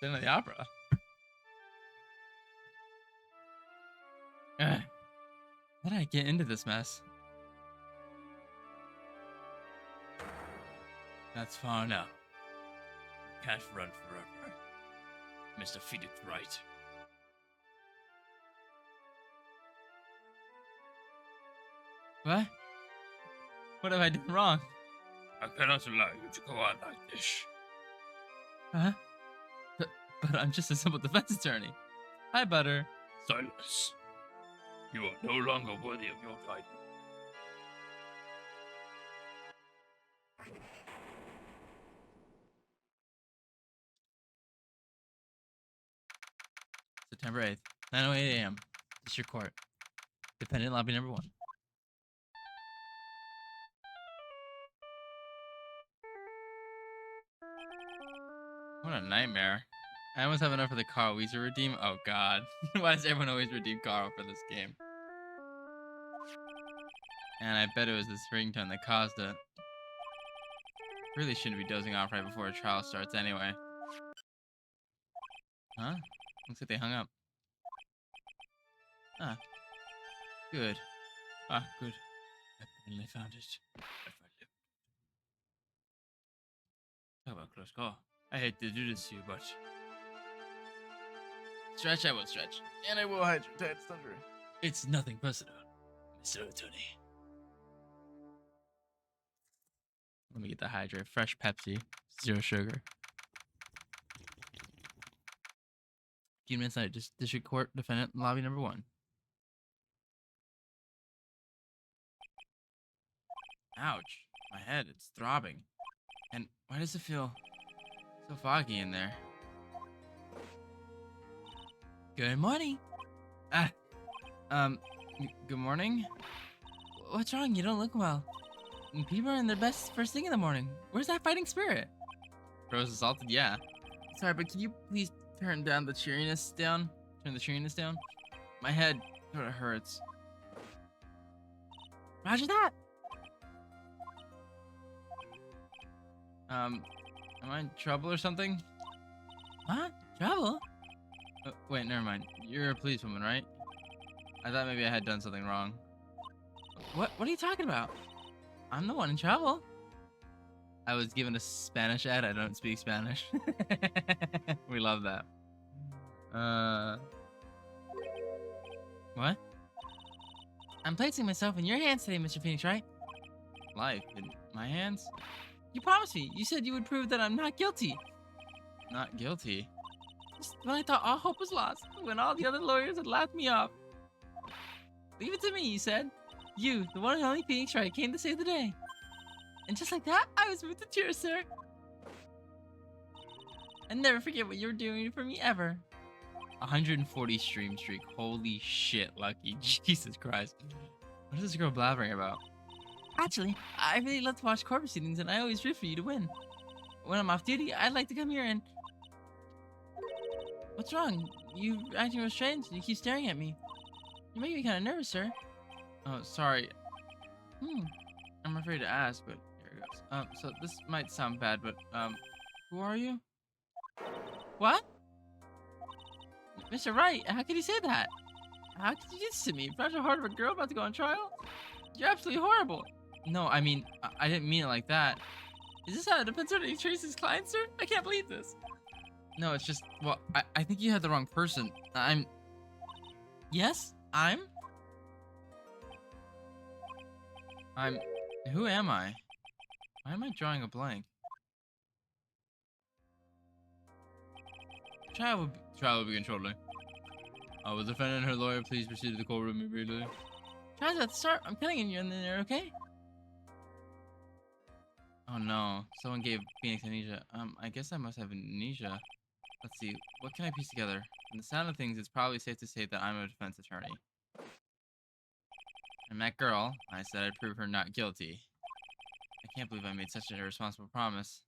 Then of the opera. Ugh. How did I get into this mess? That's far enough. Can't run forever. Mr. Defeated Wright. What? What have I done wrong? I cannot allow you to go on like this. Huh? But I'm just a simple defense attorney. Hi, Butter. Silence. You are no longer worthy of your title. September 8th, 9:08 a.m. District Court. Defendant lobby number 1. What a nightmare. I almost have enough for the Carl Weezer redeem. Oh god. Why does everyone always redeem Carl for this game? And I bet it was this ringtone that caused it. Really shouldn't be dozing off right before a trial starts anyway. Huh? Looks like they hung up. Ah. Good. Ah, good. I finally found it. Talk about close call. I hate to do this to you, but... Stretch, I will stretch. And I will hide your tight thunder. It's nothing personal, Mr. Attorney. Let me get the hydrate. Fresh Pepsi. 0 sugar. Few minutes later, District Court Defendant Lobby number 1. Ouch. My head, it's throbbing. And why does it feel so foggy in there? Good morning. Good morning? What's wrong? You don't look well. People are in their best first thing in the morning. Where's that fighting spirit? Rose assaulted? Yeah. Sorry, but can you please turn the cheeriness down? My head sort of hurts. Roger that. Am I in trouble or something? Huh? Trouble? Wait, never mind. You're a policewoman, right? I thought maybe I had done something wrong. What are you talking about? I'm the one in trouble. I was given a Spanish ad. I don't speak Spanish. We love that. What? I'm placing myself in your hands today, Mr. Phoenix, right? Life in my hands? You promised me. You said you would prove that I'm not guilty. Not guilty? Just when I thought all hope was lost, when all the other lawyers had laughed me off. Leave it to me, you said. You, the one and only Phoenix Wright, came to save the day. And just like that, I was moved to tears, sir. And never forget what you were doing for me ever. 140 stream streak. Holy shit, Lucky. Jesus Christ. What is this girl blabbering about? Actually, I really love to watch court proceedings, and I always root for you to win. When I'm off duty, I'd like to come here and... What's wrong? You acting real strange, and you keep staring at me. You make me kind of nervous, sir. Oh, sorry. I'm afraid to ask, but here it goes. So this might sound bad, but, who are you? What? Mr. Wright, how could you say that? How could you do this to me? Such a heart of a girl about to go on trial? You're absolutely horrible. No, I mean, I didn't mean it like that. Is this how a defense attorney treats his client, sir? I can't believe this. No, it's just, well, I think you had the wrong person. Yes? Who am I? Why am I drawing a blank? Trial will begin shortly. The defendant and her lawyer, please proceed to the courtroom immediately. Trial's about to start. I'm killing you in there, okay? Oh no, someone gave Phoenix amnesia. I guess I must have amnesia. Let's see, what can I piece together? From the sound of things, it's probably safe to say that I'm a defense attorney. I met girl. I said I'd prove her not guilty. I can't believe I made such an irresponsible promise.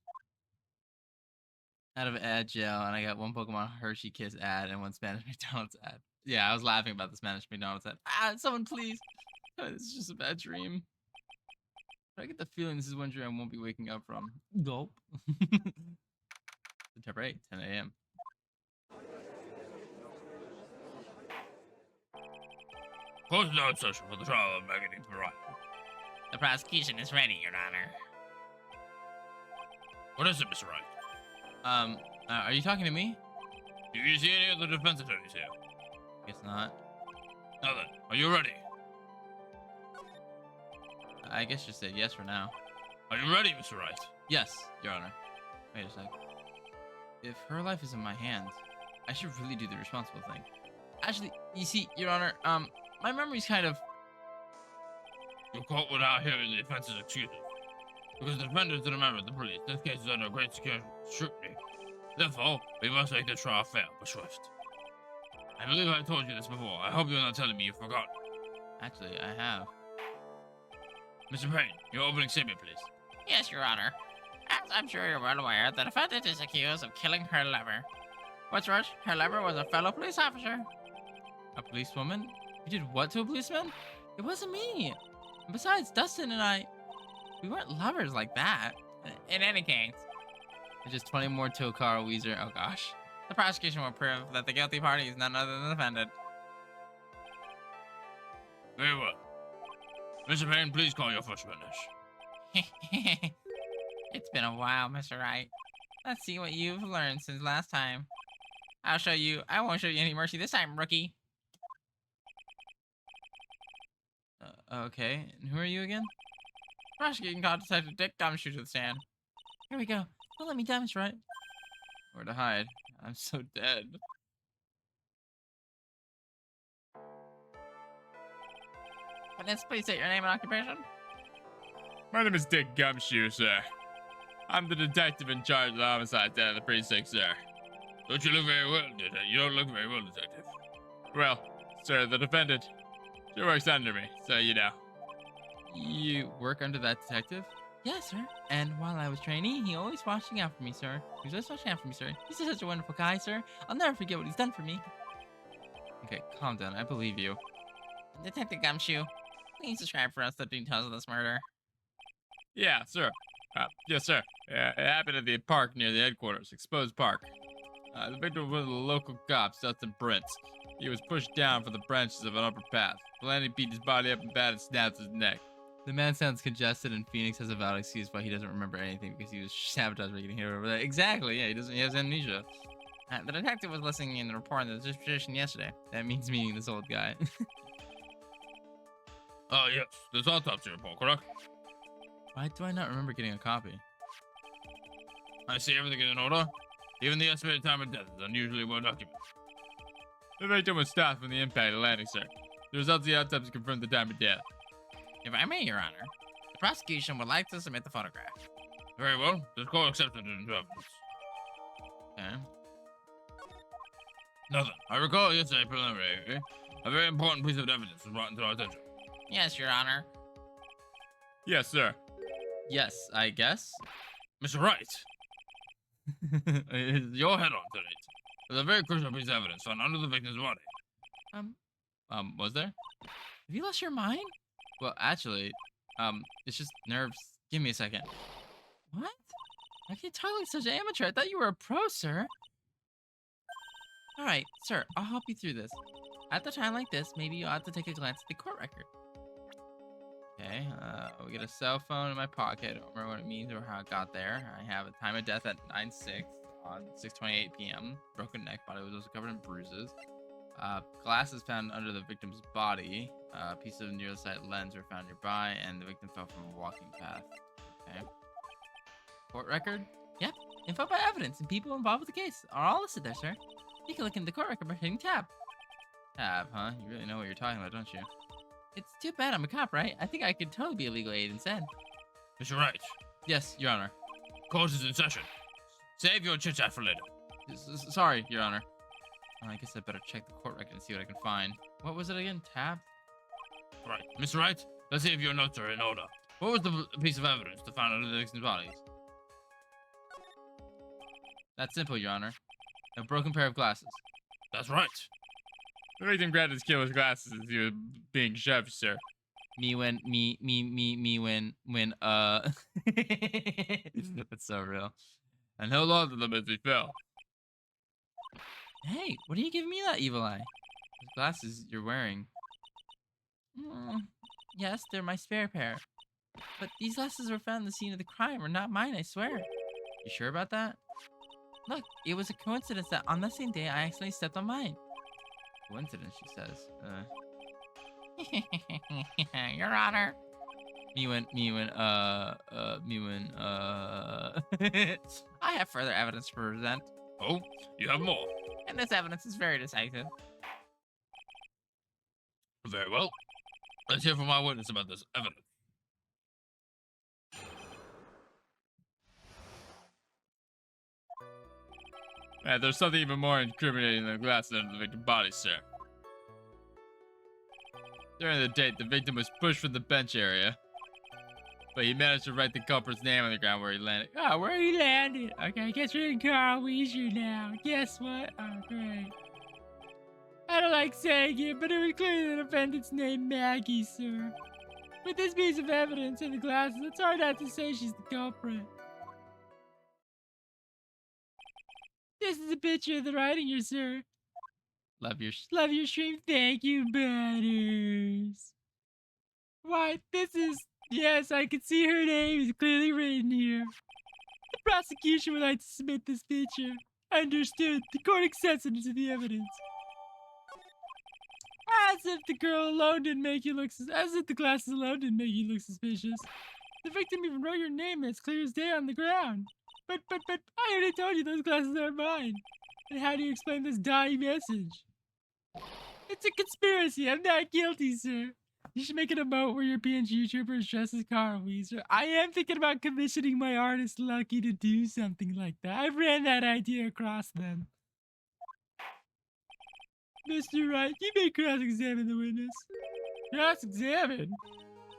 Out of ad jail, and I got one Pokemon Hershey Kiss ad and one Spanish McDonald's ad. Yeah, I was laughing about the Spanish McDonald's ad. Someone please! This is just a bad dream. But I get the feeling this is one dream I won't be waking up from. Gulp. Chapter 8, 10 a.m. Close down session for the trial of Maggie Wright. The prosecution is ready, Your Honor. What is it, Mr. Wright? Are you talking to me? Do you see any of the defense attorneys here? Guess not. Now then, are you ready? I guess just say yes for now. Are you ready, Mr. Wright? Yes, Your Honor. Wait a sec. If her life is in my hands, I should really do the responsible thing. Actually, you see, Your Honor, my memory's kind of... You're caught without hearing the defense's excuses. Because the defendants and a member of the police, this case is under great security scrutiny. Therefore, we must make the trial fair but swift. I believe I told you this before. I hope you're not telling me you've forgotten. Actually, I have. Mr. Payne, your opening statement, please. Yes, Your Honor. As I'm sure you're well aware, the defendant is accused of killing her lover. What's worse, her lover was a fellow police officer. A policewoman? You did what to a policeman? It wasn't me. And besides, Dustin and I, we weren't lovers like that. In any case, There's just 20 more till Carl Weezer. Oh gosh. the prosecution will prove that the guilty party is none other than the defendant. Very well. Mr. Payne, please call your first witness. It's been a while, Mr. Wright. Let's see what you've learned since last time. I'll show you. I won't show you any mercy this time, rookie. Okay. And who are you again? Prosecuting called Detective Dick Gumshoe to the stand. Here we go. Don't let me down, Mr. Wright. Where to hide? I'm so dead. Witness, please state your name and occupation. My name is Dick Gumshoe, sir. I'm the detective in charge of the homicide down at the precinct, sir. Don't you look very well, detective? You don't look very well, detective. Well, sir, the defendant, she works under me, so you know. You work under that detective? Yes, sir. And while I was training, he always watching out for me, sir. He was always watching out for me, sir. He's such a wonderful guy, sir. I'll never forget what he's done for me. Okay, calm down. I believe you. Detective Gumshoe, please describe for us the details of this murder. Yeah, sir. Yes, sir. It happened at the park near the headquarters, Exposed Park. The victim was one of the local cops, Dustin Brent. He was pushed down from the branches of an upper path. Blaney beat his body up and batted snapped his neck. The man sounds congested, and Phoenix has a valid excuse why he doesn't remember anything because he was sabotaged by getting hit over there. Exactly, yeah, he has amnesia. The detective was listening in the report of the disposition yesterday. That means meeting this old guy. Oh, yes. This autopsy report, correct? Why do I not remember getting a copy? I see everything in order. Even the estimated time of death is unusually well documented. The victim was stabbed from the impact of the landing, sir. The results of the autopsy confirmed the time of death. If I may, Your Honor, the prosecution would like to submit the photograph. Very well. This court accepted it into evidence. Okay. Nothing. I recall yesterday preliminary. A very important piece of evidence was brought into our attention. Yes, Your Honor. Yes, sir. Yes, I guess. Mr. Wright. Your head on tonight. There's a very crucial piece of evidence found under the victim's body. Was there? Have you lost your mind? Well, actually, it's just nerves. Give me a second. What? Why can you talk like such an amateur? I thought you were a pro, sir. All right, sir, I'll help you through this. At a time like this, maybe you ought to take a glance at the court record. Okay, we get a cell phone in my pocket. I don't remember what it means or how it got there. I have a time of death at 9/6 on 6:28 p.m. Broken neck, body was also covered in bruises. Glasses found under the victim's body. A piece of near the side lens were found nearby, and the victim fell from a walking path. Okay. Court record? Yep. Info by evidence and people involved with the case are all listed there, sir. You can look into the court record by hitting tab. Tab, huh? You really know what you're talking about, don't you? It's too bad I'm a cop, right? I think I could totally be a legal aid instead. Mr. Wright. Yes, Your Honor. Court is in session. Save your chit-chat for later. Sorry, Your Honor. I guess I better check the court record and see what I can find. What was it again? Tab? Right. Mr. Wright, let's see if your notes are in order. What was the piece of evidence to find under the victim's bodies? That's simple, Your Honor. A broken pair of glasses. That's right. The victim grabbed his killer's glasses as he was being shoved, sir. When, That's so real. and held on to them as he fell. Hey, what are you giving me that evil eye? Those glasses you're wearing. Yes, they're my spare pair. But these glasses were found in the scene of the crime are not mine, I swear. You sure about that? Look, it was a coincidence that on the same day I accidentally stepped on mine. Coincidence, she says. Your Honor. I have further evidence to present, Oh, you have more. and this evidence is very decisive. Very well. Let's hear from our witness about this evidence. There's something even more incriminating than the glasses under the victim's body, sir. During the date, the victim was pushed from the bench area, but he managed to write the culprit's name on the ground where he landed. Oh, where he landed? Okay, guess we're in Carl Weezer now. Guess what? Oh, great. I don't like saying it, but it was clearly the defendant's name, Maggie, sir. With this piece of evidence and the glasses, it's hard not to say she's the culprit. This is a picture of the writing here, sir. Love your stream. Thank you, Butters. Why, this is... Yes, I can see her name is clearly written here. The prosecution would like to submit this picture. Understood. The court accepts it into the evidence. As if the girl alone didn't make you look... As if the glasses alone didn't make you look suspicious. The victim even wrote your name as clear as day on the ground. But, I already told you those glasses are mine. And how do you explain this dying message? It's a conspiracy. I'm not guilty, sir. You should make an emote where your PNG YouTuber is dressed as Carl Weezer. I am thinking about commissioning my artist Lucky to do something like that. I've ran that idea across them. Mr. Wright, you may cross-examine the witness. Cross-examine?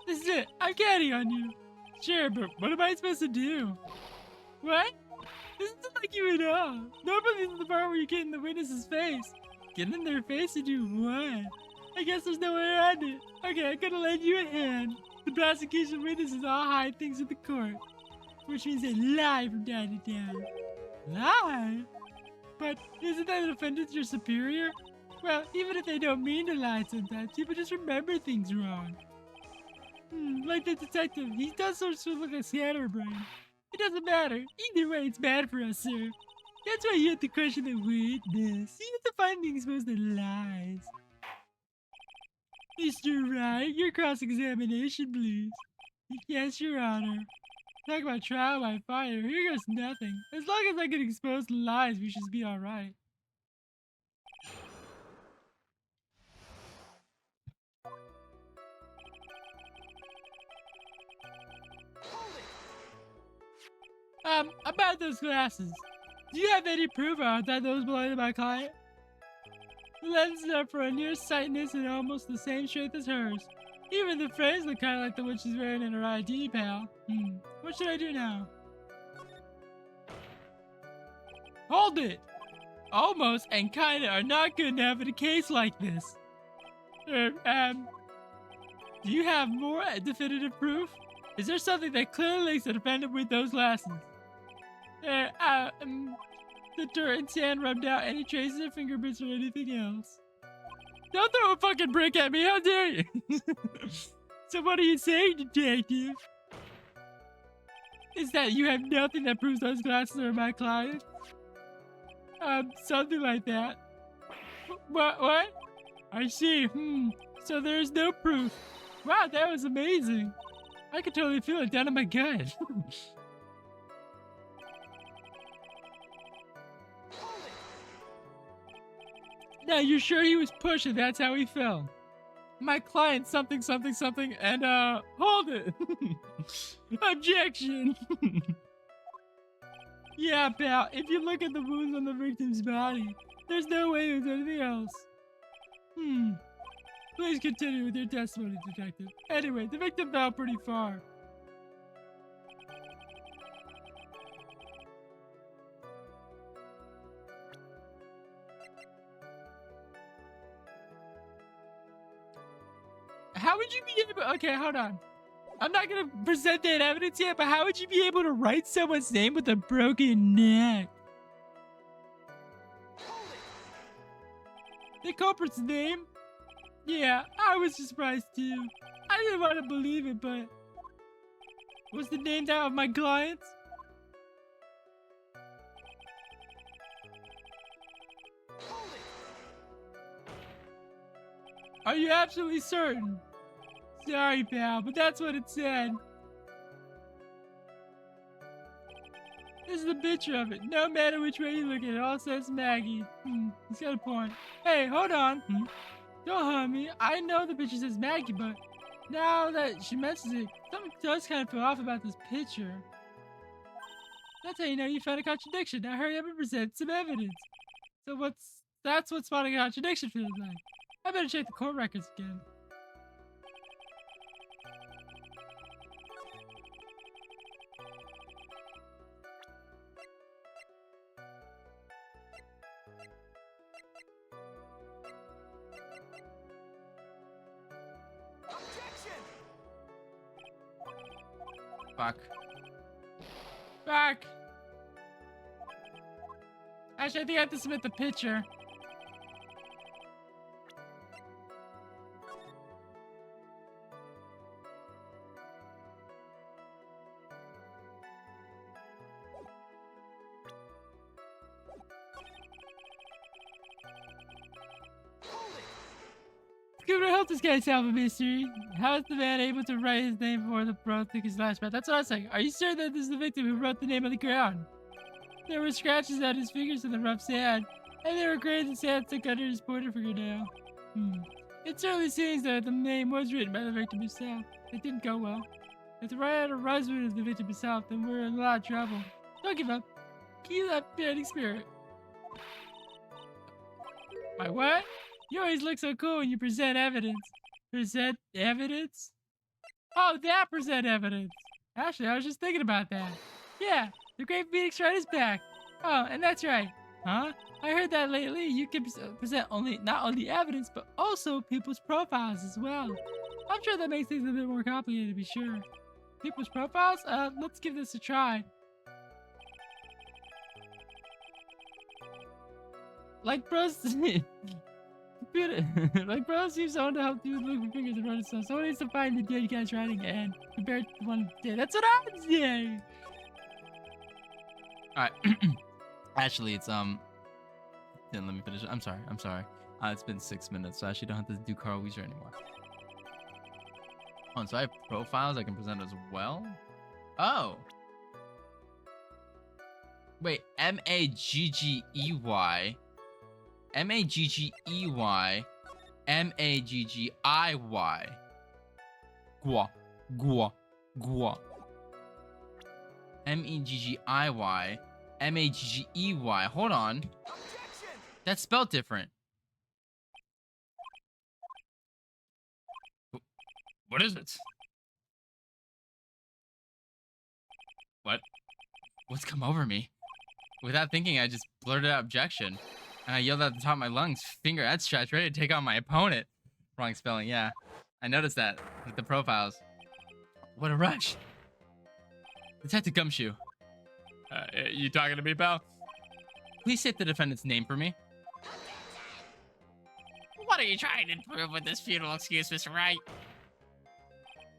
This is it. I'm counting on you. Sure, but what am I supposed to do? What? This isn't like you at all. Normally this is the part where you get in the witness's face. Get in their face and do what? I guess there's no way around it. Okay, I'm gonna lend you a hand. The prosecution witnesses all hide things at the court. Which means they lie from time to time. Lie? But isn't that the defendant your superior? Well, even if they don't mean to lie sometimes, people just remember things wrong. Like the detective, he does sort of look like a scatterbrain. It doesn't matter. Either way, it's bad for us, sir. That's why you have to question the witness. You have to find things most of lies. Mr. Wright, your cross-examination, please. Yes, Your Honor. Talk about trial by fire. Here goes nothing. As long as I can expose the lies, we should be alright. About those glasses. Do you have any proof that those belong to my client? The lenses are for a nearsightedness and almost the same shape as hers. Even the frames look kind of like the one she's wearing in her ID, pal. What should I do now? Hold it! Almost and kinda are not good enough in a case like this. Do you have more definitive proof? Is there something that clearly links the defendant with those glasses? The dirt and sand rubbed out any traces of fingerprints or anything else. Don't throw a fucking brick at me, how dare you? So what are you saying, detective? Is that you have nothing that proves those glasses are my client? Something like that. What? I see, So there's no proof. Wow, that was amazing. I could totally feel it down in my gut. Now, you're sure he was pushed and that's how he fell? My client something, and hold it. Objection. Yeah, pal, if you look at the wounds on the victim's body, there's no way it was anything else. Please continue with your testimony, detective. Anyway, the victim fell pretty far. How would you be able... Okay, hold on. I'm not gonna present that evidence yet, but how would you be able to write someone's name with a broken neck? The culprit's name? Yeah, I was surprised too. I didn't want to believe it, but was the name down of my clients? Are you absolutely certain? Sorry, pal, but that's what it said. This is the picture of it. No matter which way you look at it, it all says Maggie. He's got a point. Hey, hold on. Don't harm me. I know the picture says Maggie, but now that she mentions it, something does kind of feel off about this picture. That's how you know you found a contradiction. Now hurry up and present some evidence. So that's what spotting a contradiction feels like. I better check the court records again. Fuck. Fuck! Actually, I think I have to submit the picture. Scuba to help this guy solve a mystery. How is the man able to write his name before the bro took his last breath? That's what I was saying. Are you sure that this is the victim who wrote the name on the ground? There were scratches on his fingers in the rough sand, and there were grains of sand stuck under his pointer fingernail. It certainly seems that the name was written by the victim himself. It didn't go well. If the writer was written as the victim himself, then we're in a lot of trouble. Don't give up. Keep that fighting spirit. My what? You always look so cool when you present evidence. Present evidence? Oh, that present evidence. Actually, I was just thinking about that. Yeah, the Great Phoenix Wright is back. Oh, and that's right. Huh? I heard that lately you can present not only evidence, but also people's profiles as well. I'm sure that makes things a bit more complicated to be sure. People's profiles? Let's give this a try. Like bros, like bros seems someone to help you look for fingers and run stuff. Someone needs to find the dead guy's writing and compare it to the one dead. That's what I'm saying. Alright. Actually, it's Then let me finish. I'm sorry. It's been 6 minutes, so I actually don't have to do Carl Weezer anymore. Oh, so I have profiles I can present as well? Oh. Wait, Maggey. Maggey, Maggiy. Gua. Meggiy, Maggey. Hold on. That's spelled different. What is it? What? What's come over me? Without thinking, I just blurted out objection. And I yelled at the top of my lungs, finger outstretched, ready to take on my opponent. Wrong spelling, yeah. I noticed that with the profiles. What a rush. Detective Gumshoe. You talking to me, pal? Please state the defendant's name for me. What are you trying to prove with this futile excuse, Mr. Wright?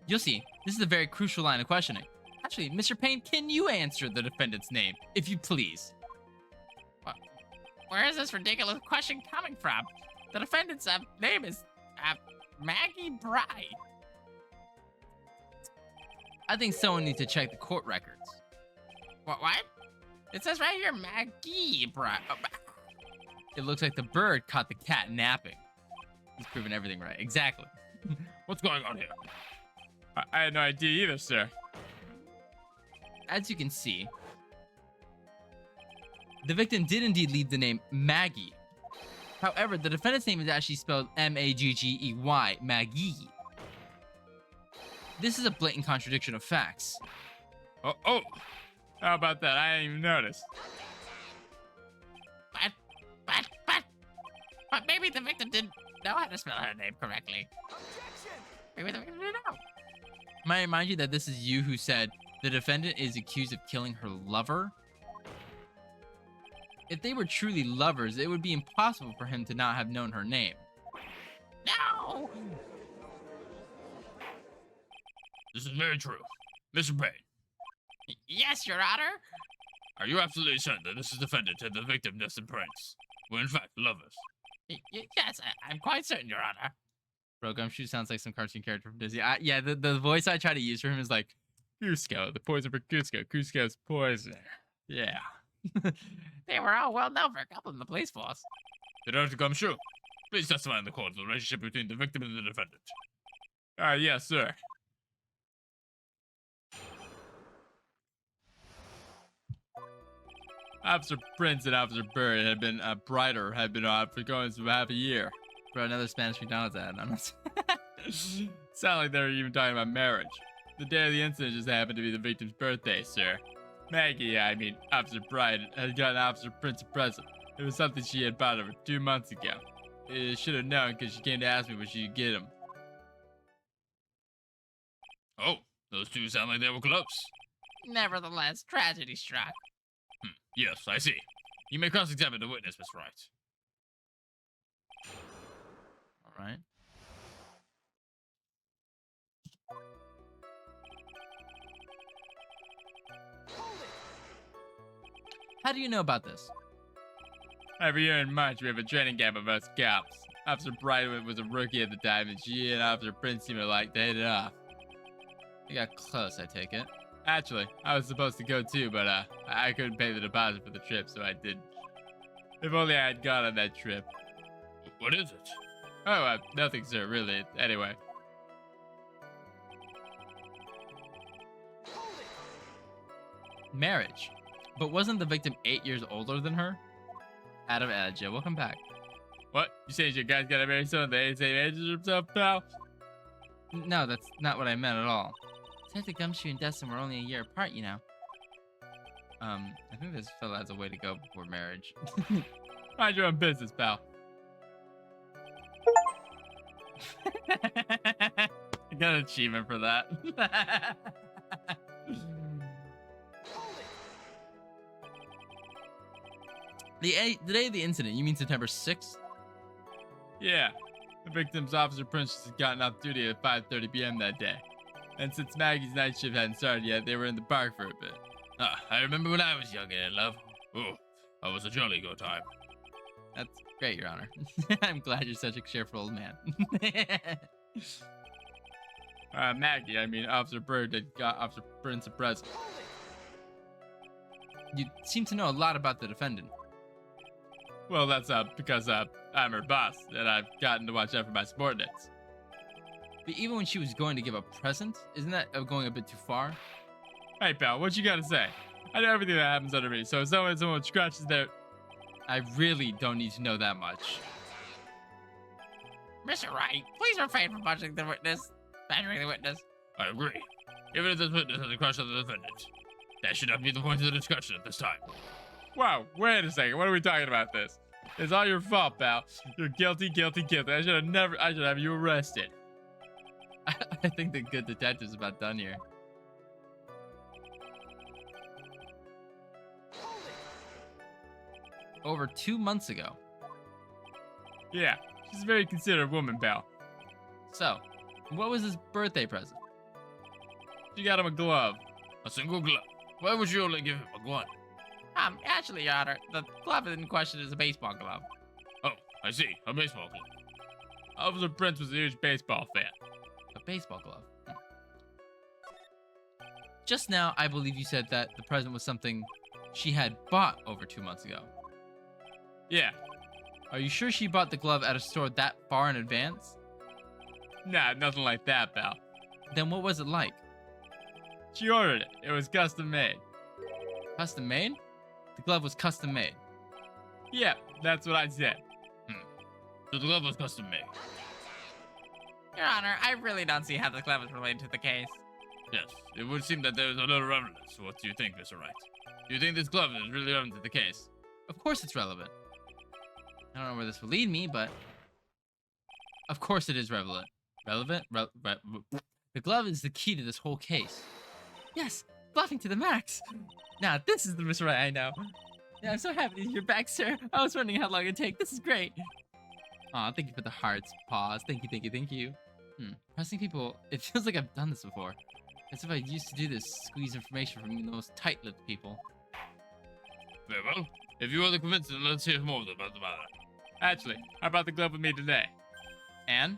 You'll see. This is a very crucial line of questioning. Actually, Mr. Payne, can you answer the defendant's name, if you please? Where is this ridiculous question coming from? The defendant's name is Maggie Bright. I think someone needs to check the court records. What? It says right here, Maggie Bright. It looks like the bird caught the cat napping. He's proven everything right. Exactly. What's going on here? I had no idea either, sir. As you can see, the victim did indeed leave the name Maggie. However, the defendant's name is actually spelled Maggey, Maggie. This is a blatant contradiction of facts. Oh, how about that? I didn't even notice. But maybe the victim didn't know how to spell her name correctly. Maybe the victim didn't know. Might I remind you that this is you who said the defendant is accused of killing her lover? If they were truly lovers, it would be impossible for him to not have known her name. No! This is very true. Mr. Payne, Yes, Your Honor. are you absolutely certain that this is defendant and the victim, Destin Prince, were in fact lovers? Yes, I'm quite certain, Your Honor. Bro, Gumshoe sounds like some cartoon character from Disney. Yeah, the voice I try to use for him is like, Cusco, the poison for Cusco. Cusco's poison. Yeah. They were all well known for a couple in the police force. Dr. Gumshoe, please testify in the court of the relationship between the victim and the defendant. Yes, sir. Officer Prince and Officer Bird had been for going for half a year. Bro, another Spanish McDonald's ad. I'm not. Sound like they were even talking about marriage. The day of the incident just happened to be the victim's birthday, sir. Maggie, Officer Bright, had gotten Officer Prince a present. It was something she had bought over 2 months ago. I should have known because she came to ask me what she could get him. Oh, those two sound like they were close. Nevertheless, tragedy struck. Yes, I see. You may cross-examine the witness, Miss Wright. All right. How do you know about this? Every year in March, we have a training camp of us cops. Officer Bright was a rookie at the time, and she and Officer Prince seemed to like to hit it off. You got close, I take it. Actually, I was supposed to go too, but I couldn't pay the deposit for the trip, so I didn't. If only I had gone on that trip. What is it? Oh, nothing, sir, really. Anyway. Marriage. But wasn't the victim 8 years older than her? Adam Adja, welcome back. What? You saying your guys gotta marry someone the same age as himself, pal? No, that's not what I meant at all. Said the Gumshoe and Destin were only a year apart, you know. I think this fella has a way to go before marriage. Mind your own business, pal. I got an achievement for that. The day of the incident, you mean September 6th? Yeah. The victim's Officer Prince had gotten off duty at 5:30 p.m. that day. And since Maggie's night shift hadn't started yet, they were in the park for a bit. I remember when I was young and in love. Oh, that was a jolly good time. That's great, Your Honor. I'm glad you're such a cheerful old man. Maggie, Officer Bird had got Officer Prince a present. You seem to know a lot about the defendant. Well, that's because I'm her boss, and I've gotten to watch out for my subordinates. But even when she was going to give a present, isn't that going a bit too far? Hey, pal, what you gotta say? I know everything that happens under me, so if someone scratches their... I really don't need to know that much. Mr. Wright, please refrain from badgering the witness. I agree. Even if this witness has a crush on the defendant, that should not be the point of the discussion at this time. Wow, wait a second. What are we talking about this? It's all your fault, pal. You're guilty. I should have you arrested. I think the good detective's about done here. Over 2 months ago. Yeah, she's a very considerate woman, pal. So, what was his birthday present? She got him a glove. A single glove? Why would you only give him a glove? Actually, Your Honor, the glove in question is a baseball glove. Oh, I see. A baseball glove. Officer Prince was a huge baseball fan. A baseball glove? Just now, I believe you said that the present was something she had bought over 2 months ago. Yeah. Are you sure she bought the glove at a store that far in advance? Nah, nothing like that, pal. Then what was it like? She ordered it. It was custom made. Custom made? The glove was custom made. Yeah, that's what I said. So the glove was custom made. Your Honor, I really don't see how the glove is related to the case. Yes, it would seem that there is a little relevance. What do you think, Mr. Wright? Do you think this glove is really relevant to the case? Of course it's relevant. I don't know where this will lead me, but... Of course it is relevant. The glove is the key to this whole case. Yes, bluffing to the max. Now, this is the Mr. Wright I know. Yeah, I'm so happy you're back, sir. I was wondering how long it'd take. This is great. Aw, thank you for the hearts. Pause. Thank you, thank you, thank you. Pressing people, it feels like I've done this before. As if I used to do this, squeeze information from the most tight-lipped people. Very well. If you are the convinced, then let's hear more about the matter. Actually, I brought the glove with me today. And?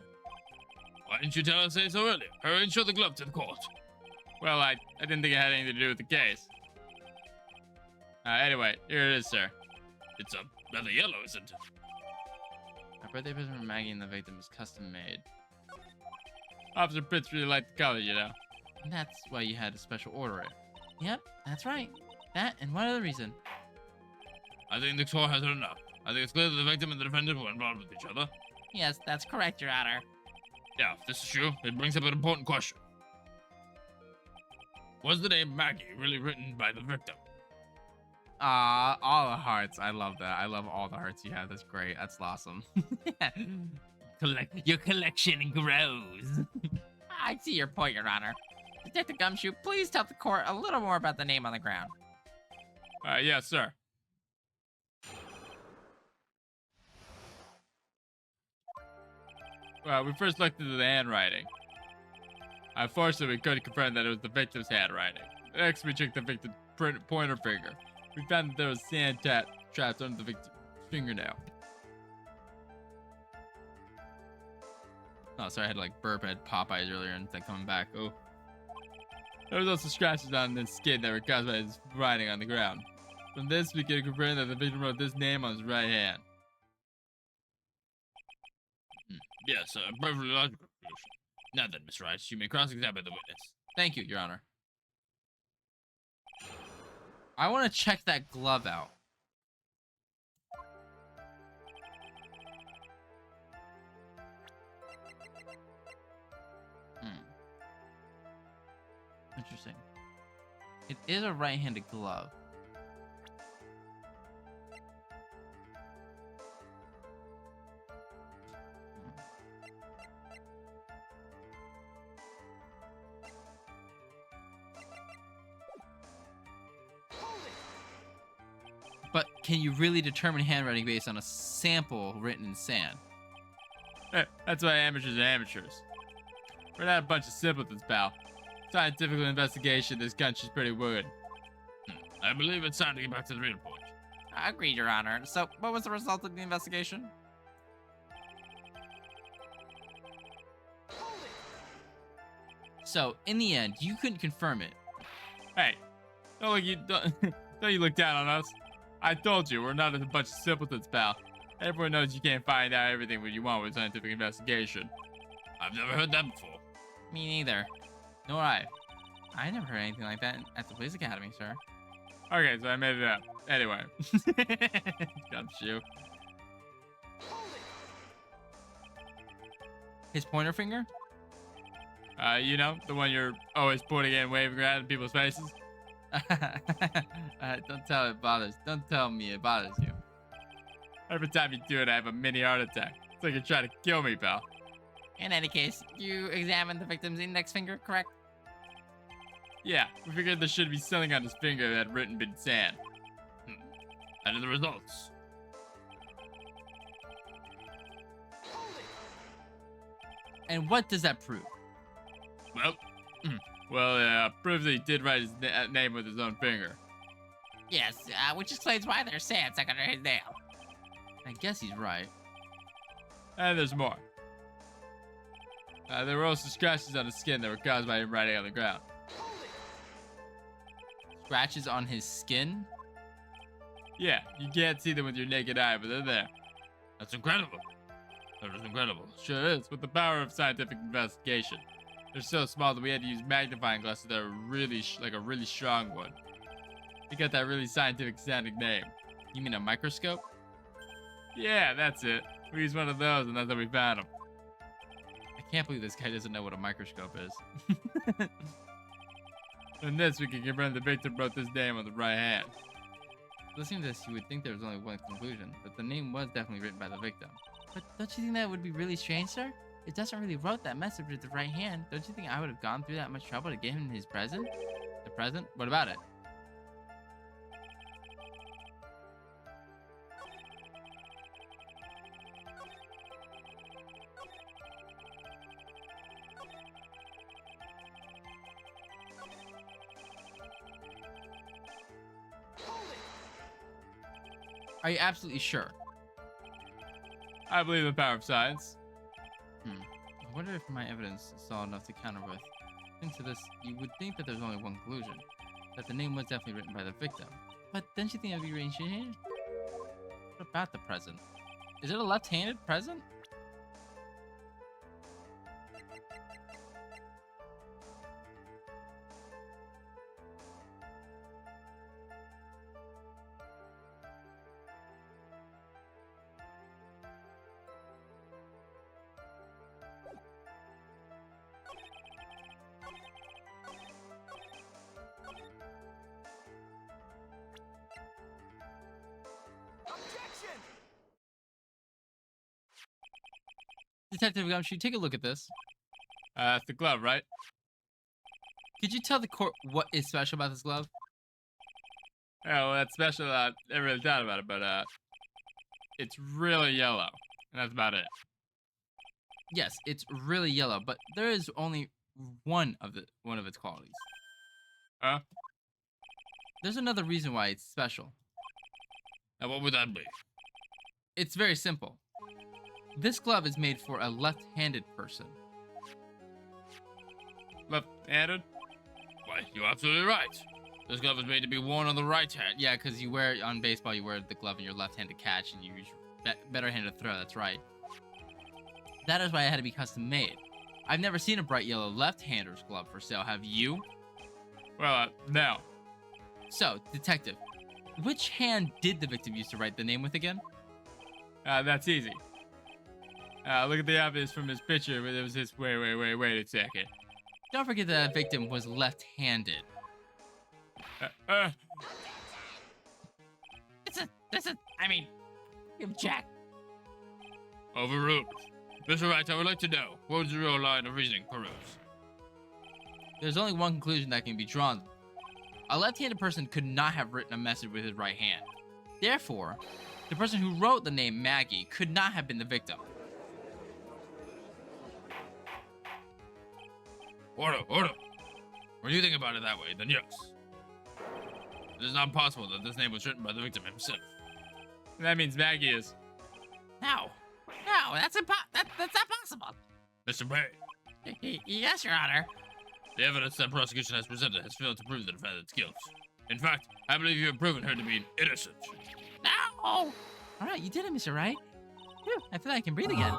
Why didn't you tell us so earlier? Hurry and show the glove to the court. Well, I didn't think it had anything to do with the case. Anyway, here it is, sir. It's rather yellow, isn't it? My birthday present from Maggie and the victim is custom made. Officer Pitts really liked the color, you know. And that's why you had to special order it. Yep, that's right. That and one other reason. I think the court has heard enough. I think it's clear that the victim and the defendant were involved with each other. Yes, that's correct, Your Honor. Yeah, if this is true, it brings up an important question. Was the name Maggie really written by the victim? All the hearts. I love that. I love all the hearts you have. That's great. That's awesome. Your collection grows. I see your point, Your Honor. Detective Gumshoe, please tell the court a little more about the name on the ground. Yes, sir. Well, we first looked into the handwriting. Unfortunately, we couldn't confirm that it was the victim's handwriting. Next, we checked the victim's pointer finger. We found that there was sand trapped under the victim's fingernail. Oh, sorry. I had to like burp. I had Popeyes earlier and then coming back. Oh. There was also scratches on his skin that were caused by his writing on the ground. From this, we could confirm that the victim wrote this name on his right hand. Yes, a perfectly logical conclusion. Now then, Miss Wright, you may cross-examine the witness. Thank you, Your Honor. I want to check that glove out. Interesting. It is a right-handed glove. But can you really determine handwriting based on a sample written in sand? Hey, that's why amateurs are amateurs. We're not a bunch of simpletons, pal. Scientific investigation, this country's pretty good. I believe it's time to get back to the real point. Agreed, Your Honor. So, what was the result of the investigation? So, in the end, you couldn't confirm it. Hey, don't you look down on us. I told you, we're not a bunch of simpletons, pal. Everyone knows you can't find out everything what you want with scientific investigation. I've never heard that before. Me neither. Nor I. I never heard anything like that at the police academy, sir. Okay, so I made it up. Anyway. Gumshoe. His pointer finger? You know, the one you're always pointing at and waving around in people's faces? Don't tell it bothers. Don't tell me it bothers you. Every time you do it, I have a mini heart attack. It's like you're trying to kill me, pal. In any case, you examined the victim's index finger, correct? Yeah, we figured there should be something on his finger that had written in sand. And the results. And what does that prove? Well, Proves that he did write his name with his own finger. Yes, which explains why there's sand stuck under his nail. I guess he's right. And there's more. There were also scratches on his skin that were caused by him writing on the ground. Scratches on his skin? Yeah, you can't see them with your naked eye, but they're there. that's incredible. That is incredible. Sure is, with the power of scientific investigation. They're so small that we had to use magnifying glasses that are really, like a really strong one. We got that really scientific sounding name. You mean a microscope? Yeah, that's it. We used one of those, and that's how we found him. I can't believe this guy doesn't know what a microscope is. From this, we can confirm the victim wrote this name on the right hand. Listening to this, you would think there was only one conclusion, that the name was definitely written by the victim. But don't you think that would be really strange, sir? if Dustin really wrote that message with the right hand, don't you think I would have gone through that much trouble to give him his present? The present? What about it? Are you absolutely sure? I believe in the power of science. I wonder if my evidence is all enough to counter with. Into this, you would think that there's only one conclusion. That the name was definitely written by the victim. But don't you think it would be arranged here? What about the present? Is it a left-handed present? Detective Gumshoe, take a look at this. It's the glove, right? Could you tell the court what is special about this glove? Yeah, well, that's special. I never really thought about it, but it's really yellow, and that's about it. Yes, it's really yellow, but there is only one of its qualities. Huh? There's another reason why it's special. And what would that be? It's very simple. This glove is made for a left-handed person. Left-handed? Why, you're absolutely right. This glove is made to be worn on the right hand. Yeah, because you wear on baseball, you wear the glove in your left-handed catch, and you use your better-handed throw. That's right. That is why it had to be custom made. I've never seen a bright yellow left-hander's glove for sale. Have you? Well, no. So, detective, which hand did the victim use to write the name with again? That's easy. Look at the obvious from his picture, but it was his. Wait a second. Don't forget that the victim was left-handed. I mean, Jack. Overruled. Mr. Wright, I would like to know, what was the real line of reasoning peruse? There's only one conclusion that can be drawn. A left-handed person could not have written a message with his right hand. Therefore, the person who wrote the name Maggie could not have been the victim. Order. When you think about it that way, then yes. It is not possible that this name was written by the victim himself. That means Maggie is. No, that's not possible. Mr. Bay, Yes, Your Honor. the evidence that prosecution has presented has failed to prove the defendant's guilt. In fact, I believe you have proven her to be innocent. No. All right, you did it, Mr. Wright. Phew, I feel like I can breathe again.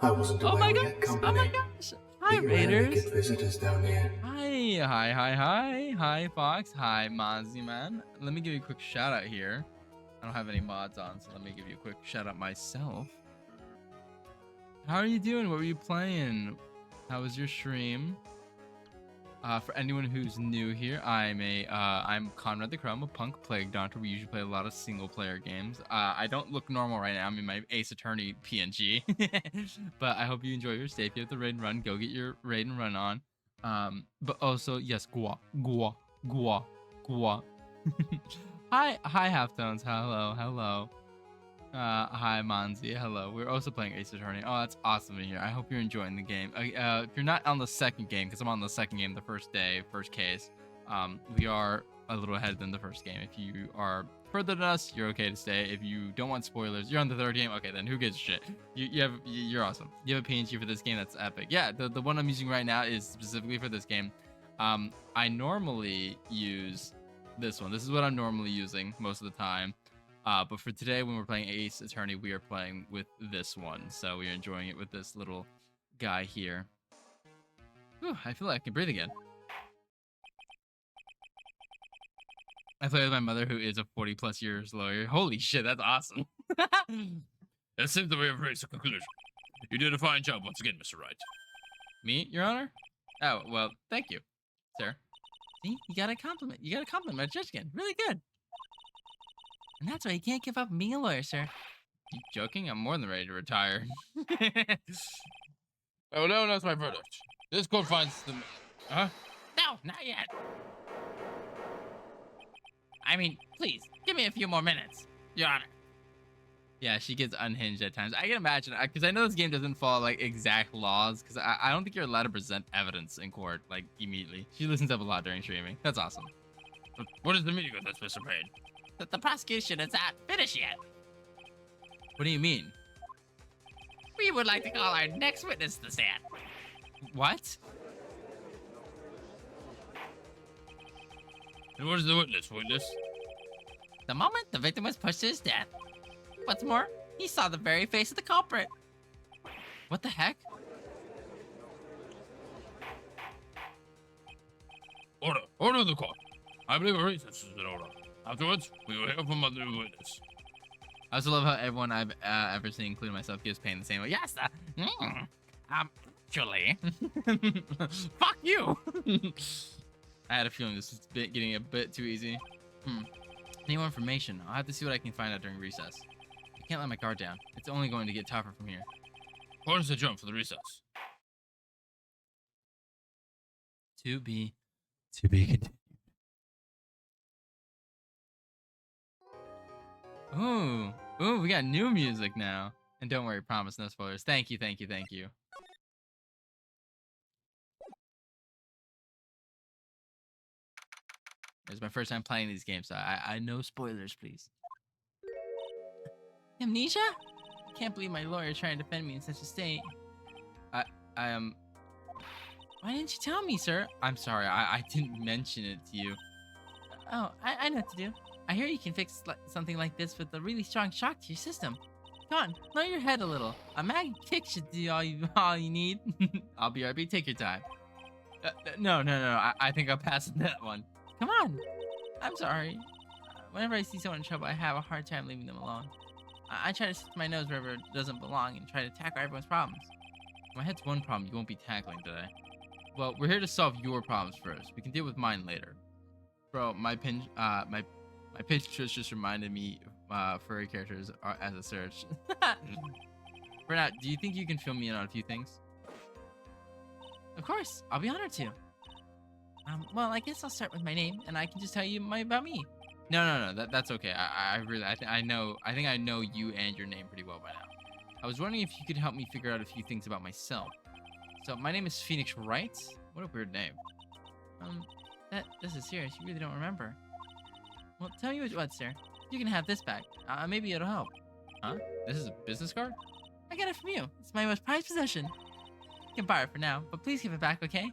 I wasn't Oh aware my we gosh! had company. Oh my gosh! Hi, We rarely Raiders. get visitors down here. Hi, Fox. Hi, Mozzie Man. Let me give you a quick shout out here. I don't have any mods on, so let me give you a quick shout out myself. How are you doing? What were you playing? How was your stream? For anyone who's new here, I'm Conrad the Crow. I'm a punk plague doctor. We usually play a lot of single player games. I don't look normal right now. I'm in my Ace Attorney PNG. But I hope you enjoy your stay. If you have the raid and run, go get your raid and run on. But also, yes, gua. Hi, Halftones. Hello. Hi, Monzi. Hello. We're also playing Ace Attorney. Oh, that's awesome to hear. I hope you're enjoying the game. If you're not on the second game, because I'm on the second game, the first day, first case, we are a little ahead than the first game. If you are further than us, you're okay to stay. If you don't want spoilers, you're on the third game. Okay, then who gives a shit? You're awesome. You have a PNG for this game. That's epic. Yeah, the one I'm using right now is specifically for this game. I normally use this one. This is what I'm normally using most of the time. But for today, when we're playing Ace Attorney, we are playing with this one. So we are enjoying it with this little guy here. Whew, I feel like I can breathe again. I play with my mother, who is a 40+ years lawyer. Holy shit, that's awesome. It seems that we have reached a conclusion. You did a fine job once again, Mr. Wright. Me, Your Honor? Oh, well, thank you, sir. See, you got a compliment. You got a compliment, my judge again. Really good. And that's why you can't give up on being a lawyer, sir. You joking? I'm more than ready to retire. Oh, no, that's my verdict. This court finds the... Huh? No, not yet. I mean, please, give me a few more minutes, Your Honor. Yeah, she gets unhinged at times. I can imagine, because I know this game doesn't follow like exact laws, because I don't think you're allowed to present evidence in court like immediately. She listens up a lot during streaming. That's awesome. What is the meaning of this, Mr. Payne? That the prosecution is not finished yet. What do you mean? We would like to call our next witness to the stand. What? And what is the witness? The moment the victim was pushed to his death. What's more, he saw the very face of the culprit. What the heck? Order. Order of the court. I believe a recess is in order. Afterwards, we will hear from other witness. I also love how everyone I've ever seen, including myself, gives Payne the same way. Yes, actually. Fuck you. I had a feeling this was getting a bit too easy. Any more information? I'll have to see what I can find out during recess. I can't let my guard down. It's only going to get tougher from here. Court is adjourned for the recess. To be continued. Ooh, we got new music now. And don't worry, promise, no spoilers. Thank you. It's my first time playing these games, so I know spoilers, please. Amnesia? I can't believe my lawyer trying to defend me in such a state. I Why didn't you tell me, sir? I'm sorry, I didn't mention it to you. Oh, I know what to do. I hear you can fix something like this with a really strong shock to your system. Come on, lower your head a little. A mag kick should do all you need. I'll be RB, take your time. No, I think I'll pass on that one. Come on. I'm sorry. Whenever I see someone in trouble, I have a hard time leaving them alone. I try to stick my nose wherever it doesn't belong and try to tackle everyone's problems. My head's one problem you won't be tackling today. Well, we're here to solve your problems first. We can deal with mine later. Bro, my pinch just reminded me furry characters are as a search. For now, do you think you can fill me in on a few things? Of course, I'll be honored to. Well, I guess I'll start with my name, and I can just tell you about me. No, that's okay. I think I know you and your name pretty well by now. I was wondering if you could help me figure out a few things about myself. So my name is Phoenix Wright. What a weird name. This is serious. You really don't remember. Well, tell me what, sir. You can have this back. Maybe it'll help. Huh? This is a business card? I got it from you. It's my most prized possession. You can borrow it for now, but please give it back, okay?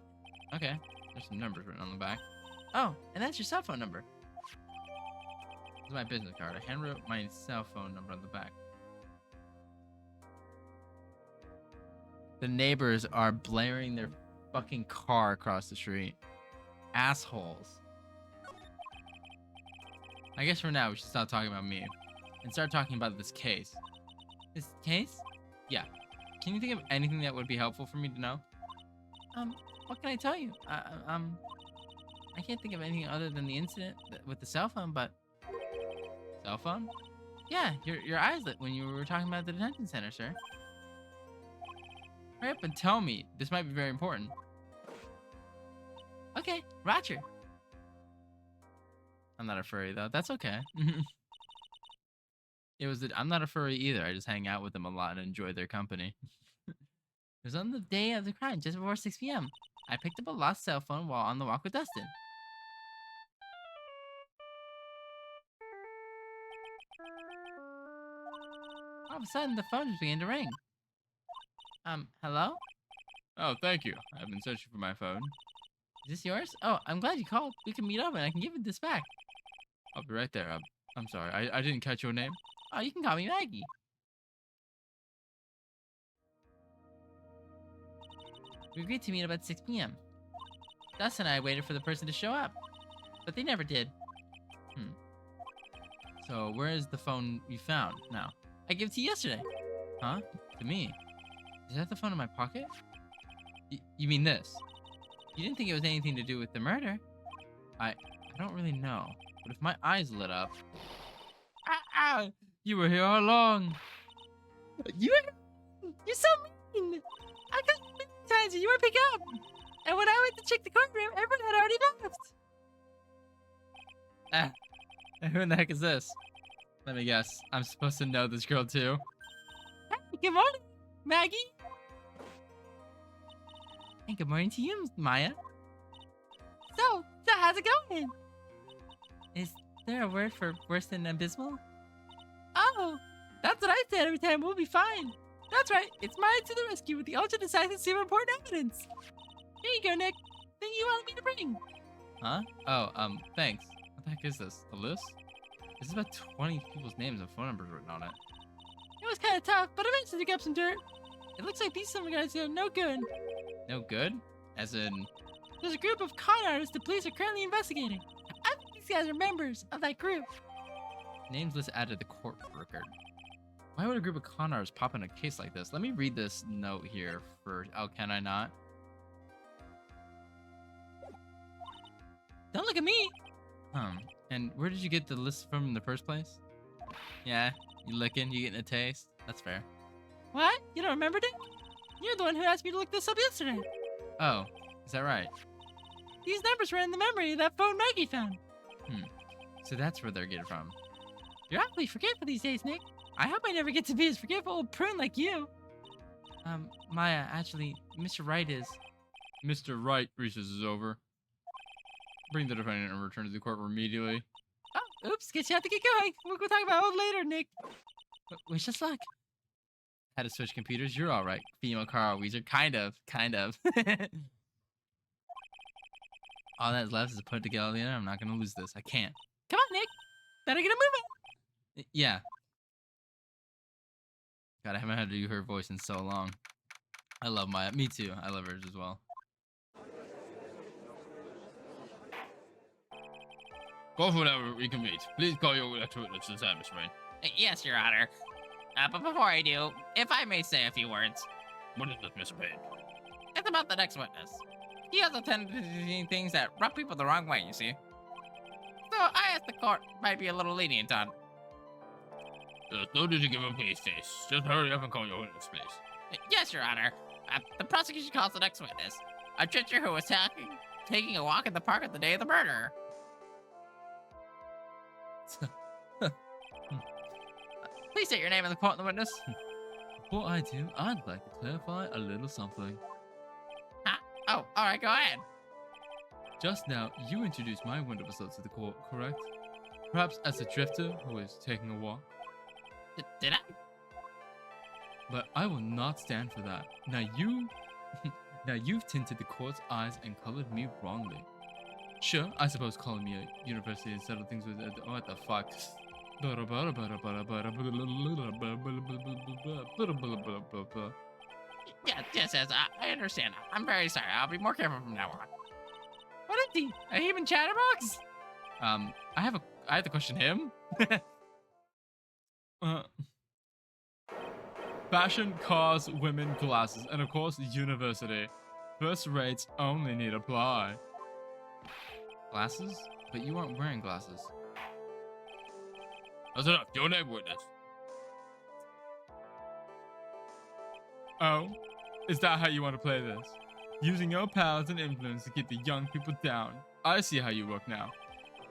Okay. There's some numbers written on the back. Oh, and that's your cell phone number. This is my business card. I handwrote my cell phone number on the back. The neighbors are blaring their fucking car across the street. Assholes. I guess for now we should stop talking about me and start talking about this case. This case? Yeah. Can you think of anything that would be helpful for me to know? What can I tell you? I can't think of anything other than the incident with the cell phone, but... Cell phone? Yeah, your eyes lit when you were talking about the detention center, sir. Hurry up and tell me. This might be very important. Okay, Roger. I'm not a furry, though. That's okay. I'm not a furry either. I just hang out with them a lot and enjoy their company. It was on the day of the crime, just before 6 p.m. I picked up a lost cell phone while on the walk with Dustin. All of a sudden, the phone just began to ring. Hello? Oh, thank you. I've been searching for my phone. Is this yours? Oh, I'm glad you called. We can meet up and I can give you this back. I'll be right there. I'm sorry. I didn't catch your name. Oh, you can call me Maggie. We agreed to meet up at 6 p.m. Dustin and I waited for the person to show up, but they never did. So where is the phone you found now? I gave it to you yesterday. Huh? To me? Is that the phone in my pocket? You mean this? You didn't think it was anything to do with the murder? I don't really know. But if my eyes lit up... You were here all along. You're so mean. I got finds you, you were picked up. And when I went to check the courtroom, everyone had already left. Who in the heck is this? Let me guess. I'm supposed to know this girl too. Hey, good morning, Maggie. And good morning to you, Maya. So how's it going? Is there a word for worse than abysmal? Oh, that's what I said every time. We'll be fine. That's right. It's Maya to the rescue with the ultra-decisive super important evidence. Here you go, Nick. Thing you wanted me to bring. Huh? Oh, thanks. What the heck is this? A list? There's about 20 people's names and phone numbers written on it. It was kind of tough, but eventually we got some dirt. It looks like these summer guys are no good. No good? As in... There's a group of con artists the police are currently investigating. I think these guys are members of that group. Names list added to the court record. Why would a group of con artists pop in a case like this? Let me read this note here first. Oh, can I not? Don't look at me. And where did you get the list from in the first place? Yeah, you looking? You getting a taste? That's fair. What? You don't remember, Dick? You're the one who asked me to look this up yesterday. Oh, is that right? These numbers were in the memory of that phone Maggie found. So that's where they're getting from. You're awfully forgetful these days, Nick. I hope I never get to be as forgetful old prune like you. Maya, actually, Mr. Wright is... Mr. Wright, recess is over. Bring the defendant and return to the courtroom immediately. Oh, oops, guess you have to get going. We'll go talk about it later, Nick. Wish us luck. Had to switch computers? You're alright. Female Carl Weezer. Kind of. All that's left is to put it together. I'm not gonna lose this. I can't. Come on, Nick. Better get a moving. Yeah. God, I haven't had to do her voice in so long. I love Maya. Me too. I love hers as well. Call for whatever we can meet. Please call your next witness this time, Mr. Wright. Yes, Your Honor. But before I do, if I may say a few words. What is this, Mr. Payne? It's about the next witness. He has a tendency to do things that rub people the wrong way, you see. So I asked the court might be a little lenient on. There's no need to give him police face. Just hurry up and call your witness, please. Yes, Your Honor. The prosecution calls the next witness a trencher who was taking a walk in the park on the day of the murder. Please state your name in the quote, the witness. Before I do, I'd like to clarify a little something. Oh, all right, go ahead. Just now, you introduced my window results to the court, correct? Perhaps as a drifter who is taking a walk? Did I? But I will not stand for that. Now you've tinted the court's eyes and colored me wrongly. Sure, I suppose calling me a university and settle things with what the fuck? Yes, I understand. I'm very sorry. I'll be more careful from now on. What is he? A human chatterbox? I have to question him. Fashion, cars, women, glasses, and of course, university. First rates only need apply. Glasses? But you aren't wearing glasses. That's enough. Your name, witness. Oh? Is that how you want to play this? Using your powers and influence to keep the young people down. I see how you work now.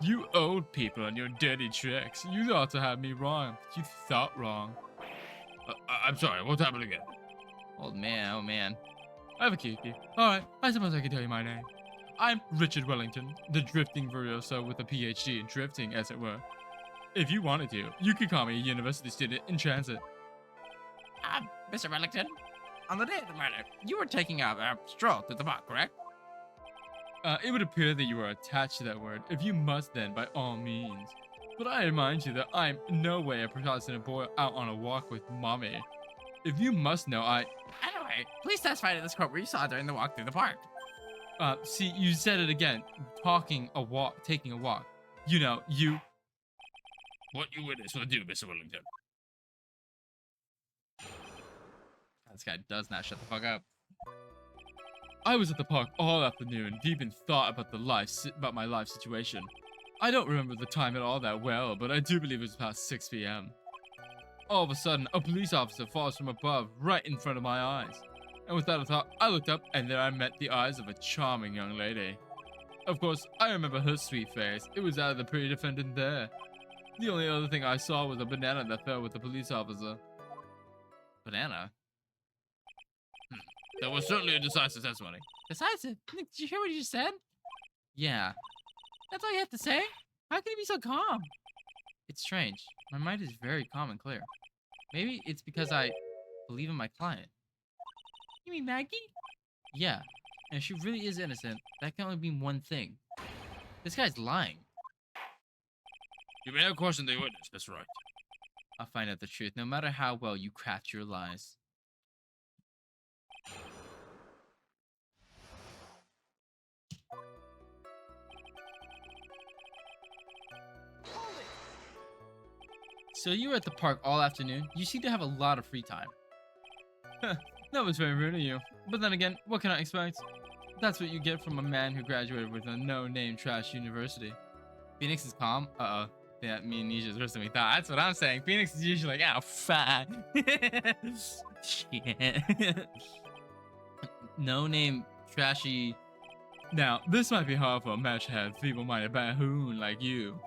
You old people and your dirty tricks. You ought to have me wrong, but you thought wrong. I'm sorry. What's happening again? Old man, oh man. I have a kiki. Alright, I suppose I can tell you my name. I'm Richard Wellington, the drifting virtuoso with a PhD in drifting, as it were. If you wanted to, you could call me a university student in transit. Mr. Wellington, on the day of the murder, you were taking a stroll through the park, correct? It would appear that you are attached to that word. If you must, then, by all means. But I remind you that I'm no way a Protestant boy out on a walk with mommy. If you must know, Anyway, please testify to this court where you saw during the walk through the park. See, you said it again. Taking a walk. You know, you... What you witness will do, Mr. Wellington. This guy does not shut the fuck up. I was at the park all afternoon, deep in thought about my life situation. I don't remember the time at all that well, but I do believe it was past 6 p.m. All of a sudden, a police officer falls from above, right in front of my eyes. And without a thought, I looked up, and there I met the eyes of a charming young lady. Of course, I remember her sweet face. It was that of the pretty defendant there. The only other thing I saw was a banana that fell with the police officer. Banana? That was certainly a decisive testimony. Decisive. Nick, did you hear what you just said? Yeah. That's all you have to say? How can you be so calm? It's strange. My mind is very calm and clear. Maybe it's because I believe in my client. You mean Maggie? Yeah. And if she really is innocent, that can only mean one thing. This guy's lying. You may have questioned the witness, that's right. I'll find out the truth, no matter how well you craft your lies. So you were at the park all afternoon? You seem to have a lot of free time. That was very rude of you. But then again, what can I expect? That's what you get from a man who graduated with a no-name trash university. Phoenix is calm? Uh-oh. Yeah, me and Nisha's worse than we thought. That's what I'm saying. Phoenix is usually like, oh, fine. Shit. No name, trashy. Now, this might be hard for a match-head, feeble-minded bahoon like you.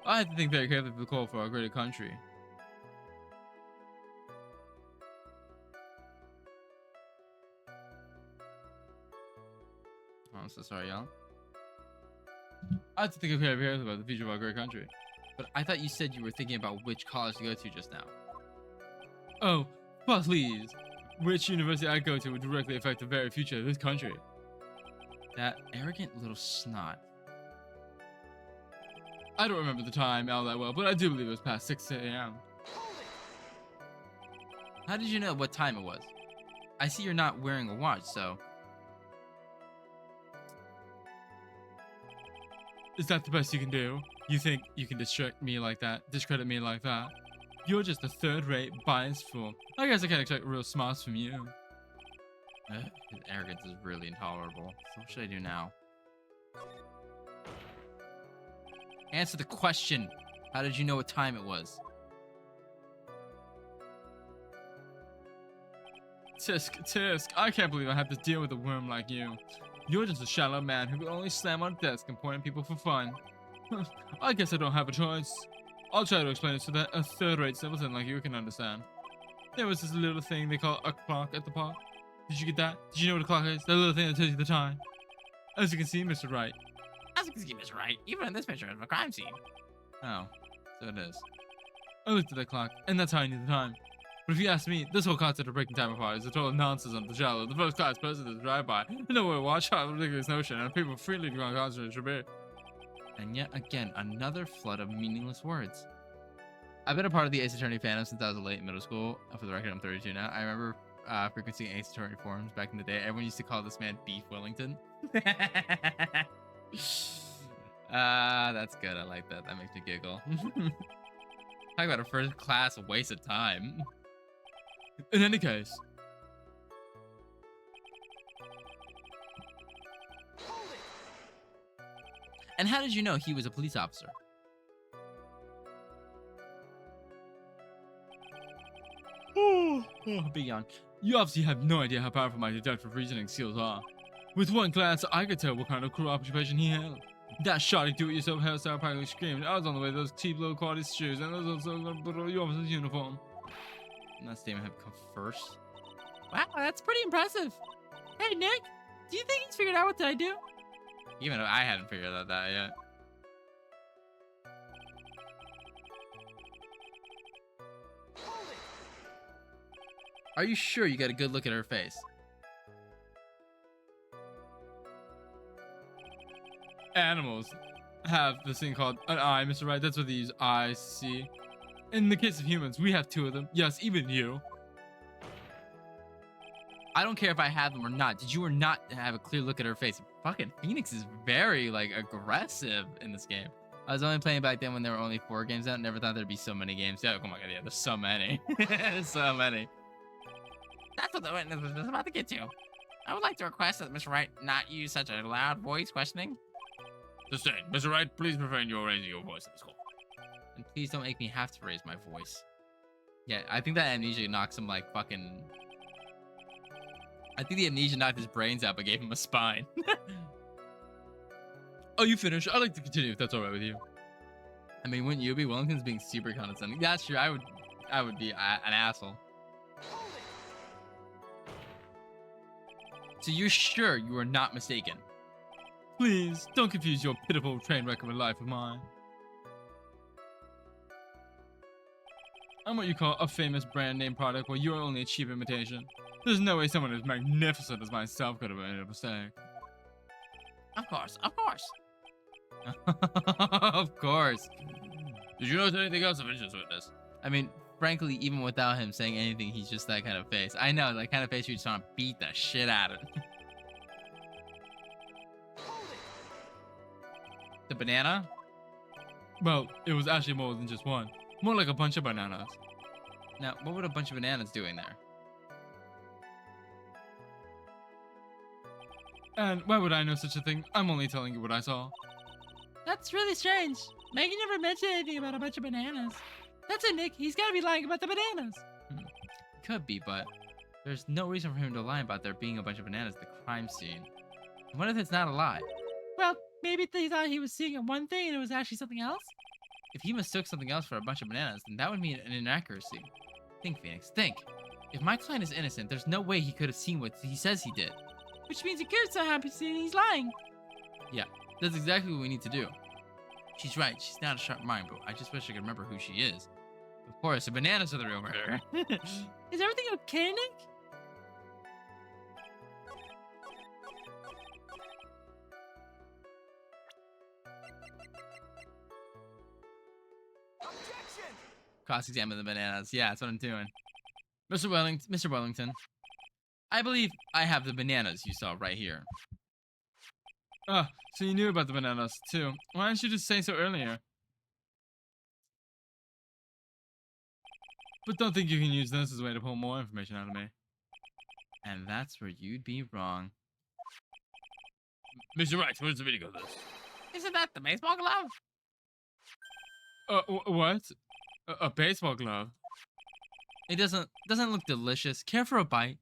I have to think very carefully for the call for our greater country. Oh, I'm so sorry, y'all. I have to think very carefully about the future of our great country. But I thought you said you were thinking about which college to go to just now. Oh, but please. Which university I go to would directly affect the very future of this country. That arrogant little snot. I don't remember the time all that well, but I do believe it was past 6 a.m. How did you know what time it was? I see you're not wearing a watch, so... Is that the best you can do? You think you can discredit me like that? You're just a third-rate, biased fool. I guess I can't expect real smarts from you. His arrogance is really intolerable. So what should I do now? Answer the question. How did you know what time it was? Tisk, I can't believe I have to deal with a worm like you. You're just a shallow man who can only slam on a desk and point at people for fun. I guess I don't have a choice. I'll try to explain it so that a third-rate simpleton like you can understand. There was this little thing they call a clock at the park. Did you get that? Did you know what a clock is? That little thing that tells you the time. As you can see, Mr. Wright. As you can see, Mr. Wright, even in this picture of a crime scene. Oh, so it is. I looked at that clock, and that's how I knew the time. But if you ask me, this whole concept of breaking time apart is a total nonsense on the shallow. The first-class person to drive by, no way to watch out a ridiculous notion, and people freely go on concert should be. And yet again, another flood of meaningless words. I've been a part of the Ace Attorney fandom since I was late in middle school. For the record, I'm 32 now. I remember frequenting Ace Attorney forums back in the day. Everyone used to call this man Beef Wellington. That's good. I like that. That makes me giggle. Talk about a first-class waste of time. In any case, and how did you know he was a police officer? Big yawn. You obviously have no idea how powerful my deductive reasoning skills are. With one glance, I could tell what kind of cruel occupation he held. That shoddy do-it-yourself hairstyle practically screamed. I was on the way to those cheap low quality shoes, and those also gonna put on your officer's uniform. And that statement had come first. Wow, that's pretty impressive. Hey, Nick, do you think he's figured out what did I do? Even if I hadn't figured out that yet. Are you sure you got a good look at her face? Animals have this thing called an eye, Mr. Wright. That's what they use eyes to see. In the case of humans, we have two of them. Yes, even you. I don't care if I have them or not. Did you or not have a clear look at her face? Fucking Phoenix is very, like, aggressive in this game. I was only playing back then when there were only 4 games out. Never thought there'd be so many games. Yeah, oh my god, yeah, there's so many. There's so many. That's what the witness was just about to get to. I would like to request that Mr. Wright not use such a loud voice questioning. Sustained. Mr. Wright, please refrain your raising your voice in this call. And please don't make me have to raise my voice. Yeah, I think that amnesia knocks him, like, fucking I think the amnesia knocked his brains out, but gave him a spine. Oh, you finished? I'd like to continue if that's all right with you. I mean, wouldn't you be? Wellington's being super condescending. That's true. I would be an asshole. So you're sure you are not mistaken? Please, don't confuse your pitiful train wreck of a life of mine. I'm what you call a famous brand name product, while you're only a cheap imitation. There's no way someone as magnificent as myself could have made a mistake. Of course, of course. Of course. Did you notice anything else of interest with this? I mean, frankly, even without him saying anything, he's just that kind of face. I know, that kind of face you just want to beat the shit out of. The banana? Well, it was actually more than just one. More like a bunch of bananas. Now, what would a bunch of bananas doing there? And why would I know such a thing? I'm only telling you what I saw. That's really strange. Megan never mentioned anything about a bunch of bananas. That's it, Nick. He's gotta be lying about the bananas. Could be, but there's no reason for him to lie about there being a bunch of bananas at the crime scene. What if it's not a lie? Well, maybe he thought he was seeing one thing and it was actually something else. If he mistook something else for a bunch of bananas, then that would mean an inaccuracy. Think, Phoenix, think. If my client is innocent, there's no way he could have seen what he says he did. Which means he could somehow be saying he's lying. Yeah, that's exactly what we need to do. She's right, she's not a sharp mind, but I just wish I could remember who she is. Of course, the bananas are the real murderer. Is everything okay, Nick? Cross-examine the bananas. Yeah, that's what I'm doing. Mr. Wellington, I believe I have the bananas you saw right here. Ah, so you knew about the bananas, too. Why didn't you just say so earlier? But don't think you can use this as a way to pull more information out of me. And that's where you'd be wrong. Mr. Wright, where's the video of this? Isn't that the baseball glove? What? A baseball glove? It doesn't look delicious. Care for a bite?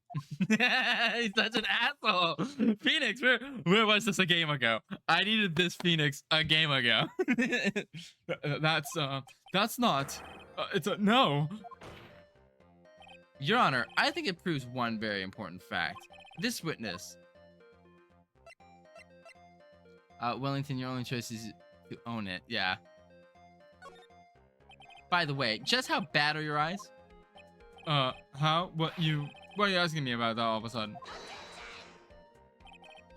He's such an asshole. Phoenix, where was this a game ago? I needed this Phoenix a game ago. That's not. It's a no. Your Honor, I think it proves one very important fact. This witness. Wellington, your only choice is to own it. Yeah. By the way, just how bad are your eyes? How? What are you asking me about that all of a sudden?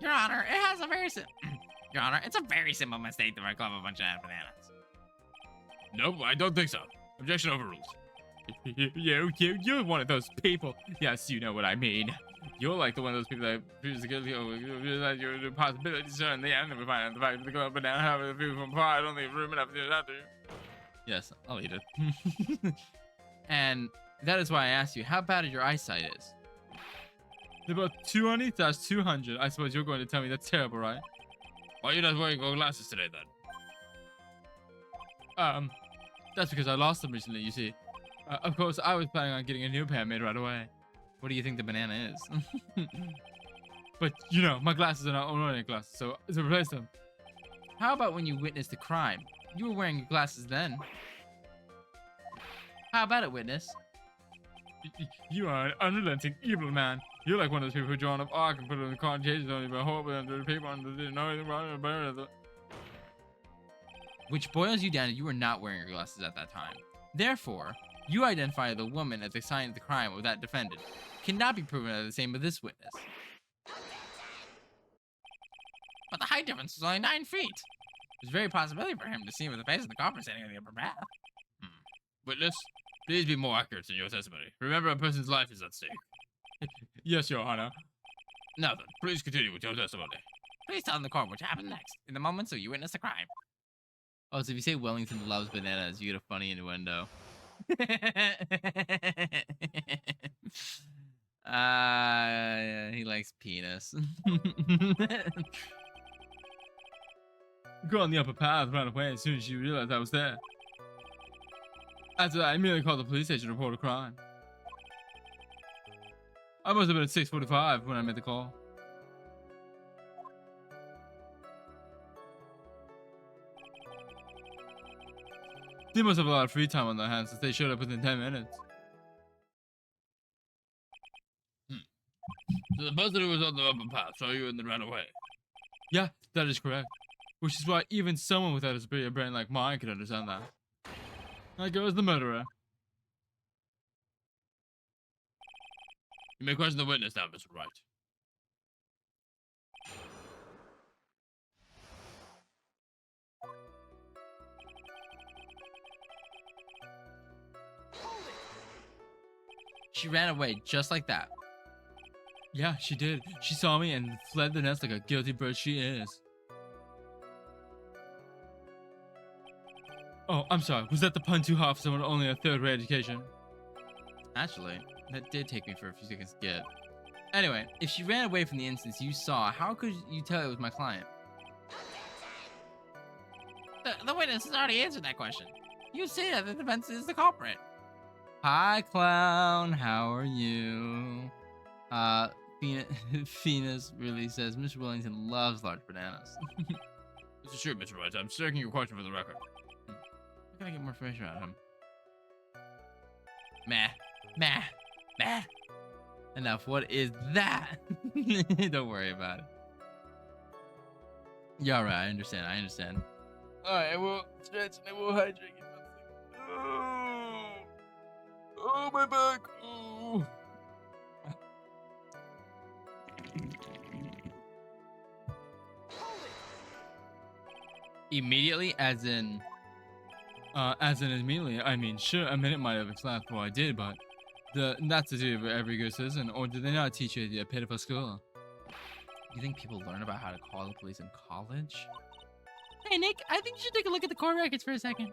Your Honor, Your Honor, it's a very simple mistake to reclaim a bunch of bananas. Nope, I don't think so. Objection overruled. You're one of those people. Yes, you know what I mean. You're like the one of those people that refuses to realize your possibilities are in the end, and we find out the fact that the club banana have a view from far, don't leave room enough to do that to you. Yes, I'll eat it. And that is why I asked you how bad your eyesight is. They're about 200/200. I suppose you're going to tell me that's terrible, right? Why are you not wearing your glasses today, then? That's because I lost them recently, you see. Of course, I was planning on getting a new pair made right away. What do you think the banana is? But, you know, my glasses are not ordinary glasses, so to replace them. How about when you witnessed the crime? You were wearing your glasses then. How about it, witness? You are an unrelenting, evil man. You're like one of those people who draw an arc and put it in the car and cages only by hope and the people and didn't know anything about it and burn it. Which boils you down to you were not wearing your glasses at that time. Therefore, you identify the woman as the sign of the crime of that defendant. Cannot be proven as the same with this witness. But the height difference was only 9 feet. There's very possibility for him to see with the face of the culprit standing in the upper bath. Witness, please be more accurate in your testimony. Remember, a person's life is at stake. Yes, Your Honor. Now then, please continue with your testimony. Please tell the court what happened next, in the moment so you witnessed the crime. Oh, so if you say Wellington loves bananas, you get a funny innuendo. He likes penis. The girl on the upper path ran away as soon as she realized I was there. After that, I immediately called the police station to report a crime. I must have been at 6:45 when I made the call. They must have a lot of free time on their hands since they showed up within 10 minutes. So the person who was on the upper path saw you and then ran away. Yeah, that is correct. Which is why even someone without a superior brain like mine could understand that. That girl is the murderer. You may question the witness now, Mr. Wright. She ran away just like that. Yeah, she did. She saw me and fled the nest like a guilty bird she is. Oh, I'm sorry. Was that the pun too hot for someone with only a third-rate education? Actually, that did take me for a few seconds to get. Anyway, if she ran away from the instance you saw, how could you tell it was my client? The witness has already answered that question. You say that the defense is the culprit. Hi, clown. How are you? Phoenix really says Mr. Wellington loves large bananas. This is true, Mr. Wright. I'm searching your question for the record. I gotta get more information out of him. Meh. Enough. What is that? Don't worry about it. Yeah, alright. I understand. Alright, I will stretch and I will hydrate. Oh, my back. Oh. Immediately, as in Immediately, I mean, sure, a minute might have elapsed before I did, but that's the duty of every good citizen, or do they not teach you at your pitiful school? you think people learn about how to call the police in college? Hey, Nick, I think you should take a look at the court records for a second.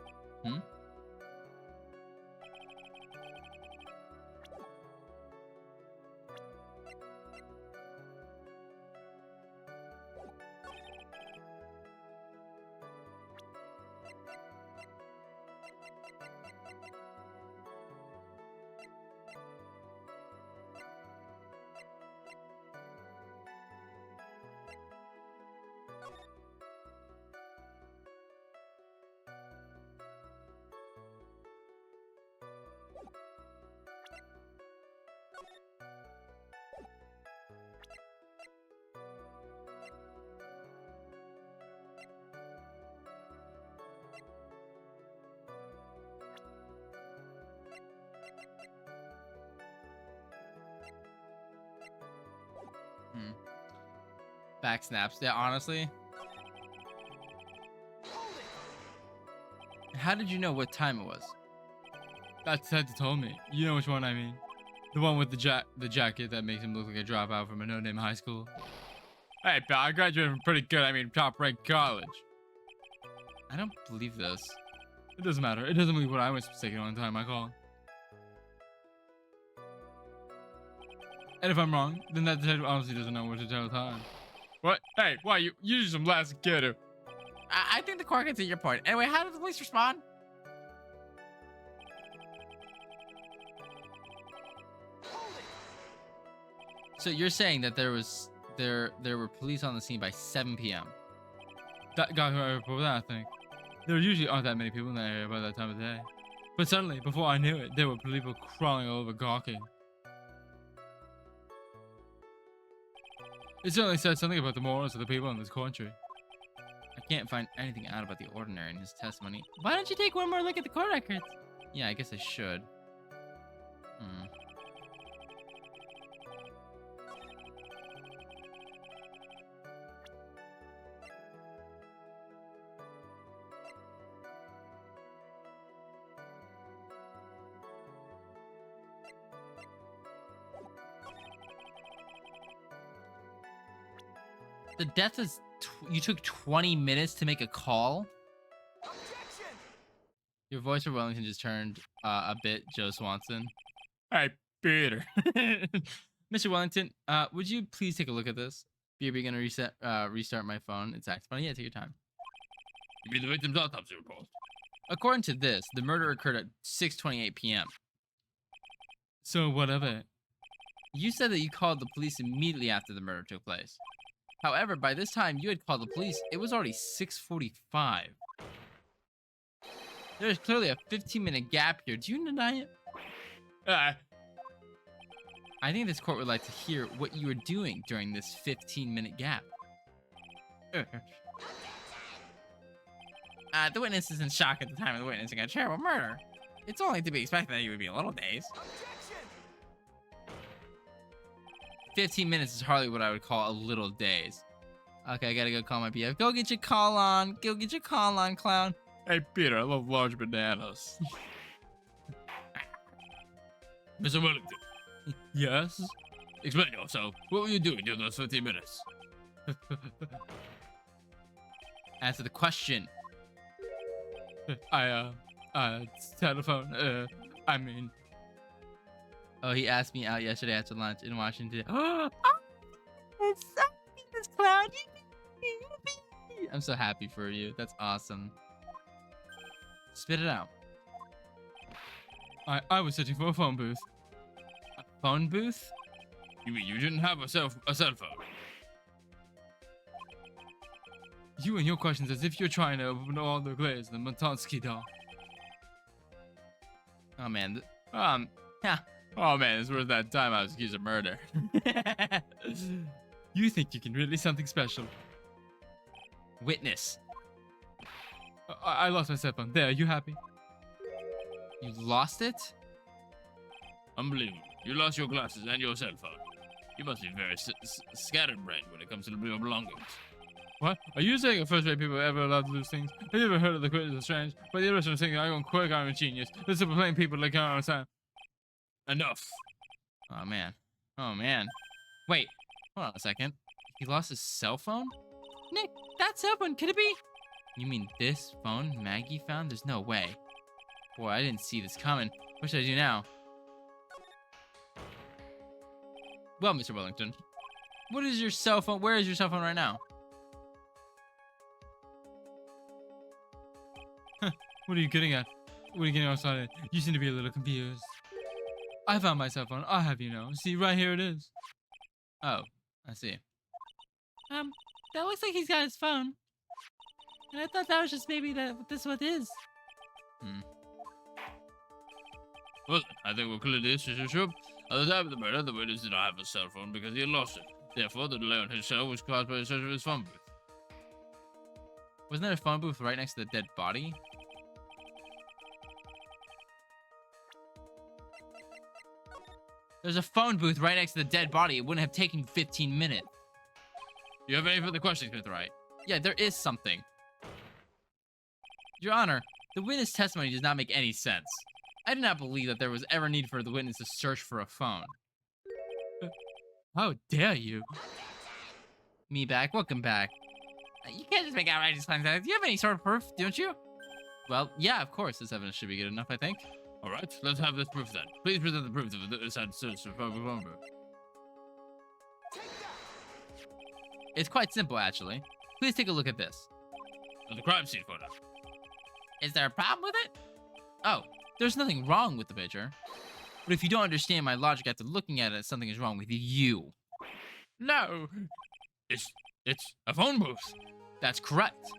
Back snaps. Yeah, honestly. How did you know what time it was? That Santa told me. You know which one I mean. The one with the jacket that makes him look like a dropout from a no-name high school. Hey, pal, I graduated from pretty good, top-ranked college. I don't believe this. It doesn't matter. It doesn't believe what I was mistaken on the time I called. And if I'm wrong, then that detective honestly doesn't know what to tell the time. What? Hey, why? You do some last kiddo. I think the court gets at your point. Anyway, how did the police respond? So you're saying that there were police on the scene by 7 p.m. That guy who I reported that, I think. There usually aren't that many people in that area by that time of day. But suddenly, before I knew it, there were people crawling all over gawking. It certainly said something about the morals of the people in this country. I can't find anything out about the ordinary in his testimony. Why don't you take one more look at the court records? Yeah, I guess I should. The death is... you took 20 minutes to make a call? Objection! Your voice for Wellington just turned a bit Joe Swanson. Hey, Peter. Mr. Wellington, would you please take a look at this? BRB gonna restart my phone. It's active. Yeah, take your time. You mean the victim's autopsy report? According to this, the murder occurred at 6:28 p.m. So what of it? You said that you called the police immediately after the murder took place. However, by this time you had called the police, it was already 6:45. There's clearly a 15-minute gap here. Do you deny it? I think this court would like to hear what you were doing during this 15-minute gap. The witness is in shock at the time of the witnessing a terrible murder. It's only to be expected that he would be a little dazed. 15 minutes is hardly what I would call a little dazed. Okay, I gotta go call my PF. Go get your call on. Go get your call on, clown. Hey, Peter, I love large bananas. Mr. Wellington, Yes? explain yourself. What were you doing during those 15 minutes? Answer the question. Telephone, Oh, he asked me out yesterday after lunch in Washington. It's so this clown. I'm so happy for you. That's awesome. Spit it out. I was searching for a phone booth. A phone booth? You mean you didn't have a cell phone? You and your questions as if you're trying to open all the glaze in the Matansky doll. Oh man. Yeah. Oh man, it's worth that time I was accused of murder. You think you can really something special? Witness. I lost my cell phone. There, you happy? You lost it? Unbelievable. You lost your glasses and your cell phone. You must be very scatterbrained when it comes to your belongings. What? Are you saying first-rate people are ever allowed to lose things? Have you ever heard of the quitters of strange? But the rest of them saying I own quirk, I'm a genius. This is plain people like I understand. Enough. Oh man. Oh man. Wait. Hold on a second. He lost his cell phone? Nick, that cell phone, could it be? You mean this phone Maggie found? There's no way. Boy, I didn't see this coming. What should I do now? Well, Mr. Wellington, what is your cell phone? Where is your cell phone right now? What are you getting at? What are you getting outside? You seem to be a little confused. I found my cell phone. I'll have you know. See, right here it is. Oh, I see. That looks like he's got his phone. And I thought that was just maybe this what is. Well, I think we'll clear this issue up. At the time of the murder, the witness did not have a cell phone because he had lost it. Therefore, the delay on his cell was caused by the search of his phone booth. Wasn't there a phone booth right next to the dead body? There's a phone booth right next to the dead body. It wouldn't have taken 15 minutes. Do you have any further questions, Mr. Wright? Yeah, there is something. Your Honor, the witness testimony does not make any sense. I do not believe that there was ever need for the witness to search for a phone. How dare you? Me back? Welcome back. You can't just make outrageous claims. Do you have any sort of proof, don't you? Well, yeah, of course. This evidence should be good enough, I think. All right, let's have this proof then. Please present the proof of the said search for a phone booth. It's quite simple, actually. Please take a look at this. The crime scene photo. Is there a problem with it? Oh, there's nothing wrong with the picture. But if you don't understand my logic after looking at it, something is wrong with you. No, it's a phone booth. That's correct.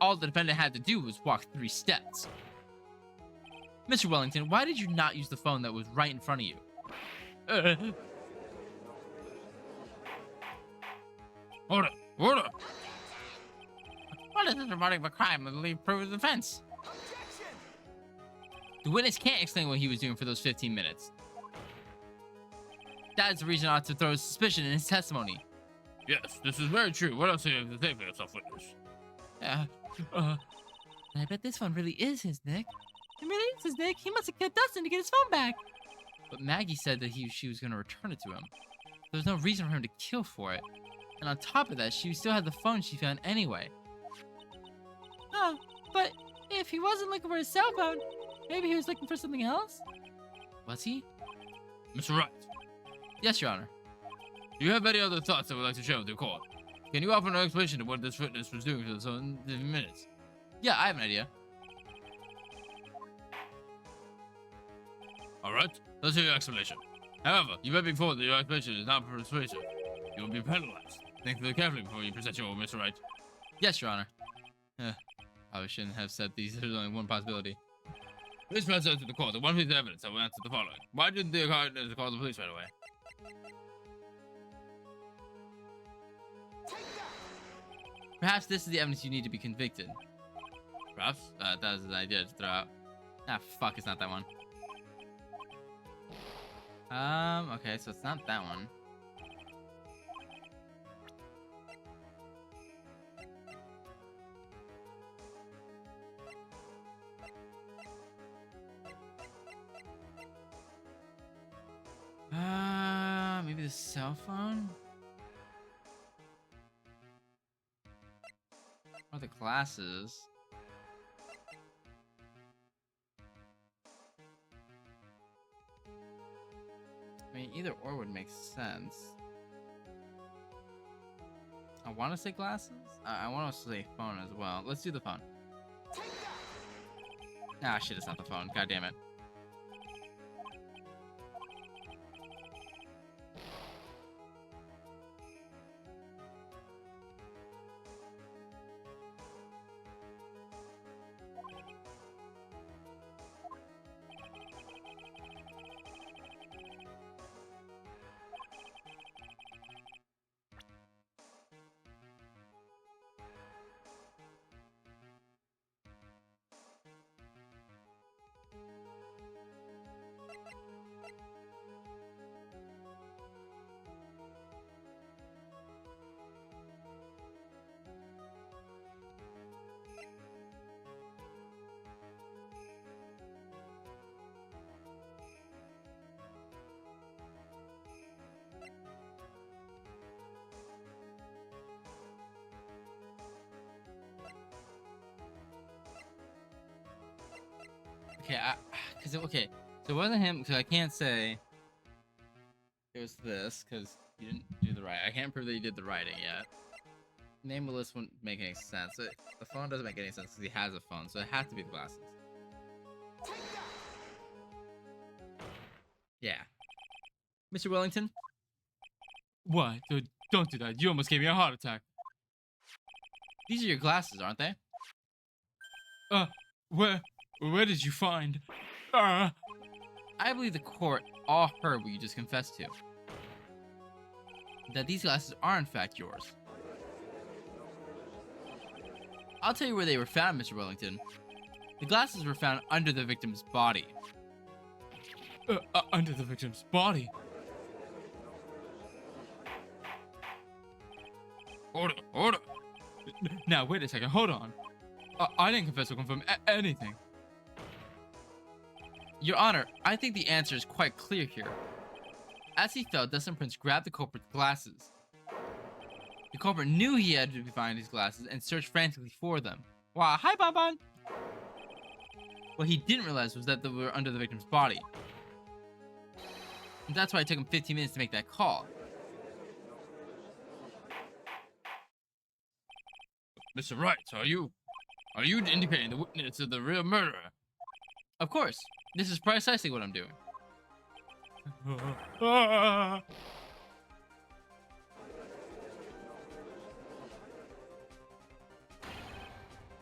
All the defendant had to do was walk 3 steps. Mr. Wellington, why did you not use the phone that was right in front of you? Order! What is this reporting of a crime that will leave proof of defense? The witness can't explain what he was doing for those 15 minutes. That is the reason I ought to throw suspicion in his testimony. Yes, this is very true. What else do you have to say for yourself, witness? I bet this phone really is his, Nick. It really is his, Nick. He must have killed Dustin to get his phone back. But Maggie said that she was going to return it to him. There was no reason for him to kill for it. And on top of that, she still had the phone she found anyway. Oh, but if he wasn't looking for his cell phone, maybe he was looking for something else? Was he? Mr. Wright, Yes, Your Honor. do you have any other thoughts that would like to share with the court? Can you offer an explanation of what this witness was doing for those 15 minutes? Yeah, I have an idea. All right, let's hear your explanation. However, you may be informed that your explanation is not persuasive. You will be penalized. Think carefully before you present your Mr. Wright. Yes, Your Honor. Probably shouldn't have said these. There's only one possibility. Please present to the court the one piece of evidence that will answer the following. Why didn't the account call the police right away? Perhaps this is the evidence you need to be convicted. Perhaps that was an idea to throw out. Ah, fuck, it's not that one. Okay, so it's not that one. Maybe the cell phone? Or the glasses? I mean, either or would make sense. I want to say glasses. I want to say phone as well. Let's do the phone. Ah, shit, it's not the phone. God damn it. Okay, so it wasn't him, because I can't say it was this, because you didn't do the right. I can't prove that you did the writing yet. Nameless wouldn't make any sense. The phone doesn't make any sense because he has a phone, so it has to be the glasses. Yeah. Mr. Wellington? What? Don't do that. You almost gave me a heart attack. These are your glasses, aren't they? Where did you find? I believe the court all heard what you just confessed to. That these glasses are in fact yours. I'll tell you where they were found, Mr. Wellington. The glasses were found under the victim's body. Under the victim's body? Order! Now, wait a second, hold on. I didn't confess or confirm anything. Your Honor, I think the answer is quite clear here. As he fell, Dustin Prince grabbed the culprit's glasses. The culprit knew he had to find his glasses and searched frantically for them. Wow, hi Bonbon! What he didn't realize was that they were under the victim's body. And that's why it took him 15 minutes to make that call. Mr. Wright, are you indicating the witness of the real murderer? Of course. This is precisely what I'm doing.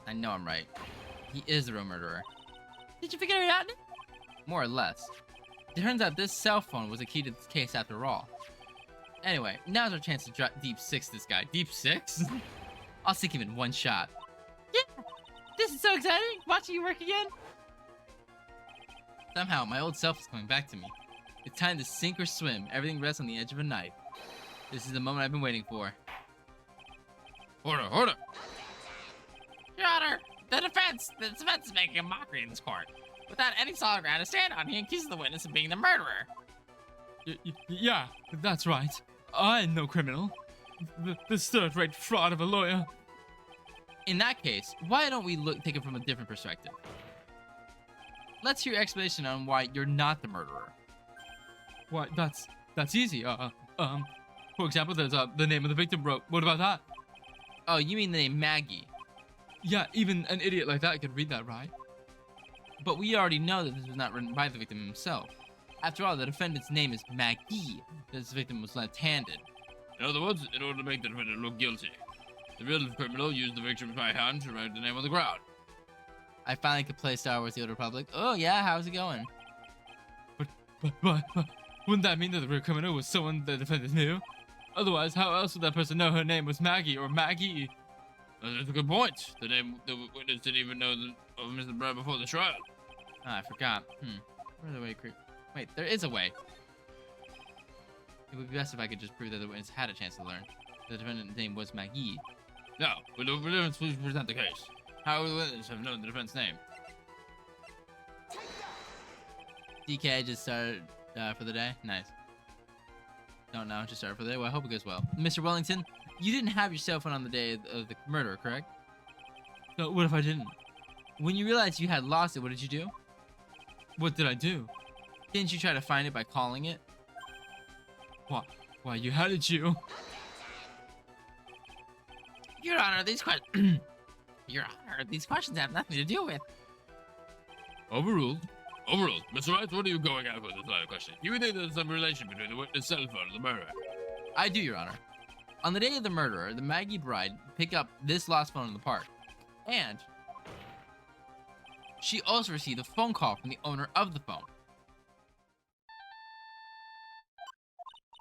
I know I'm right. He is the real murderer. Did you figure it out? More or less. It turns out this cell phone was a key to this case after all. Anyway, now's our chance to deep six this guy. Deep six? I'll sink him in one shot. Yeah! This is so exciting! Watching you work again! Somehow, my old self is coming back to me. It's time to sink or swim. Everything rests on the edge of a knife. This is the moment I've been waiting for. Order! Your Honor, the defense is making a mockery in this court. Without any solid ground to stand on, he accuses the witness of being the murderer. Yeah, that's right. I'm no criminal. This third-rate fraud of a lawyer. In that case, why don't we take it from a different perspective? Let's hear your explanation on why you're not the murderer. Why, that's easy. For example, there's the name of the victim wrote. What about that? Oh, you mean the name Maggie? Yeah, even an idiot like that could read that, right? But we already know that this was not written by the victim himself. After all, the defendant's name is Maggie. This victim was left-handed. In other words, in order to make the defendant look guilty, the real criminal used the victim's right hand to write the name on the ground. I finally could play Star Wars: The Old Republic. Oh yeah, how's it going? But wouldn't that mean that the real criminal was someone the defendant knew? Otherwise, how else would that person know her name was Maggie or Maggie? That's a good point. The witness didn't even know of Mr. Brad before the trial. Ah, I forgot. Where's the way? Wait, there is a way. It would be best if I could just prove that the witness had a chance to learn. The defendant's name was Maggie. No, will the witness please present the case? How would the witness have known the defendant's name? DK just started for the day. Nice. Don't know, just started for the day. Well, I hope it goes well. Mr. Wellington, you didn't have your cell phone on the day of the murder, correct? No, what if I didn't? When you realized you had lost it, what did you do? What did I do? Didn't you try to find it by calling it? Why, how did you? Your Honor, these questions... Your Honor, these questions have nothing to do with... Overruled. Overruled. Mr. Wright, what are you going at with this line of questioning? You think there's some relation between the witness' cell phone and the murder? I do, Your Honor. On the day of the murder, the Maggie bride picked up this lost phone in the park. And she also received a phone call from the owner of the phone.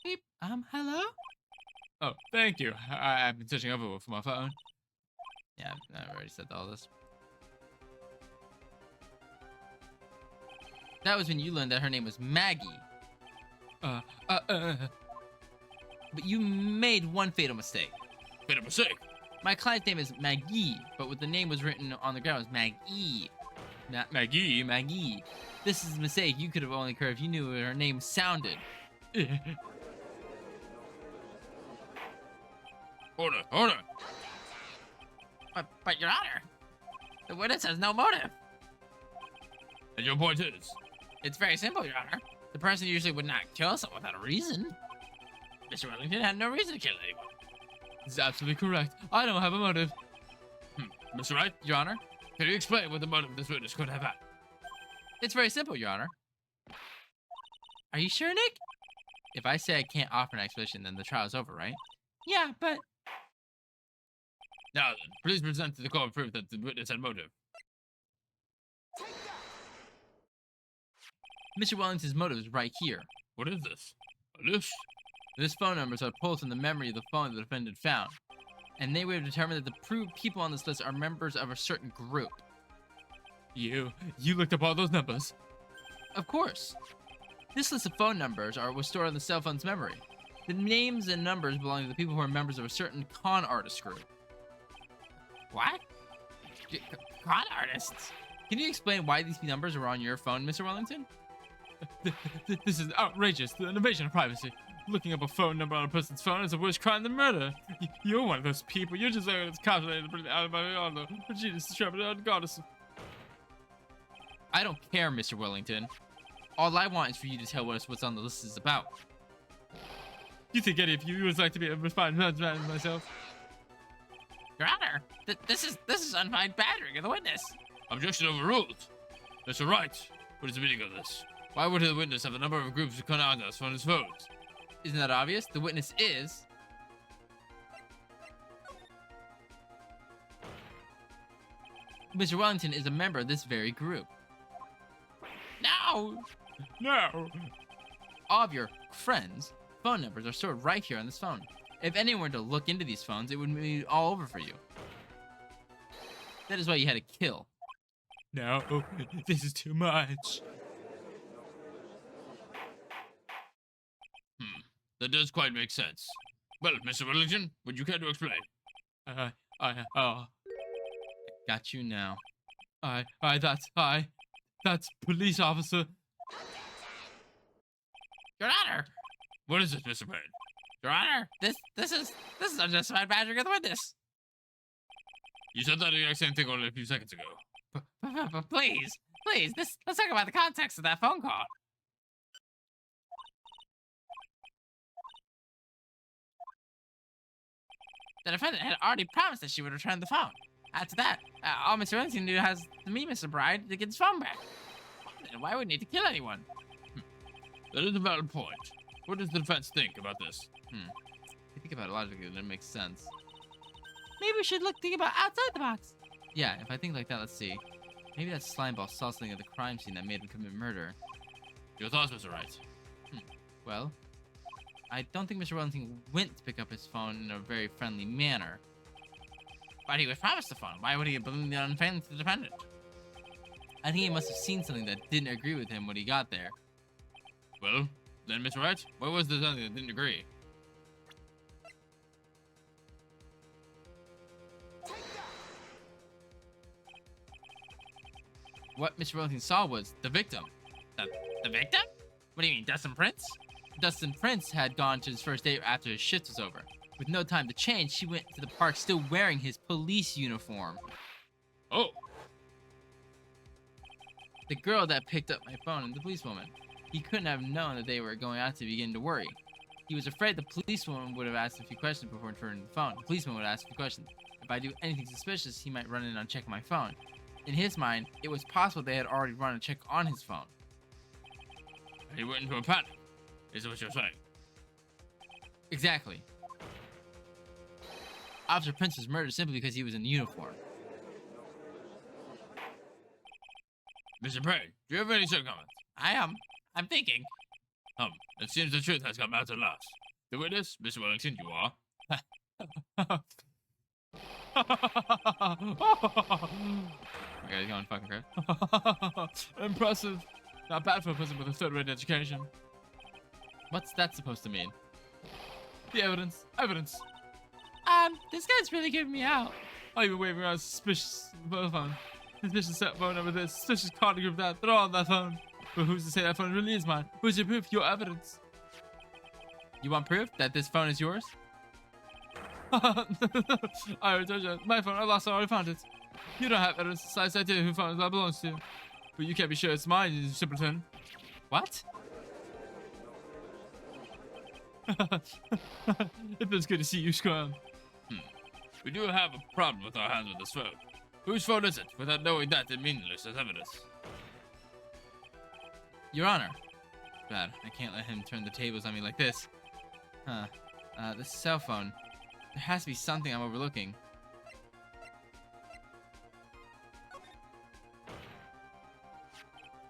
Beep. Hello? Oh, thank you. I've been searching over for my phone. Yeah, I've already said all this. That was when you learned that her name was Maggie. But you made one fatal mistake. Fatal mistake? My client's name is Maggie, but what the name was written on the ground was Maggie. Not Maggie? Maggie. This is a mistake you could have only occurred if you knew what her name sounded. Order, order. But Your Honor, the witness has no motive. And your point is? It's very simple, Your Honor. The person usually would not kill someone without a reason. Mr. Wellington had no reason to kill anyone. This is absolutely correct. I don't have a motive. Mr. Wright, Your Honor, can you explain what the motive this witness could have had? it's very simple, Your Honor. Are you sure, Nick? If I say I can't offer an explanation, then the trial's over, right? Yeah, but... Now then, please present to the court proof that the witness had motive. Mr. Wellington's motive is right here. What is this? A list? This phone numbers are pulled from the memory of the phone the defendant found, and they would have determined that the people on this list are members of a certain group. You looked up all those numbers? Of course. This list of phone numbers was stored on the cell phone's memory. The names and numbers belong to the people who are members of a certain con artist group. What? Con artists? Can you explain why these numbers are on your phone, Mr. Wellington? This is outrageous. The invasion of privacy. Looking up a phone number on a person's phone is a worse crime than murder. You're one of those people. You're just like it's calculated out of my honor. Jesus, goddess. I don't care, Mr. Wellington. All I want is for you to tell us what's on the list is about. You think any of you would like to be a refined man myself? Your Honor, this is unfine badgering of the witness. Objection overruled. Mr. Wright, what is the meaning of this? Why would the witness have a number of groups of con artists on his phones? Isn't that obvious? The witness is... Mr. Wellington is a member of this very group. No! No. All of your friends' phone numbers are stored right here on this phone. If anyone were to look into these phones, it would be all over for you. That is why you had to kill. No, this is too much. That does quite make sense. Well, Mr. Wellington, would you care to explain? Got you now. That's police officer. Your Honor! What is this, Mr. Payne? Your Honor, this is unjustified badgering of the witness. You said that exact same thing only a few seconds ago. But please, let's talk about the context of that phone call. The defendant had already promised that she would return the phone. After that, all Mr. Wellington knew has to meet Mr. Bride to get his phone back. Why would he need to kill anyone? That is a valid point. What does the defense think about this? If you think about it logically, then it makes sense. Maybe we should think about outside the box. Yeah, if I think like that, let's see. Maybe that slime ball saw something at the crime scene that made him commit murder. Your thoughts, Mr. Wright? Well, I don't think Mr. Wellington went to pick up his phone in a very friendly manner. But he was promised the phone. Why would he have ballooned the unfriendly to the defendant? I think he must have seen something that didn't agree with him when he got there. Well, then, Mr. Wright, what was the something that didn't agree? What Mr. Wellington saw was the victim. The victim? What do you mean, Dustin Prince? Dustin Prince had gone to his first date after his shift was over. With no time to change, she went to the park still wearing his police uniform. Oh, The girl that picked up my phone and the policewoman. He couldn't have known that they were going out to begin to worry. He was afraid the policewoman would have asked a few questions before turning the phone. The policeman would ask a few questions. If I do anything suspicious, he might run in and check my phone. In his mind, it was possible they had already run a check on his phone. he went into a panic. Is that what you're saying? Exactly. Officer Prince was murdered simply because he was in uniform. Mr. Prey, do you have any such comments? I'm thinking. It seems the truth has come out at last. The witness, Mr. Wellington, you are. Okay, he's going fucking crazy. Impressive. Not bad for a person with a third-rate education. What's that supposed to mean? The evidence. Evidence. This guy's really giving me out. Oh, you've been waving around a suspicious phone. Suspicious cell phone number this. Suspicious card group that. They're all on that phone. But who's to say that phone really is mine? Who's your proof? Your evidence. You want proof that this phone is yours? I already told you. My phone. I lost it. I already found it. You don't have evidence. Besides, I tell you who phone that belongs to. But you can't be sure it's mine, you simpleton. What? It feels good to see you scrum. We do have a problem with our hands with this phone. Whose phone is it? Without knowing that, it meaningless as evidence. Your Honor. Bad. I can't let him turn the tables on me like this. This cell phone. There has to be something I'm overlooking.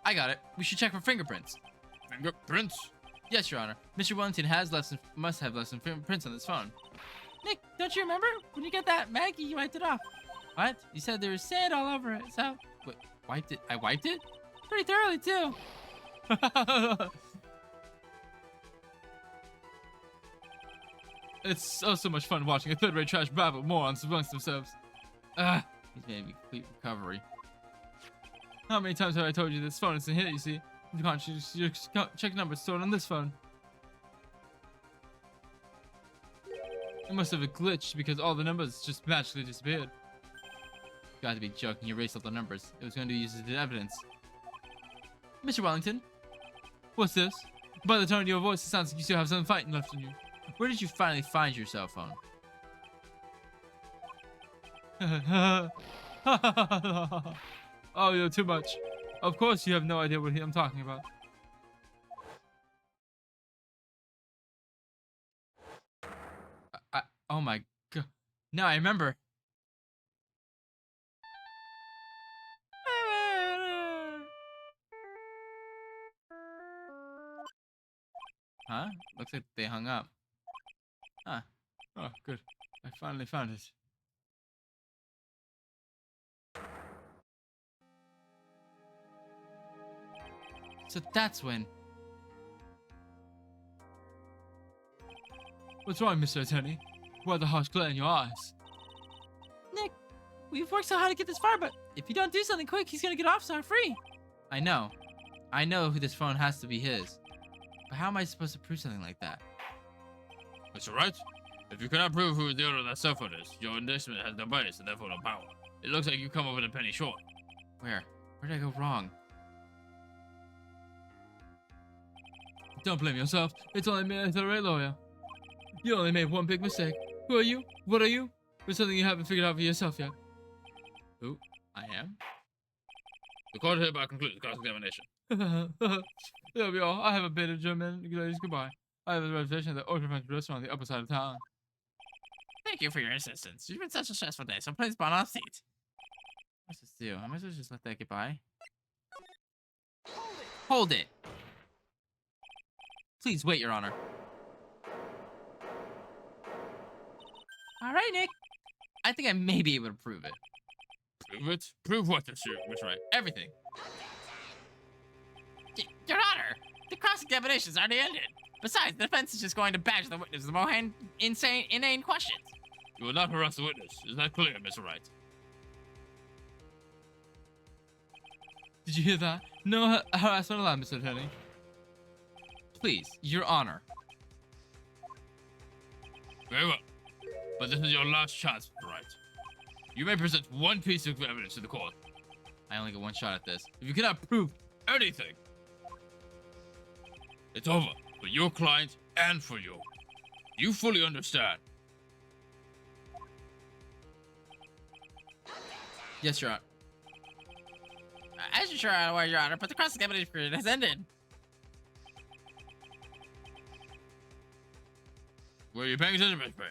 I got it. We should check for fingerprints. Fingerprints? Yes, Your Honor. Mr. Wellington must have left some fingerprints on this phone. Nick, don't you remember? When you got that Maggie, you wiped it off. What? You said there was sand all over it, so Wait, wiped it? I wiped it? pretty thoroughly too. It's so much fun watching a third-rate trash babble morons amongst themselves. He's made me complete recovery. How many times have I told you this phone isn't here, you see? You can't choose your check number stored on this phone. It must have a glitch because all the numbers just magically disappeared. You got to be joking. You erased all the numbers. It was going to be used as evidence. Mr. Wellington, What's this? By the tone of your voice, it sounds like you still have some fighting left in you. where did you finally find your cell phone? Oh, you're too much. Of course you have no idea what I'm talking about. Oh my god. Now I remember. Huh? Looks like they hung up. Huh. Oh, good. I finally found it. So that's when. What's wrong, Mr. Attorney? Why the harsh glare in your eyes? Nick, we've worked so hard to get this far, but if you don't do something quick, he's gonna get off scot-free. I know. I know who this phone has to be his. But how am I supposed to prove something like that? Mr. Wright, if you cannot prove who the owner of that cell phone is, your indictment has no bias and therefore no power. It looks like you come up with a penny short. Where? Where did I go wrong? Don't blame yourself. It's only me as a lawyer. You only made one big mistake. Who are you? What are you? It's something you haven't figured out for yourself yet. Who? I am? The court hereby concludes the cross-examination. That'll be all. I have a bit of German. Ladies, goodbye. I have a reservation at the Ultra French restaurant on the upper side of town. Thank you for your assistance. You've been such a stressful day, so please bond off seat. What's this do? Am I supposed to just let that get by? Hold it. Please wait, Your Honor. All right, Nick. I think I may be able to prove it. Prove it? Prove what, Mr. Wright? Everything. Your Honor, the cross-examination's already ended. Besides, the defense is just going to badger the witness with more inane questions. You will not harass the witness. Is that clear, Mr. Wright? Did you hear that? No harassment allowed, Mr. Attorney. Please, Your Honor. Very well. But this is your last chance, Mr. Wright. You may present one piece of evidence to the court. I only get one shot at this. If you cannot prove anything, it's over for your client and for you. You fully understand. Yes, Your Honor. As you're sure I'm aware, Your Honor, but the cross-examination period has ended. Were you paying attention, Mr. Wright?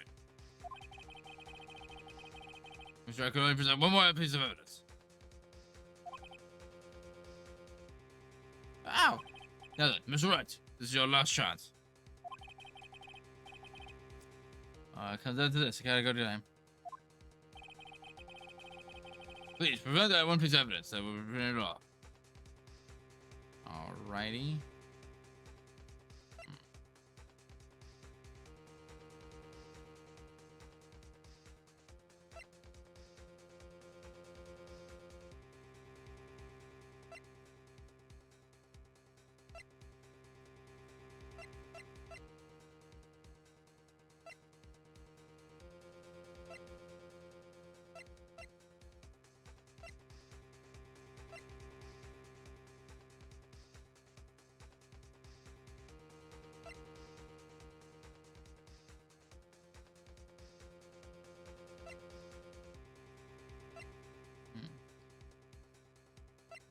Mr. Wright can only present one more piece of evidence. Ow. Now then, Mr. Wright, this is your last chance. It comes down to this. I gotta go to time. Please, prevent that one piece of evidence that will prevent it all. Alrighty.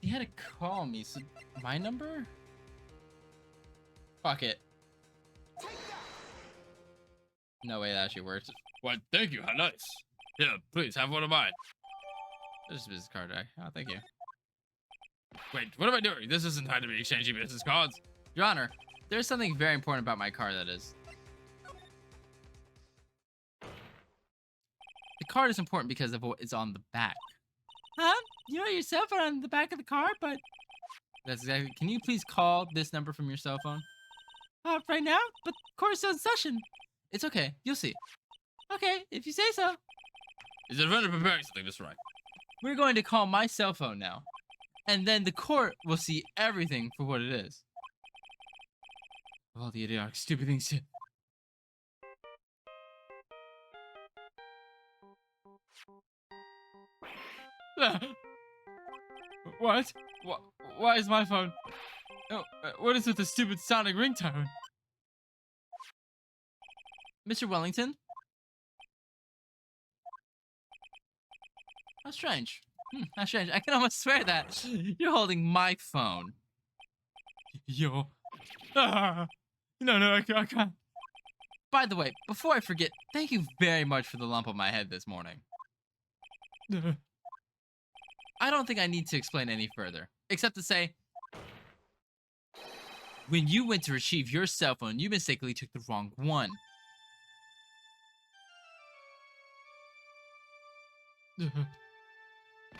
He had to call me, so my number? Fuck it. No way that actually works. Why, thank you, how nice. Here, please, have one of mine. This is a business card, right? Oh, thank you. Wait, what am I doing? This isn't time to be exchanging business cards. Your Honor, there's something very important about my car, that is. The card is important because of what is on the back. Huh? You know your cell phone on the back of the car, but That's exactly. Can you please call this number from your cell phone? right now? But court's still in session. It's okay. You'll see. Okay, if you say so. Is the defendant preparing something, Mr. Wright? We're going to call my cell phone now. And then the court will see everything for what it is. All the idiotic, stupid things to... What? Why is my phone... Oh, what is with the stupid sonic ringtone? Mr. Wellington? How strange. How strange. I can almost swear that you're holding my phone. Yo. Ah. No, I can't. By the way, before I forget, thank you very much for the lump on my head this morning. I don't think I need to explain any further, except to say, when you went to retrieve your cell phone, you mistakenly took the wrong one.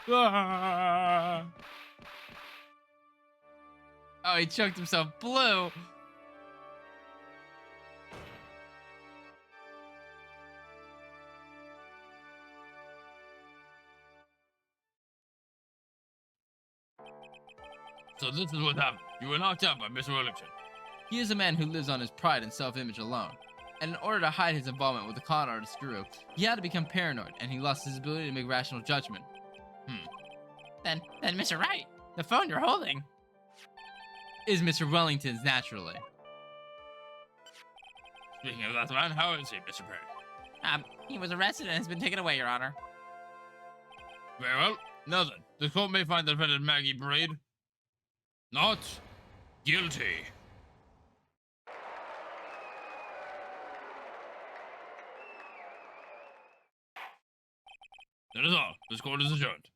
Ah. Oh, he choked himself blue. So this is what happened. You were knocked out by Mr. Wellington. He is a man who lives on his pride and self-image alone. And in order to hide his involvement with the con artist guru, he had to become paranoid, and he lost his ability to make rational judgment. Then Mr. Wright, the phone you're holding is Mr. Wellington's naturally. Speaking of that man, how is he, Mr. Perry? he was arrested and has been taken away, Your Honor. Very well. Now then, the court may find the defendant Maggie Braid Not guilty. That is all. This court is adjourned.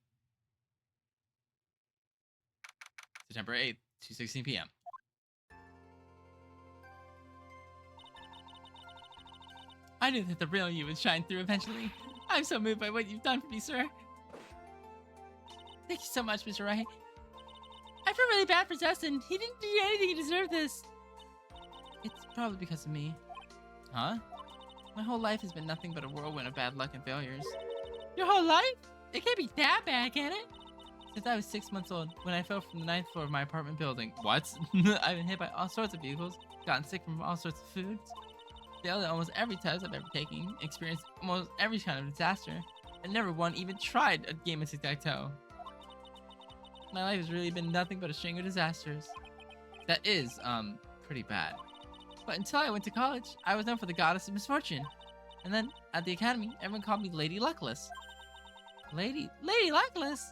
September 8th, 2:16 p.m. I knew that the real you would shine through eventually. I'm so moved by what you've done for me, sir. Thank you so much, Mr. Wright. I feel really bad for Justin. He didn't do anything to deserve this. It's probably because of me. Huh? My whole life has been nothing but a whirlwind of bad luck and failures. Your whole life? It can't be that bad, can it? Since I was 6 months old, when I fell from the 9th floor of my apartment building. What? I've been hit by all sorts of vehicles, gotten sick from all sorts of foods, failed at almost every test I've ever taken, experienced almost every kind of disaster, and never one even tried a game of tic-tac-toe. My life has really been nothing but a string of disasters. That is, pretty bad. But until I went to college, I was known for the goddess of misfortune. And then, at the academy, everyone called me Lady Luckless. Lady Luckless?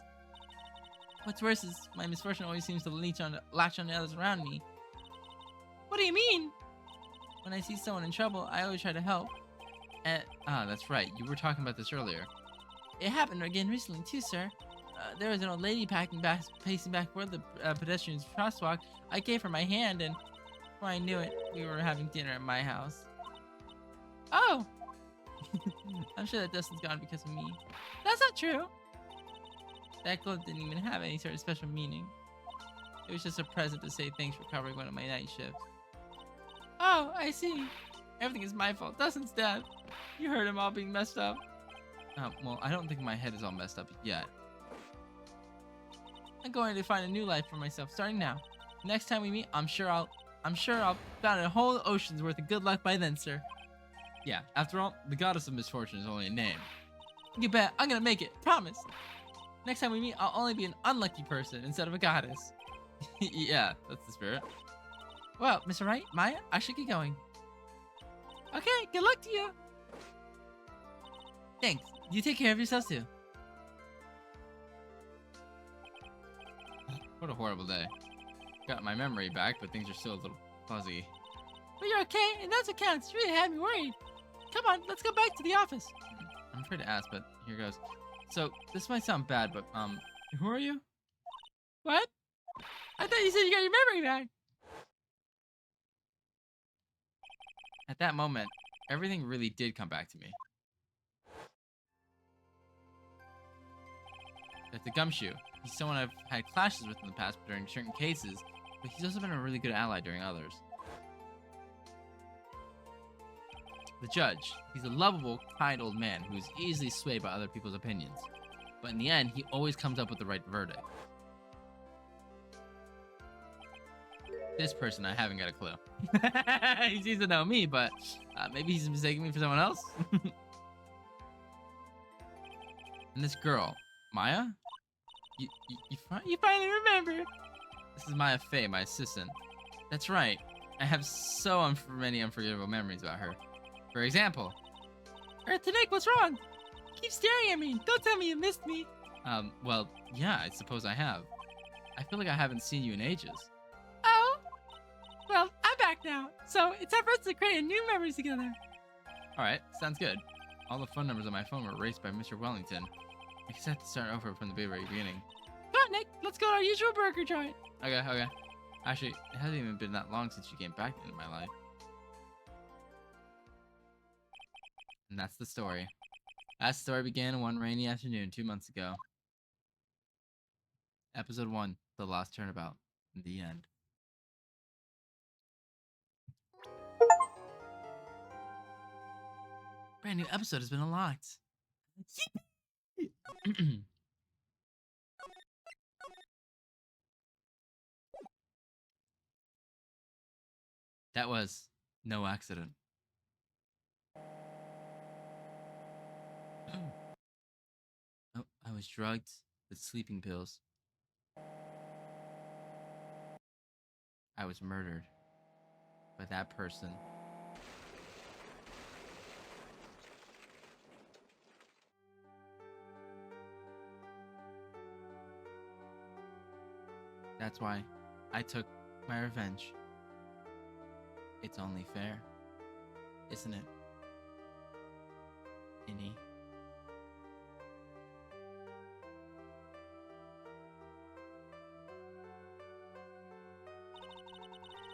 What's worse is, my misfortune always seems to latch on to others around me. What do you mean? When I see someone in trouble, I always try to help. And, That's right. You were talking about this earlier. it happened again recently too, sir. There was an old lady pacing back toward the pedestrians crosswalk. I gave her my hand, and before I knew it, we were having dinner at my house. Oh! I'm sure that Dustin's gone because of me. That's not true. That glove didn't even have any sort of special meaning. It was just a present to say thanks for covering one of my night shifts. Oh, I see. Everything is my fault. Dustin's dead. You heard him all being messed up. Well, I don't think my head is all messed up yet. I'm going to find a new life for myself starting now. Next time we meet, I'm sure I'll find a whole ocean's worth of good luck by then, sir. Yeah, after all, the goddess of misfortune is only a name. You bet. I'm gonna make it. Promise. Next time we meet, I'll only be an unlucky person instead of a goddess. Yeah, that's the spirit. Well, Mr. Wright, Maya, I should get going. Okay, good luck to you. Thanks. You take care of yourselves too. What a horrible day. Got my memory back, but things are still a little fuzzy. But you're okay, and that's what counts. You really had me worried. Come on, let's go back to the office. I'm afraid to ask, but here goes. So, this might sound bad, but, who are you? What? I thought you said you got your memory back. At that moment, everything really did come back to me. That's the Gumshoe. He's someone I've had clashes with in the past during certain cases, but he's also been a really good ally during others. The Judge. He's a lovable, kind old man who is easily swayed by other people's opinions. But in the end, he always comes up with the right verdict. This person, I haven't got a clue. He seems to know me, but maybe he's mistaking me for someone else? And this girl, Maya? You finally remember. This is Maya Fey, my assistant. That's right. I have so many unforgettable memories about her. For example, Earth Nick, what's wrong? Keep staring at me. Don't tell me you missed me. well, yeah, I suppose I have. I feel like I haven't seen you in ages. Oh? Well, I'm back now. So it's time for us to create new memories together. Alright, sounds good. All the phone numbers on my phone were erased by Mr. Wellington. I guess I have to start over from the very beginning. Come on, Nick. Let's go to our usual burger joint. Okay. Actually, it hasn't even been that long since you came back into my life. And that's the story. That story began one rainy afternoon 2 months ago. Episode 1, The Lost Turnabout. The end. Brand new episode has been unlocked. That was no accident. Oh, I was drugged with sleeping pills. I was murdered by that person. That's why I took my revenge. It's only fair, isn't it? Innie.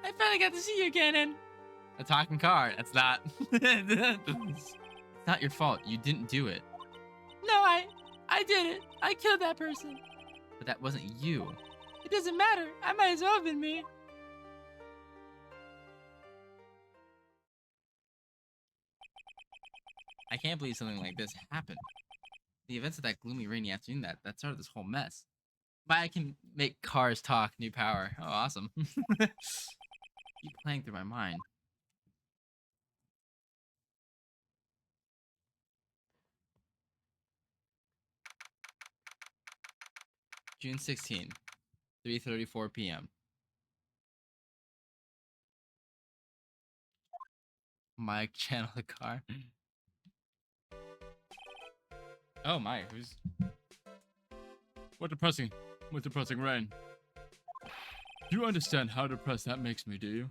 I finally got to see you again, and A talking car. That's not. It's not your fault. You didn't do it. no, I did it. I killed that person. But that wasn't you. It doesn't matter. I might as well have been me. I can't believe something like this happened. The events of that gloomy, rainy afternoon that started this whole mess. But I can make cars talk. New power. Oh, awesome. Keep playing through my mind. June 16, 3:34 p.m. Mike channel the car. Oh my, who's What depressing rain. You understand how depressed that makes me, do you?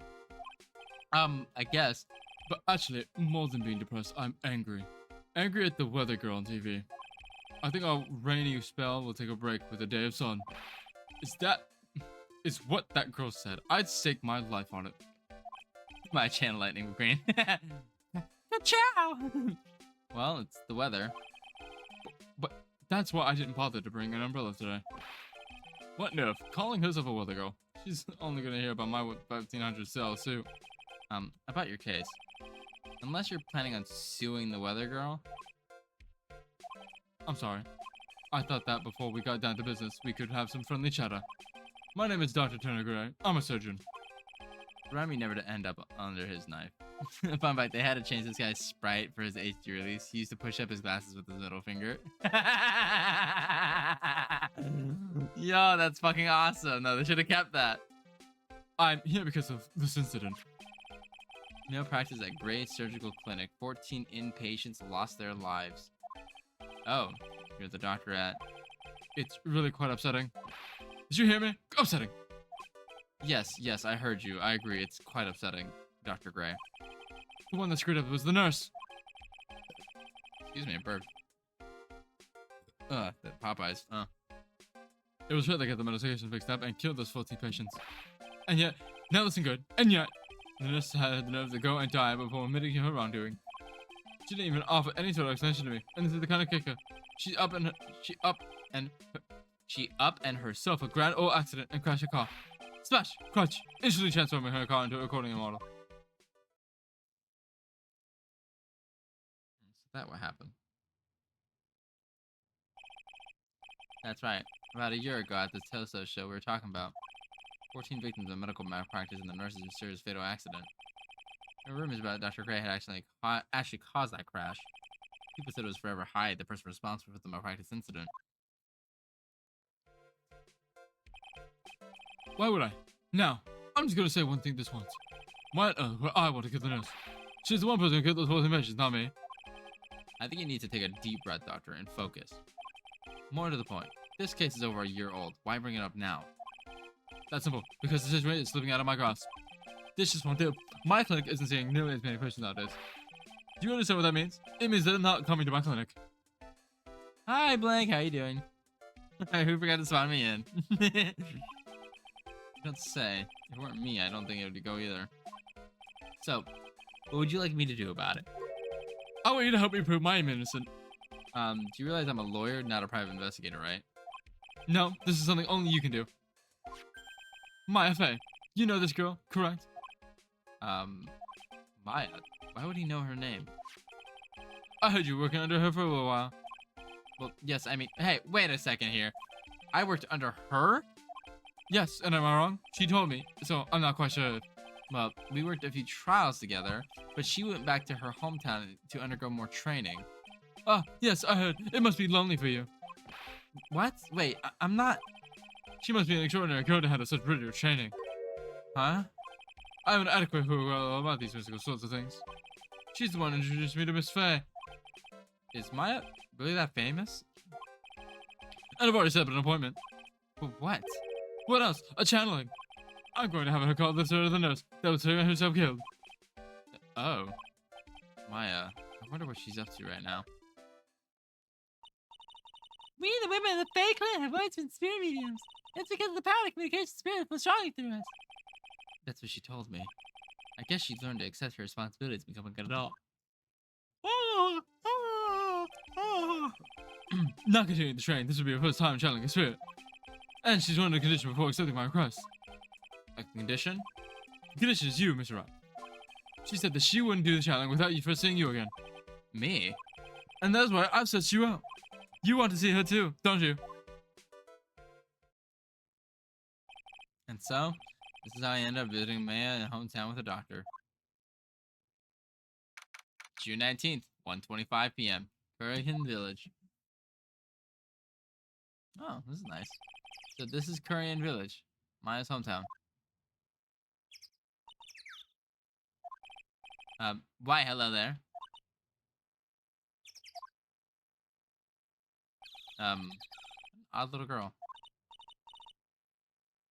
I guess. But actually, more than being depressed, I'm angry. Angry at the weather girl on TV. I think our rainy spell will take a break with a day of sun. Is what that girl said. I'd stake my life on it. My channel lightning McQueen. Ciao. Well, it's the weather. But that's why I didn't bother to bring an umbrella today. What nerve, calling herself a weather girl. She's only gonna hear about my 1500 cell suit. About your case. Unless you're planning on suing the weather girl. I'm sorry. I thought that before we got down to business, we could have some friendly chatter. My name is Dr. Turner Gray. I'm a surgeon. Remind me never to end up under his knife. Fun fact, they had to change this guy's sprite for his HD release. He used to push up his glasses with his middle finger. Yo, that's fucking awesome. No, they should have kept that. I'm here because of this incident. No practice at Gray Surgical Clinic. 14 inpatients lost their lives. Oh, you're the doctor at... It's really quite upsetting. Did you hear me? Upsetting. Yes, I heard you. I agree. It's quite upsetting, Dr. Gray. The one that screwed up was the nurse. Excuse me, bird. That Popeyes. It was her that got the medication fixed up and killed those 14 patients. And yet, now listen good, and yet, the nurse had the nerve to go and die before admitting her wrongdoing. She didn't even offer any sort of explanation to me, and this is the kind of kicker. She up and herself a grand old accident and crashed her car. Smash! Crunch! Instantly transforming her car into a recording model. Is that what happened? That's right. About a year ago at the Toso show we were talking about. 14 victims of medical malpractice and the nurse's mysterious fatal accident. There were rumors about Dr. Gray had actually caused that crash. People said it was Forever Hyde, the person responsible for the malpractice incident. Why would I? Now, I'm just gonna say one thing this once. Why on earth would I want to kill the nurse? She's the one person who killed those 14 patients, not me. I think you need to take a deep breath, Doctor, and focus. More to the point. This case is over a year old. Why bring it up now? That's simple, because the situation is slipping out of my grasp. This just won't do. My clinic isn't seeing nearly as many patients nowadays. Do you understand what that means? It means they're not coming to my clinic. Hi, Blank. How you doing? Who forgot to spawn me in? Don't say. If it weren't me, I don't think it would go either. So, what would you like me to do about it? I want you to help me prove I'm innocent. Do you realize I'm a lawyer, not a private investigator, right? No, this is something only you can do. Maya Fey, you know this girl, correct? Maya? Why would he know her name? I heard you working under her for a little while. Well, yes, I mean, hey, wait a second here. I worked under her? Yes, and am I wrong? She told me, so I'm not quite sure. Well, we worked a few trials together, but she went back to her hometown to undergo more training. Ah, yes, I heard. It must be lonely for you. What? Wait, I'm not... She must be an extraordinary girl to have such rigorous training. Huh? I have an adequate who about these mystical sorts of things. She's the one who introduced me to Miss Fey. Is Maya really that famous? And I've already set up an appointment. For what? What else? A channeling. I'm going to have her call this her the nurse. That was her herself killed. Oh. Maya. I wonder what she's up to right now. We, the women of the Fae clan, have always been spirit mediums. It's because of the power of communication spirit flows strongly through us. That's what she told me. I guess she's learned to accept her responsibilities and become a good adult. Not continuing the train. This will be her first time channeling a spirit. And she's under a condition before accepting my request. A condition? The condition is you, Mr. Wright. She said that she wouldn't do the channeling without you first seeing you again. Me? And that's why I've set you out. You want to see her too, don't you? And so, this is how I end up visiting Maya in hometown with a doctor. June 19th, 1:25 p.m. Currican Village. Oh, this is nice. So this is Korean Village, Maya's hometown. Why, hello there. Odd little girl.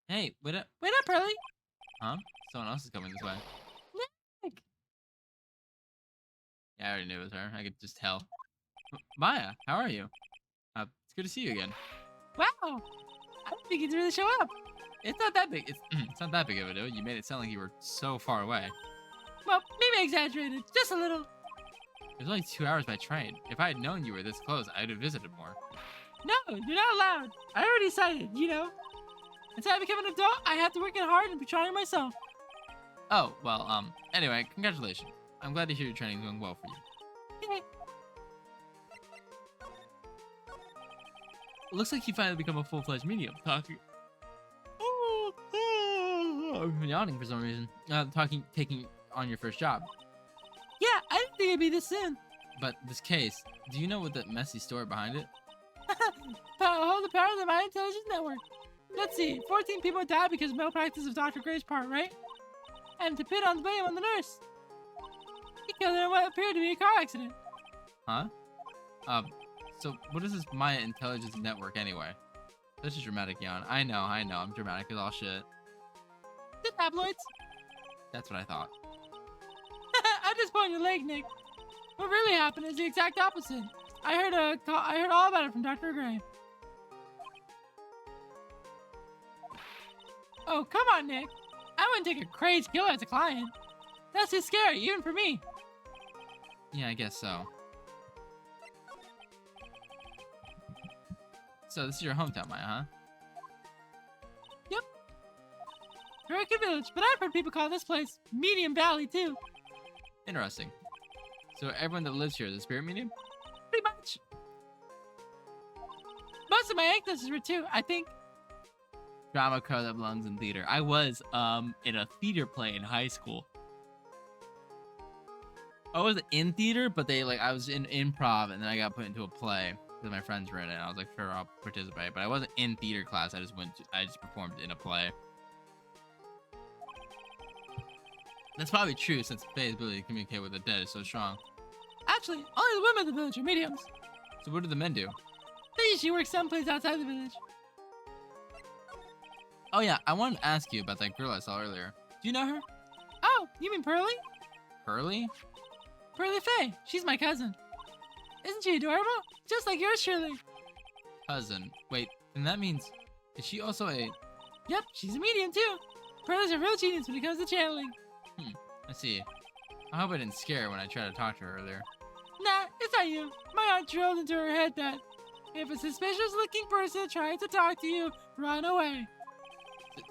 Hey, wait up, Pearly. huh? Someone else is coming this way. Nick. Yeah, I already knew it was her. I could just tell. Maya, how are you? It's good to see you again. Wow. I didn't think you'd really show up. It's not that big. It's not that big of a deal. You made it sound like you were so far away. Well, maybe I exaggerated. Just a little. It was only 2 hours by train. If I had known you were this close, I'd have visited more. No, you're not allowed. I already decided, you know. Until I become an adult, I have to work it hard and be trying myself. Oh, well, anyway, congratulations. I'm glad to hear your training's going well for you. Okay. It looks like you finally become a full-fledged medium. Talking. I've been yawning for some reason. Taking on your first job. Yeah, I didn't think it'd be this soon. But this case, do you know what the messy story behind it? Hold the power of the Mind Intelligence Network. Let's see, 14 people died because of malpractice of Dr. Gray's part, right? And to put on the blame on the nurse. He killed her in what appeared to be a car accident. Huh? So what is this Maya Intelligence Network anyway? Such a dramatic yawn. I know, I'm dramatic as all shit. The tabloids. That's what I thought. I just pulled your leg, Nick. What really happened is the exact opposite. I heard all about it from Dr. Gray. Oh, come on, Nick. I wouldn't take a crazed killer as a client. That's too scary, even for me. Yeah, I guess so. So this is your hometown, Maya, huh? Yep. American Village, but I've heard people call this place Medium Valley, too. Interesting. So everyone that lives here is a spirit medium? Pretty much. Most of my ancestors were, too, I think. Drama club belongs in theater. I was in a theater play in high school. I was in theater, but I was in improv, and then I got put into a play because my friends were in it. And I was like, sure, I'll participate. But I wasn't in theater class. I just performed in a play. That's probably true since Faye's ability to communicate with the dead is so strong. Actually, only the women of the village are mediums. So what do the men do? They usually work someplace outside the village. Oh yeah, I wanted to ask you about that girl I saw earlier. Do you know her? Oh, you mean Pearly? Pearly? Pearly Faye. She's my cousin. Isn't she adorable? Just like yours, surely. Cousin. Wait, then that means... Is she also a... Yep, she's a medium, too. Pearly's a real genius when it comes to channeling. I see. I hope I didn't scare her when I tried to talk to her earlier. Nah, it's not you. My aunt drilled into her head that if a suspicious-looking person tries to talk to you, run away.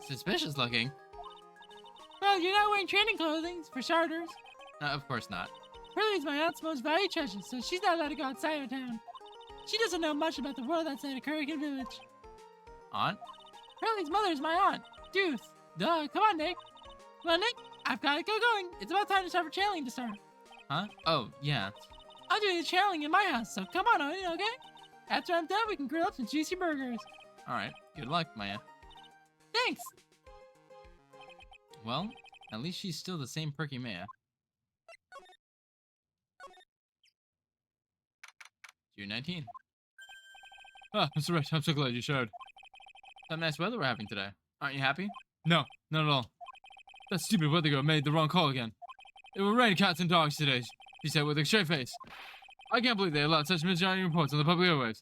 Suspicious looking? Well, you're not wearing training clothing, for starters. Of course not. Pearly's my aunt's most valued treasure, so she's not allowed to go outside of town. She doesn't know much about the world outside of Currican Village. Aunt? Pearly's mother is my aunt, Duth. Duh, come on, Nick. Well, Nick, I've got to go going. It's about time to start for channeling to start. Huh? Oh, yeah. I'm doing the channeling in my house, so come on, Odin, okay? After I'm done, we can grill up some juicy burgers. Alright, good luck, Maya. Thanks. Well, at least she's still the same perky Maya. June 19th. Ah, Mr. Wright, I'm so glad you showed. Some nice weather we're having today. Aren't you happy? No, not at all. That stupid weather girl made the wrong call again. It will rain cats and dogs today, she said with a straight face. I can't believe they allowed such misleading reports on the public airwaves.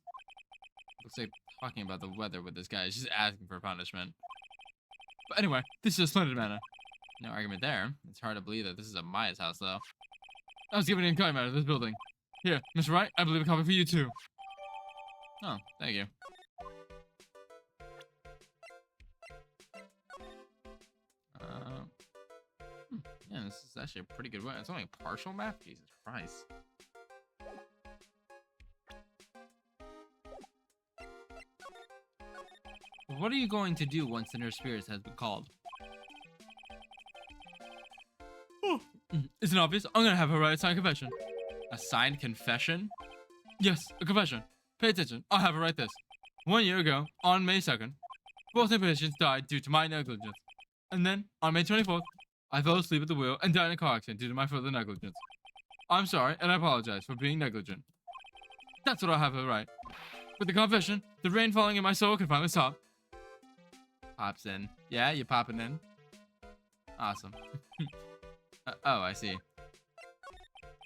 Looks like talking about the weather with this guy is just asking for punishment. But anyway, this is a splendid manner. No argument there. It's hard to believe that this is a Maya's house, though. I was given an inquiry matter of this building. Here, Mr. Wright, I believe a copy for you too. Oh, thank you. Yeah, this is actually a pretty good one. It's only a partial map? Jesus Christ. What are you going to do once the nurse spirits has been called? Isn't it obvious? I'm gonna have her write a signed confession. A signed confession? Yes, a confession. Pay attention. I'll have her write this. 1 year ago, on May 2nd, both my patients died due to my negligence. And then, on May 24th, I fell asleep at the wheel and died in a car accident due to my further negligence. I'm sorry, and I apologize for being negligent. That's what I'll have her write. With the confession, the rain falling in my soul can finally stop. Pops in. Yeah, you popping in? Awesome. Oh, I see.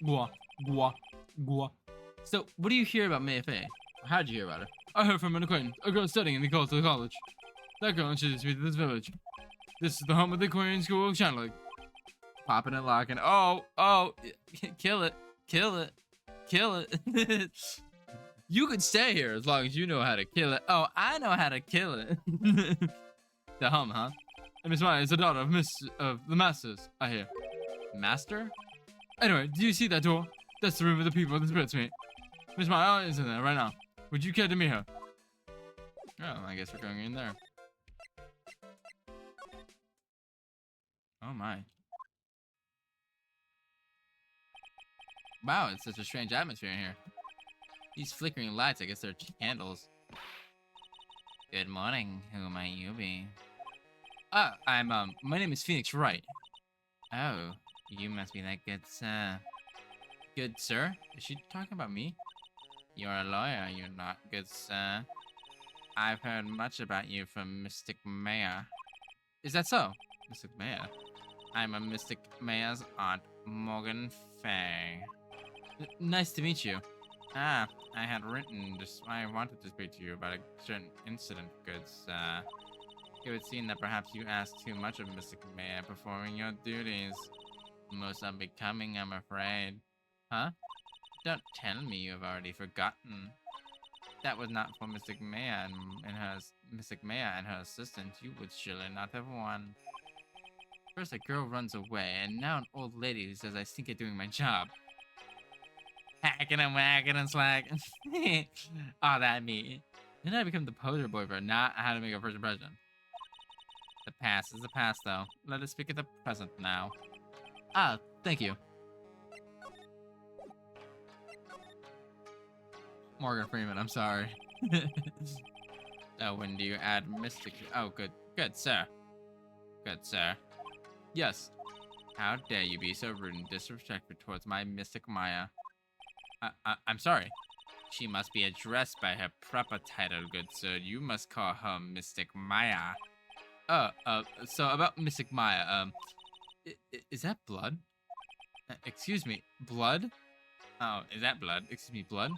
Gua, gua, gua. So, what do you hear about Mei Fei? How'd you hear about her? I heard from an acquaintance, a girl studying in the cultural college. That girl introduced me to this village. This is the home of the Aquarian School of Channeling. Popping and locking. Oh, kill it, kill it, kill it. You could stay here as long as you know how to kill it. Oh, I know how to kill it. The hum, huh? And Miss Maya is the daughter of the masters, I hear. Master? Anyway, do you see that door? That's the room where the people of the spirits meet. Miss Maya is in there right now. Would you care to meet her? Oh, I guess we're going in there. Oh my. Wow, it's such a strange atmosphere in here. These flickering lights, I guess they're candles. Good morning. Who might you be? My name is Phoenix Wright. Oh, you must be that good sir. Good sir? Is she talking about me? You're a lawyer, you're not good sir. I've heard much about you from Mystic Maya. Is that so? Mystic Maya? I'm a Mystic Maya's aunt, Morgan Fay. Nice to meet you. I had written I wanted to speak to you about a certain incident, good sir. It would seem that perhaps you asked too much of Mystic Maya performing your duties. Most unbecoming, I'm afraid. Huh? Don't tell me you have already forgotten. That was not for Mystic Maya and her assistant. You would surely not have won. First a girl runs away, and now an old lady who says I stink at doing my job. Hacking and whacking and slacking. Oh, that me. Then I become the poser boy for not how to make a first impression. The past is the past, though. Let us speak of the present now. Ah, thank you. Morgan Freeman, I'm sorry. So when do you add mystic? Oh, good, sir. Good, sir. Yes. How dare you be so rude and disrespectful towards my Mystic Maya? I'm sorry. She must be addressed by her proper title, good sir. You must call her Mystic Maya. So about Mystic Maya, is that blood? Excuse me, blood? Oh, is that blood? Excuse me, blood?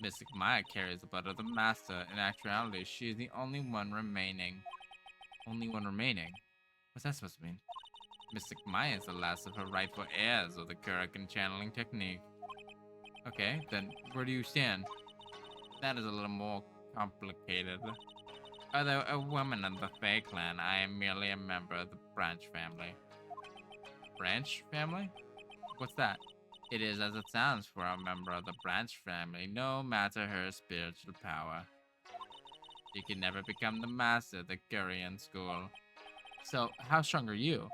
Mystic Maya carries the blood of the Master. In actuality, she is the only one remaining. Only one remaining? What's that supposed to mean? Mystic Maya is the last of her rightful heirs of the Kurikan channeling technique. Okay, then where do you stand? That is a little more complicated. Although a woman of the Fae clan, I am merely a member of the Branch family. Branch family? What's that? It is as it sounds for a member of the Branch family, no matter her spiritual power. She can never become the master of the Kurian school. So, how strong are you?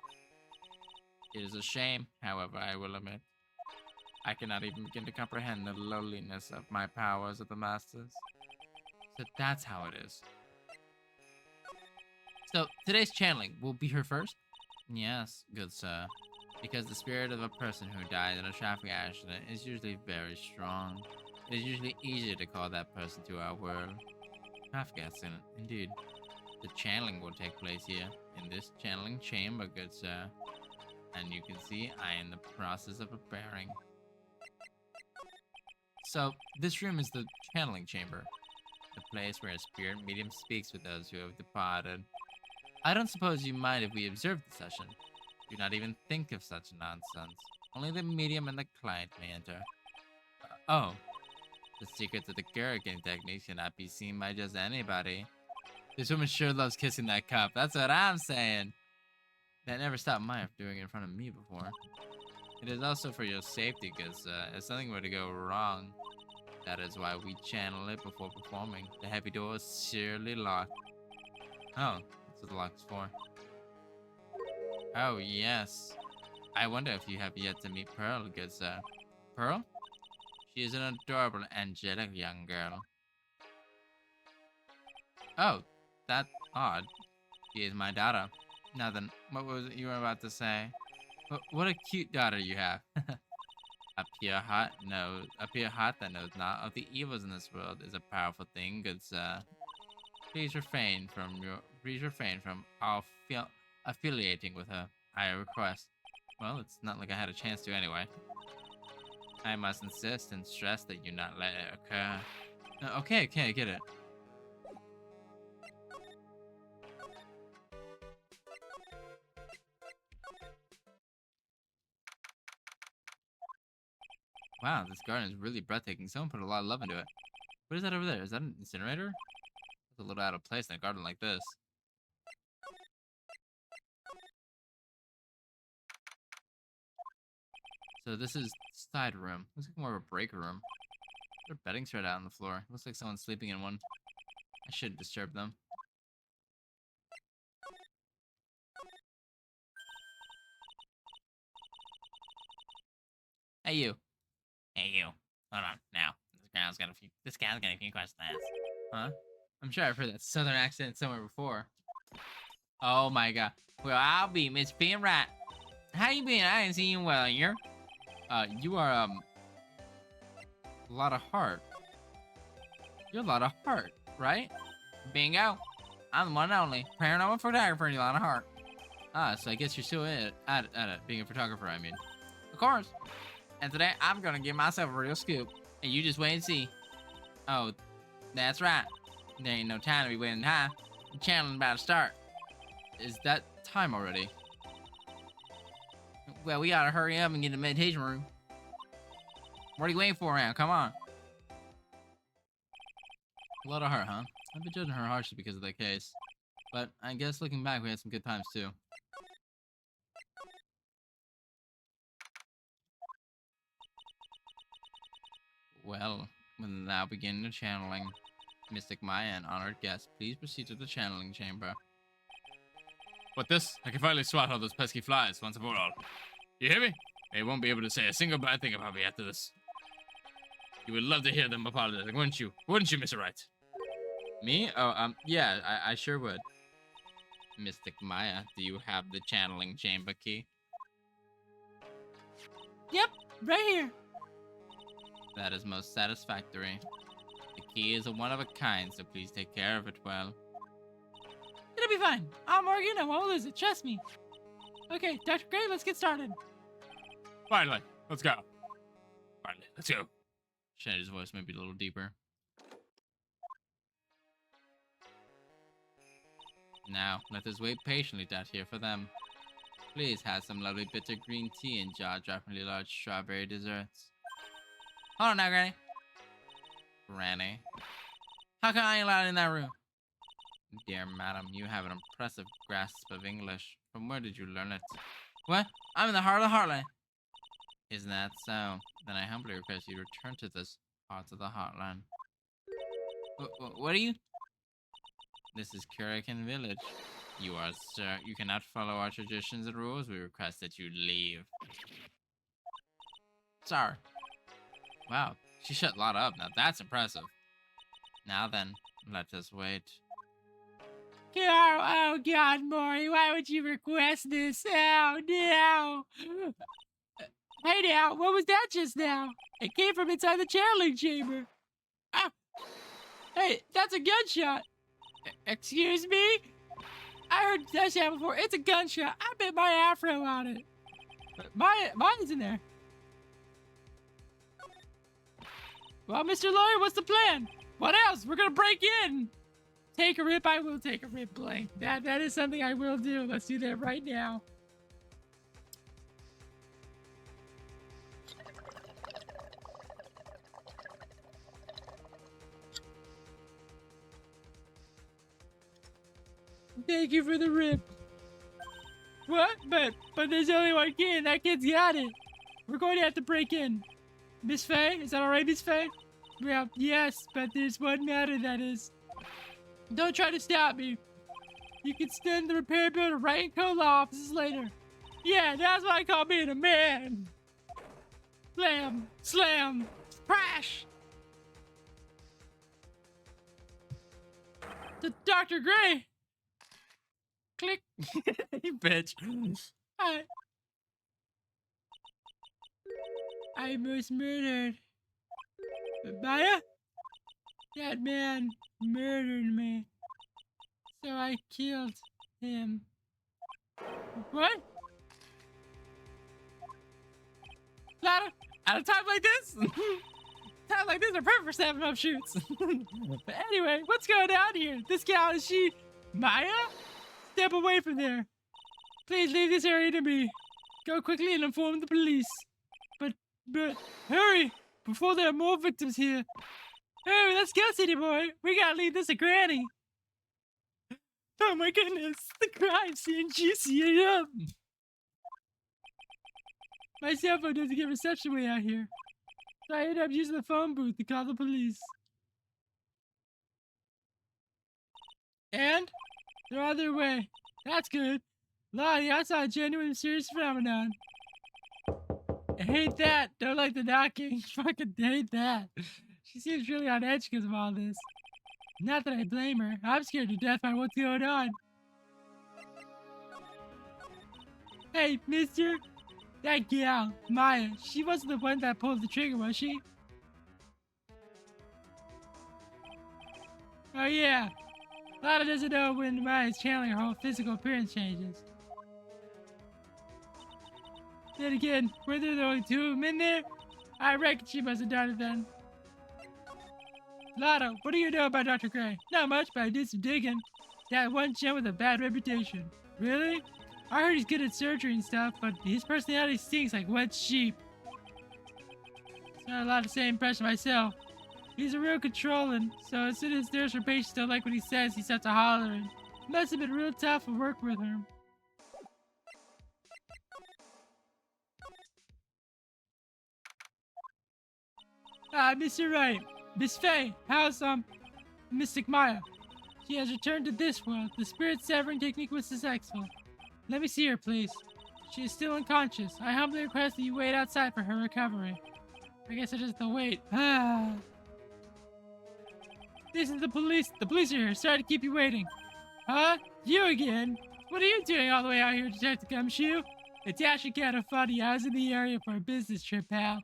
It is a shame, however, I will admit. I cannot even begin to comprehend the lowliness of my powers of the Masters. So that's how it is. So, today's channeling will be her first? Yes, good sir. Because the spirit of a person who dies in a traffic accident is usually very strong. It is usually easier to call that person to our world. Traffic accident, indeed. The channeling will take place here in this channeling chamber, good sir. And you can see I am in the process of preparing. So, this room is the channeling chamber, the place where a spirit medium speaks with those who have departed. I don't suppose you mind if we observe the session. Do not even think of such nonsense. Only the medium and the client may enter. Oh, the secrets of the Gurrican technique cannot be seen by just anybody. This woman sure loves kissing that cup. That's what I'm saying. That never stopped Maya from doing it in front of me before. It is also for your safety, because if something were to go wrong, that is why we channel it before performing. The heavy door is surely locked. Oh, that's what the lock is for. Oh, yes. I wonder if you have yet to meet Pearl, good sir. Pearl? She is an adorable, angelic young girl. Oh, that's odd. She is my daughter. Now then, what was it you were about to say? What a cute daughter you have. A pure heart that knows not of the evils in this world is a powerful thing, good sir. Please refrain from affiliating with her. I request. Well, it's not like I had a chance to anyway. I must insist and stress that you not let it occur. Okay, I get it. Wow, this garden is really breathtaking. Someone put a lot of love into it. What is that over there? Is that an incinerator? It's a little out of place in a garden like this. So this is side room. Looks like more of a break room. Their bedding spread out on the floor. Looks like someone's sleeping in one. I shouldn't disturb them. Hey you. Hey you. Hold on now. This gal's got a few questions to ask. Huh? I'm sure I've heard that southern accent somewhere before. Oh my god. Well, I'll be Miss P. Wright. How you been? I ain't seen you in a while. You are a lot of heart. You're a lot of heart, right? Bingo. I'm the one and only paranormal photographer in a lot of heart. Ah, so I guess you're still at it, being a photographer, I mean. Of course. And today, I'm gonna give myself a real scoop. And you just wait and see. Oh, that's right. There ain't no time to be waiting high. The channeling about to start. Is that time already? Well, we gotta hurry up and get in the meditation room. What are you waiting for now? Come on. A lot of heart, huh? I've been judging her harshly because of that case. But I guess looking back, we had some good times too. Well, we'll now begin the channeling. Mystic Maya and honored guests, please proceed to the channeling chamber. What this? I can finally swat all those pesky flies once and for all. You hear me? They won't be able to say a single bad thing about me after this. You would love to hear them apologizing, wouldn't you? Wouldn't you, Mr. Wright? Me? Oh, yeah, I sure would. Mystic Maya, do you have the channeling chamber key? Yep, right here. That is most satisfactory. The key is a one of a kind, so please take care of it well. It'll be fine. I'm Morgan. I won't lose it. Trust me. Okay, Dr. Gray, let's get started. Finally, let's go. Finally, let's go. Shandy's voice may be a little deeper. Now, let us wait patiently down here for them. Please have some lovely bitter green tea and jaw-droppingly large strawberry desserts. Hold on now, Granny. Granny? How come I ain't allowed in that room? Dear madam, you have an impressive grasp of English. From where did you learn it? What? I'm in the heart of the heartland. Isn't that so? Then I humbly request you return to this part of the heartland. What are you? This is Kurikan Village. You are, sir. You cannot follow our traditions and rules. We request that you leave. Sorry. Wow, she shut a lot up. Now that's impressive. Now then, let us wait. Oh God, Maury, why would you request this? Oh, no. Hey now, what was that just now? It came from inside the channeling chamber. Ah. Hey, that's a gunshot. Excuse me? I heard that sound before. It's a gunshot. I bet my afro on it. Mine's in there. Well, Mr. Lawyer, what's the plan? What else? We're gonna break in. Take a rip. I will take a rip, Blank. That is something I will do. Let's do that right now. Thank you for the rip. What? But there's only one kid. That kid's got it. We're going to have to break in. Miss Faye? Is that alright, Miss Faye? Well, yes, but there's one matter, that is. Don't try to stop me. You can stand the repair builder right in Cola offices later. Yeah, that's what I call being a man. Slam, slam, crash. To Dr. Gray. Click. You bitch. I was murdered. But Maya? That man murdered me. So I killed him. What? At a time like this? Time like this are perfect for snapping up shoots. But anyway, what's going on here? This gal, is she Maya? Step away from there. Please leave this area to me. Go quickly and inform the police. But hurry, before there are more victims here. Hurry, let's go, city boy. We gotta leave this to Granny. Oh my goodness, the crime scene, juicy it up. My cell phone doesn't get reception way out here. So I ended up using the phone booth to call the police. And they're on their way. That's good. Lottie, I saw a genuine serious phenomenon. I hate that. Don't like the knocking. Fucking hate that. She seems really on edge because of all this. Not that I blame her. I'm scared to death by what's going on. Hey, mister. That gal, Maya, she wasn't the one that pulled the trigger, was she? Oh yeah. Lana doesn't know when Maya's channeling her whole physical appearance changes. Then again, were there only two of them in there? I reckon she must have done it then. Lotto, what do you know about Dr. Gray? Not much, but I did some digging. That one gent with a bad reputation. Really? I heard he's good at surgery and stuff, but his personality stinks like wet sheep. It's not a lot to say impression myself. He's a real controlling, so as soon as nurse or patients don't like what he says, he starts to hollering. Must have been real tough to work with him. Mr. Wright. Miss Faye, how's, Mystic Maya? She has returned to this world. The spirit severing technique was successful. Let me see her, please. She is still unconscious. I humbly request that you wait outside for her recovery. I guess I just have to wait. This is the police. The police are here. Sorry to keep you waiting. Huh? You again? What are you doing all the way out here, Detective Gumshoe? It's actually kind of funny. I was in the area for a business trip, pal.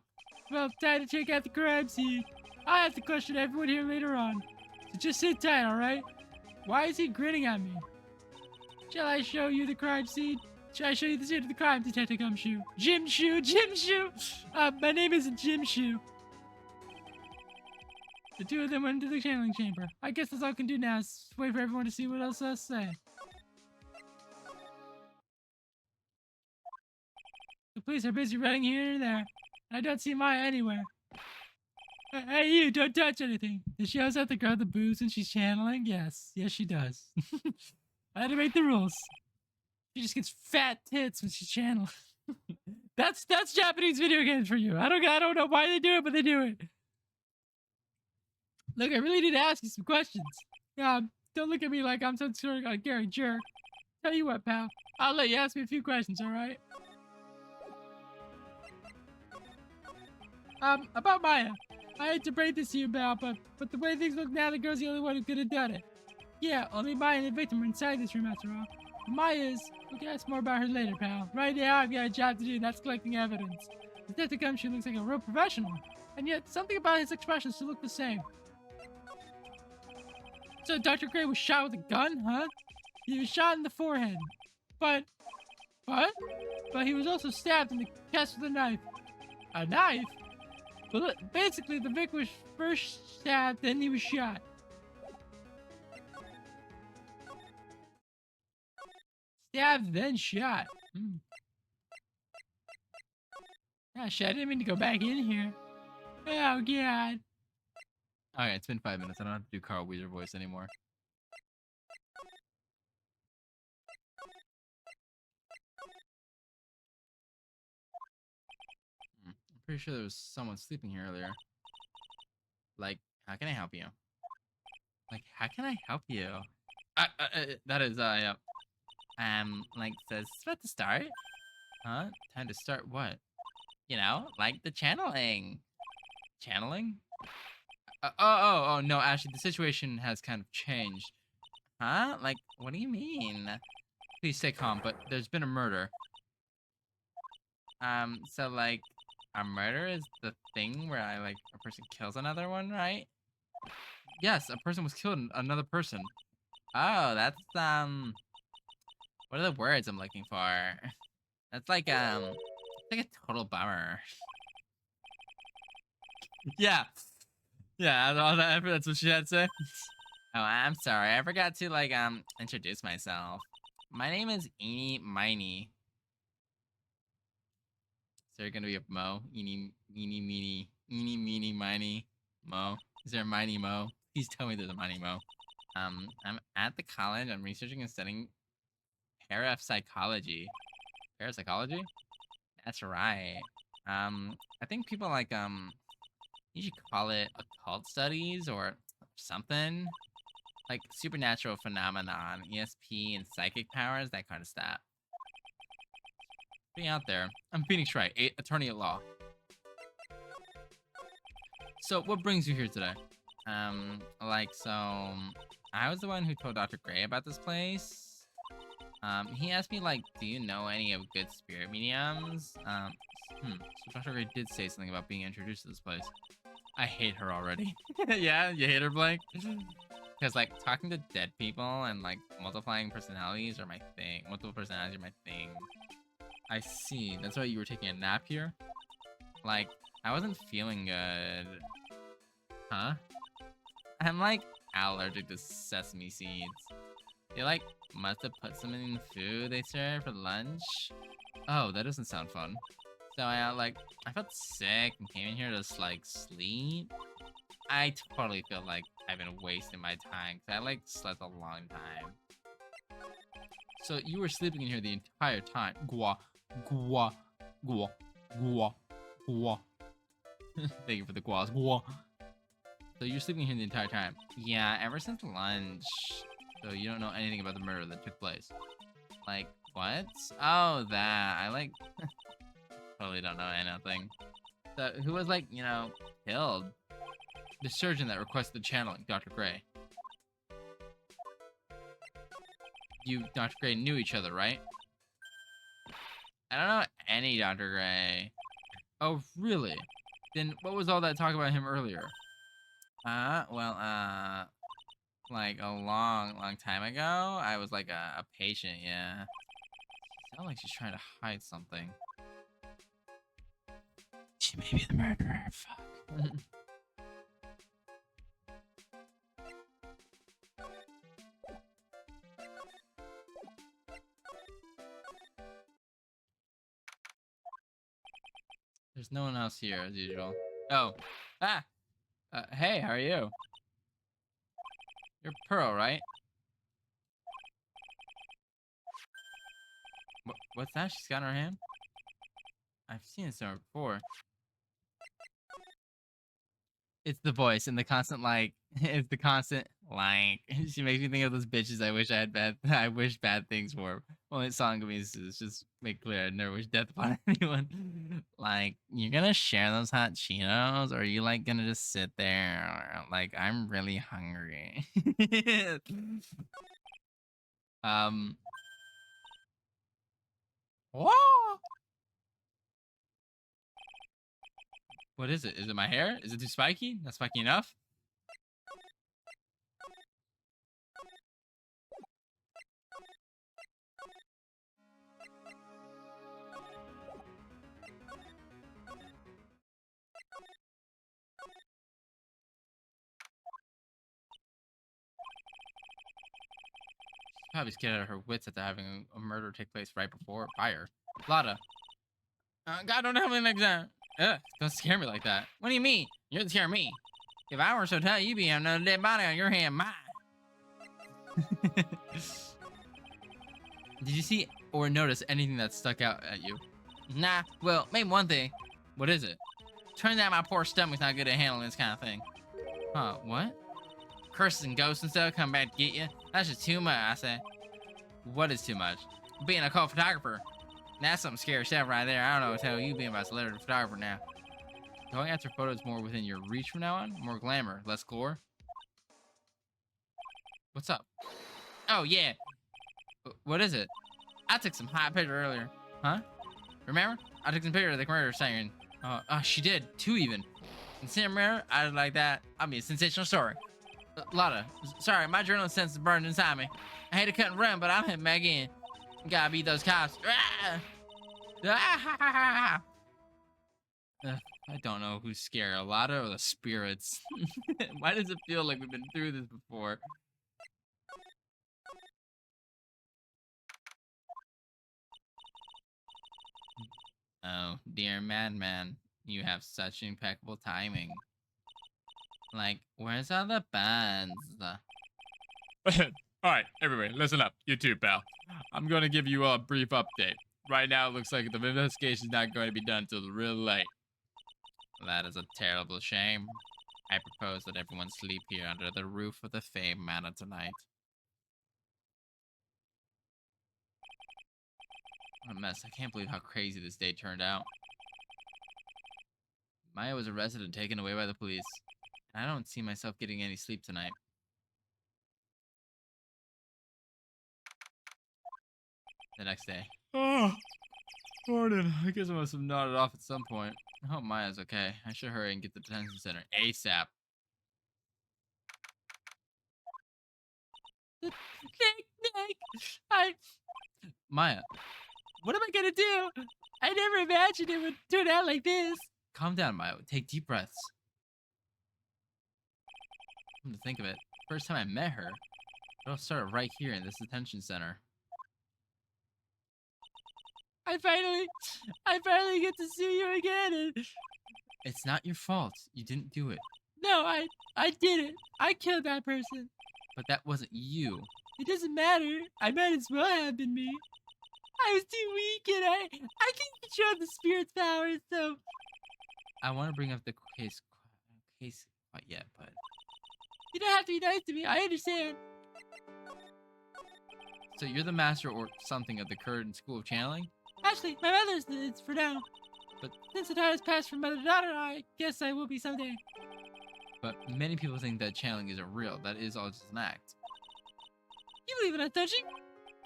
Well, time to check out the crime scene. I'll have to question everyone here later on. So just sit tight, alright? Why is he grinning at me? Shall I show you the crime scene? Shall I show you the scene of the crime, Detective Gumshoe? Jim Shoe! My name isn't Jim Shoe. The two of them went into the channeling chamber. I guess that's all I can do now is wait for everyone to see what else I say. The police are busy running here and there. I don't see Maya anywhere. Hey, you, don't touch anything. Does she always have to grab the booze when she's channeling? Yes, she does. I had to make the rules. She just gets fat tits when she's channeling. That's Japanese video games for you. I don't know why they do it, but they do it. Look, I really need to ask you some questions. Don't look at me like I'm some sort of Gary jerk. Tell you what, pal. I'll let you ask me a few questions, alright? About Maya. I hate to break this to you, pal, but the way things look now, the girl's the only one who could have done it. Yeah, only Maya and the victim are inside this room after all. Maya is... We can ask more about her later, pal. Right now, I've got a job to do, and that's collecting evidence. Detective Gumshoe looks like a real professional, and yet something about his expressions still look the same. So Dr. Gray was shot with a gun, huh? He was shot in the forehead. But he was also stabbed in the chest with a knife. A knife? Well, basically, the victim was first stabbed, then he was shot. Stabbed, then shot. Gosh, I didn't mean to go back in here. Oh, God. Okay, it's been 5 minutes. I don't have to do Carl Weezer voice anymore. I'm pretty sure there was someone sleeping here earlier. Like, how can I help you? Like, how can I help you? That is, yeah. Like, says it's about to start. Huh? Time to start what? You know, like the channeling. Channeling? No, actually, the situation has kind of changed. Huh? Like, what do you mean? Please stay calm, but there's been a murder. So, like, a murder is the thing where a person kills another one, right? Yes, a person was killed, another person. Oh, that's, what are the words I'm looking for? That's like a total bummer. Yeah. Yeah, all that effort, that's what she had to say. Oh, I'm sorry. I forgot to, like, introduce myself. My name is Eeny Miny. Is there gonna be a Mo? Eeny, meeny, miny, Mo. Is there a Miny Mo? Please tell me there's a Miny Mo. I'm at the college. I'm researching and studying parapsychology. Parapsychology? That's right. I think people like, you should call it occult studies or something. Like supernatural phenomenon, ESP, and psychic powers, that kind of stuff. Being out there. I'm Phoenix Wright, attorney at law. So, what brings you here today? I was the one who told Dr. Gray about this place. He asked me, like, do you know any of good spirit mediums? So Dr. Gray did say something about being introduced to this place. I hate her already. Yeah, you hate her, Blank? Because, like, talking to dead people and, like, multiplying personalities are my thing. Multiple personalities are my thing. I see. That's why you were taking a nap here? Like, I wasn't feeling good. Huh? I'm, like, allergic to sesame seeds. They, like, must have put some in the food they served for lunch. Oh, that doesn't sound fun. So I felt sick and came in here to just, like, sleep. I totally feel like I've been wasting my time, because I, like, slept a long time. So you were sleeping in here the entire time. Gwa, gwa, gwa, gwa, gwa. Thank you for the guas. Gwa. So you're sleeping here the entire time. Yeah, ever since lunch. So you don't know anything about the murder that took place. Like, what? Oh, that. I, like, totally don't know anything. So who was, like, you know, killed? The surgeon that requested the channeling, Dr. Gray. You, Dr. Gray, knew each other, right? I don't know any Dr. Gray. Oh, really? Then what was all that talk about him earlier? Like a long, long time ago, I was like a patient, yeah. Sounds like she's trying to hide something. She may be the murderer, fuck. There's no one else here, as usual. Oh. Ah! Hey, how are you? You're Pearl, right? What's that she's got in her hand? I've seen it somewhere before. It's the voice and the constant, like, it's the constant, like, she makes me think of those bitches I wish bad things for. Only song of me is just make clear I never wish death upon anyone. Like, you're gonna share those hot Cheetos, or are you, like, gonna just sit there? Or, like, I'm really hungry. Whoa! What is it? Is it my hair? Is it too spiky? Not spiky enough? probably scared out of her wits after having a murder take place right before by her. Lotta. God, don't have me like that. Don't scare me like that. What do you mean? You're scaring me. If I were so tight, you'd be having another dead body on your hand, mine. Did you see or notice anything that stuck out at you? Nah, well, maybe one thing. What is it? Turns out my poor stomach's not good at handling this kind of thing. Huh, what? Curses and ghosts and stuff come back to get you? That's just too much, I say. What is too much? Being a cult photographer. That's some scary stuff right there. I don't know what to tell you being about a celebrity photographer now. Going after photos more within your reach from now on? More glamour, less gore? What's up? Oh, yeah. What is it? I took some hot picture earlier. Huh? Remember? I took some picture of the murder saying, she did. 2 even. And seeing mirror, I did like that. I'll be a sensational story. Lotta, sorry, my journalist sense is burned inside me. I hate to cut and run, but I'm hitting back in. Gotta beat those cops. I don't know who's scarier, Lotta or the spirits. Why does it feel like we've been through this before? Oh, dear madman, you have such impeccable timing. Like, where's all the buns? Alright, everybody, listen up. You too, pal. I'm gonna give you a brief update. Right now, it looks like the investigation's not going to be done until real late. That is a terrible shame. I propose that everyone sleep here under the roof of the famed manor tonight. What a mess. I can't believe how crazy this day turned out. Maya was arrested and taken away by the police. And I don't see myself getting any sleep tonight. The next day. Oh, morning. I guess I must have nodded off at some point. I hope Maya's okay. I should hurry and get to the detention center ASAP. Nick, Maya, what am I gonna do? I never imagined it would turn out like this. calm down, Maya. Take deep breaths. Come to think of it, first time I met her, it all started right here in this detention center. I finally get to see you again. And It's not your fault. You didn't do it. no, I did it. I killed that person. But that wasn't you. It doesn't matter. I might as well have been me. I was too weak and I couldn't control the spirit's powers, so I want to bring up the case quite yet, but you don't have to be nice to me. I understand. so you're the master or something of the current school of channeling? Actually, my mother's it's for now. But- since the time has passed from mother to daughter, I guess I will be someday. But many people think that channeling isn't real. That is all just an act. You believe in that, don't you?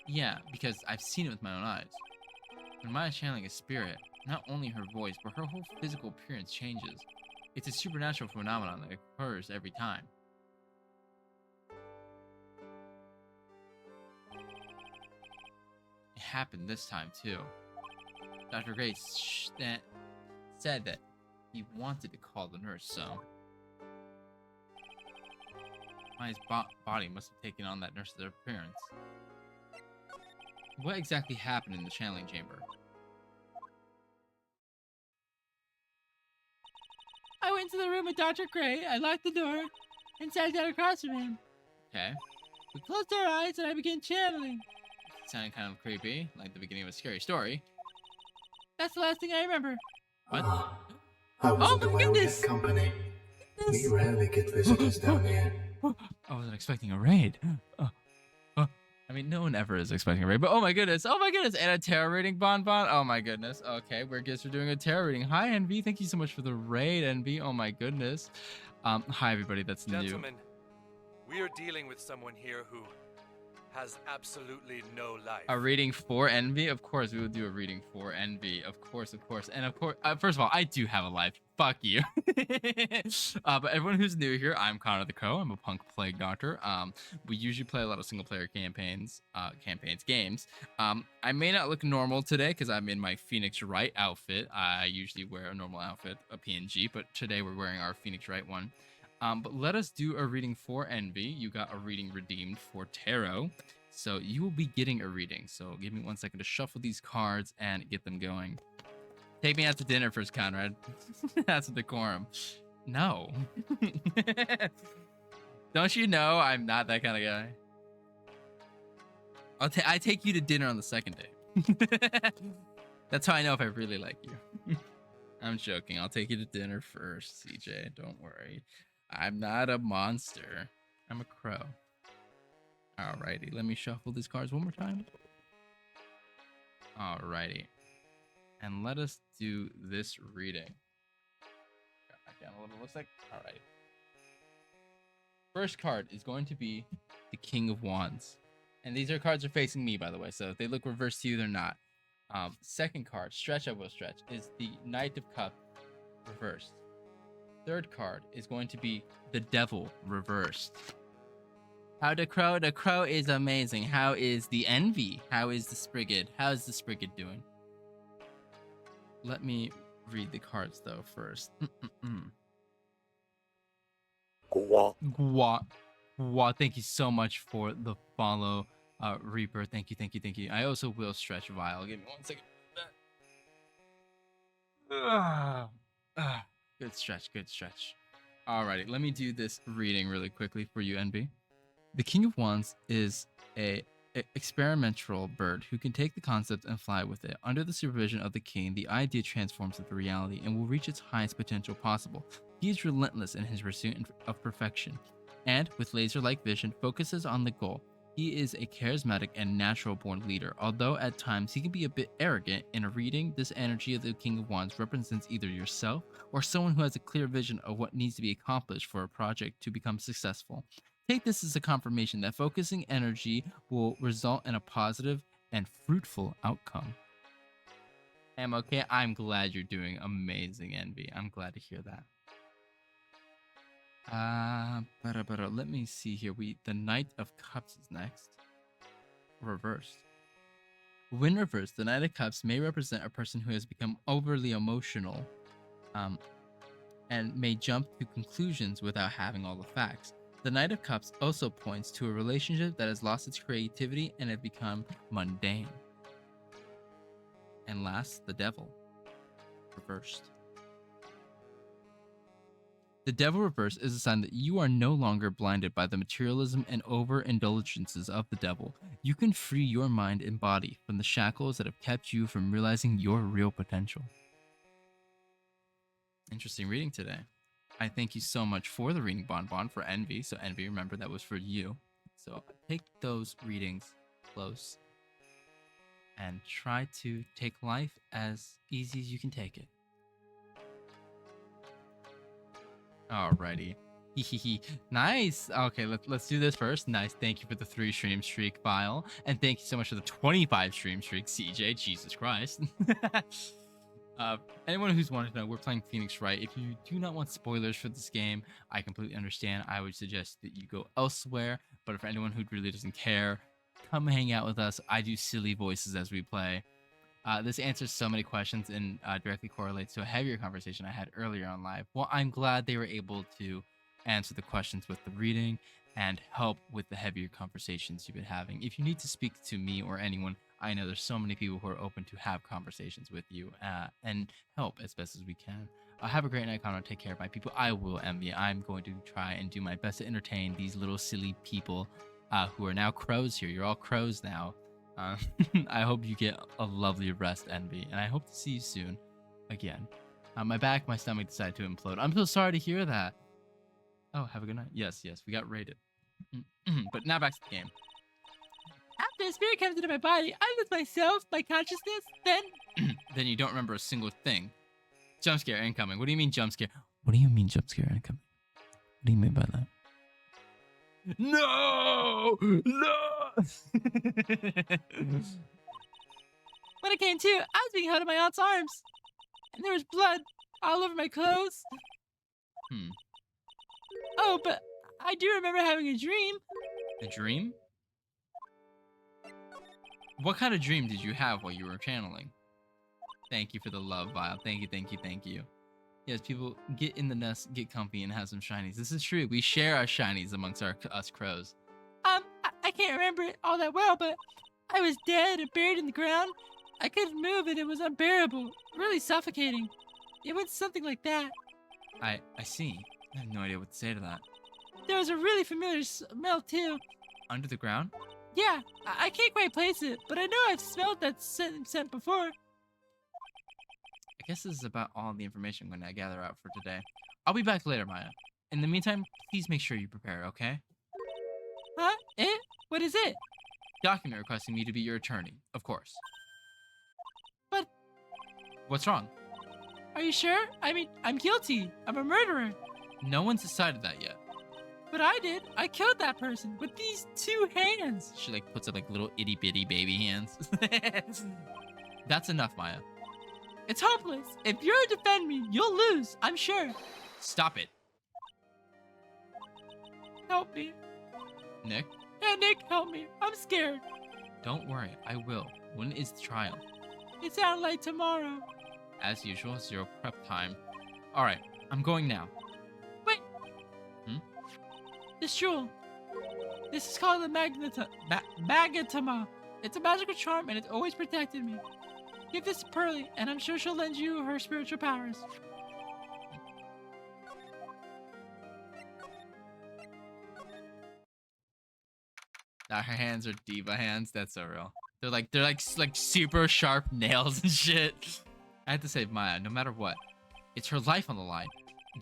Yeah, because I've seen it with my own eyes. When Maya's channeling a spirit, not only her voice, but her whole physical appearance changes. It's a supernatural phenomenon that occurs every time. It happened this time, too. Dr. Grace said that he wanted to call the nurse, so Maya's body must have taken on that nurse's appearance. What exactly happened in the channeling chamber? I went to the room with Dr. Gray, I locked the door, and sat down across from him. Okay. We closed our eyes and I began channeling. It sounded kind of creepy, like the beginning of a scary story. That's the last thing I remember. What? I wasn't Oh my aware we goodness! had company. We rarely get visitors down here. I wasn't expecting a raid. I mean, no one ever is expecting a raid, but oh my goodness, and a tarot reading, Bon. Oh my goodness. Okay, we're guess we're doing a tarot reading. Hi, Envy. Thank you so much for the raid, Envy. Oh my goodness. Hi everybody. That's new. Gentlemen, we are dealing with someone here who has absolutely no life. A reading for Envy? Of course, we would do a reading for Envy. Of course. And of course, first of all, I do have a life. Fuck you. But everyone who's new here, I'm Conrad the Crow. I'm a punk plague doctor. We usually play a lot of single player games. I may not look normal today because I'm in my Phoenix Wright outfit. I usually wear a normal outfit, a PNG, but today we're wearing our Phoenix Wright one. But let us do a reading for Envy. You got a reading redeemed for Tarot. So you will be getting a reading. So give me 1 second to shuffle these cards and get them going. Take me out to dinner first, Conrad. That's a decorum. No. Don't you know I'm not that kind of guy? I take you to dinner on the second day. That's how I know if I really like you. I'm joking. I'll take you to dinner first, CJ. Don't worry. I'm not a monster. I'm a crow. Alrighty. Let me shuffle these cards one more time. Alrighty. And let us do this reading. Got my down a little, looks like. Alright. First card is going to be the King of Wands. And these cards are facing me, by the way. So if they look reversed to you, they're not. Second card, stretch I will stretch, is the Knight of Cups reversed. Third card is going to be the Devil reversed. How the crow? The crow is amazing. How is the Envy? How is the Sprigid? How is the Sprigid doing? Let me read the cards though first. Gwa. Thank you so much for the follow, Reaper. Thank you. I also will stretch Vile. Give me 1 second. Good stretch. Alrighty, let me do this reading really quickly for you, NB. The King of Wands is a experimental bird who can take the concept and fly with it. Under the supervision of the king, the idea transforms into reality and will reach its highest potential possible. He is relentless in his pursuit of perfection, and with laser-like vision, focuses on the goal. He is a charismatic and natural-born leader, although at times he can be a bit arrogant. In a reading, this energy of the King of Wands represents either yourself or someone who has a clear vision of what needs to be accomplished for a project to become successful. Take this as a confirmation that focusing energy will result in a positive and fruitful outcome. I'm okay. I'm glad you're doing amazing, Envy. I'm glad to hear that. Let me see here. The Knight of Cups is next. Reversed. When reversed, the Knight of Cups may represent a person who has become overly emotional, and may jump to conclusions without having all the facts. The Knight of Cups also points to a relationship that has lost its creativity and have become mundane. And last, the Devil. Reversed. The Devil reversed is a sign that you are no longer blinded by the materialism and overindulgences of the devil. You can free your mind and body from the shackles that have kept you from realizing your real potential. Interesting reading today. I thank you so much for the reading, Bonbon, for Envy. So Envy, remember that was for you. So take those readings close and try to take life as easy as you can take it. Alrighty. Nice. Okay, let's do this first. Nice. Thank you for the 3 stream streak, Vile. And thank you so much for the 25 stream streak, CJ. Jesus Christ. Anyone who's wanted to know, we're playing Phoenix Wright. If you do not want spoilers for this game, I completely understand. I would suggest that you go elsewhere. But for anyone who really doesn't care, come hang out with us. I do silly voices as we play. This answers so many questions and directly correlates to a heavier conversation I had earlier on live. Well, I'm glad they were able to answer the questions with the reading and help with the heavier conversations you've been having. If you need to speak to me or anyone, I know there's so many people who are open to have conversations with you and help as best as we can. Have a great night, Conrad. Take care of my people. I will envy. I'm going to try and do my best to entertain these little silly people who are now crows here. You're all crows now. I hope you get a lovely rest, Envy, and I hope to see you soon again. My stomach decided to implode. I'm so sorry to hear that. Oh, have a good night. Yes, we got raided. But now back to the game. After a spirit comes into my body, I lose myself, my consciousness, then... Then you don't remember a single thing. Jump scare incoming. What do you mean jump scare? What do you mean jump scare incoming? What do you mean by that? No! When I came to, I was being held in my aunt's arms. And there was blood all over my clothes. Oh, but I do remember having a dream. A dream? What kind of dream did you have while you were channeling? Thank you for the love, Vile. Thank you. Yes, people, get in the nest, get comfy, and have some shinies. This is true. We share our shinies amongst us crows. I can't remember it all that well, but I was dead and buried in the ground. I couldn't move and it was unbearable, really suffocating. It went something like that. I see. I have no idea what to say to that. There was a really familiar smell too. Under the ground? Yeah, I can't quite place it, but I know I've smelled that scent before. I guess this is about all the information I'm going to gather out for today. I'll be back later, Maya. In the meantime, please make sure you prepare, okay? Huh? Eh? What is it? Document requesting me to be your attorney, of course. But... What's wrong? Are you sure? I mean, I'm guilty. I'm a murderer. No one's decided that yet. But I did. I killed that person with these 2 hands. She like puts up like little itty bitty baby hands. That's enough, Maya. It's hopeless. If you're to defend me, you'll lose. I'm sure. Stop it. Help me. Nick, Yeah, Nick, help me. I'm scared. don't worry. I will. When is the trial? It sounds like tomorrow. As usual, 0 prep time. Alright, I'm going now. Wait. Hmm? This jewel. This is called the Magnetama. It's a magical charm and it's always protected me. Give this to Pearly, and I'm sure she'll lend you her spiritual powers. Her hands are diva hands. That's so real. They're like super sharp nails and shit. I had to save Maya, no matter what. It's her life on the line.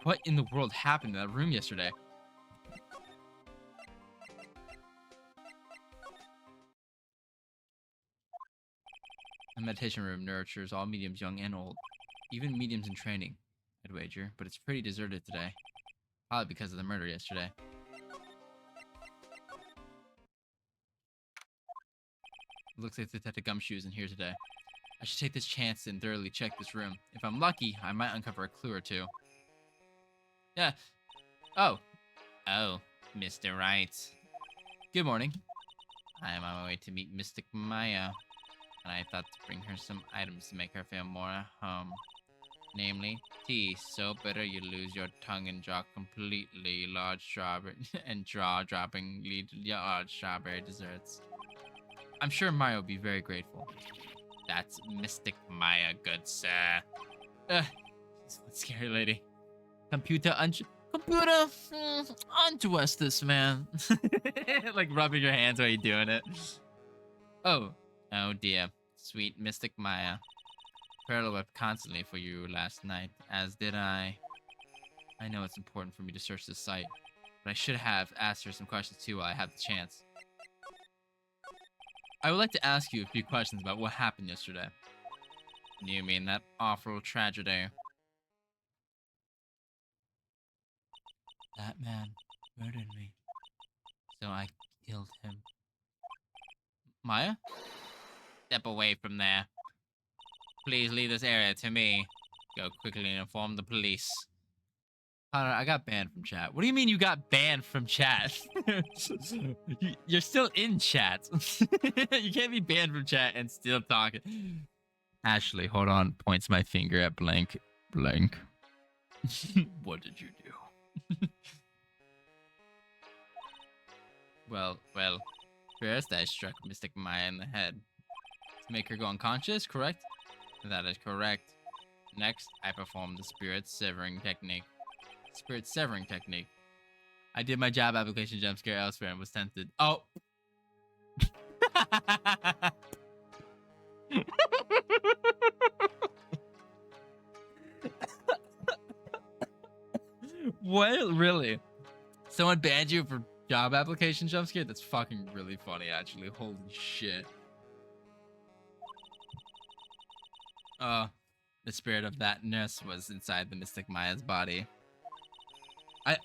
What in the world happened in that room yesterday? The meditation room nurtures all mediums, young and old. Even mediums in training, I'd wager. But it's pretty deserted today. Probably because of the murder yesterday. Looks like Detective Gumshoe's in here today. I should take this chance and thoroughly check this room. If I'm lucky, I might uncover a clue or two. Yeah. Oh, Mr. Wright. Good morning. I am on my way to meet Mystic Maya, and I thought to bring her some items to make her feel more at home. Namely, tea so bitter you lose your tongue and jaw completely, large strawberry and jaw-dropping large strawberry desserts. I'm sure Maya will be very grateful. That's Mystic Maya, good sir. Scary lady. Computer, onto us this, man. Like rubbing your hands while you're doing it. Oh dear. Sweet Mystic Maya. Pearl wept constantly for you last night, as did I. I know it's important for me to search this site, but I should have asked her some questions too while I had the chance. I would like to ask you a few questions about what happened yesterday. Do you mean that awful tragedy? That man murdered me, so I killed him. Maya? Step away from there. Please leave this area to me. Go quickly and inform the police. Conrad, I got banned from chat. What do you mean you got banned from chat? You're still in chat. You can't be banned from chat and still talking. Ashley, hold on. Points my finger at blank. Blank. What did you do? Well. First, I struck Mystic Maya in the head. To make her go unconscious, correct? That is correct. Next, I performed the spirit severing technique. I did my job application jump scare elsewhere and was tempted. Oh. What? Really? Someone banned you for job application jump scare? That's fucking really funny, actually. Holy shit. The spirit of that nurse was inside the Mystic Maya's body.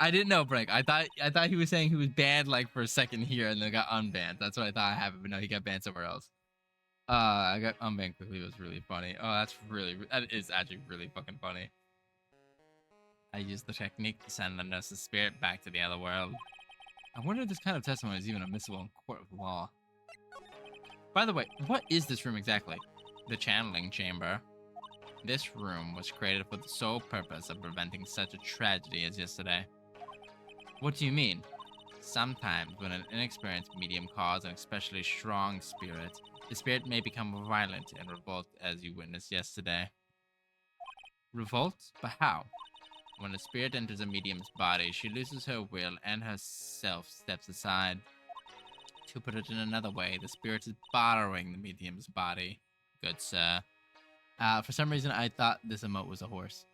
I didn't know, Frank. I thought he was saying he was banned like for a second here and then got unbanned. That's what I thought happened, but no, he got banned somewhere else. I got unbanned quickly. It was really funny. Oh, that is actually really fucking funny. I used the technique to send the nurse's spirit back to the other world. I wonder if this kind of testimony is even admissible in court of law. By the way, what is this room exactly? The channeling chamber. This room was created for the sole purpose of preventing such a tragedy as yesterday. What do you mean? Sometimes, when an inexperienced medium calls an especially strong spirit, the spirit may become violent and revolt, as you witnessed yesterday. Revolt? But how? When a spirit enters a medium's body, she loses her will and herself steps aside. To put it in another way, the spirit is borrowing the medium's body. Good sir. For some reason, I thought this emote was a horse.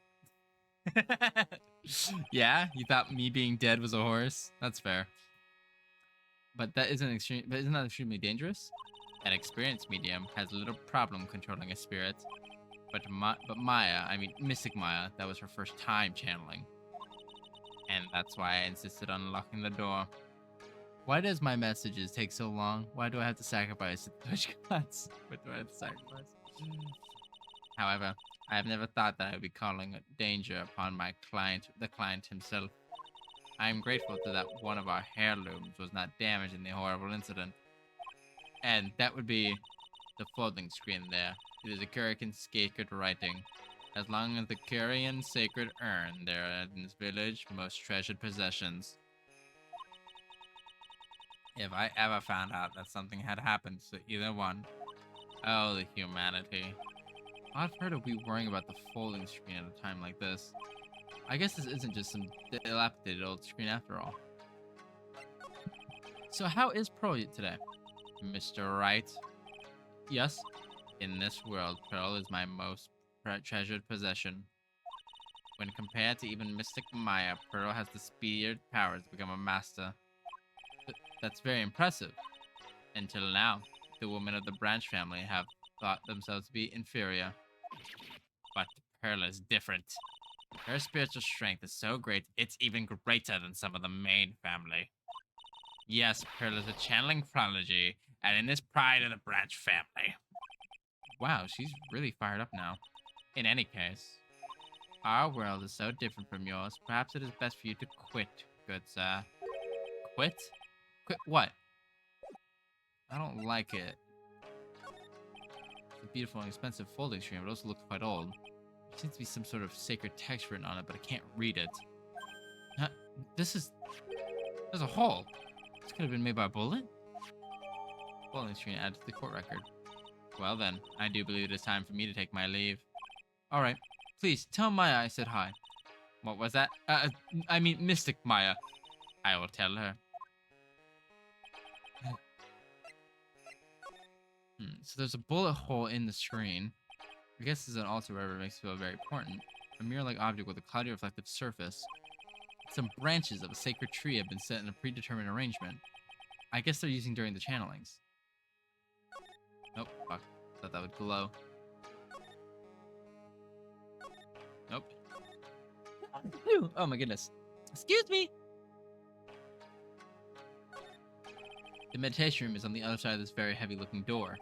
Yeah, you thought me being dead was a horse? That's fair. But that isn't extreme. But isn't that extremely dangerous? An experienced medium has little problem controlling a spirit. But Maya, I mean Mystic Maya, that was her first time channeling. And that's why I insisted on locking the door. Why does my messages take so long? Why do I have to sacrifice the Twitch gods? What do I have to sacrifice? However, I have never thought that I would be calling danger upon my client, the client himself. I am grateful to that one of our heirlooms was not damaged in the horrible incident. And that would be the folding screen there. It is a Kurikan sacred writing. As long as the Kurian sacred urn there are in this village, most treasured possessions. If I ever found out that something had happened to either one, oh, the humanity. I've heard of we worrying about the folding screen at a time like this. I guess this isn't just some dilapidated old screen after all. So how is Pearl today? Mr. Wright? Yes? In this world, Pearl is my most treasured possession. When compared to even Mystic Maya, Pearl has the speedier powers to become a master. That's very impressive. Until now, the women of the Branch family have thought themselves to be inferior. But Pearl is different. Her spiritual strength is so great, it's even greater than some of the main family. Yes, Pearl is a channeling prodigy, and in this pride of the Branch family. Wow, she's really fired up now. In any case, our world is so different from yours, perhaps it is best for you to quit, good sir. Quit? Quit what? I don't like it. It's a beautiful and expensive folding screen, but it also looks quite old. There seems to be some sort of sacred text written on it, but I can't read it. There's a hole. This could have been made by a bullet? Folding screen added to the court record. Well then, I do believe it is time for me to take my leave. Alright, please, tell Maya I said hi. What was that? I mean Mystic Maya. I will tell her. So there's a bullet hole in the screen. I guess this is an altar wherever it makes you feel very important. A mirror-like object with a cloudy reflective surface. Some branches of a sacred tree have been set in a predetermined arrangement. I guess they're using during the channelings. Nope, fuck. Thought that would glow. Nope. Oh my goodness. Excuse me! The meditation room is on the other side of this very heavy-looking door.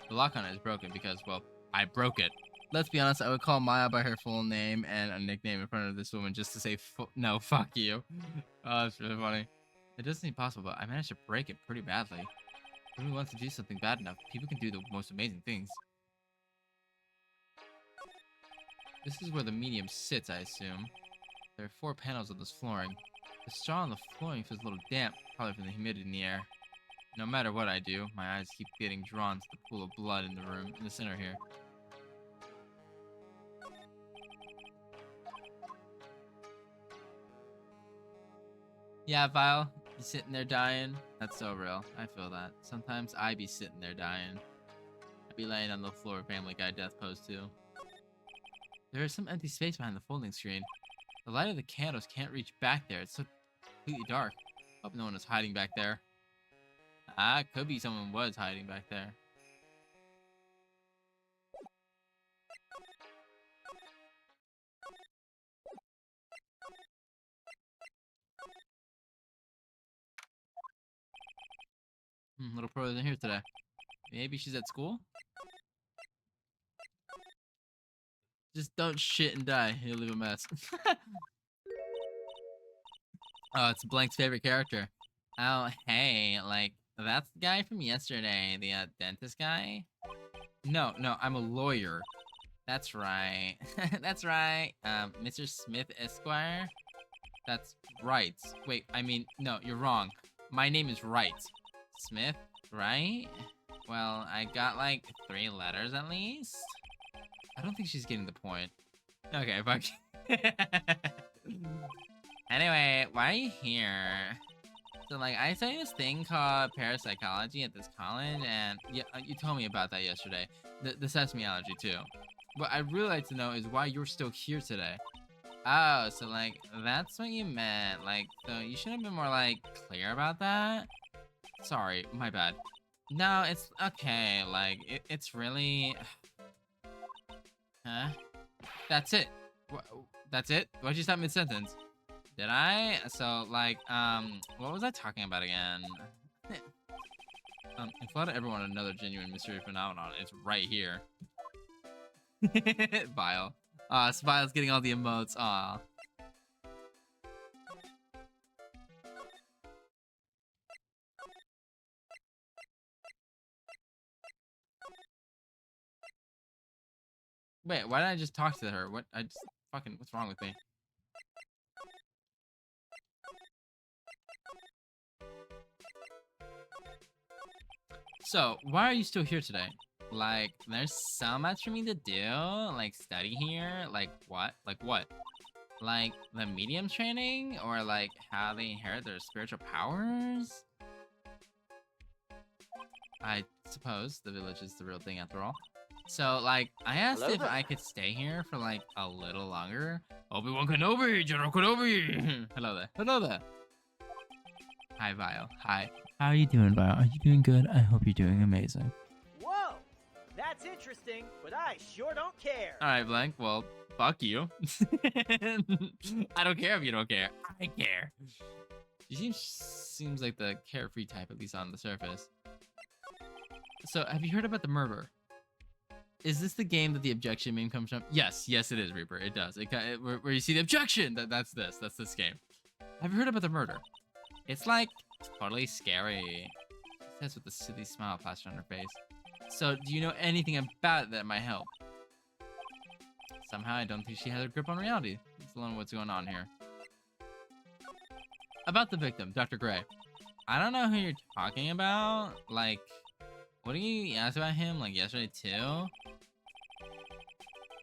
The lock on it is broken because, well, I broke it. Let's be honest, I would call Maya by her full name and a nickname in front of this woman just to say, no, fuck you. Oh, that's really funny. It doesn't seem possible, but I managed to break it pretty badly. When we want to do something bad enough, people can do the most amazing things. This is where the medium sits, I assume. There are 4 panels on this flooring. The straw on the flooring feels a little damp, probably from the humidity in the air. No matter what I do, my eyes keep getting drawn to the pool of blood in the room, in the center here. Yeah, Vile, you sitting there dying? That's so real. I feel that. Sometimes I be sitting there dying. I be laying on the floor, Family Guy death pose too. There is some empty space behind the folding screen. The light of the candles can't reach back there. It's so completely dark. Hope no one is hiding back there. Ah, could be someone was hiding back there. Little Pro isn't here today. Maybe she's at school? Just don't shit and die. You'll leave a mess. Oh, it's Blank's favorite character. Oh, hey, like, that's the guy from yesterday, the dentist guy? No, I'm a lawyer. That's right. That's right. Mr. Smith Esquire? That's right. Wait, I mean, no, you're wrong. My name is Wright. Smith, right? Well, I got like 3 letters at least. I don't think she's getting the point. Okay, fuck. Anyway, why are you here? So, like, I studied this thing called parapsychology at this college, and yeah, you told me about that yesterday. The sesame allergy, too. What I'd really like to know is why you're still here today. Oh, so, like, that's what you meant. Like, so you should have been more, like, clear about that? Sorry, my bad. No, it's okay. Like, it's really... Huh? That's it. That's it? Why'd you stop mid-sentence? Did I? So, like, what was I talking about again? If I let everyone another genuine mystery phenomenon, it's right here. Vile. So Vile's getting all the emotes. Aw. Wait, why did I just talk to her? What? I just fucking. What's wrong with me? So, why are you still here today? Like, there's so much for me to do. Like, study here. Like, what? Like, what? Like, the medium training? Or, like, how they inherit their spiritual powers? I suppose the village is the real thing after all. So, like, I asked if I could stay here for, like, a little longer. Obi-Wan Kenobi, General Kenobi. Hello there. Hello there. Hi, Vile. Hi. How are you doing, Vile? Are you doing good? I hope you're doing amazing. Whoa! That's interesting, but I sure don't care. All right, Blank. Well, fuck you. I don't care if you don't care. I care. She seems like the carefree type, at least on the surface. So, have you heard about the murder? Is this the game that the objection meme comes from? Yes, yes, it is, Reaper. It does. Where you see the objection. That's this. That's this game. Have you heard about the murder? It's like totally scary. She says with a silly smile plastered on her face. So, do you know anything about it that might help? Somehow, I don't think she has a grip on reality. Let's learn what's going on here. About the victim, Dr. Gray. I don't know who you're talking about. Like, what did you ask about him, like, yesterday, too?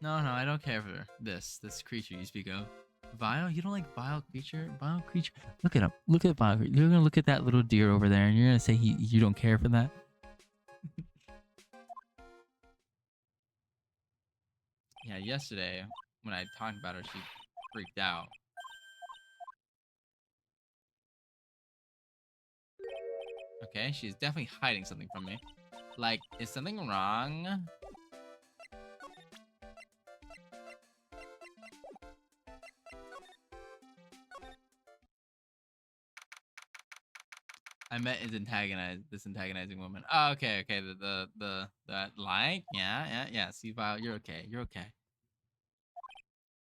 No, I don't care for this creature you speak of. Vile? You don't like Vile creature? Vile creature? Look at him. Look at Vile. You're gonna look at that little deer over there, and you're gonna say you don't care for that? Yeah, yesterday, when I talked about her, she freaked out. Okay, she's definitely hiding something from me. Like, is something wrong? I met this antagonizing woman. Oh, okay, that like, yeah. See, Vile, you're okay. You're okay.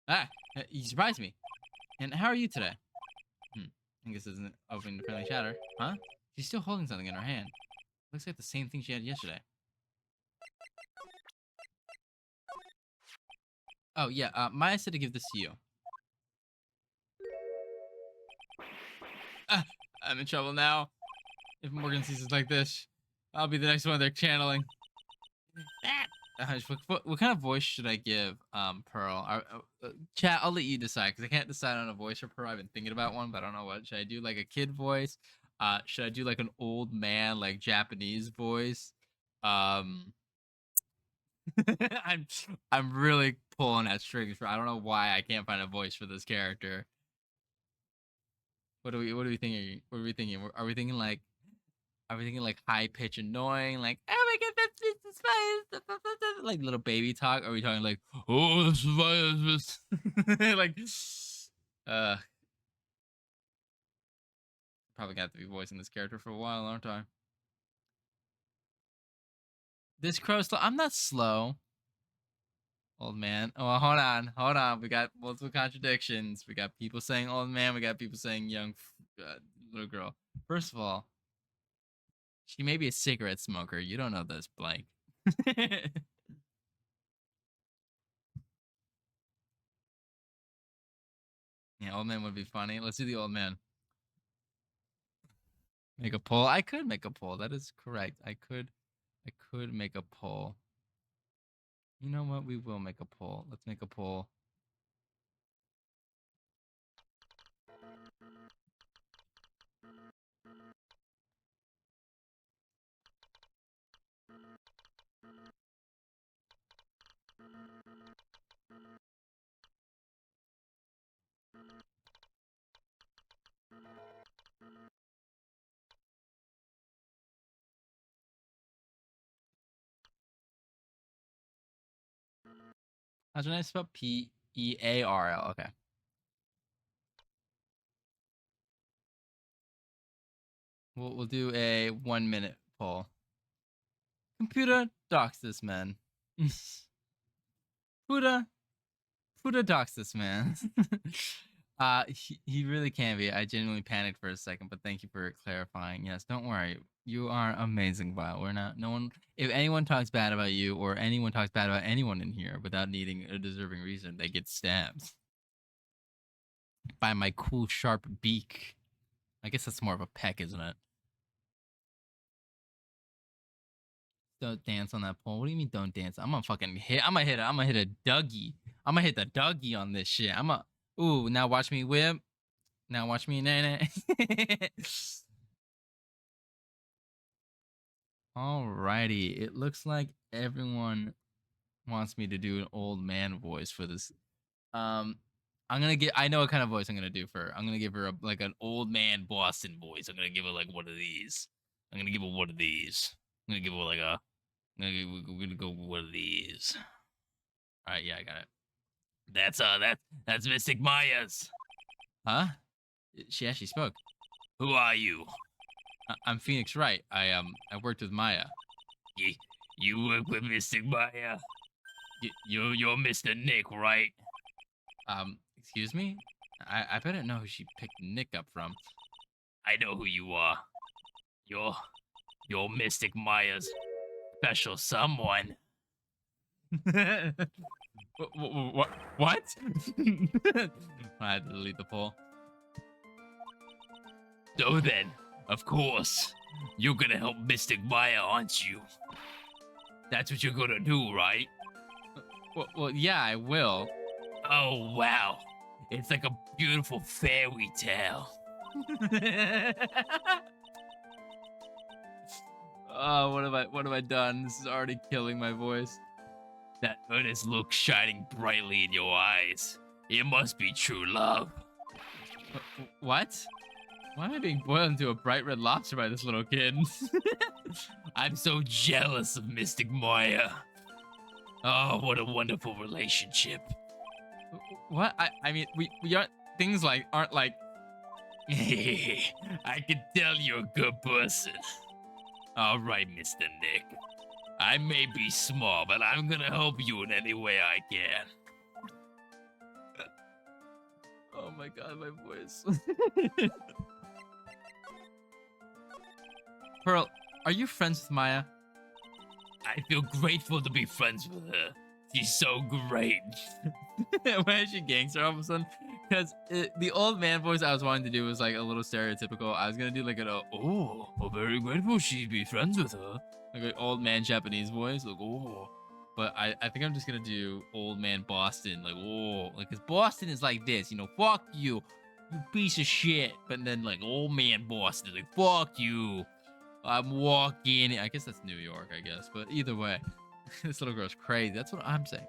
Ah, you surprised me. And how are you today? I guess this isn't opening to friendly chatter. Huh? She's still holding something in her hand. Looks like the same thing she had yesterday. Oh, yeah, Maya said to give this to you. Ah, I'm in trouble now. If Morgan sees us like this, I'll be the next one they're channeling. What kind of voice should I give, Pearl? Chat, I'll let you decide, because I can't decide on a voice for Pearl. I've been thinking about one, but I don't know what. Should I do, like, a kid voice? Should I do, like, an old man, like, Japanese voice? I'm really pulling at strings for. I don't know why I can't find a voice for this character. What are we thinking? What are we thinking? Are we thinking like high pitch annoying, like, oh my god, that's spice, like little baby talk? Or are we talking like, oh, this is like, probably got to be voicing this character for a while, aren't I? This crow slow. I'm not slow. Old man. Oh, hold on. We got multiple contradictions. We got people saying old man. We got people saying young little girl. First of all, she may be a cigarette smoker. You don't know this, Blank. Yeah, old man would be funny. Let's do the old man. Make a poll. I could make a poll. That is correct. I could make a poll. You know what? We will make a poll. Let's make a poll. How's your name spelled? Pearl. Okay. We'll do a 1-minute poll. Computer docs this man. Puda docs this man. He really can be. I genuinely panicked for a second, but thank you for clarifying. Yes, don't worry. You are amazing, Vile. We're not. No one. If anyone talks bad about you or anyone talks bad about anyone in here without needing a deserving reason, they get stabbed by my cool sharp beak. I guess that's more of a peck, isn't it? Don't dance on that pole. What do you mean don't dance? I'm gonna fucking hit. I'm gonna hit a Dougie. I'm gonna hit the Dougie on this shit. Ooh, now watch me whip. Now watch me nay. Alrighty. It looks like everyone wants me to do an old man voice for this. I know what kind of voice I'm gonna do for her. I'm gonna give her like an old man Boston voice. I'm gonna give her like one of these. I'm gonna give her one of these. I'm gonna give her like a. We're gonna go with one of these. All right, yeah, I got it. That's Mystic Maya's. Huh? She actually spoke. Who are you? I'm Phoenix Wright. I worked with Maya. You work with Mystic Maya? You're Mr. Nick, right? Excuse me? I better know who she picked Nick up from. I know who you are. You're Mystic Maya's special someone. What? I had to delete the poll. So then, of course, you're gonna help Mystic Maya, aren't you? That's what you're gonna do, right? Well, yeah, I will. Oh, wow. It's like a beautiful fairy tale. Oh, what have I done? This is already killing my voice. That earnest look shining brightly in your eyes. It must be true love. What? Why am I being boiled into a bright red lobster by this little kid? I'm so jealous of Mystic Maya. Oh, what a wonderful relationship. What? I mean, we aren't, things like, aren't like... I can tell you're a good person. All right, Mr. Nick. I may be small, but I'm gonna help you in any way I can. Oh my god, my voice. Pearl, are you friends with Maya? I feel grateful to be friends with her. She's so great. Why is she gangster all of a sudden? Because the old man voice I was wanting to do was like a little stereotypical. I was gonna do like I'm very grateful she'd be friends with her. Like an old man Japanese voice, like oh. But I think I'm just gonna do old man Boston, like oh, like cause Boston is like this, you know, fuck you, you piece of shit. But then like old man Boston, like fuck you, I'm walking. I guess that's New York, I guess. But either way, this little girl's crazy. That's what I'm saying.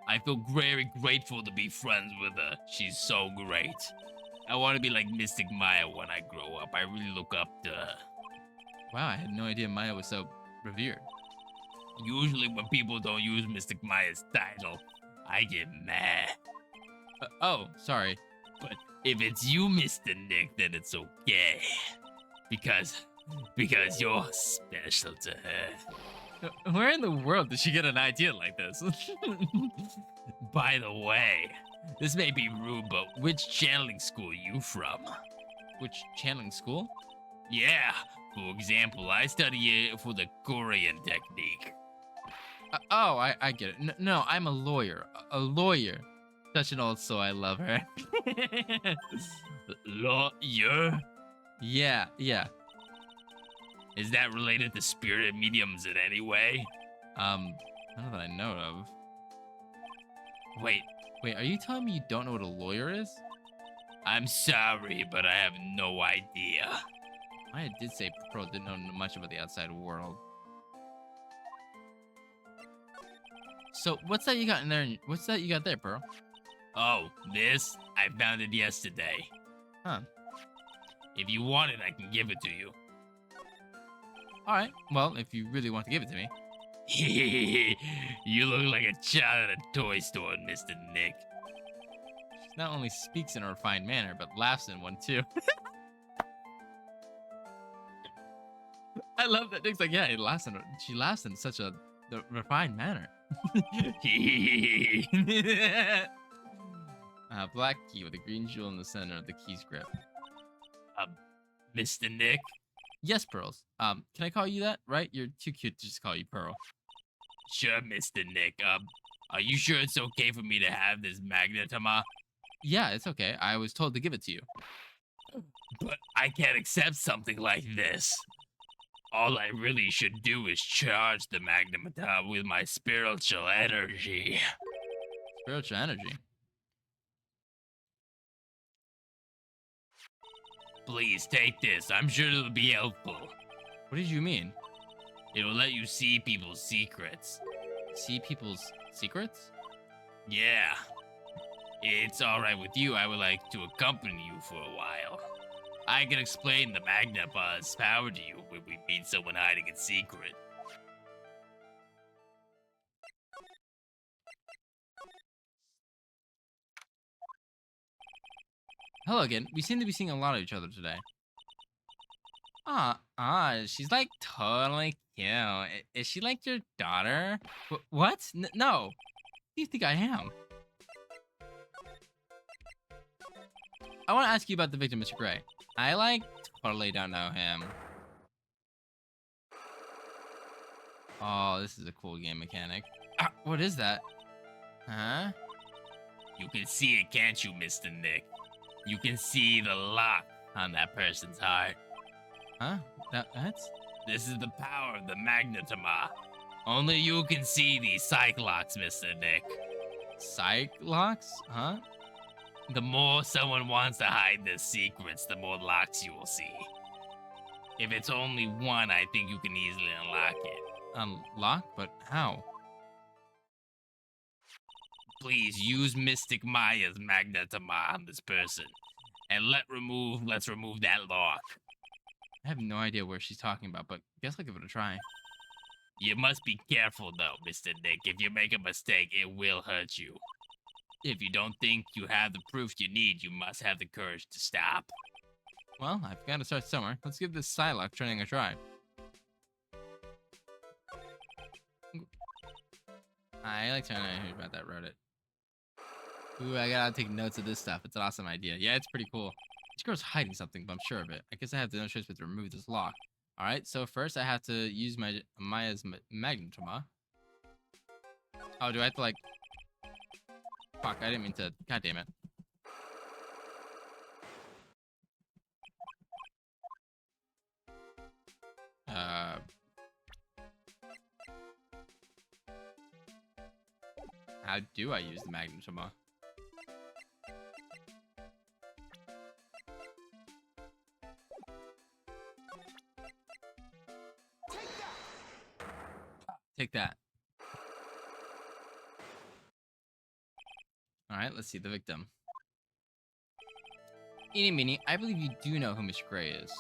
I feel very grateful to be friends with her. She's so great. I want to be like Mystic Maya when I grow up. I really look up to her. Wow, I had no idea Maya was so revered. Usually when people don't use Mystic Maya's title, I get mad. Oh, sorry. But if it's you, Mr. Nick, then it's okay. Because you're special to her. Where in the world did she get an idea like this? By the way, this may be rude, but which channeling school are you from? Which channeling school? Yeah, for example, I study it for the Korean technique. Oh, I get it. No, I'm a lawyer. A lawyer. Such an old soul, I love her. Lawyer? Yeah. Is that related to spirit mediums in any way? None that I know of. Wait, Wait, are you telling me you don't know what a lawyer is? I'm sorry, but I have no idea. Maya did say Pearl didn't know much about the outside world. So what's that you got in there? What's that you got there, Pearl? Oh, this? I found it yesterday. Huh. If you want it, I can give it to you. All right. Well, if you really want to give it to me. You look like a child at a toy store, Mr. Nick. She not only speaks in a refined manner, but laughs in one too. I love that Nick's like, yeah, she laughs in such a refined manner. Black key with a green jewel in the center of the key's grip. Mr. Nick? Yes, Pearls. Can I call you that? Right? You're too cute to just call you Pearl. Sure, Mr. Nick. Are you sure it's okay for me to have this magnetoma? Yeah, it's okay. I was told to give it to you. But I can't accept something like this. All I really should do is charge the magnetoma with my spiritual energy. Spiritual energy. Please take this. I'm sure it'll be helpful. What did you mean? It'll let you see people's secrets. See people's secrets? Yeah. It's alright with you. I would like to accompany you for a while. I can explain the Magnapa's power to you when we meet someone hiding in secret. Hello again. We seem to be seeing a lot of each other today. She's like totally cute. Is she like your daughter? What? No. Who do you think I am? I want to ask you about the victim, Mr. Gray. I like totally don't know him. Oh, this is a cool game mechanic. What is that? Huh? You can see it, can't you, Mr. Nick? You can see the lock on that person's heart. Huh? That's... This is the power of the magnetoma. Only you can see these psych locks, Mr. Nick. Psych locks? Huh? The more someone wants to hide their secrets, the more locks you will see. If it's only one, I think you can easily unlock it. Unlock? But how? Please use Mystic Maya's magnetoma on this person. And let's remove that lock. I have no idea where she's talking about, but guess I'll give it a try. You must be careful though, Mr. Nick. If you make a mistake, it will hurt you. If you don't think you have the proof you need, you must have the courage to stop. Well, I've got to start somewhere. Let's give this Psylocke training a try. I like to know who about that wrote it. Ooh, I gotta take notes of this stuff. It's an awesome idea. Yeah, it's pretty cool. This girl's hiding something, but I'm sure of it. I guess I have no choice but to remove this lock. Alright, so first I have to use Maya's magnetoma. Oh, do I have to like... Fuck, I didn't mean to... God damn it. How do I use the magnetoma? Take that. Alright, let's see the victim. Eeny meeny, I believe you do know who Mr. Gray is.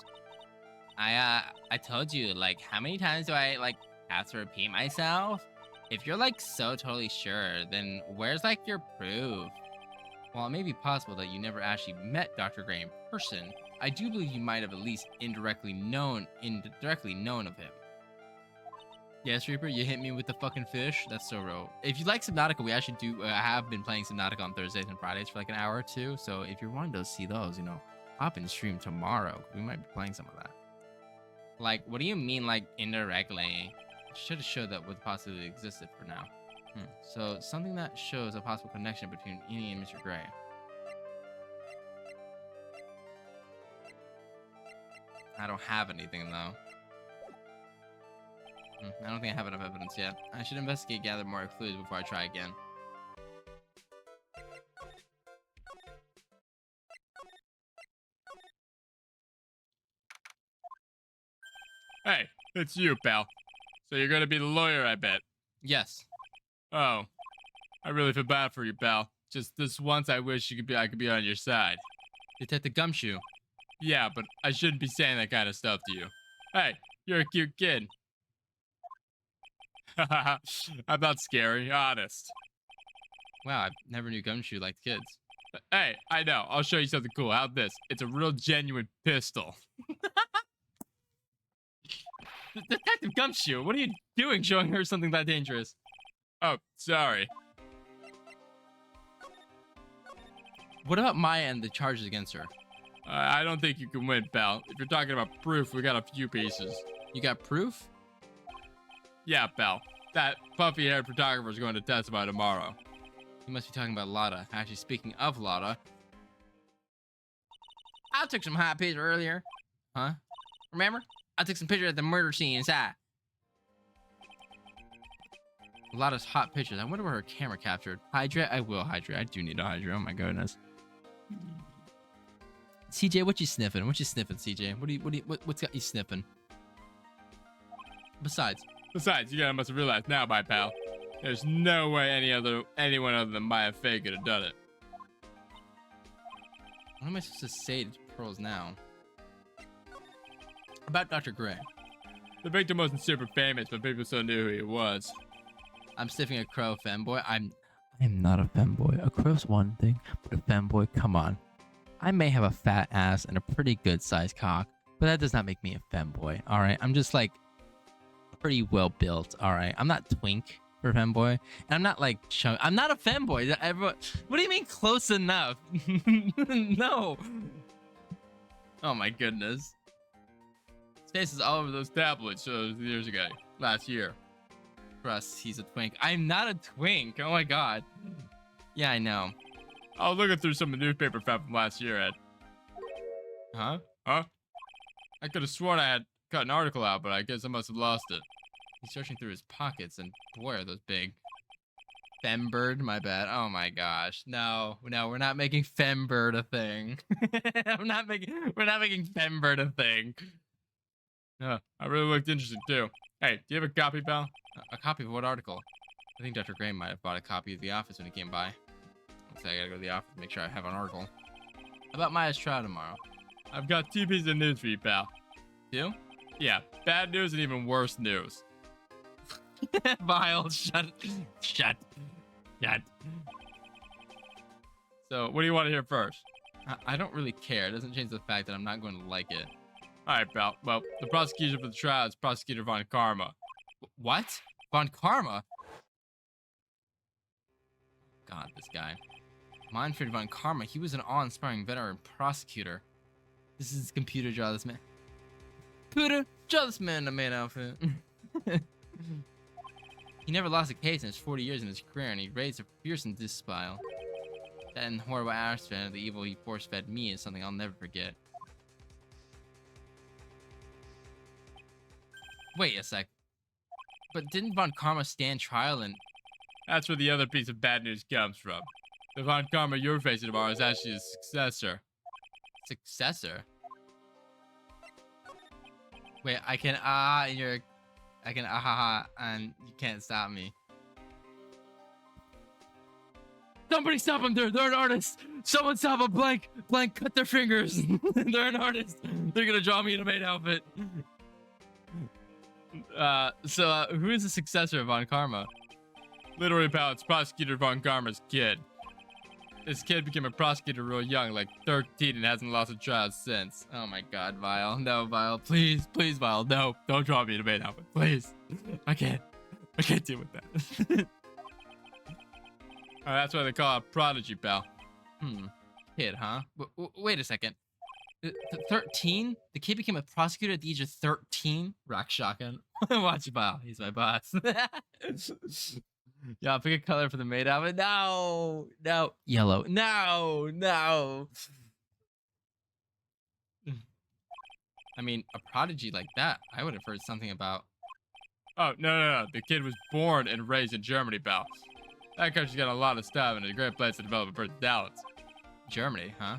I told you, like, how many times do I, like, have to repeat myself? If you're, like, so totally sure, then where's, like, your proof? While it may be possible that you never actually met Dr. Gray in person, I do believe you might have at least indirectly known of him. Yes, Reaper, you hit me with the fucking fish? That's so real. If you like Subnautica, we actually do have been playing Subnautica on Thursdays and Fridays for like an hour or two. So if you're wanting to see those, you know, hop in stream tomorrow. We might be playing some of that. Like, what do you mean, like, indirectly? Should have showed that what possibility existed for now. So something that shows a possible connection between Eni and Mr. Gray. I don't have anything though. I don't think I have enough evidence yet. I should investigate, gather more clues before I try again. Hey, it's you, pal. So you're gonna be the lawyer, I bet. Yes. Oh, I really feel bad for you, pal. Just this once, I wish I could be on your side. Detective Gumshoe. Yeah, but I shouldn't be saying that kind of stuff to you. Hey, you're a cute kid. I'm not scary, honest. Wow, I never knew Gumshoe liked kids. Hey, I know. I'll show you something cool. How's this? It's a real genuine pistol. Detective Gumshoe, what are you doing showing her something that dangerous? Oh, sorry. What about Maya and the charges against her? I don't think you can win, pal. If you're talking about proof, we got a few pieces. You got proof? Yeah, pal. That puffy-haired photographer is going to testify tomorrow. You must be talking about Lotta. Actually, speaking of Lotta, I took some hot pictures earlier. Huh? Remember? I took some pictures at the murder scene inside. Lotta's hot pictures. I wonder where her camera captured. Hydrate? I will hydrate. I do need to hydrate. Oh my goodness. CJ, what you sniffing? What you sniffing, CJ? What's got you sniffing? Besides, you guys must have realized now, my pal. There's no way anyone other than Maya Fey could have done it. what am I supposed to say to Pearls now? About Dr. Gray. The victim wasn't super famous, but people still knew who he was. I'm sniffing a crow, femboy. I'm not a femboy. A crow's one thing, but a femboy, come on. I may have a fat ass and a pretty good sized cock, but that does not make me a femboy, alright? I'm just like pretty well built, alright? I'm not twink for a femboy, and I'm not like I'm not a femboy. Everyone, what do you mean close enough? No. oh my goodness. His face is all over those tabloid shows years ago, last year. Trust, he's a twink. I'm not a twink. Oh my god. Yeah, I know. I was looking through some of the newspaper found from last year, Ed. Huh? Huh? I could have sworn I had cut an article out, but I guess I must have lost it. He's searching through his pockets, and boy, are those big. Fembird? My bad. Oh my gosh. No, we're not making Fembird a thing. We're not making Fembird a thing. Yeah, I really looked interesting too. Hey, do you have a copy, pal? A copy of what article? I think Dr. Gray might have bought a copy of The Office when he came by. So I gotta go to the office to make sure I have an article. About Maya's trial tomorrow. I've got 2 pieces of news for you, pal. 2? Yeah, bad news and even worse news. Vile, shut. So, what do you want to hear first? I don't really care. It doesn't change the fact that I'm not going to like it. Alright, pal. Well, the prosecutor for the trial is Prosecutor Von Karma. What? Von Karma? God, this guy. Manfred Von Karma, he was an awe-inspiring veteran prosecutor. This is computer draw this man. Computer, draw this man in a man outfit. He never lost a case in his 40 years in his career, and he raised a fierce and disbile. That and horrible aspect of the evil he force-fed me is something I'll never forget. Wait a sec. But didn't Von Karma stand trial and... That's where the other piece of bad news comes from. The Von Karma you're facing tomorrow is actually his successor. Successor? Wait, I can and you can't stop me. Somebody stop them! They're an artist! Someone stop them! Blank, cut their fingers! They're an artist! They're gonna draw me in a maid outfit! So who is the successor of Von Karma? Literally, pal, it's Prosecutor Von Karma's kid. This kid became a prosecutor real young, like 13, and hasn't lost a trial since. Oh my god, Vile. No, Vile. Please, Vile. No, don't draw me in a maid outfit. Please. I can't deal with that. That's why they call it Prodigy, pal. Kid, huh? Wait a second. 13? The kid became a prosecutor at the age of 13? Rock shotgun. Watch Vile. He's my boss. Yeah, pick a color for the maid outfit. No. Yellow. No. I mean, a prodigy like that, I would have heard something about Oh, no. The kid was born and raised in Germany, pal. That country's got a lot of stuff and a great place to develop a person's talents. Germany, huh?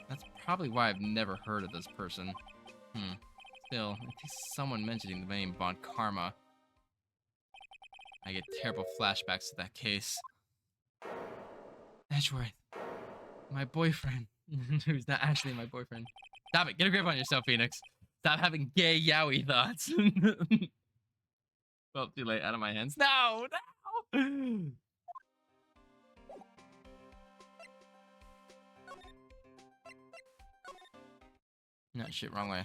That's probably why I've never heard of this person. Still, it takes someone mentioning the name Von Karma. I get terrible flashbacks to that case. Edgeworth. My boyfriend. Who's not actually my boyfriend. Stop it. Get a grip on yourself, Phoenix. Stop having gay yaoi thoughts. Well, too late. Out of my hands. No! No, shit, wrong way.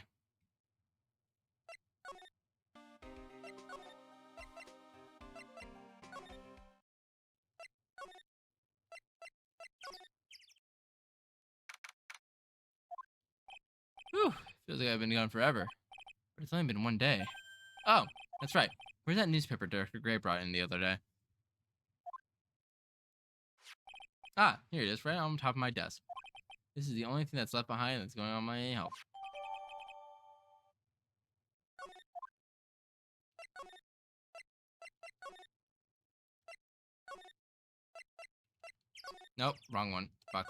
Whew, feels like I've been gone forever. But it's only been one day. Oh, that's right. Where's that newspaper Dr. Gray brought in the other day? Ah, here it is, right on top of my desk. This is the only thing that's left behind that's going on my health. Nope, wrong one. Fuck.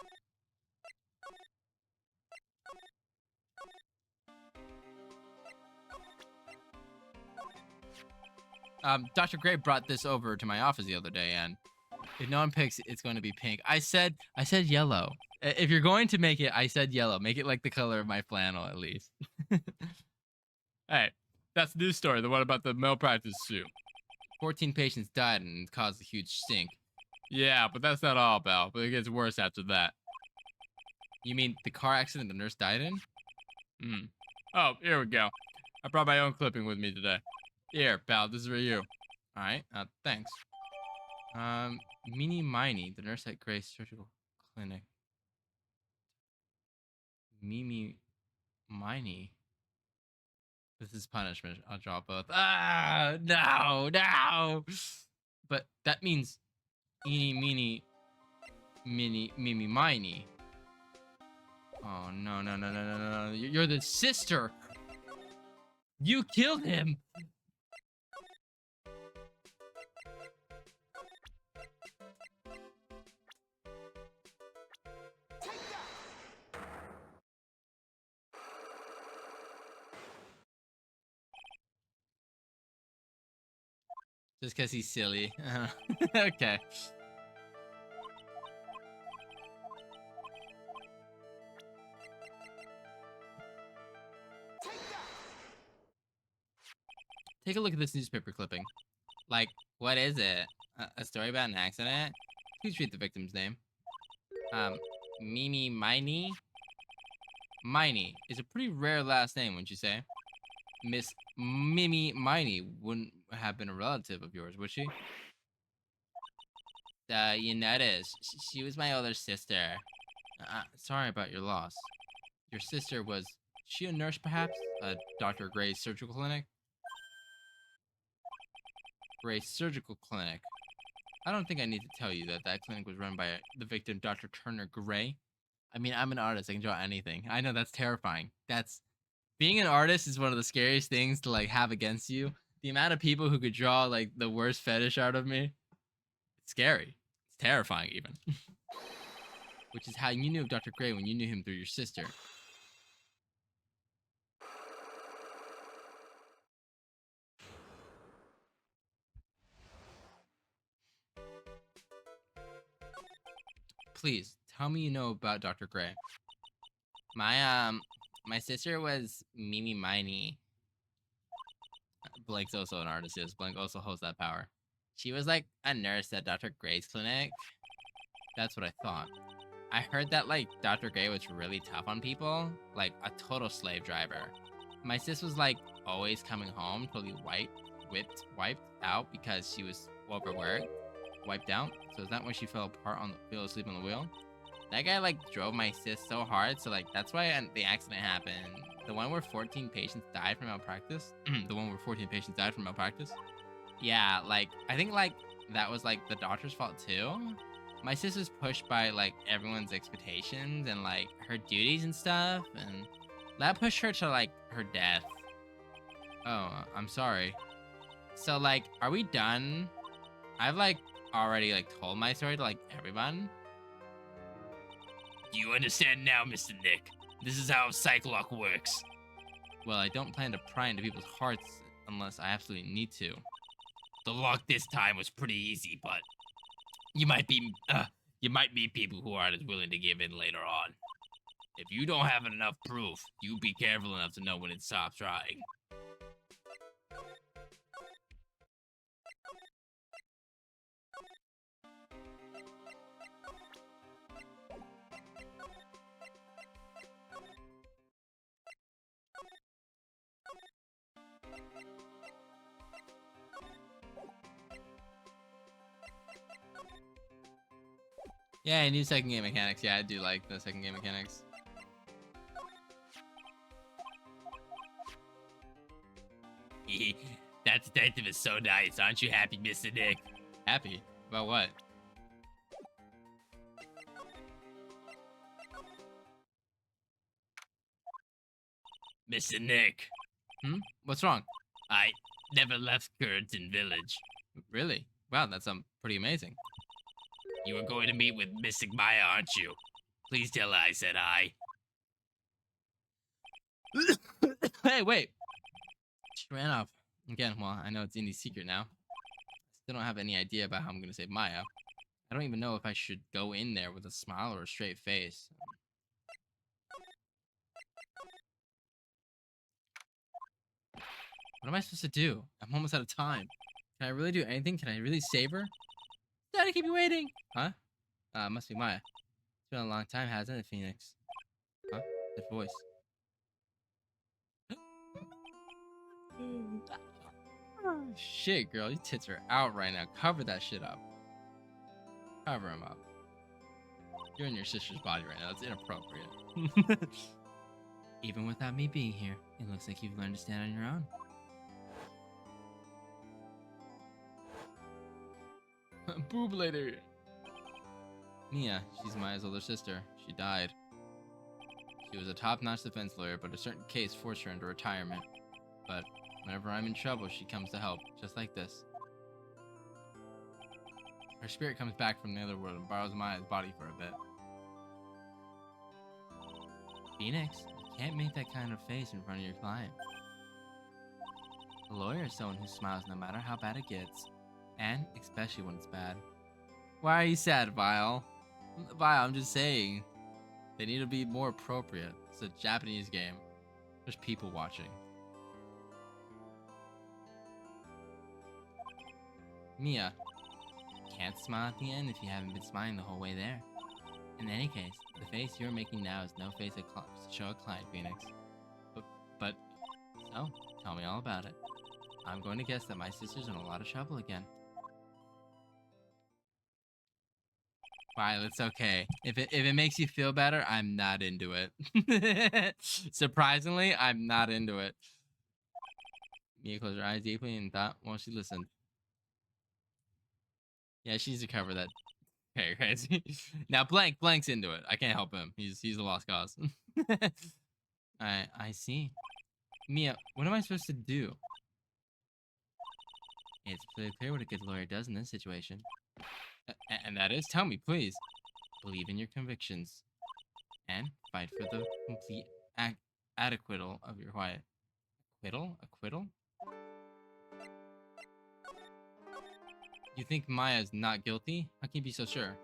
Dr. Gray brought this over to my office the other day, and if no one picks, it's going to be pink. I said yellow. If you're going to make it, I said yellow. Make it like the color of my flannel, at least. Hey, that's the news story, the one about the malpractice suit. 14 patients died and caused a huge stink. Yeah, but that's not all, pal. But it gets worse after that. You mean the car accident the nurse died in? Oh, here we go. I brought my own clipping with me today. Here, pal, this is for you. Alright, thanks. Meanie Miney, the nurse at Grace Surgical Clinic. Mimi Miney. This is punishment. I'll draw both. Ah, no. But that means eeny, meeny, mimi, miney. Oh, no. You're the sister. You killed him. Just because he's silly. Okay. Take a look at this newspaper clipping. Like, what is it? A story about an accident? Please read the victim's name. Mimi Miney? Miney is a pretty rare last name, wouldn't you say? Miss Mimi Miney wouldn't have been a relative of yours, would she? You noticed. She was my older sister. Sorry about your loss. Your sister was she a nurse, perhaps? Dr. Gray's surgical clinic? Gray's surgical clinic. I don't think I need to tell you that that clinic was run by the victim, Dr. Turner Gray. I mean, I'm an artist. I can draw anything. I know that's terrifying. Being an artist is one of the scariest things to like have against you. The amount of people who could draw like the worst fetish out of me. It's scary. It's terrifying even. Which is how you knew of Dr. Gray when you knew him through your sister. Please, tell me you know about Dr. Gray. My sister was Mimi Miney. Blank's also an artist, yes. Blank also holds that power. She was like a nurse at Dr. Gray's clinic. That's what I thought. I heard that like Dr. Gray was really tough on people, like a total slave driver. My sis was like always coming home totally wiped out because she was overworked, wiped out. So is that why she fell asleep on the wheel? That guy like drove my sis so hard, so like that's why the accident happened. The one where 14 patients died from malpractice. Yeah, like I think like that was like the doctor's fault too. My sis was pushed by like everyone's expectations and like her duties and stuff, and that pushed her to like her death. Oh, I'm sorry. So, like, are we done? I've, like, already, like, told my story to, like, everyone. Do you understand now, Mr. Nick? This is how Cyclock works. Well, I don't plan to pry into people's hearts unless I absolutely need to. The lock this time was pretty easy, but you might meet people who aren't as willing to give in later on. If you don't have enough proof, you be careful enough to know when to stop trying. Yeah, new second game mechanics. Yeah, I do like the second game mechanics. That detective is so nice. Aren't you happy, Mr. Nick? Happy? About what? Mr. Nick, What's wrong? I never left Curtain Village. Really? Wow, that's pretty amazing. You were going to meet with Mystic Maya, aren't you? Please tell her I said hi. Hey, wait. She ran off. Again, well, I know it's Indy's secret now. Still don't have any idea about how I'm gonna save Maya. I don't even know if I should go in there with a smile or a straight face. What am I supposed to do? I'm almost out of time. Can I really do anything? Can I really save her? Daddy, keep you waiting. Huh? Must be Maya. It's been a long time, hasn't it, Phoenix? Huh? That voice. Shit, girl, your tits are out right now. Cover that shit up. Cover them up. You're in your sister's body right now. That's inappropriate. Even without me being here, it looks like you've learned to stand on your own. Boob lady. Mia, she's Maya's older sister. She died. She was a top-notch defense lawyer, but a certain case forced her into retirement. But whenever I'm in trouble, she comes to help, just like this. Her spirit comes back from the other world and borrows Maya's body for a bit. Phoenix, you can't make that kind of face in front of your client. A lawyer is someone who smiles no matter how bad it gets, and especially when it's bad. Why are you sad, Vile? Vile, I'm just saying. They need to be more appropriate. It's a Japanese game. There's people watching. Mia, you can't smile at the end if you haven't been smiling the whole way there. In any case, the face you're making now is no face to show a client, Phoenix. But, so, tell me all about it. I'm going to guess that my sister's in a lot of trouble again. Violet, it's okay. If it makes you feel better, I'm not into it. Surprisingly, I'm not into it. Mia closed her eyes deeply and thought while she listened. Yeah, she needs to cover that. Okay, crazy. Now Blank's into it. I can't help him. He's a lost cause. I see. Mia, what am I supposed to do? It's pretty clear what a good lawyer does in this situation. And that is, tell me, please. Believe in your convictions. And fight for the complete acquittal of your client. Acquittal? You think Maya's not guilty? How can you be so sure?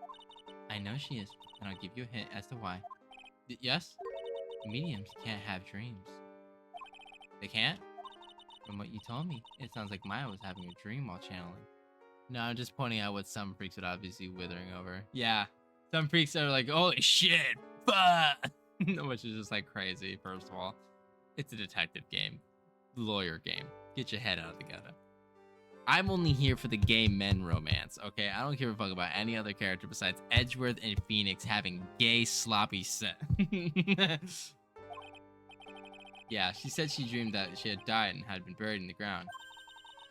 I know she is, and I'll give you a hint as to why. Yes? Mediums can't have dreams. They can't? From what you told me, it sounds like Maya was having a dream while channeling. No, I'm just pointing out what some freaks would obviously withering over. Yeah, some freaks are like, holy shit, fuck! Which is just like crazy, first of all. It's a detective game. Lawyer game. Get your head out of the gutter. I'm only here for the gay men romance, okay? I don't give a fuck about any other character besides Edgeworth and Phoenix having gay sloppy sex. Yeah, she said she dreamed that she had died and had been buried in the ground.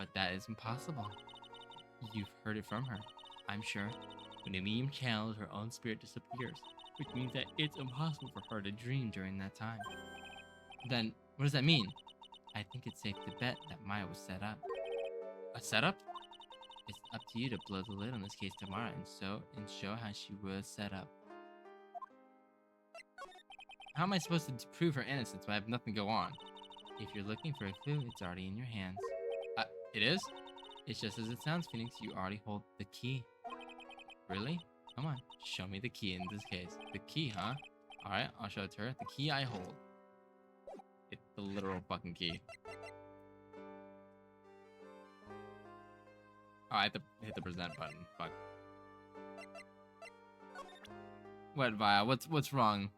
But that is impossible. You've heard it from her, I'm sure. When a medium channels, her own spirit disappears, which means that it's impossible for her to dream during that time. Then, what does that mean? I think it's safe to bet that Maya was set up. A setup? It's up to you to blow the lid on this case tomorrow and show how she was set up. How am I supposed to prove her innocence when I have nothing to go on? If you're looking for a clue, it's already in your hands. It is? It's just as it sounds, Phoenix. You already hold the key. Really? Come on, show me the key in this case. The key, huh? Alright, I'll show it to her. The key I hold. It's the literal fucking key. Oh, I have to hit the present button. Fuck. What, Vile? What's wrong?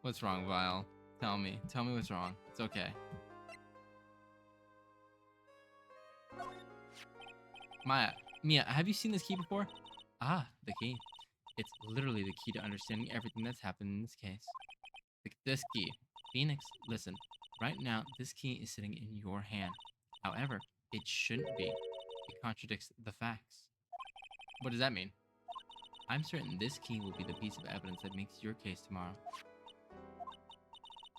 What's wrong, Vile? Tell me. Tell me what's wrong. It's okay. Mia, have you seen this key before? Ah, the key. It's literally the key to understanding everything that's happened in this case. This key. Phoenix, listen. Right now, this key is sitting in your hand. However, it shouldn't be. It contradicts the facts. What does that mean? I'm certain this key will be the piece of evidence that makes your case tomorrow.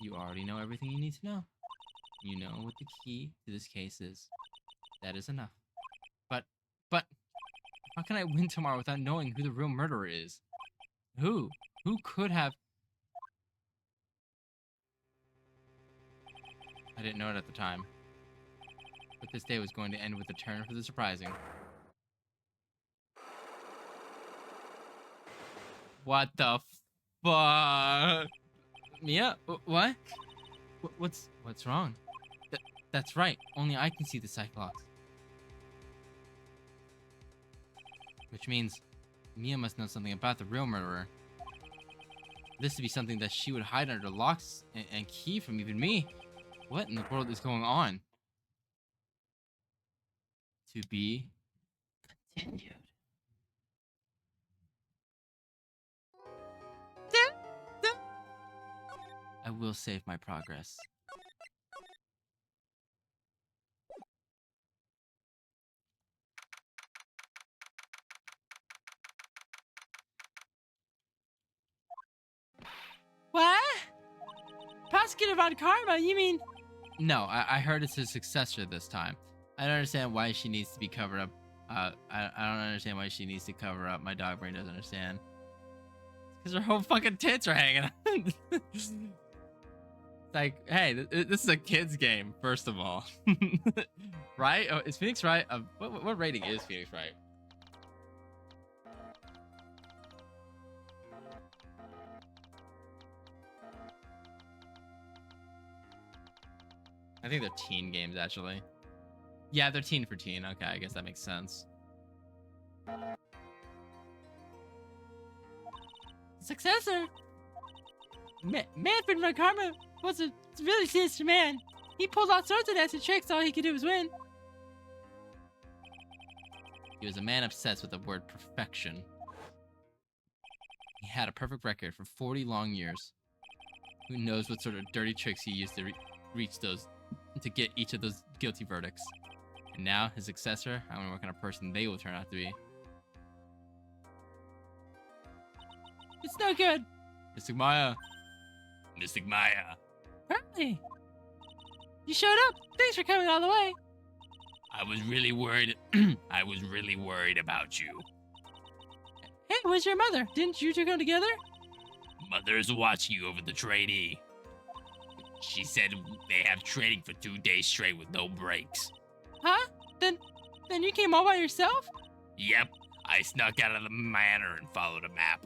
You already know everything you need to know. You know what the key to this case is. That is enough. But, how can I win tomorrow without knowing who the real murderer is? Who? Who could have... I didn't know it at the time. But this day was going to end with a turn for the surprising. What the fuck? Mia? What? What's wrong? That's right. Only I can see the Cyclops. Which means Mia must know something about the real murderer. This would be something that she would hide under locks and key from even me. What in the world is going on? To be continued. I will save my progress. What? Prosecutor Von Karma, you mean? No, I heard it's his successor this time. I don't understand why she needs to be covered up. I don't understand why she needs to cover up. My dog brain doesn't understand. Because her whole fucking tits are hanging out. Like, hey, this is a kid's game, first of all. Right? Oh, is Phoenix Wright? What rating is Phoenix Wright? I think they're teen games, actually. Yeah, they're teen for teen. Okay, I guess that makes sense. Successor? Manfred Von Karma was a really sinister man. He pulled all sorts of nasty tricks. All he could do was win. He was a man obsessed with the word perfection. He had a perfect record for 40 long years. Who knows what sort of dirty tricks he used to reach those, to get each of those guilty verdicts. And now, his successor, I wonder what kind of person they will turn out to be. It's no good. Mystic Maya. Mystic Maya. Apparently. You showed up. Thanks for coming all the way. I was really worried. I was really worried about you. Hey, where's your mother? Didn't you two come together? Mother's watching you over the trainee. She said they have training for 2 days straight with no breaks. Huh? Then you came all by yourself? Yep, I snuck out of the manor and followed a map.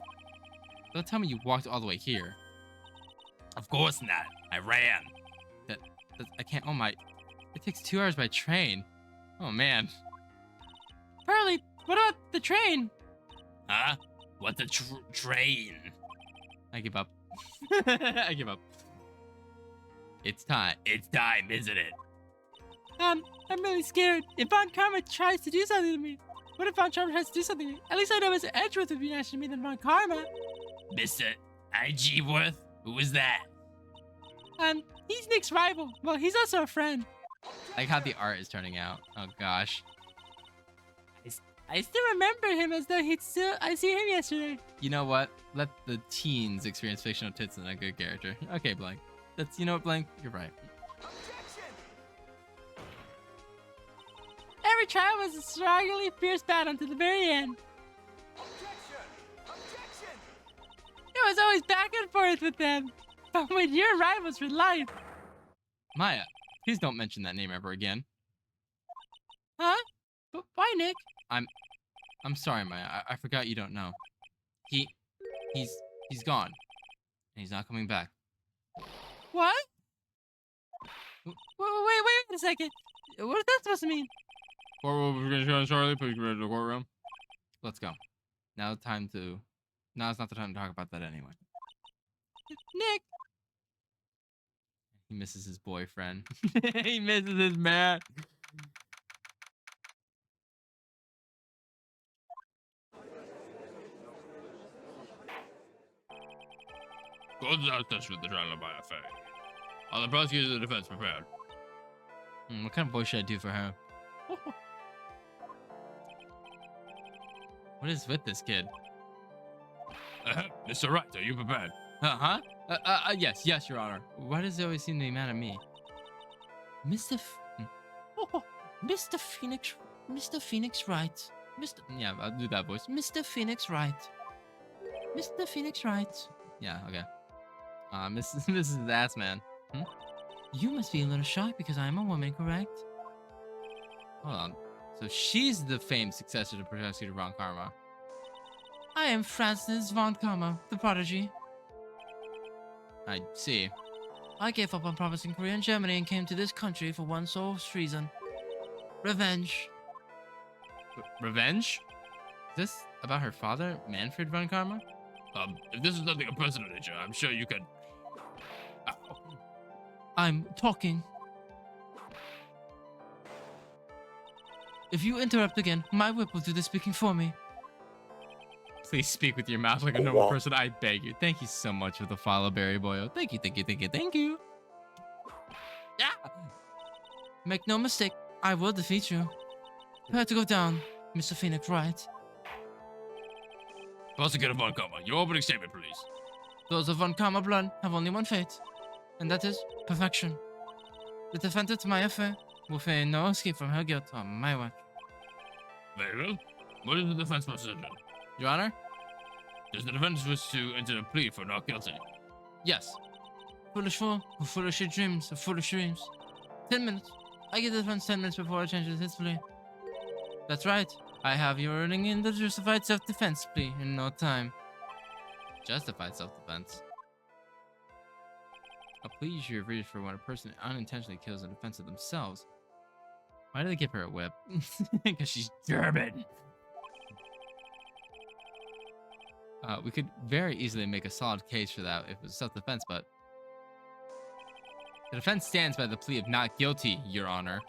Don't tell me you walked all the way here. Of course not. I ran. I can't. Oh my. It takes 2 hours by train. Oh man. Pearly, what about the train? Huh? What's a train? I give up. I give up. It's time. It's time, isn't it? I'm really scared. If Von Karma tries to do something to me, what if Von Karma tries to do something to me? At least I know Mr. Edgeworth would be nicer to me than Von Karma. Mr. Edgeworth? Who is that? He's Nick's rival. Well, he's also a friend. I like how the art is turning out. Oh gosh. I still remember him as though I see him yesterday. You know what? Let the teens experience fictional tits and a good character. Okay, Blank. You know what, Blank? You're right. every trial was a strongly fierce battle until the very end. It was always back and forth with them. But with your rivals for life. Maya, please don't mention that name ever again. Huh? But why, Nick? I'm sorry, Maya. I forgot you don't know. He's gone. And he's not coming back. What? Wait a second. What is that supposed to mean? Charlie, please come into the courtroom. Let's go. Now's not the time to talk about that anyway. Nick. He misses his boyfriend. He misses his man. Go to the test with the trial by a fair. Are the prosecutors and the defense prepared? What kind of voice should I do for her? What is with this kid? Mr. Wright, are you prepared? Yes, Your Honor. Why does he always seem to be mad at me? Mr. Phoenix Wright. Yeah, I'll do that voice. Mr. Phoenix Wright. Mr. Phoenix Wright. Yeah, okay. Mrs. Assman. You must be a little shocked because I am a woman, correct? Hold on. So she's the famed successor to Prosecutor Von Karma. I am Francis Von Karma, the prodigy. I see. I gave up on promising career in Germany and came to this country for one sole reason. Revenge. Revenge? Is this about her father, Manfred Von Karma? If this is nothing of personal nature, I'm sure you can... I'm talking. If you interrupt again, my whip will do the speaking for me. Please speak with your mouth like a normal person, I beg you. Thank you so much for the follow, Barry Boyle. Thank you. Yeah. Make no mistake, I will defeat you. Prepare to go down, Mr. Phoenix Wright. Prosecutor Von Karma, your opening statement, please. Those of Von Karma blood have only one fate, and that is perfection. The defendant, my affair, will feign no escape from her guilt on my watch. Very well. What is the defense position? Your Honor? Does the defense wish to enter a plea for not guilty? Yes. Foolish fool who foolishly dreams of foolish dreams. 10 minutes. I give the defense 10 minutes before I change his plea. That's right. I have you running in the justified self-defense plea in no time. Justified self-defense. A plea usually refers for when a person unintentionally kills in defense of themselves. Why do they give her a whip? Because she's German. We could very easily make a solid case for that if it was self-defense, but the defense stands by the plea of not guilty, Your Honor.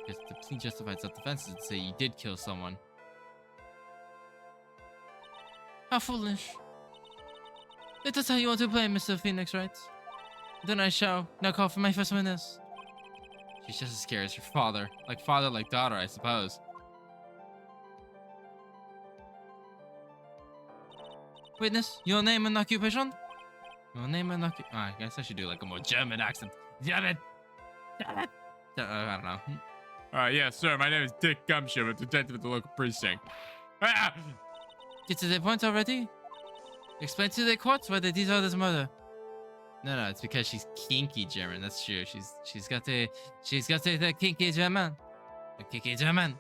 Because the plea justified self-defense is to say you did kill someone. How foolish. If that's how you want to play, Mr. Phoenix, right? Then I shall now call for my first witness. She's just as scary as her father. Like father, like daughter, I suppose. Witness, your name and occupation? Your name and occupation. I guess I should do like a more German accent. German. I don't know. Yes, sir. My name is Dick Gumshoe, a detective at the local precinct. Ah! Get to the point already? Explain to the courts why they did all this murder. No, it's because she's kinky German. That's true. She's got the kinky German. The kinky German.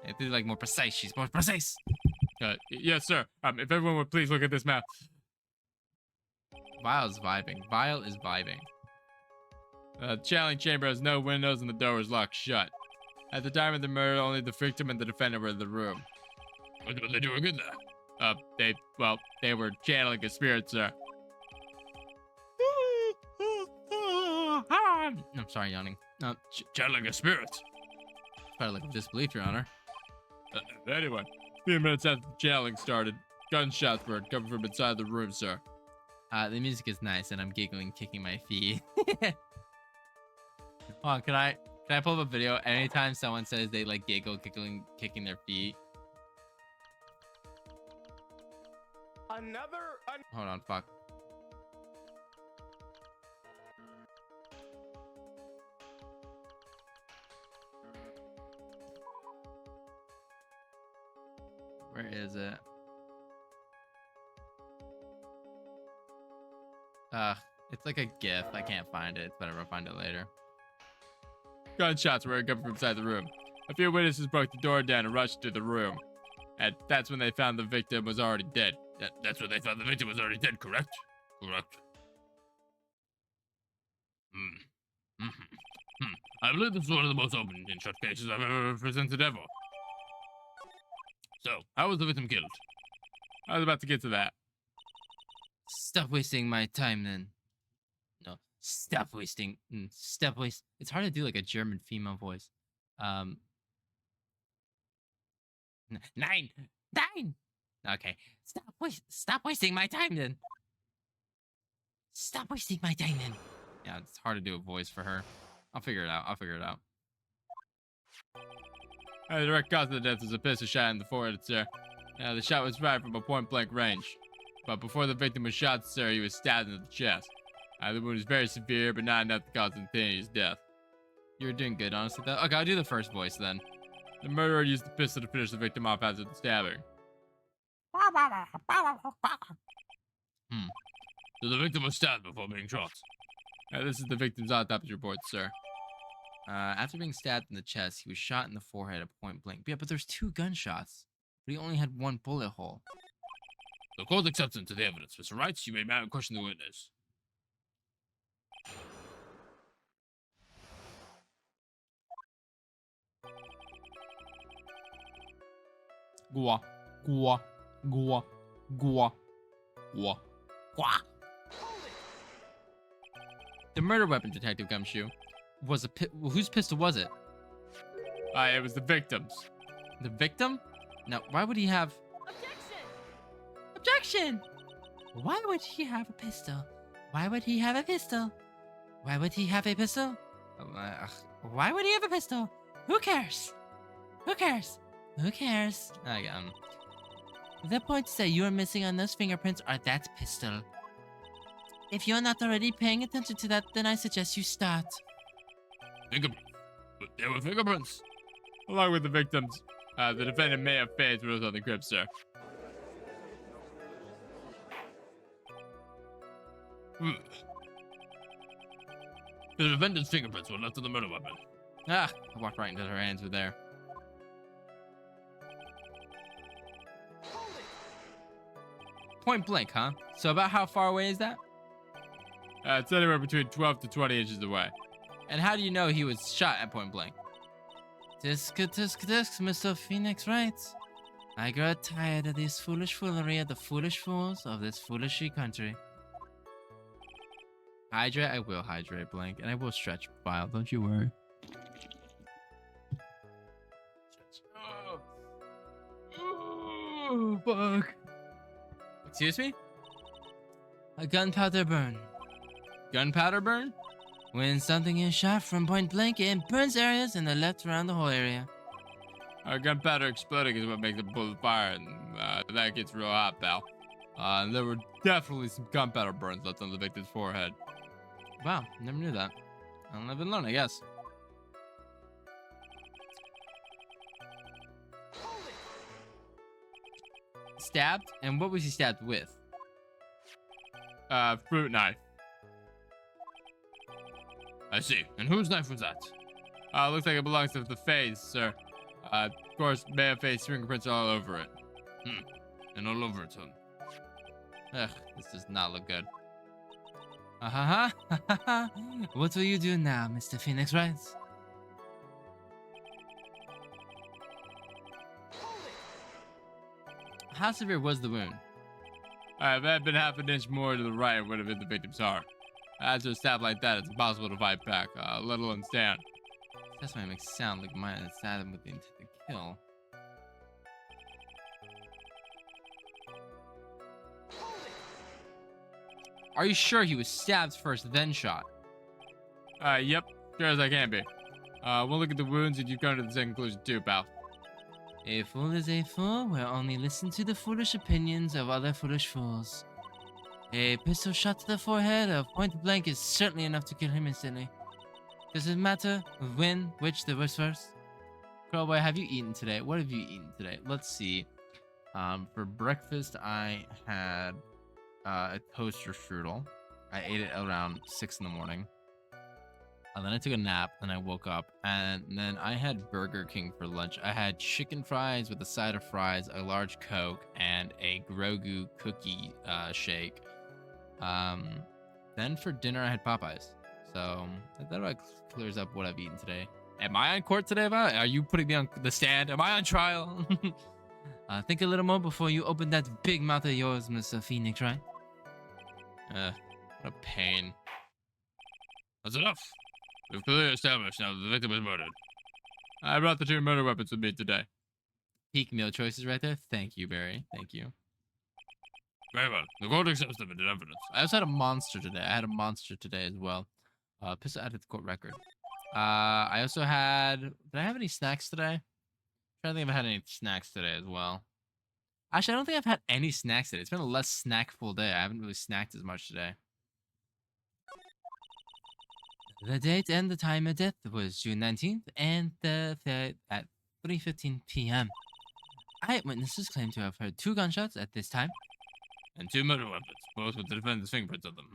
It's like more precise. She's more precise. Yes, sir. If everyone would please look at this map. Vile's vibing. Vile is vibing. Channeling chamber has no windows and the door is locked shut. At the time of the murder, only the victim and the defendant were in the room. What were they doing in there? They were channeling a spirit, sir. I'm sorry, yawning. Channeling a spirit. Probably like disbelief, Your Honor. Anyway, a few minutes after the channeling started, gunshots were coming from inside the room, sir. The music is nice, and I'm giggling, kicking my feet. Hold on, can I pull up a video anytime someone says they like giggle, giggling, kicking their feet? Hold on, fuck. Where is it? It's like a GIF. I can't find it. It's better if I find it later. Gunshots were coming from inside the room. A few witnesses broke the door down and rushed to the room. And that's when they found the victim was already dead. That's when they found the victim was already dead, correct? Correct. I believe this is one of the most open and shut cases I've ever presented ever. So, how was the victim killed? I was about to get to that. Stop wasting my time then. No, stop wasting. Stop waste. It's hard to do like a German female voice. Nine. Okay. Stop wasting my time then. Stop wasting my time then. Yeah, it's hard to do a voice for her. I'll figure it out. The direct cause of the death was a pistol shot in the forehead, sir. The shot was fired from a point-blank range. But before the victim was shot, sir, he was stabbed in the chest. The wound was very severe, but not enough to cause instantaneous death. You're doing good, honestly, though. Okay, I'll do the first voice then. The murderer used the pistol to finish the victim off after the stabbing. So the victim was stabbed before being shot. This is the victim's autopsy report, sir. After being stabbed in the chest, he was shot in the forehead at point blank. Yeah, but there's 2 gunshots. But he only had 1 bullet hole. The court acceptance of the evidence. Mr. Wright, you may now question the witness. Gua. The murder weapon, Detective Gumshoe, was whose pistol was it? It was the victim's. The victim? Now, why would he have... Objection! Why would he have a pistol? Why would he have a pistol? Why would he have a pistol? Why would he have a pistol? Who cares? Who cares? Who cares? The points that you are missing on those fingerprints are that pistol. If you're not already paying attention to that, then I suggest you start. Fingerprints. There were fingerprints. Along with the victims, the defendant may have phased rules on the crib, sir. The defendant's fingerprints were left on the murder weapon. I walked right into her hands with there. Point blank, huh? So about how far away is that? It's anywhere between 12 to 20 inches away. And how do you know he was shot at point blank? Tisk, Mr. Phoenix Wright. I grow tired of this foolish foolery of the foolish fools of this foolish country. Hydrate, I will hydrate, Blank, and I will stretch, Bile, don't you worry. Oh, fuck. Excuse me? A gunpowder burn. Gunpowder burn? When something is shot from point blank, it burns areas in the left around the whole area. Gunpowder exploding is what makes a bullet fire, and that gets real hot, pal. And there were definitely some gunpowder burns left on the victim's forehead. Wow, never knew that. I'll live and learn, I guess. Stabbed? And what was he stabbed with? Fruit knife. I see. And whose knife was that? Looks like it belongs to the face, sir. Of course, may have face fingerprints all over it. And all over it, son. Ugh, this does not look good. What will you do now, Mr. Phoenix Wright? How severe was the wound? If it had been half an inch more to the right, it would have hit the victim's heart. After a stab like that, it's impossible to fight back, let alone stand. That's why it makes it sound like mine and stabbed him with the intent to kill. Are you sure he was stabbed first, then shot? Yep, sure as I can be. We'll look at the wounds and you come to the same conclusion too, pal. A fool is a fool will only listen to the foolish opinions of other foolish fools. A pistol shot to the forehead of point blank is certainly enough to kill him instantly. Does it matter which there was first? Girl boy, have you eaten today? What have you eaten today? Let's see. For breakfast, I had a toaster strudel. I ate it around 6 in the morning. And then I took a nap, and I woke up, and then I had Burger King for lunch. I had chicken fries with a side of fries, a large Coke, and a Grogu cookie shake. Then for dinner, I had Popeyes. So that about clears up what I've eaten today. Am I on court today, Val? Are you putting me on the stand? Am I on trial? Think a little more before you open that big mouth of yours, Mr. Phoenix, right? What a pain. That's enough. We've clearly established now that the victim was murdered. I brought the 2 murder weapons with me today. Peak meal choices right there. Thank you, Barry. Thank you. Very well. The court accepts them into evidence. I also had a monster today. I had a monster today as well. Pistol added to the court record. I also had... Did I have any snacks today? I'm trying to think if I had any snacks today as well. Actually, I don't think I've had any snacks today. It's been a less snackful day. I haven't really snacked as much today. The date and the time of death was June 19th and at 3:15 p.m. Eyewitnesses claim to have heard 2 gunshots at this time. And 2 murder weapons, both with the defendant's fingerprints on them.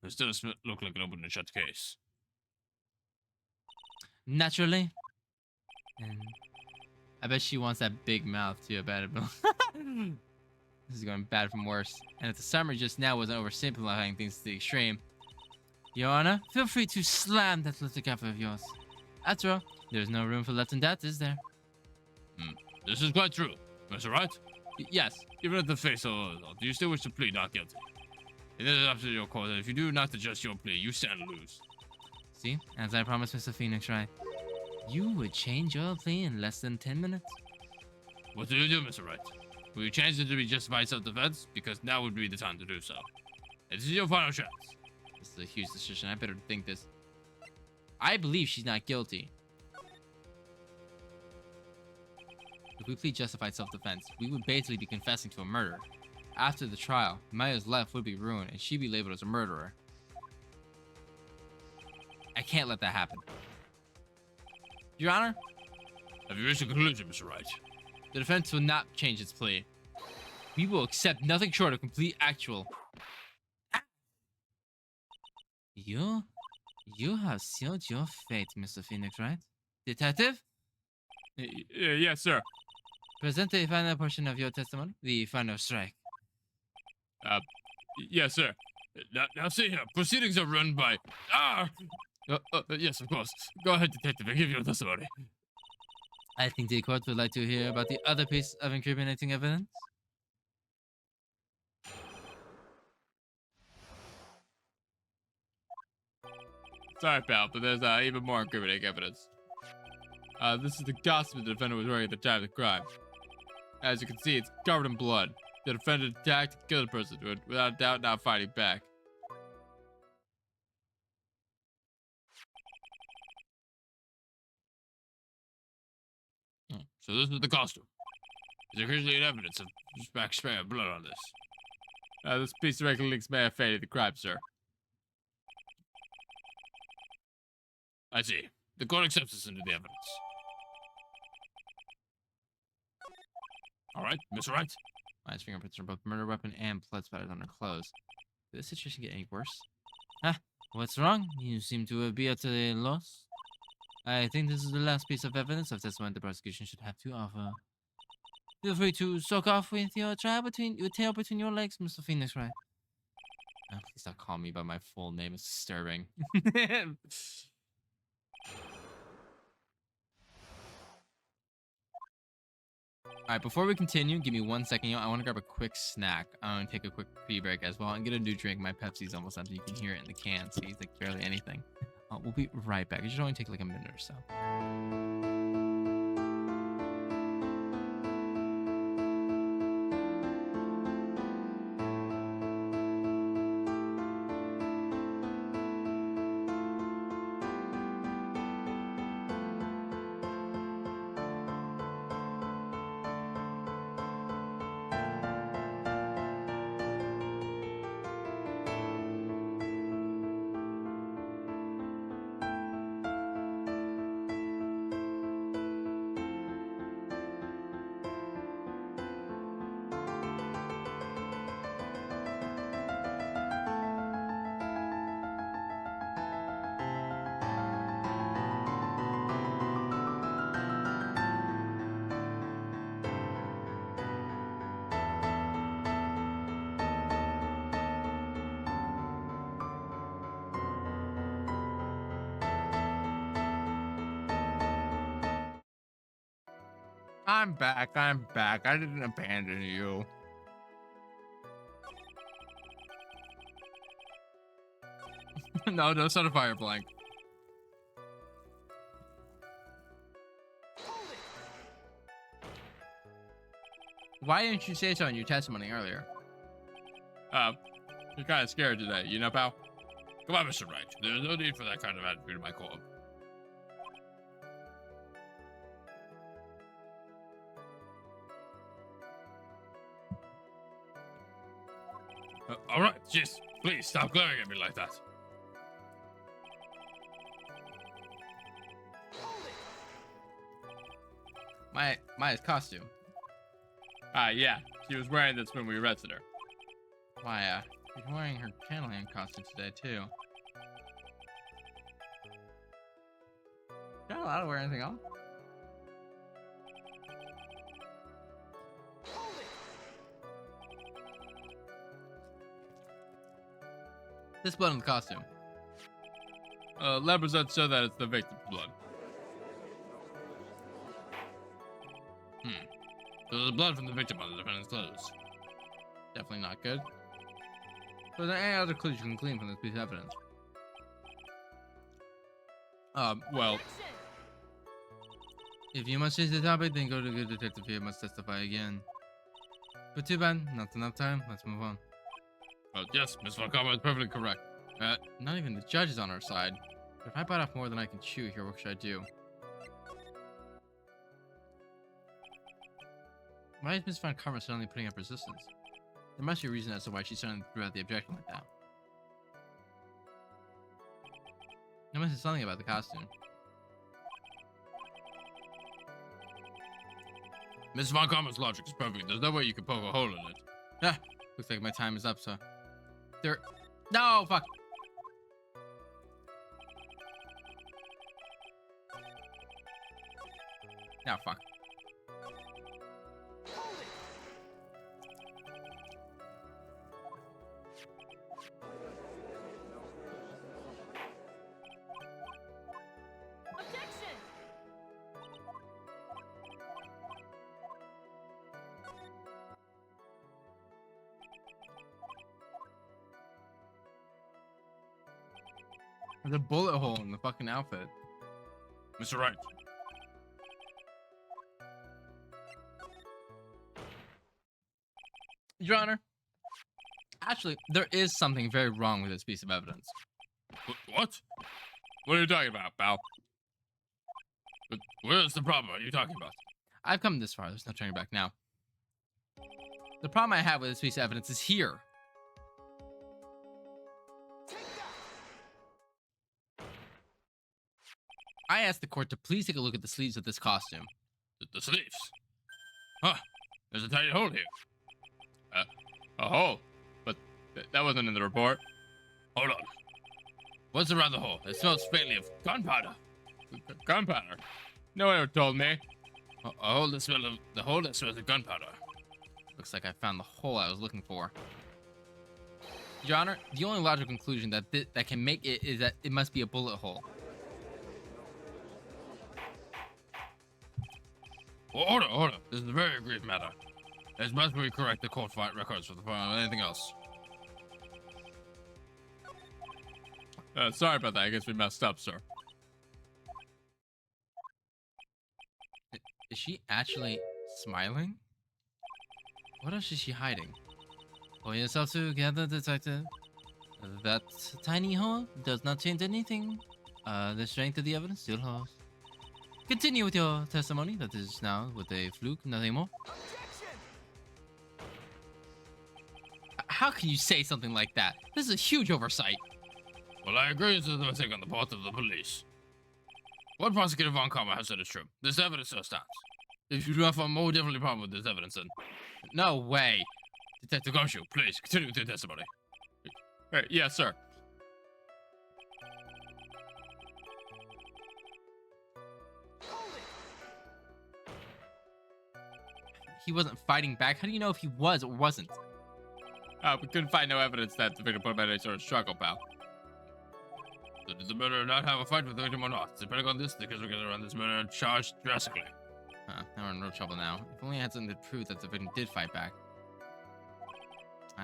They still look like an open and shut case. Naturally. And I bet she wants that big mouth too. I bet it. This is going bad from worse. And if the summary just now wasn't oversimplifying things to the extreme, Your Honor, feel free to slam that lithograph of yours. After all, there's no room for left in doubt, is there? This is quite true. Mr. Wright? Yes. Even at the face of all, do you still wish to plead not guilty? It is up to your court, and if you do not adjust your plea, you stand to lose. See, as I promised Mr. Phoenix, right? You would change your plea in less than 10 minutes. What do you do, Mr. Wright? Will you change it to be justified self-defense? Because now would be the time to do so. This is your final chance. This is a huge decision. I better think this. I believe she's not guilty. If we plead justified self-defense, we would basically be confessing to a murder. After the trial, Maya's life would be ruined and she'd be labeled as a murderer. I can't let that happen. Your Honor, Have you reached a conclusion, Mr. Wright? the defense will not change its plea. We will accept nothing short of complete actual. You have sealed your fate, Mr. Phoenix, right? Detective, Yes, sir. present the final portion of your testimony, the final strike. Yes, sir. Now see here, proceedings are run by... yes, of course. Go ahead, detective, and give your testimony. I think the court would like to hear about the other piece of incriminating evidence. Sorry, pal, but there's even more incriminating evidence. This is the costume the defendant was wearing at the time of the crime. As you can see, it's covered in blood. The defendant attacked and killed a person without a doubt not fighting back. So this is the costume. Is there clearly evidence of back spare blood on this? This piece of record links may have faded the crime, sir. I see. The court accepts this into the evidence. All right, Mr. Wright. Maya's fingerprints are both murder weapon and blood spatters on her clothes. Did this situation get any worse? What's wrong? You seem to be at a loss. I think this is the last piece of evidence of testimony the prosecution should have to offer. Feel free to soak off with your tail between your legs, Mr. Phoenix, right? Please don't call me by my full name. It's disturbing. Alright, before we continue, give me 1 second. I want to grab a quick snack. I want to take a quick pee break as well and get a new drink. My Pepsi's almost empty. You can hear it in the can. See, it's like barely anything. We'll be right back. It should only take like a minute or so. I'm back. I'm back. I didn't abandon you. No, don't start a fire, Blank. Why didn't you say so in your testimony earlier? You're kind of scared today, you know, pal? Come on, Mr. Wright. There's no need for that kind of attitude in my court. All right, jeez. Please stop glaring at me like that. Maya's costume. Yeah. She was wearing this when we arrested her. Maya, you're wearing her channel hand costume today, too. You're not allowed to wear anything else. This blood on the costume. Lab results show that it's the victim's blood. So there's blood from the victim on the defendant's clothes. Definitely not good. So are there any other clues you can glean from this piece of evidence? Well, If you must change the topic, then go to good detective here must testify again. But too bad, not enough time. Let's move on. Oh, yes, Miss Von Karma is perfectly correct. Not even the judge is on our side. But if I bite off more than I can chew here, what should I do? Why is Miss Von Karma suddenly putting up resistance? There must be a reason as to why she suddenly threw out the objection like that. There must be something about the costume. Miss Von Karma's logic is perfect. There's no way you can poke a hole in it. Ah, looks like my time is up, so... There... No, fuck! No, fuck. There's a bullet hole in the fucking outfit. Mr. Wright. Your Honor, actually, there is something very wrong with this piece of evidence. What? What are you talking about, pal? Where's the problem are you talking about? I've come this far. There's no turning back now. The problem I have with this piece of evidence is here. I asked the court to please take a look at the sleeves of this costume. The sleeves? Huh. There's a tiny hole here. a hole. But that wasn't in the report. Hold on. What's around the hole? It smells faintly of gunpowder. Gunpowder? No one ever told me. A hole that smells of the hole that smells of gunpowder. Looks like I found the hole I was looking for. Your Honor, the only logical conclusion that that can make it is that it must be a bullet hole. Order. This is a very grave matter. As must we correct the court fight records for the file and anything else. Sorry about that. I guess we messed up, sir. Is she actually smiling? What else is she hiding? Pull yourself together, detective. That tiny hole does not change anything. The strength of the evidence still holds. Continue with your testimony. That is now with a fluke, nothing more. How can you say something like that? This is a huge oversight. Well, I agree this is a mistake on the part of the police. What Prosecutor Von Karma has said is true. This evidence still stands. If you do not find more definitely problem with this evidence, then No way. Detective Goshu, please continue with your testimony. Right, yes, sir. He wasn't fighting back. How do you know if he was or wasn't? We couldn't find no evidence that the victim put him in any sort of struggle, pal. So did the murderer not have a fight with the victim or not? Depending on this, the case will get around this murder charged drastically. Now we're in real trouble now. If only I had something to prove that the victim did fight back.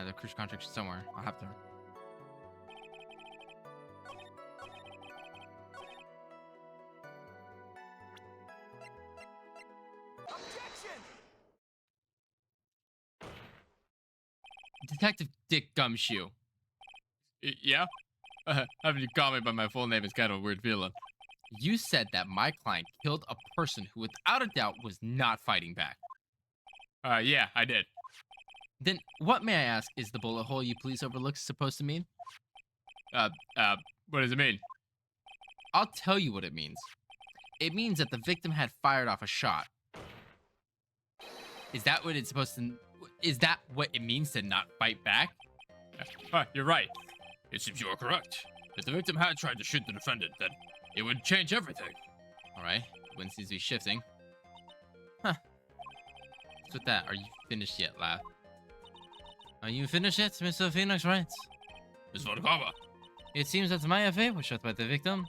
The crucial contradiction somewhere. I'll have to. Detective Dick Gumshoe. Yeah? Having you call me by my full name is kind of a weird feeling. You said that my client killed a person who, without a doubt, was not fighting back. Yeah, I did. Then, what, may I ask, is the bullet hole you police overlook supposed to mean? What does it mean? I'll tell you what it means. It means that the victim had fired off a shot. Is that what it's supposed to... Is that what it means to not fight back? You're right. It seems you are correct. If the victim had tried to shoot the defendant, then it would change everything. Alright, wind seems to be shifting. Huh. What's with that? Are you finished yet, lad? Are you finished yet, Mr. Phoenix Wright? Miss Vodakova, It seems that my affair was shot by the victim.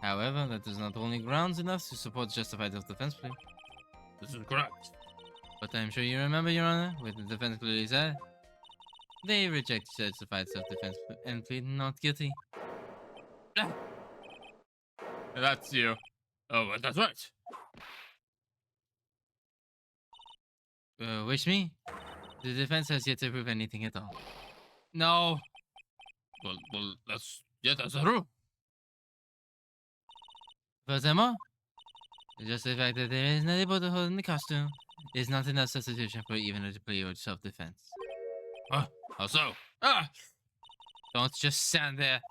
However, that is not only grounds enough to support justified self-defense plea. this is correct. But I'm sure you remember, Your Honor, with the defense clearly said, they reject justified self-defense and plead not guilty. That's you. Oh, that's right. Wish me? The defense has yet to prove anything at all. No! Well, that's true. Furthermore, just the fact that there is no bullet hole in the costume is not enough substitution for even a plea of self-defense. Huh? How so? Don't just stand there.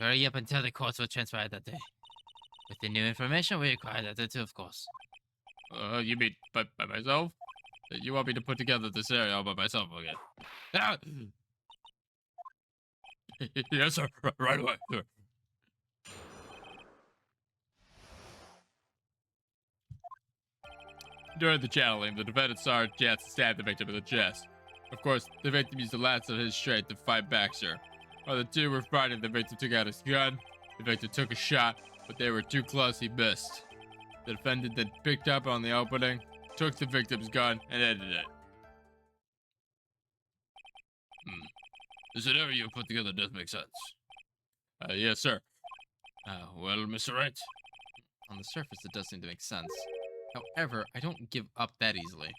Hurry up and tell the courts what transpired that day. With the new information, we require that too, of course. You mean by myself? You want me to put together this area all by myself again? Ah! Yes, sir. Right away, sir. During the channeling, the defendant saw a chance to stab the victim in the chest. Of course, the victim used the last of his strength to fight back, sir. While the two were fighting, the victim took out his gun. The victim took a shot, but they were too close, he missed. The defendant then picked up on the opening, took the victim's gun, and ended it. The scenario you put together does make sense. Yes, sir. Well, Mr. Wright, On the surface, it does seem to make sense. However, I don't give up that easily.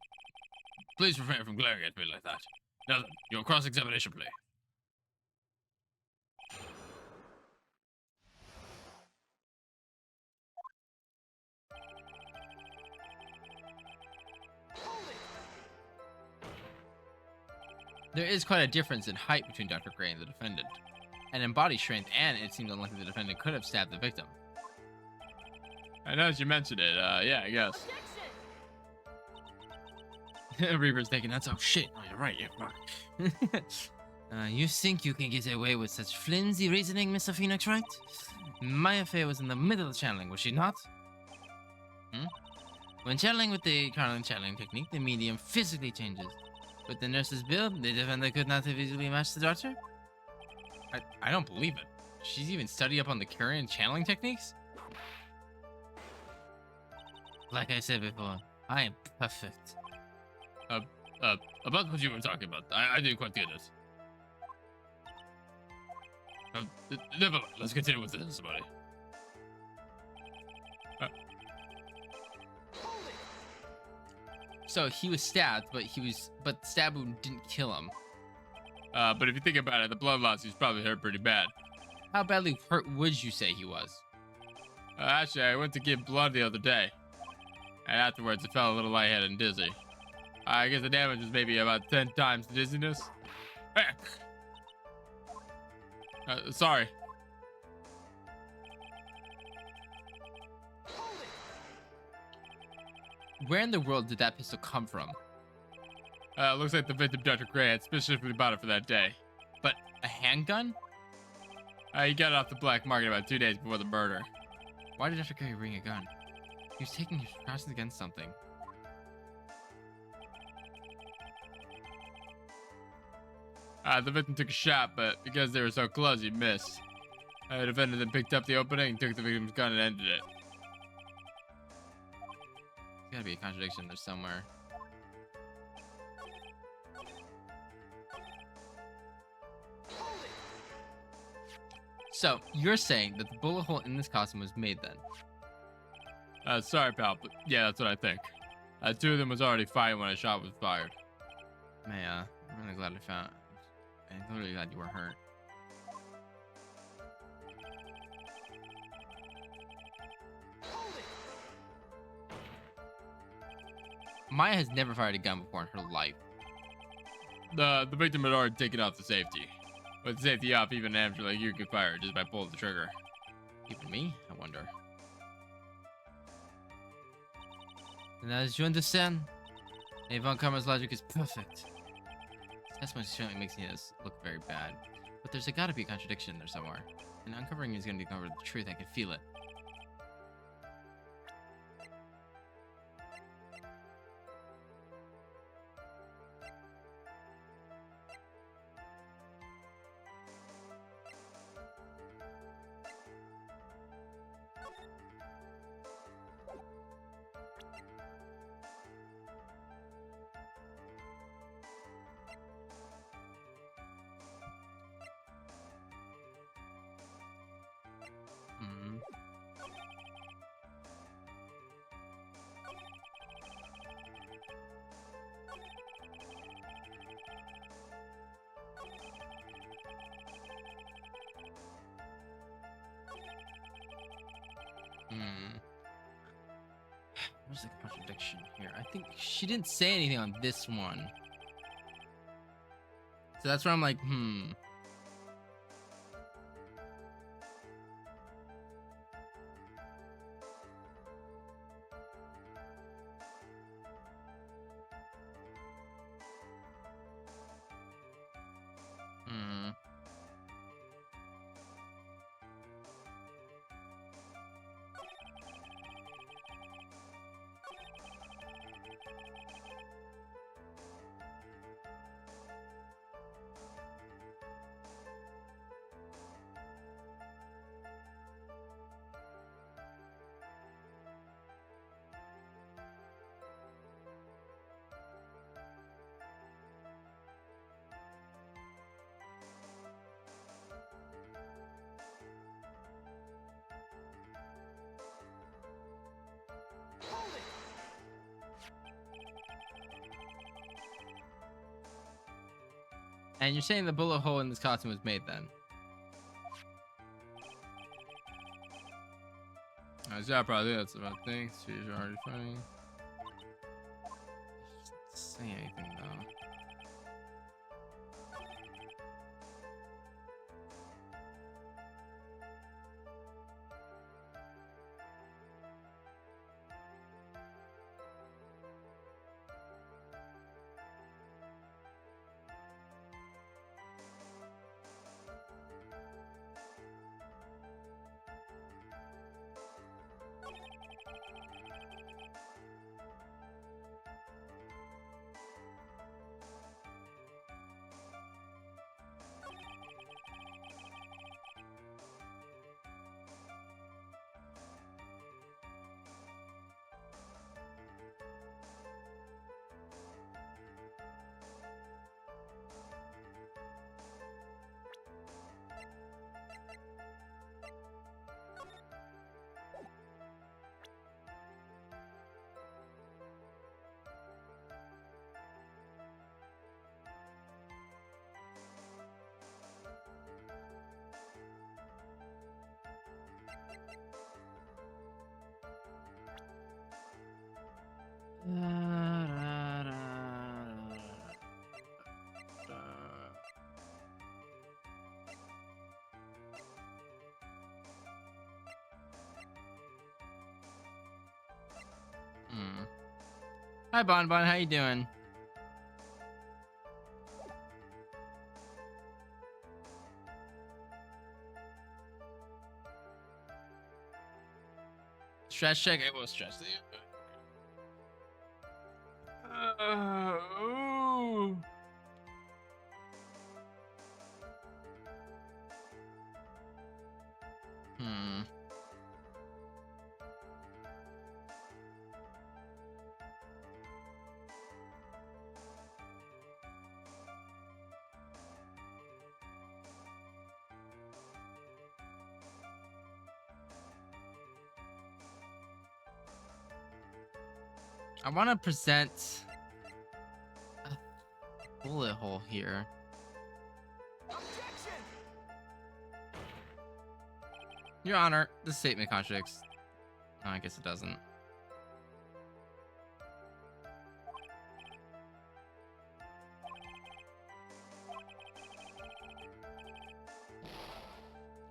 please refrain from glaring at me like that. Now then, your cross-examination plea. There is quite a difference in height between Dr. Gray and the defendant. And in body strength, and it seems unlikely the defendant could have stabbed the victim. I know you mentioned it, yeah, I guess. Reaper's taking notes. Oh shit! Oh, you're right. You're right. You think you can get away with such flimsy reasoning, Mr. Phoenix, right? My affair was in the middle of channeling, was she not? When channeling with the current channeling technique, the medium physically changes. With the nurse's build, the defender could not have easily matched the doctor? I don't believe it. She's even studied up on the current channeling techniques? Like I said before, I am perfect. About what you were talking about, I didn't quite get it. Never mind, let's continue with this, buddy. So he was stabbed, but the stab wound didn't kill him. But if you think about it, the blood loss, he's probably hurt pretty bad. How badly hurt would you say he was? Actually, I went to give blood the other day. And afterwards, I felt a little lightheaded and dizzy. I guess the damage was maybe about 10 times the dizziness. Sorry. Where in the world did that pistol come from? Looks like the victim, Dr. Gray, had specifically bought it for that day. But a handgun? He got it off the black market about 2 days before the murder. Why did Dr. Gray bring a gun? He was taking his precautions against something. The victim took a shot, but because they were so close, he missed. The defendant then picked up the opening, took the victim's gun, and ended it. Gotta be a contradiction there somewhere. So, you're saying that the bullet hole in this costume was made then? Sorry, pal, but yeah, that's what I think. Two of them was already fighting when a shot was fired. Maya, I'm really glad I found. I'm really glad you were hurt. Maya has never fired a gun before in her life. The victim had already taken off the safety. With the safety off, even an amateur like you could fire just by pulling the trigger. Even me? I wonder. And as you understand, Von Karma's logic is perfect. That's what certainly makes this look very bad. But there's gotta be a contradiction there somewhere. And uncovering is gonna uncover the truth. I can feel it. Hmm. There's a contradiction here. I think she didn't say anything on this one. So that's where I'm like, And you're saying the bullet hole in this costume was made then? Yeah, probably that's about things. She's already funny. Say anything though. Hi, Bon Bon. How you doing? Stress check. It was stress. Ooh. I want to present a bullet hole here. Your Honor, this statement contradicts. Oh, I guess it doesn't.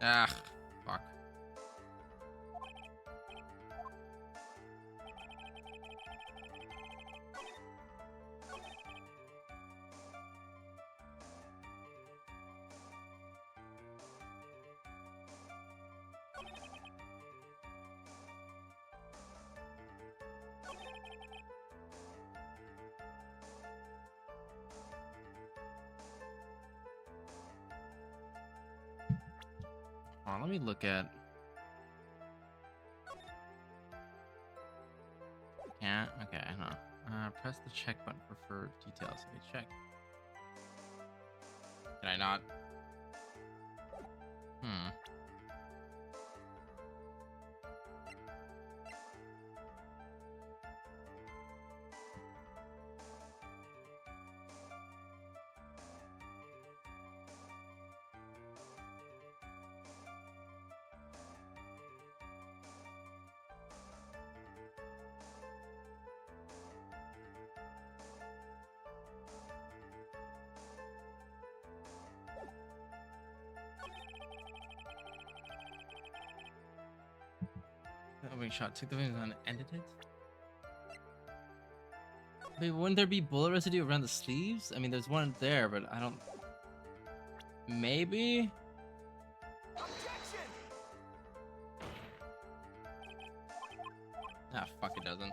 Ah, fuck. Hold on, let me look at. Can't. Okay, huh. Press the check button for further details. Let me check. Can I not? The opening shot took the wings on and ended it. Wait, wouldn't there be bullet residue around the sleeves? I mean, there's one there, but I don't. Maybe. Ah, fuck, it doesn't.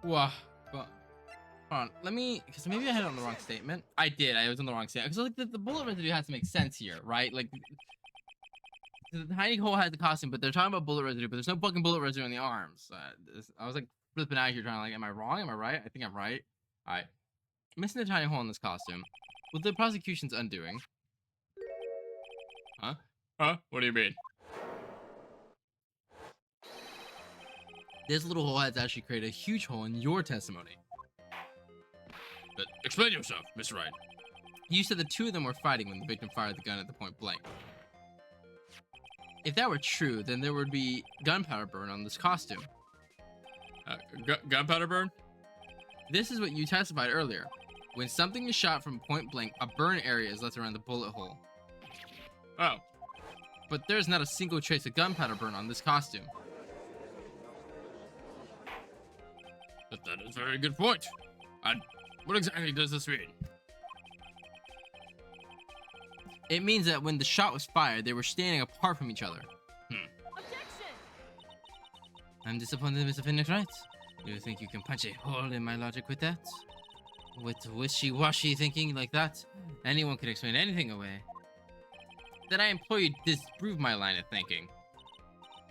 Wah. But hold on, let me, because maybe I had it on the wrong statement. I did. I was on the wrong statement. Because like the bullet residue has to make sense here, right? Like the tiny hole has the costume, but they're talking about bullet residue, but there's no fucking bullet residue on the arms. I was like flipping out here, trying to like, am I wrong? Am I right? I think I'm right. All right, missing the tiny hole in this costume. With the prosecution's undoing. Huh? What do you mean? This little hole has actually created a huge hole in your testimony. But explain yourself, Miss Wright. You said the two of them were fighting when the victim fired the gun at the point blank. If that were true, then there would be gunpowder burn on this costume. Gunpowder burn? This is what you testified earlier. When something is shot from point blank, a burn area is left around the bullet hole. Oh. But there's not a single trace of gunpowder burn on this costume. But that is a very good point. And what exactly does this mean? It means that when the shot was fired, they were standing apart from each other. Objection! I'm disappointed, Mr. Phoenix Wright. You think you can punch a hole in my logic with that? With wishy-washy thinking like that? Anyone can explain anything away. Then I implore you to disprove my line of thinking.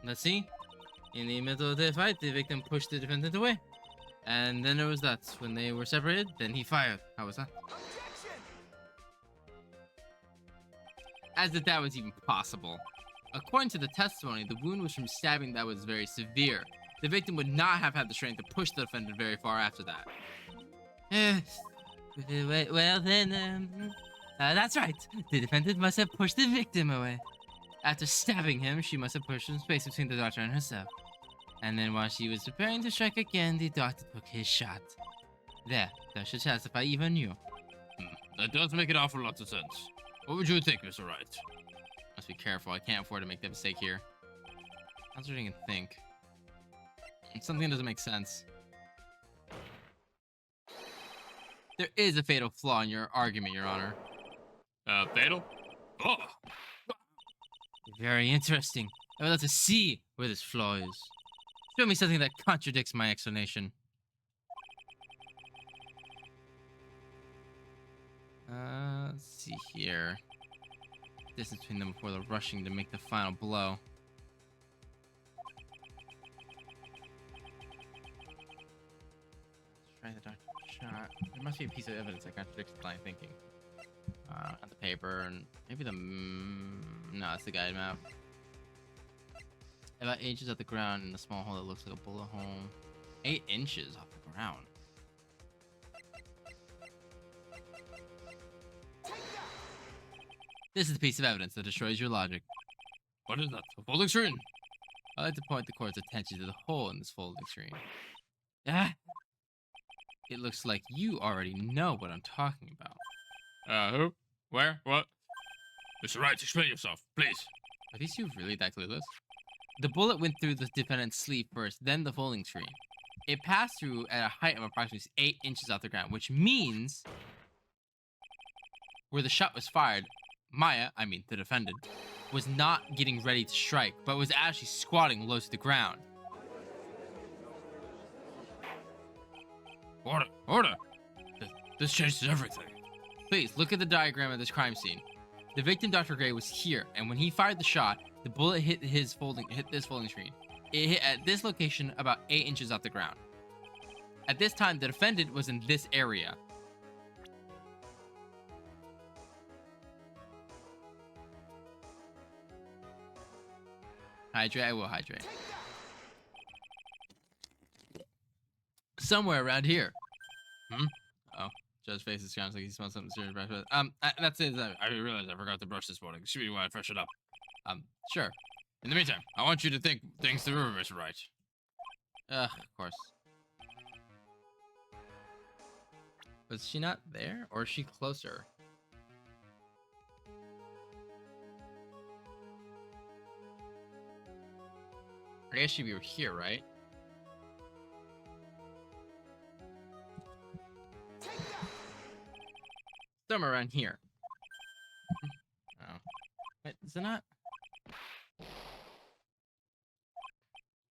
Let's see. In the middle of the fight, the victim pushed the defendant away. And then there was that. When they were separated, then he fired. How was that? As if that was even possible. According to the testimony, the wound was from stabbing that was very severe. The victim would not have had the strength to push the defendant very far after that. Well then, That's right. The defendant must have pushed the victim away. After stabbing him, she must have pushed some space between the doctor and herself. And then while she was preparing to strike again, the doctor took his shot. There, that should satisfy even you. That does make an awful lot of sense. What would you think, Mr. Wright? Must be careful. I can't afford to make that mistake here. I was trying to think. Something doesn't make sense. There is a fatal flaw in your argument, Your Honor. Fatal? Oh! Very interesting. I would love to see where this flaw is. Show me something that contradicts my explanation. Let's see here. Distance between them before they're rushing to make the final blow. Let's try the doctor's shot. There must be a piece of evidence that contradicts my thinking. On the paper and maybe the no, it's the guide map. About 8 inches off the ground in a small hole that looks like a bullet hole. 8 inches off the ground. This is the piece of evidence that destroys your logic. What is that? A folding screen? I'd like to point the court's attention to the hole in this folding screen. Ah, It looks like you already know what I'm talking about. Who? Where? What? Mr. Wright, explain yourself, please. Are these two really that clueless? The bullet went through the defendant's sleeve first, then the folding screen. It passed through at a height of approximately 8 inches off the ground, which means where the shot was fired, Maya, I mean the defendant, was not getting ready to strike, but was actually squatting low to the ground. Order, order! This changes everything. Please, look at the diagram of this crime scene. The victim, Dr. Gray, was here, and when he fired the shot, the bullet hit this folding screen. It hit at this location about 8 inches off the ground. At this time, the defendant was in this area. Hydrate, I will hydrate. Somewhere around here. Oh, Judge's face is sounds like he smells something serious. That's it. I realized I forgot to brush this morning. Excuse me while I freshen up. Sure. In the meantime, I want you to think things through, Mr. Wright. Of course. Was she not there, or is she closer? I guess she'd be here, right? Somewhere around here. Oh. Wait, is it not?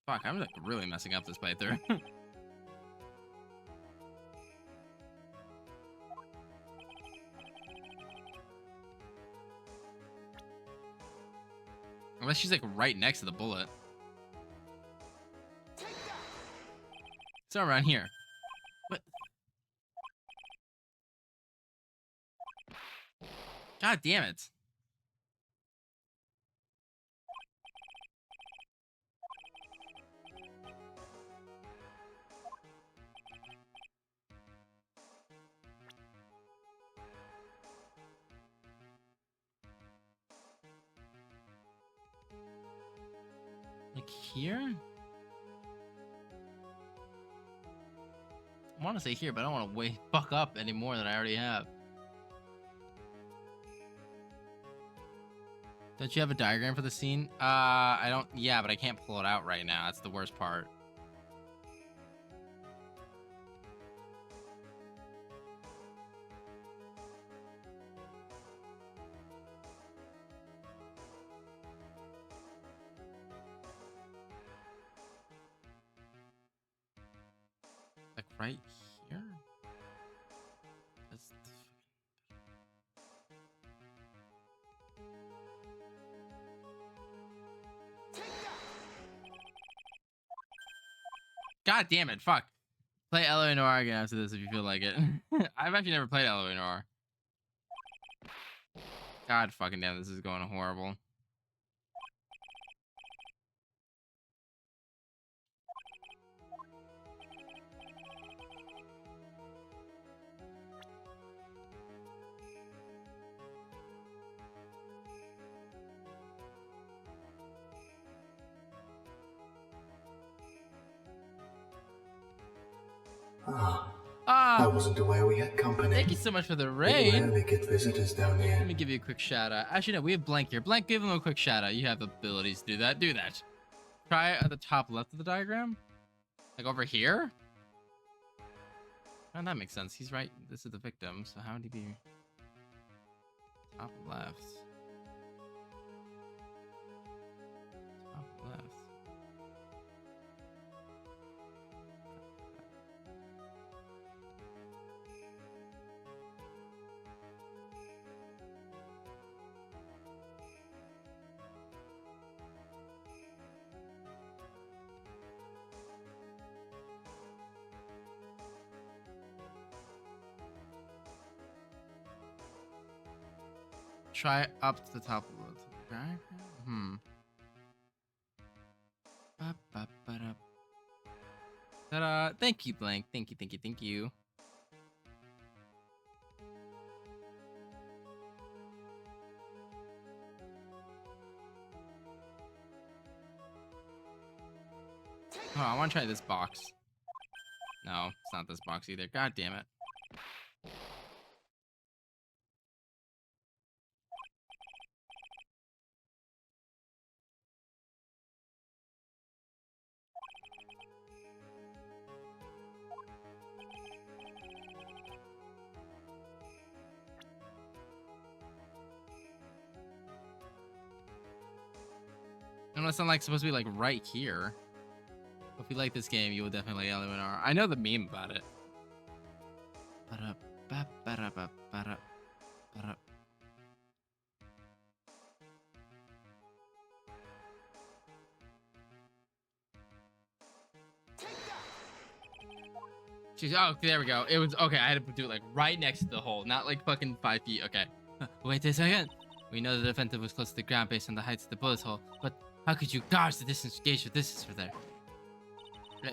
Fuck, I'm like really messing up this playthrough. Unless she's like right next to the bullet. Somewhere around here. What? God damn it. Like here? I want to say here, but I don't want to fuck up any more than I already have. Don't you have a diagram for the scene? I don't. Yeah, but I can't pull it out right now. That's the worst part. Like right here? That's God damn it, fuck. Play LOA Noir again after this if you feel like it. I've actually never played LOA Noir. God fucking damn, this is going horrible. I Ah, wasn't aware we had company. thank you so much for the We raid. rarely get visitors down here. Let me give you a quick shout out. Actually, no, we have Blank here. Blank, give him a quick shout out. You have the abilities to do that. Do that. Try at the top left of the diagram. Like over here? Oh, that makes sense. He's right. This is the victim. So how would he be? Top left. Top left. Try up to the top of the diagram. Ba-ba-ba-da. Ta-da! Thank you, Blank. Thank you, thank you, thank you. Oh, I want to try this box. No, it's not this box either. God damn it. Unless I'm like supposed to be like right here. If you like this game, you will definitely like Eleanor. I know the meme about it. She's, oh, there we go. It was okay. I had to do it like right next to the hole, not like fucking 5 feet. Okay. Wait a second. We know the defender was close to the ground based on the heights of the bullet hole, but how could you gauge the distance gauge the distance for there?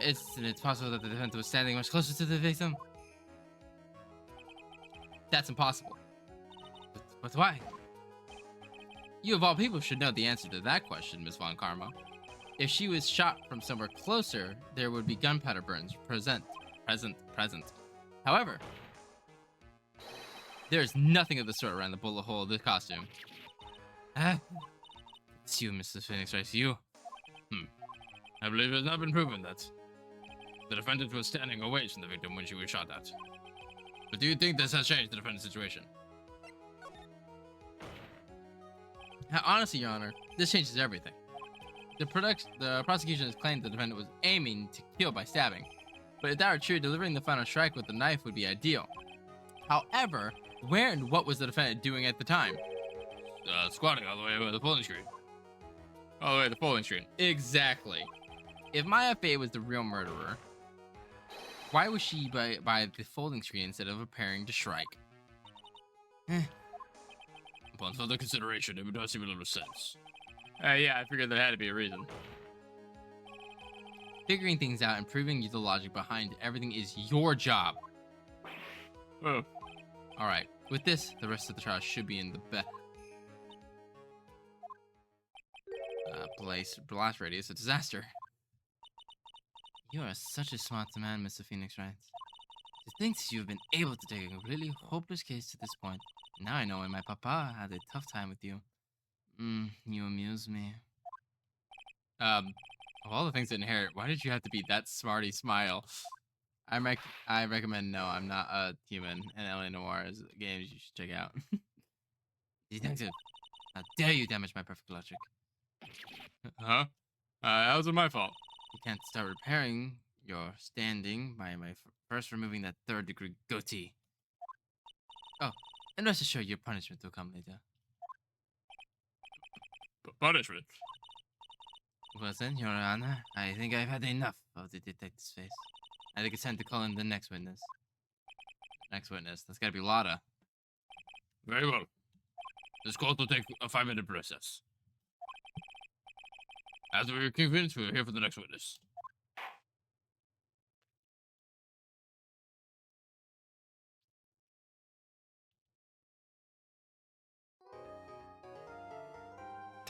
Isn't it possible that the defender was standing much closer to the victim? That's impossible. But why? You of all people should know the answer to that question, Miss Von Karma. If she was shot from somewhere closer, there would be gunpowder burns present. However, there's nothing of the sort around the bullet hole of the costume. It's you, Mrs. Phoenix, right? It's you. I believe it has not been proven that the defendant was standing away from the victim when she was shot at. But do you think this has changed the defendant's situation? Honestly, Your Honor, this changes everything. The prosecution has claimed the defendant was aiming to kill by stabbing. But if that were true, delivering the final strike with the knife would be ideal. However, where and what was the defendant doing at the time? Squatting all the way over the folding screen. All the way to the folding screen. Exactly. If Maya Fey was the real murderer, why was she by the folding screen instead of preparing to strike? Upon further consideration, it does seem a little sense. Yeah, I figured there had to be a reason. Figuring things out and proving the logic behind everything is your job. Oh. Alright, with this, the rest of the trial should be in the best blast radius, a disaster. You are such a smart man, Mr. Phoenix Wright. To think you've been able to take a completely hopeless case to this point. Now I know why my papa had a tough time with you. You amuse me. Of all the things to inherit, why did you have to be that smarty smile? I recommend No, I'm Not a Human and L.A. Noir is games you should check out. Detective, how dare you damage my perfect logic? Huh? That wasn't my fault. You can't start repairing your standing by first removing that third-degree goatee. Oh, and rest assured your punishment will come later. Punishment? Well then, Your Honor, I think I've had enough of the detective's face. I think it's time to call in the next witness. Next witness, that's gotta be Lotta. Very well. This court will take a 5-minute recess. After we are convinced, we are here for the next witness.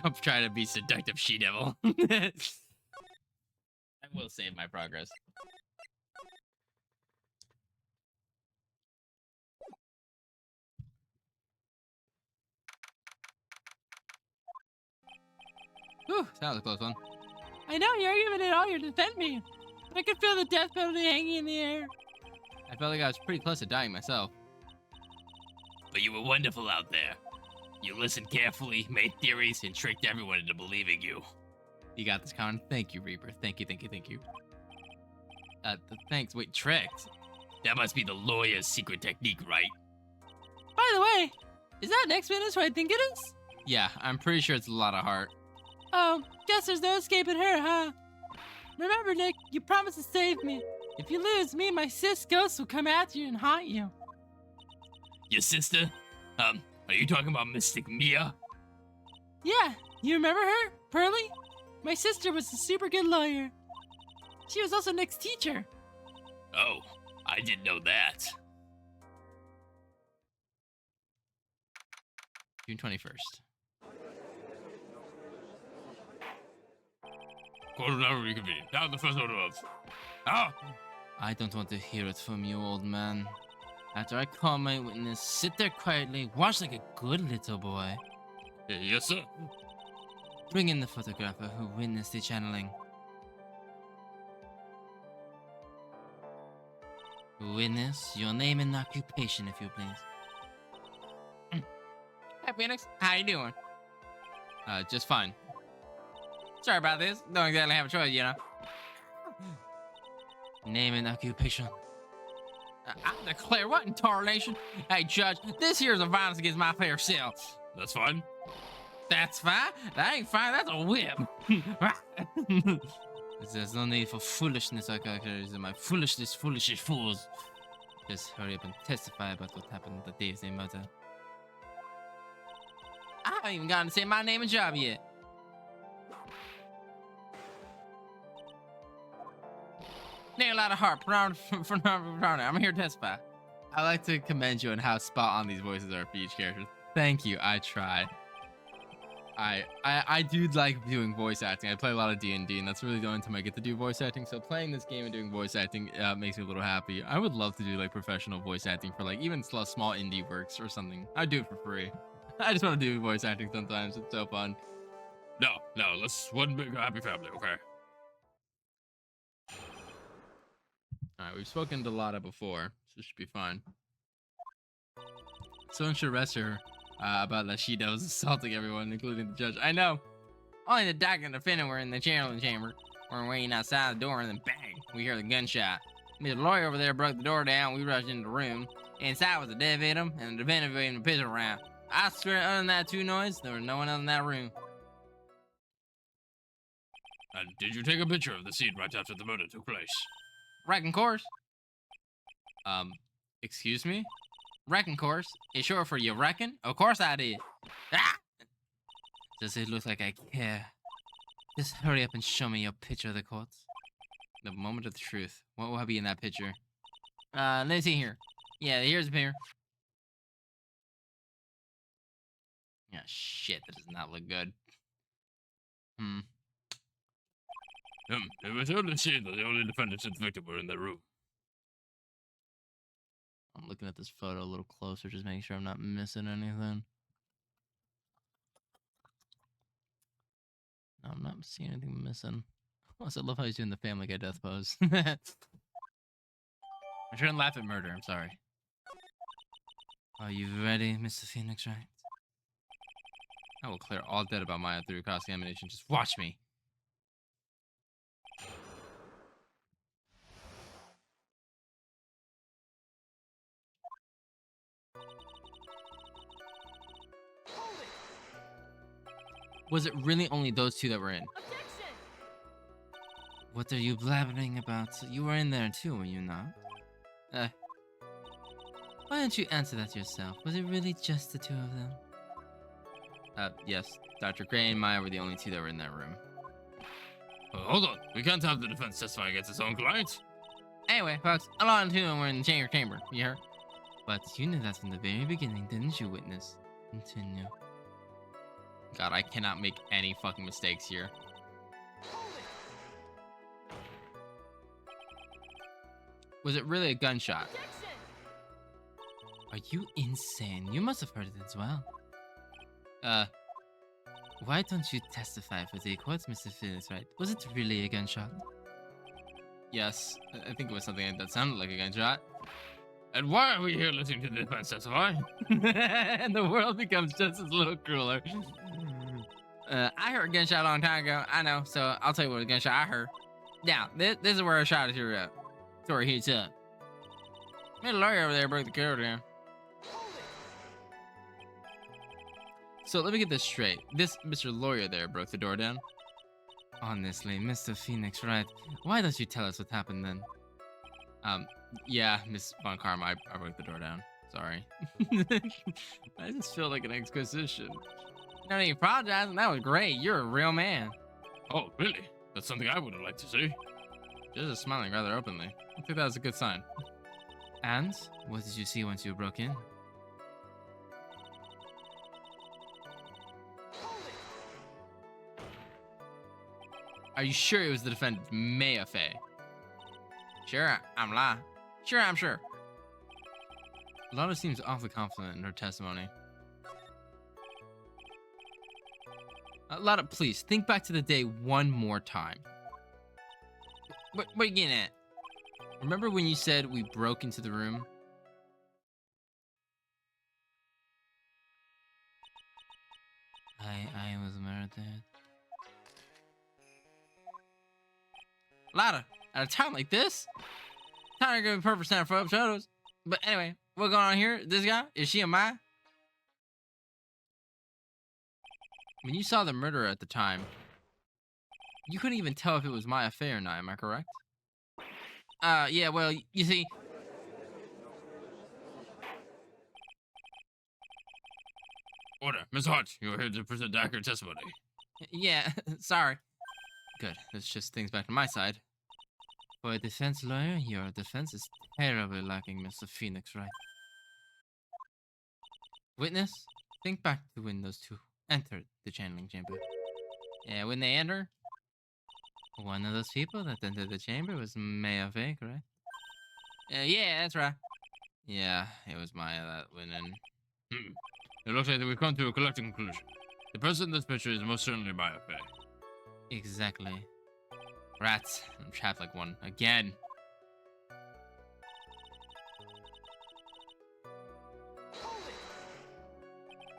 Don't try to be seductive, she-devil. I will save my progress. Whew, that was a close one. I know you're giving it all you to defend me. I can feel the death penalty hanging in the air. I felt like I was pretty close to dying myself. But you were wonderful out there. You listened carefully, made theories, and tricked everyone into believing you. You got this, Conrad. Thank you, Reaper. Thank you. Thanks. Wait, tricked? That must be the lawyer's secret technique, right? By the way, is that next witness who I think it is? Yeah, I'm pretty sure it's a lot of heart. Oh, guess there's no escaping her, huh? Remember, Nick, you promised to save me. If you lose, me and my sis ghost will come after you and haunt you. Your sister? Are you talking about Mystic Mia? Yeah, you remember her, Pearly? My sister was a super good lawyer. She was also Nick's teacher. Oh, I didn't know that. June 21st. Quarter hour reconvene. Now the first order of. Ah! I don't want to hear it from you, old man. After I call my witness, sit there quietly, watch like a good little boy. Yes, sir. Bring in the photographer who witnessed the channeling. Witness, your name and occupation, if you please. Hey, Phoenix. How you doing? Just fine. Sorry about this. Don't exactly have a choice, you know. Name and occupation. I declare what in tarnation? Hey, Judge, this here's a violence against my fair self. That's fine. That's fine? That ain't fine. That's a whip. There's no need for foolishness, my foolishness, foolish fools. Just hurry up and testify about what happened the day of the murder. I haven't even gotten to say my name and job yet. Nail out of heart, I'm here to testify. I like to commend you on how spot on these voices are for each character. Thank you, I try. I do like doing voice acting. I play a lot of D&D, and that's really the only time I get to do voice acting. So playing this game and doing voice acting makes me a little happy. I would love to do like professional voice acting for like even small indie works or something. I'd do it for free. I just want to do voice acting sometimes. It's so fun. No, let's one big happy family, okay? All right, we've spoken to Lotta before, so it should be fine. Someone should arrest her about that she was assaulting everyone, including the judge. I know. Only the doctor and the defendant were in the channeling chamber. We're waiting outside the door, and then bang, we hear the gunshot. The lawyer over there broke the door down. We rushed into the room. Inside was the dead victim, and the defendant victim pissing around. I swear, other than that two noise, there was no one else in that room. And did you take a picture of the scene right after the murder took place? Wrecking course. Excuse me? Wrecking course? Is short for you reckon? Of course I did. Ah! Does it look like I care? Just hurry up and show me your picture of the courts. The moment of the truth. What will be in that picture? Let's see here. Yeah, here's a picture. Yeah, shit, that does not look good. It was only seen that the only defendants and the victim were in the room. I'm looking at this photo a little closer, just making sure I'm not missing anything. No, I'm not seeing anything missing. Also, I love how he's doing the Family Guy death pose. I shouldn't laugh at murder, I'm sorry. Are you ready, Mr. Phoenix Wright? I will clear all debt about Maya through cross-examination. Just watch me. Was it really only those two that were in? Objection! What are you blabbering about? You were in there too, were you not? Why don't you answer that yourself? Was it really just the two of them? Yes. Dr. Gray and Maya were the only two that were in that room. Hold on. We can't have the defense testify against its own client. Anyway, folks, a lot of two of them were in the chamber, you heard? But you knew that from the very beginning, didn't you, witness? Continue. God, I cannot make any fucking mistakes here. Was it really a gunshot? Objection! Are you insane? You must have heard it as well. Why don't you testify for the court, Mr. Phoenix, Wright? Was it really a gunshot? Yes, I think it was something that sounded like a gunshot. And why are we here listening to the defense testify? And the world becomes just a little crueler. I heard a gunshot a long time ago. I know, so I'll tell you what a gunshot I heard. Now, this is where I shot your story heats up. Made a lawyer over there broke the code down. So let me get this straight. This Mr. Lawyer there broke the door down. Honestly, Mr. Phoenix, Wright, why don't you tell us what happened then? Yeah, Miss Von Karma, I broke the door down. Sorry. I just feel like an exposition. No need to apologize. That was great. You're a real man. Oh, really? That's something I would have liked to see. Just is smiling rather openly. I think that was a good sign. And what did you see once you broke in? Are you sure it was the defendant, Maya Fey? Sure, I'm lying. Sure, I'm sure. Lotta seems awfully confident in her testimony. Lotta, please, think back to the day one more time. What are you getting at? Remember when you said we broke into the room? I was murdered. Lotta, at a time like this? Time to give me perfect sound for up photos. But anyway, what's going on here? This guy? Is she a Maya? When you saw the murderer at the time, you couldn't even tell if it was Maya Fey or not, am I correct? Yeah, well, you see... Order. Miss Hart, you are here to present accurate testimony. Yeah, sorry. Good, let's just things back to my side. For a defense lawyer, your defense is terribly lacking, Mr. Phoenix, Wright? Witness, think back to when those two entered the channeling chamber. Yeah, when they enter, one of those people that entered the chamber was Maya Fey, correct? Yeah, that's right. Yeah, it was Maya that went in. It looks like we've come to a collective conclusion. The person in this picture is most certainly Maya Fey. Exactly. Rats, I'm trapped like one again.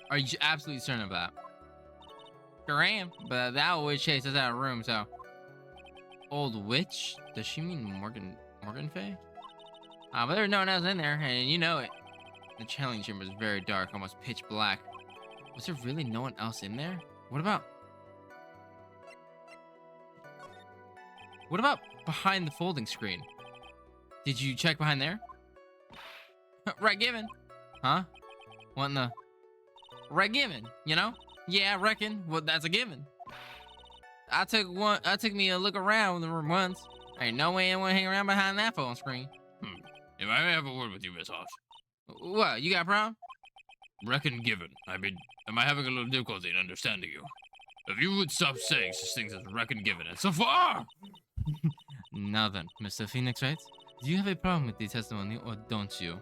Are you absolutely certain of that? Sure am, but that old witch chased us out of the room, so... Old witch? Does she mean Morgan Fey? But there was no one else in there, and you know it. The channeling chamber was very dark, almost pitch black. Was there really no one else in there? What about behind the folding screen? Did you check behind there? Right given. Huh? What in the... Right given, you know? Yeah, I reckon. Well, that's a given. I took me a look around the room once. Ain't no way anyone hang around behind that phone screen. If I may have a word with you, Miss Hart. What, you got a problem? Reckon given. I mean, am I having a little difficulty in understanding you? If you would stop saying such things as reckon given and so far! Now then, Mr. Phoenix, right? Do you have a problem with the testimony or don't you?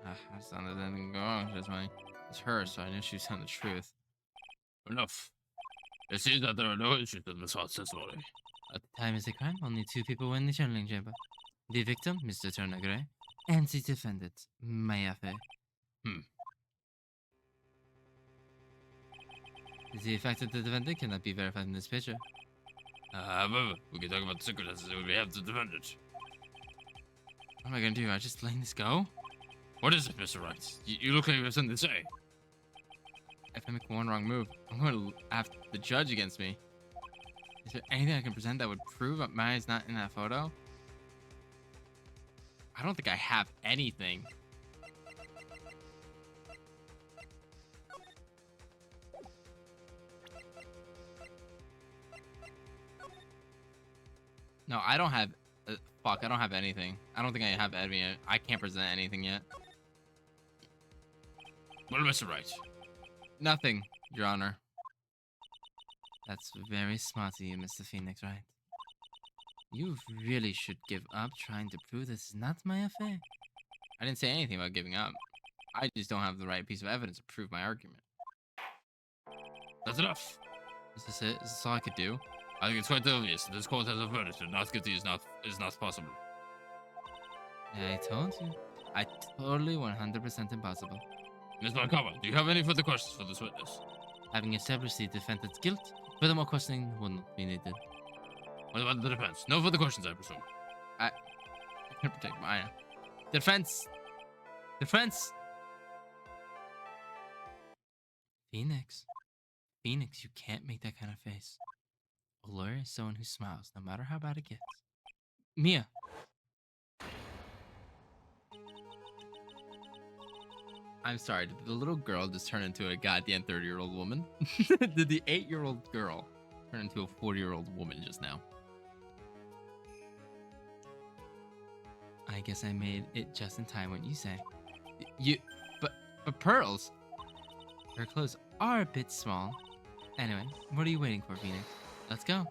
I sounded anything wrong, just my... It's her, so I knew she was telling the truth. Enough. It seems that there are no issues with Miss Hart's testimony. At the time of the crime, only two people were in the channeling chamber. The victim, Mr. Turner Gray, and the defendant, Maya Fey. The fact that the defendant cannot be verified in this picture. However, we can talk about the circumstances if we have the defendant. What am I gonna do? I just letting this go? What is it, Mr. Wright? You look like you have something to say. If I make one wrong move, I'm going to have the judge against me. Is there anything I can present that would prove that Maya's not in that photo? I don't think I have anything. No, I don't have... fuck, I don't have anything. I don't think I have any... I can't present anything yet. Well, Mr. Wright. Nothing, Your Honor. That's very smart of you, Mr. Phoenix, right? You really should give up trying to prove this is not my affair. I didn't say anything about giving up. I just don't have the right piece of evidence to prove my argument. That's enough. Is this it? Is this all I could do? I think it's quite obvious that this court has a verdict and not guilty is not possible. I told you. I totally 100% impossible. Ms. Markava, do you have any further questions for this witness? Having established the defendant's guilt, furthermore questioning will not be needed. What about the defense? No further questions, I presume. I can protect Maya. Defense! Defense! Phoenix. Phoenix, you can't make that kind of face. A lawyer is someone who smiles, no matter how bad it gets. Mia! I'm sorry, did the little girl just turn into a goddamn 30-year-old woman? Did the 8-year-old girl turn into a 40-year-old woman just now? I guess I made it just in time, what you say. But Pearls, her clothes are a bit small. Anyway, what are you waiting for, Phoenix? Let's go.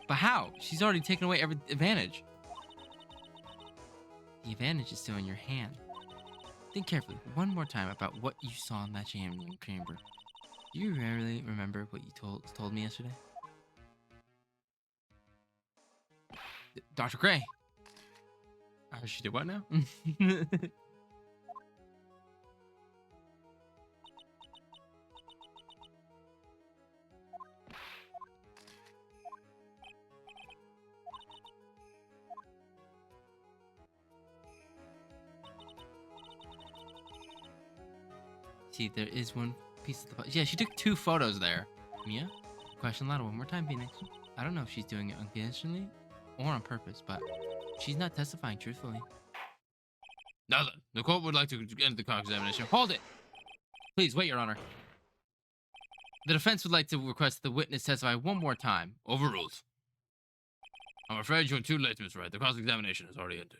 But how? She's already taken away every advantage. The advantage is still in your hand. Think carefully one more time about what you saw in that chamber. Do you really remember what you told me yesterday? Dr. Gray. She did what now? See, there is one piece of the... Yeah, she took 2 photos there. Mia? Question louder one more time, Phoenix. I don't know if she's doing it unintentionally or on purpose, but she's not testifying truthfully. Now then, the court would like to end the cross-examination. Hold it! Please, wait, Your Honor. The defense would like to request the witness testify one more time. Overruled. I'm afraid you're too late, Miss Wright. The cross-examination has already ended.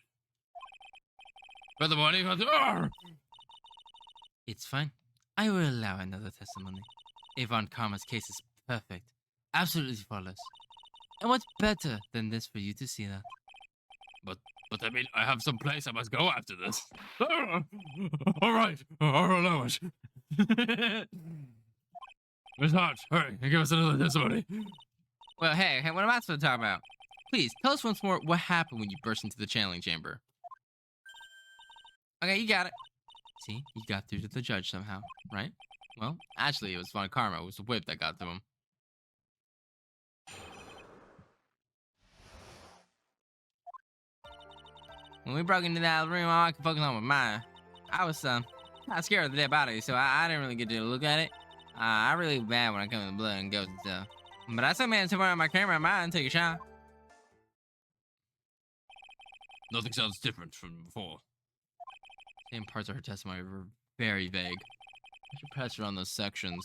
Furthermore, any... It's fine. I will allow another testimony. Avon Karma's case is perfect. Absolutely flawless. And what's better than this for you to see that? But I mean, I have some place I must go after this. All right, I'll allow it. Miss Hart, hurry and give us another testimony. Well, hey, what am I supposed to talk about? Please, tell us once more what happened when you burst into the channeling chamber. Okay, you got it. See, you got through to the judge somehow, right? Well, actually, it was Von Karma. It was the whip that got to him. When we broke into that room, all I could focus on was mine. I was kind of scared of the dead body, so I didn't really get to look at it. I really bad when I come to blood and ghosts and stuff. But I still managed to turn on my camera and mine and take a shot. Nothing sounds different from before. Same parts of her testimony were very vague. I should press her on those sections.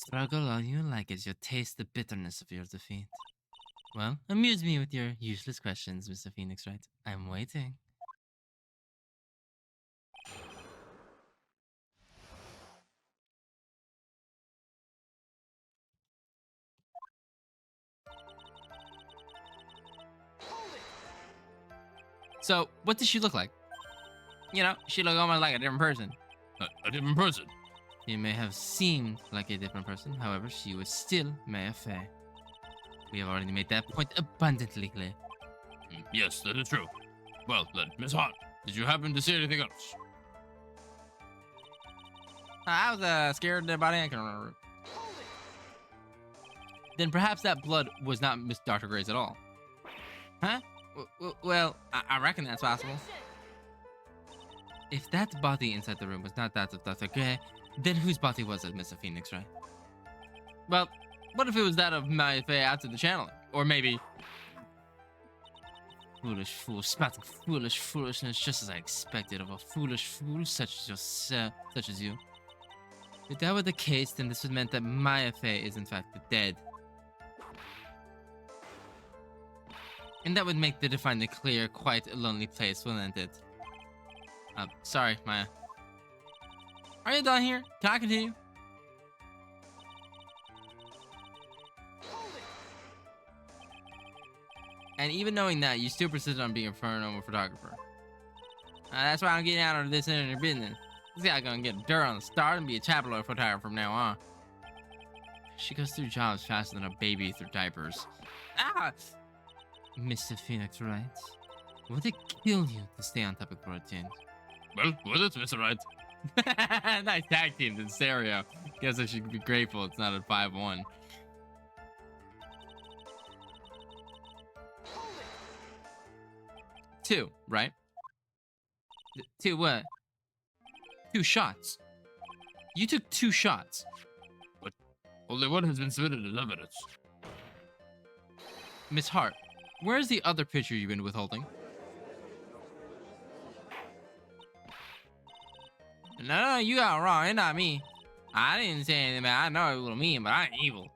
Struggle all you like as you taste the bitterness of your defeat. Well, amuse me with your useless questions, Mr. Phoenix Wright. I'm waiting. So, what does she look like? You know, she looked almost like a different person. A different person? She may have seemed like a different person, however, she was still Maya Fey. We have already made that point abundantly clear. Yes, that is true. Well, then, Miss Hart, did you happen to see anything else? I was scared of their body, I can remember. Then perhaps that blood was not Miss Dr. Gray's at all. Huh? Well, I reckon that's possible. If that body inside the room was not that of Dr. Gray, then whose body was it, Mr. Phoenix, right? Well, what if it was that of Maya Fey after the channeling? Or maybe... Foolish fool, spouting foolishness, just as I expected of a foolish fool such as you. If that were the case, then this would mean that Maya Fey is in fact dead. And that would make the Define the Clear quite a lonely place, wouldn't it? Sorry, Maya. Are you done here? Can I continue? And even knowing that, you still persisted on being a paranormal photographer. That's why I'm getting out of this internet business. This guy gonna get dirt on the start and be a tabloid photographer from now on. She goes through jobs faster than a baby through diapers. Ah! Mr. Phoenix Wright, would it kill you to stay on topic for a change? Well, was it, Mr. Wright? Nice tag team in stereo. Guess I should be grateful it's not a 5-1. Two, right? Two what? 2 shots. You took 2 shots. But only one has been submitted as evidence. Miss Hart, where's the other picture you've been withholding? No, you got it wrong. It's not me. I didn't say anything about it. I know it was mean, but I ain't evil.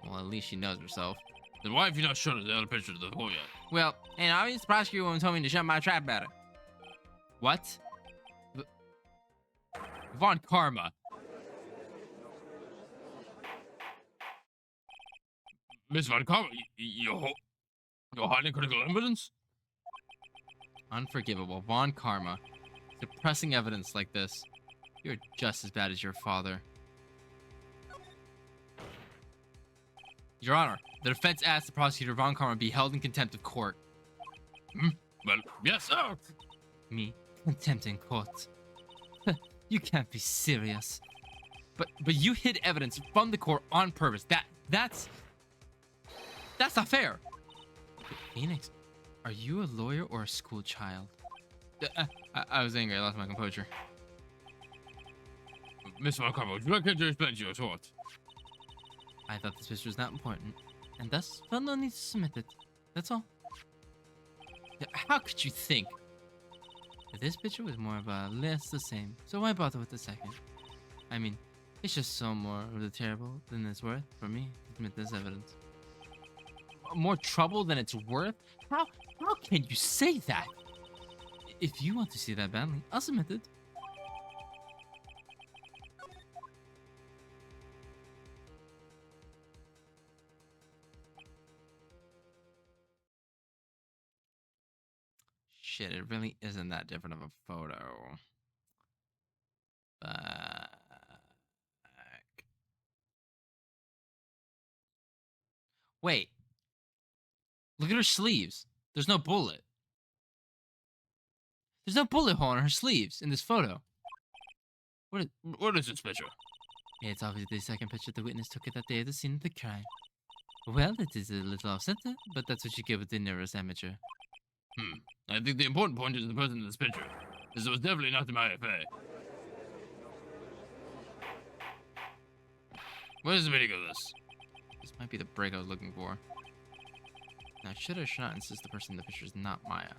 Well, at least she knows herself. Then why have you not shown us the other picture of the hole yet? Well, and obviously the prosecutor woman told me to shut my trap about it. What? Von Karma. Miss Von Karma, you're hiding critical evidence? Unforgivable. Von Karma. Suppressing evidence like this. You're just as bad as your father. Your Honor, the defense asked the prosecutor Von Karma be held in contempt of court. Well, yes, sir. Me? Contempt in court? You can't be serious. But you hid evidence from the court on purpose. That's not fair. Phoenix, are you a lawyer or a school child? I was angry. I lost my composure. Miss Von Karma, would you like to explain to your thought? I thought this picture was not important, and thus felt no need to submit it. That's all. How could you think? This picture was more of a less the same, so why bother with the second? I mean, it's just so more of the terrible than it's worth for me to submit this evidence. More trouble than it's worth? How can you say that? If you want to see that badly, I'll submit it. Shit, it really isn't that different of a photo. Back. Wait. Look at her sleeves. There's no bullet. There's no bullet hole in her sleeves in this photo. What is this picture? It's obviously the second picture the witness took at that day of the scene of the crime. Well, it is a little off-center, but that's what you get with the nearest amateur. I think the important point is the person in this picture. This was definitely not the IFA. What is the meaning of this? This might be the break I was looking for. Now, should or should not insist the person in the picture is not Maya?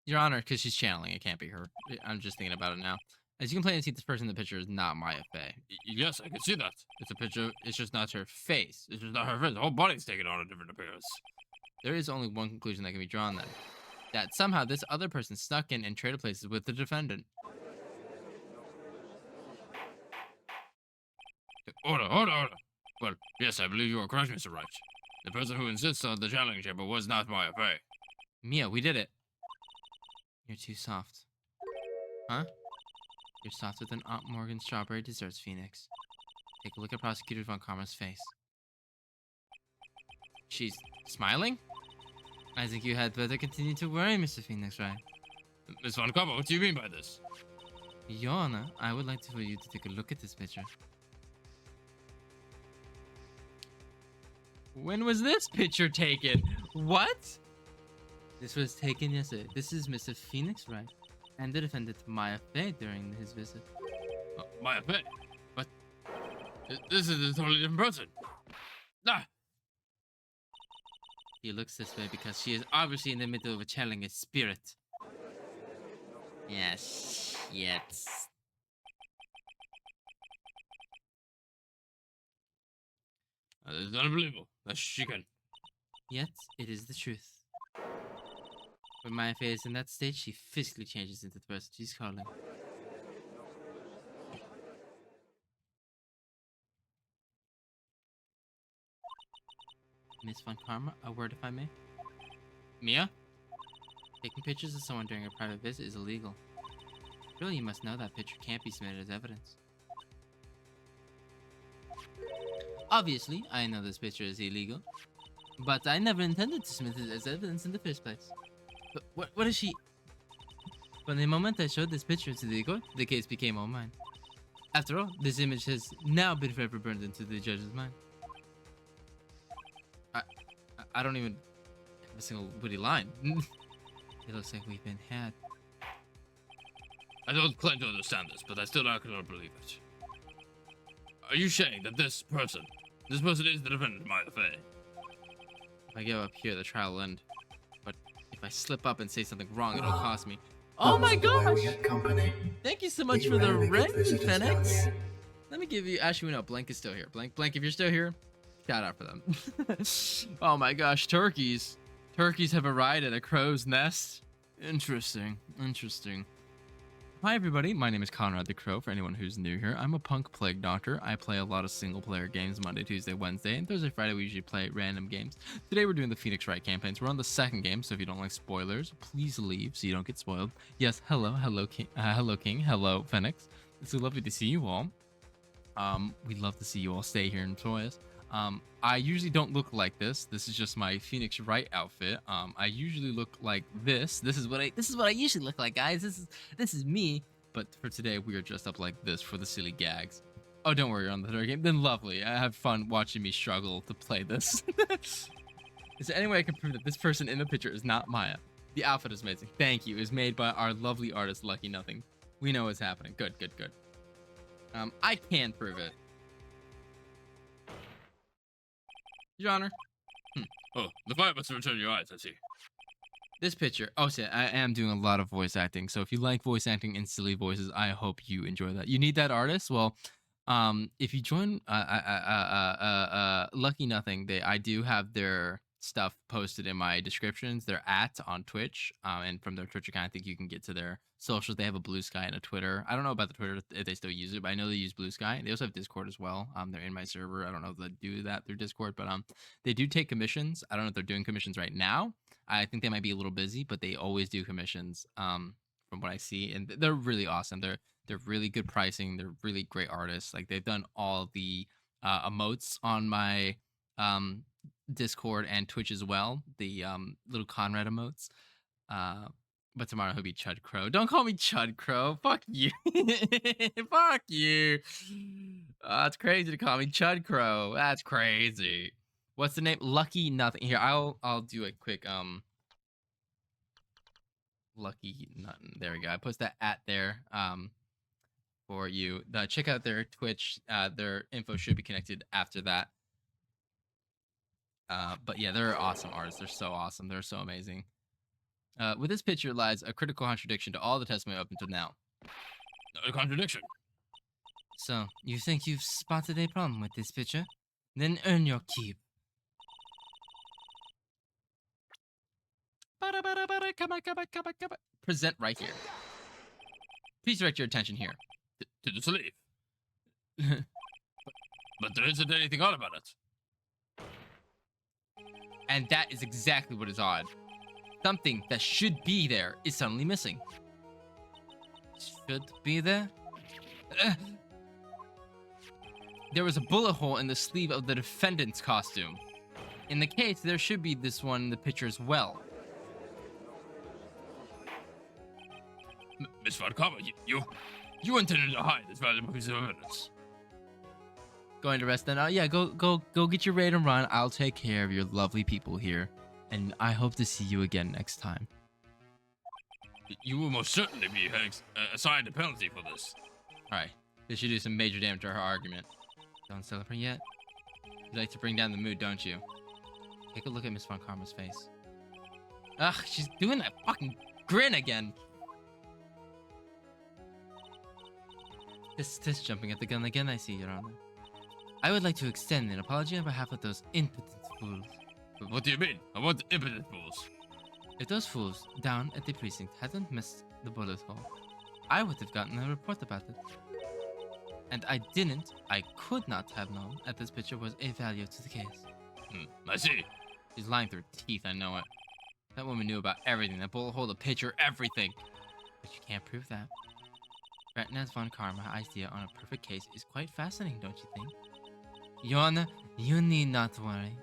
Your Honor, because she's channeling, it can't be her. I'm just thinking about it now. As you can plainly see, this person in the picture is not Maya Fey. Yes, I can see that. It's a picture, it's just not her face. It's just not her face. The whole body's taken on a different appearance. There is only one conclusion that can be drawn then. That somehow this other person snuck in and traded places with the defendant. Order. Well, yes, I believe you are correct, Mr. Wright. The person who insists on the channeling chamber was not Maya Fey. Mia, we did it. You're too soft. Huh? You're softer than Aunt Morgan's strawberry desserts, Phoenix. Take a look at Prosecutor Von Karma's face. She's smiling? I think you had better continue to worry, Mr. Phoenix, right? Miss Von Karma, what do you mean by this? Your Honor, I would like for you to take a look at this picture. When was this picture taken? What? This was taken yesterday. This is Mr. Phoenix Wright and the defendant Maya Fey during his visit. Maya Fey? But this is a totally different person. Ah! He looks this way because she is obviously in the middle of channeling a spirit. Yes. Yes. That is unbelievable. That's chicken. Yet, it is the truth. When Maya is in that state, she physically changes into the person she's calling. Miss Von Karma, a word if I may. Mia? Taking pictures of someone during a private visit is illegal. Really, you must know that picture can't be submitted as evidence. Obviously, I know this picture is illegal, but I never intended to submit it as evidence in the first place. But what is she? From the moment I showed this picture to the court, the case became all mine. After all, this image has now been forever burned into the judge's mind. I don't even have a single witty line. It looks like we've been had. I don't claim to understand this, but I still cannot believe it. Are you saying that this person is the defendant of my affair? If I give up here, the trial will end. But if I slip up and say something wrong, it'll cost me. Oh my gosh! Company. Thank you so much We for the rarely get rent, visitors down Phoenix. here. Let me give you. Actually, no, Blank is still here. Blank, if you're still here, shout out for them. Oh my gosh, turkeys. Turkeys have arrived at a crow's nest. Interesting. Hi everybody, my name is Conrad the Crow, for anyone who's new here. I'm a punk plague doctor. I play a lot of single player games Monday, Tuesday, Wednesday, and Thursday, Friday we usually play random games. Today we're doing the Phoenix Wright campaigns. We're on the second game, so if you don't like spoilers, please leave so you don't get spoiled. Yes, hello King, hello Phoenix. It's so lovely to see you all. We'd love to see you all stay here and enjoy us. I usually don't look like this. This is just my Phoenix Wright outfit. I usually look like this. This is what I usually look like, guys. This is me. But for today, we are dressed up like this for the silly gags. Oh, don't worry, you're on the third game. Then lovely. I have fun watching me struggle to play this. Is there any way I can prove that this person in the picture is not Maya? The outfit is amazing. Thank you. It was made by our lovely artist, Lucky Nothing. We know what's happening. Good. I can prove it. Your Honor. Oh, the fire must return your eyes, I see. This picture. Oh, shit. I am doing a lot of voice acting. So if you like voice acting in silly voices, I hope you enjoy that. You need that artist? Well, if you join Lucky Nothing, I do have their stuff posted in my descriptions. They're on Twitch, and from their Twitch account, I think you can get to their socials. They have a Blue Sky and a Twitter. I don't know about the Twitter if they still use it, but I know they use Blue Sky. They also have Discord as well. They're in my server. I don't know if they do that through Discord, but they do take commissions. I don't know if they're doing commissions right now. I think they might be a little busy, but they always do commissions. From what I see, and they're really awesome. They're really good pricing. They're really great artists. Like they've done all the emotes on my Discord and Twitch as well. The little Conrad emotes. But tomorrow he'll be Chud Crow. Don't call me Chud Crow. Fuck you. Fuck you. It's crazy to call me Chud Crow. That's crazy. What's the name? Lucky Nothing. Here, I'll do a quick Lucky Nothing. There we go. I post that at there for you. Check out their Twitch. Their info should be connected after that. But yeah, they're awesome artists. They're so awesome. They're so amazing. With this picture lies a critical contradiction to all the testimony up until now. A contradiction? So, you think you've spotted a problem with this picture? Then earn your keep. Come on. Present right here. Please direct your attention here. To the sleeve. But there isn't anything odd about it. And that is exactly what is odd. Something that should be there is suddenly missing. Should be there? There was a bullet hole in the sleeve of the defendant's costume. In the case, there should be this one in the picture as well. Miss Von Karma, you intended to hide this valuable piece of evidence. Going to rest then? Yeah, go get your raid and run. I'll take care of your lovely people here. And I hope to see you again next time. You will most certainly be assigned a penalty for this. Alright, this should do some major damage to her argument. Don't celebrate yet? You like to bring down the mood, don't you? Take a look at Miss Von Karma's face. Ugh, she's doing that fucking grin again. This jumping at the gun again, I see, Your Honor. I would like to extend an apology on behalf of those impotent fools. But what do you mean? I want the impotent fools. If those fools down at the precinct hadn't missed the bullet hole, I would have gotten a report about it. And I could not have known that this picture was a value to the case. I see. She's lying through her teeth, I know it. That woman knew about everything, that bullet hole, the picture, everything. But you can't prove that. Ignaz von Karma's idea on a perfect case is quite fascinating, don't you think? Your Honor, you need not worry.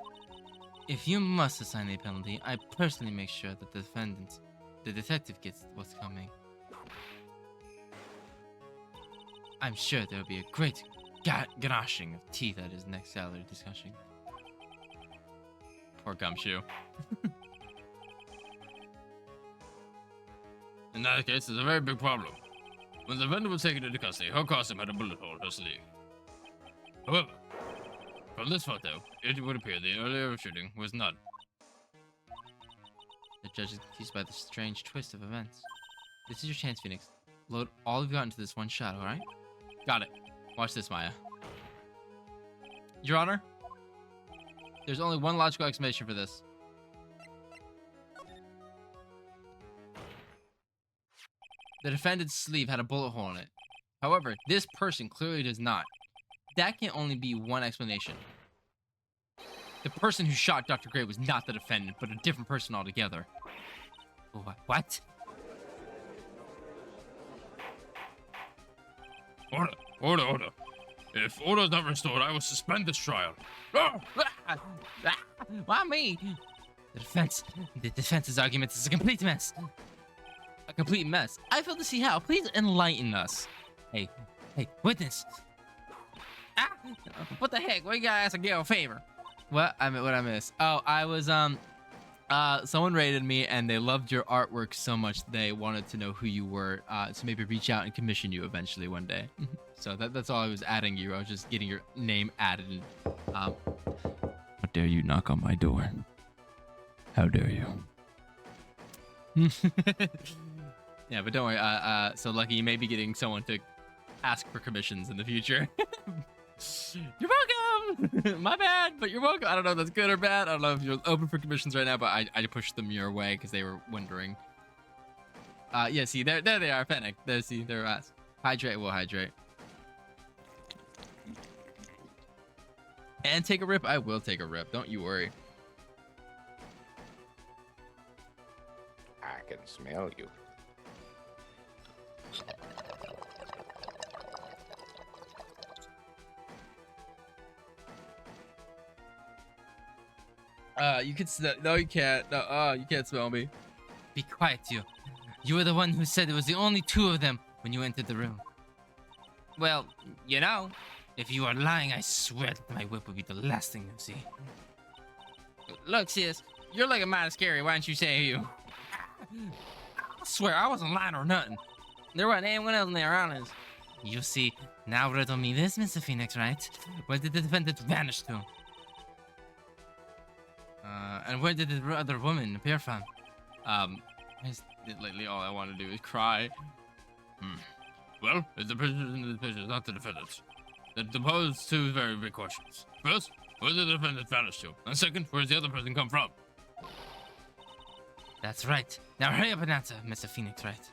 If you must assign a penalty, I personally make sure that the detective gets what's coming. I'm sure there will be a great gnashing of teeth at his next salary discussion. Poor Gumshoe. In that case, there's a very big problem. When the vendor was taken into custody, her costume had a bullet hole in her sleeve. However, from this photo, it would appear the earlier shooting was none. The judge is confused by the strange twist of events. This is your chance, Phoenix. Load all you've got into this one shot, alright? Got it. Watch this, Maya. Your Honor? There's only one logical explanation for this. The defendant's sleeve had a bullet hole in it. However, this person clearly does not. That can only be one explanation. The person who shot Dr. Gray was not the defendant, but a different person altogether. What? Order. If order is not restored, I will suspend this trial. Why me? The defense's argument is a complete mess. A complete mess. I fail to see how. Please enlighten us. Hey, witness. What the heck? We gotta ask a girl a favor. What I missed? Oh, I was someone rated me and they loved your artwork so much they wanted to know who you were, to maybe reach out and commission you eventually one day. So that's all I was adding you. I was just getting your name added. How dare you knock on my door? How dare you? Yeah, but don't worry. So Lucky, you may be getting someone to ask for commissions in the future. You're welcome. My bad, but you're welcome. I don't know if that's good or bad. I don't know if you're open for commissions right now, but I pushed them your way because they were wondering. Yeah, see, there they are. Panic. There, see, they're asked. Hydrate. We'll hydrate. And take a rip. I will take a rip. Don't you worry. I can smell you. You can no, you can't. No, you can't smell me. Be quiet, you. You were the one who said there was the only two of them when you entered the room. Well, you know, if you are lying, I swear that my whip would be the last thing you'll see. Look, sis, you're like a mighty scary. Why don't you say you? I swear, I wasn't lying or nothing. There wasn't anyone else in there, honest. You see, now riddle me this, Mr. Phoenix, right? Where did the defendant vanish to? And where did the other woman appear from? Lately all I want to do is cry. Well, if the prisoner in the picture is not the defendant, that poses two very big questions. First, where did the defendant vanish to? And second, where does the other person come from? That's right. Now hurry up and answer, Mr. Phoenix Wright.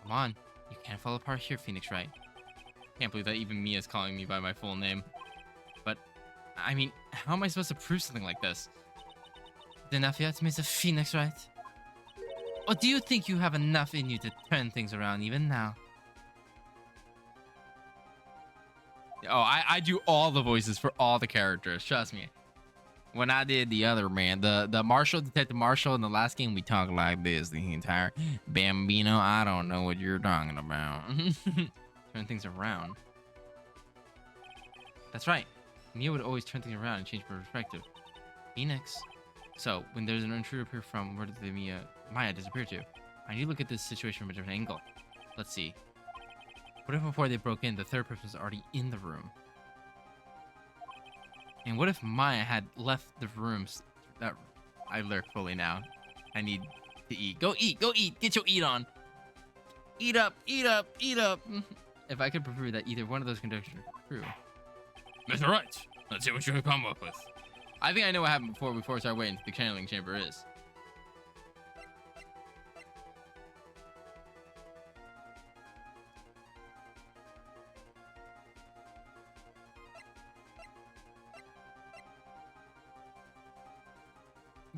Come on. You can't fall apart here, Phoenix Wright. Can't believe that even Mia's calling me by my full name. But, I mean, how am I supposed to prove something like this? Enough yet, Mr. Phoenix Wright? Or do you think you have enough in you to turn things around even now? Oh, I do all the voices for all the characters. Trust me. When I did the other man, the Marshall, Detective Marshall in the last game, we talked like this the entire Bambino. I don't know what you're talking about. Turn things around. That's right. Mia would always turn things around and change perspective. Phoenix. So, when there's an intruder appear from, where did the Maya disappear to? I need to look at this situation from a different angle. Let's see. What if before they broke in, the third person was already in the room? And what if Maya had left the rooms? That I lurk fully now. I need to eat. Go eat. Go eat. Get your eat on. Eat up. Eat up. Eat up. if I could prove that either one of those conjectures are true. Mr. Wright, let's see what you come up with. I think I know what happened before we forced our way into the channeling chamber is.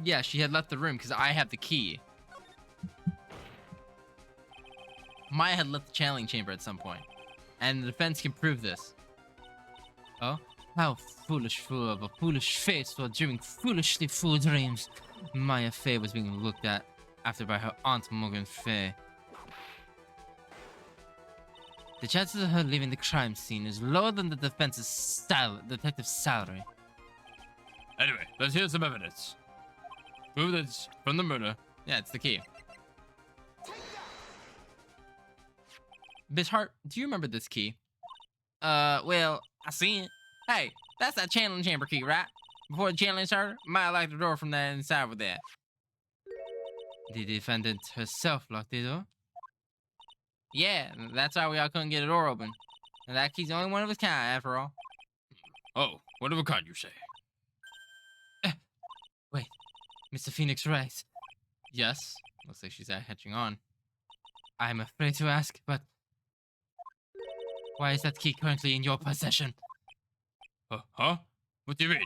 Yeah, she had left the room because I have the key. Maya had left the channeling chamber at some point, and the defense can prove this. Oh? How foolish fool of a foolish face for dreaming foolishly fool dreams. Maya Fey was being looked at after by her aunt Morgan Fey. The chances of her leaving the crime scene is lower than the defense's detective's salary. Anyway, let's hear some evidence. Prove that it's from the murder. Yeah, it's the key. Miss Hart, do you remember this key? Well, I see it. Hey, that's that channeling chamber key, right? Before the channeling started, Maya locked the door from the inside over there. The defendant herself locked the door? Yeah, that's why we all couldn't get the door open. And that key's the only one of its kind, after all. Oh, whatever kind you say. Wait, Mr. Phoenix Wright. Yes, looks like she's catching on. I'm afraid to ask, but why is that key currently in your possession? Huh? What do you mean?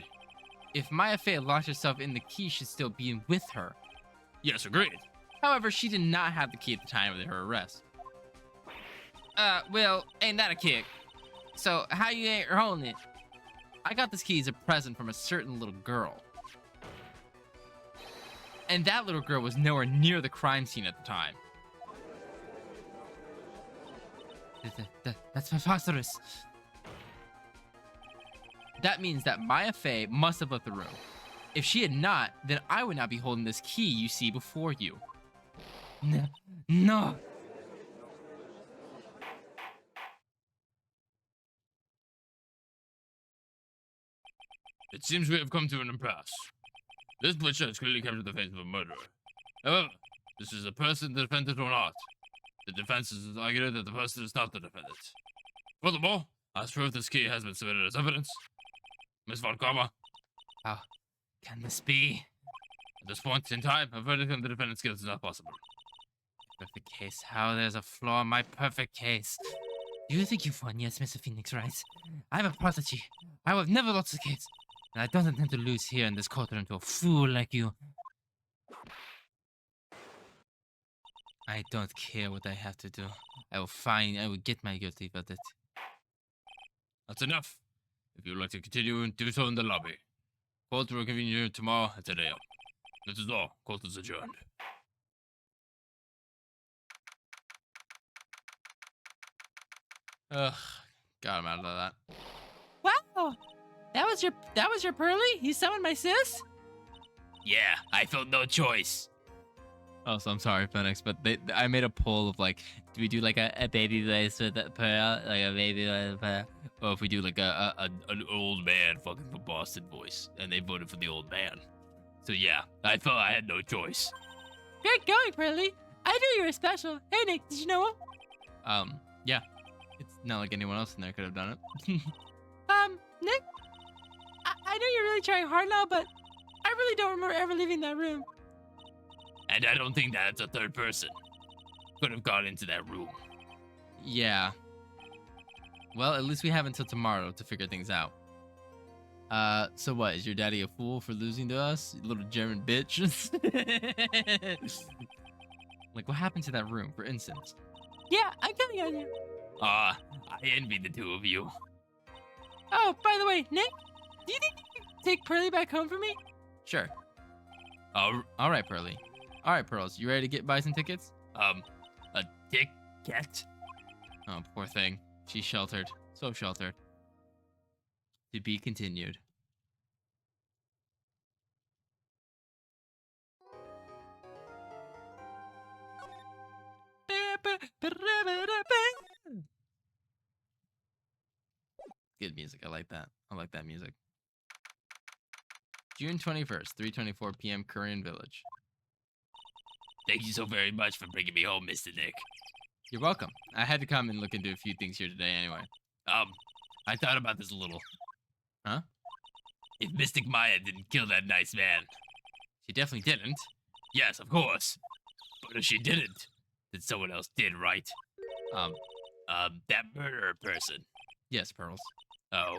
If Maya Fey locked herself in, the key should still be with her. Yes, agreed. However, she did not have the key at the time of her arrest. Well, ain't that a kick? So, how you ain't holding it? I got this key as a present from a certain little girl. And that little girl was nowhere near the crime scene at the time. That's preposterous. That means that Maya Fey must have left the room. If she had not, then I would not be holding this key you see before you. No. It seems we have come to an impasse. This butcher has clearly captured the face of a murderer. However, this is a person the defendant or not. The defense is arguing that the person is not the defendant. Furthermore, as proof this key has been submitted as evidence. Miss Von Karma. How can this be? At this point in time, a verdict on the defendant's guilt is not possible. Perfect case. How there's a flaw in my perfect case. Do you think you've won? Yes, Mr. Phoenix Wright. I'm a prodigy. I have never lost a case. And I don't intend to lose here in this courtroom to a fool like you. I don't care what I have to do. I will get my guilty verdict. That's enough. If you would like to continue, do so in the lobby. Court will convene you tomorrow at 10 a.m. That is all. Court is adjourned. Ugh, got him out of that. Wow! That was your Pearly? You summoned my sis? Yeah, I felt no choice. Oh, so I'm sorry, Phoenix, but I made a poll of like, do we do like a baby voice with that pearl, like a baby voice with pearl, or if we do like An old man fucking for Boston voice, and they voted for the old man. So yeah, I felt I had no choice. Great going, Pearly. I knew you were special. Hey, Nick, did you know him? Yeah. It's not like anyone else in there could have done it. Nick? I know you're really trying hard now, but I really don't remember ever leaving that room. And I don't think that's a third person could have gone into that room. Yeah. Well, at least we have until tomorrow to figure things out. So what? Is your daddy a fool for losing to us? You little German bitch. Like, what happened to that room, for instance? Yeah, I'm counting on you. I envy the two of you. Oh, by the way, Nick, do you think you can take Pearly back home for me? Sure. All right, Pearly. All right, Pearls. You ready to buy some tickets? A ticket? Oh, poor thing. She's sheltered. So sheltered. To be continued. Good music. I like that. I like that music. June 21st, 3:24 p.m. Korean Village. Thank you so very much for bringing me home, Mr. Nick. You're welcome. I had to come and look into a few things here today anyway. I thought about this a little. Huh? If Mystic Maya didn't kill that nice man, She definitely didn't. yes, of course. But if she didn't, then someone else did, right? That murderer person. Yes, Pearls. Oh,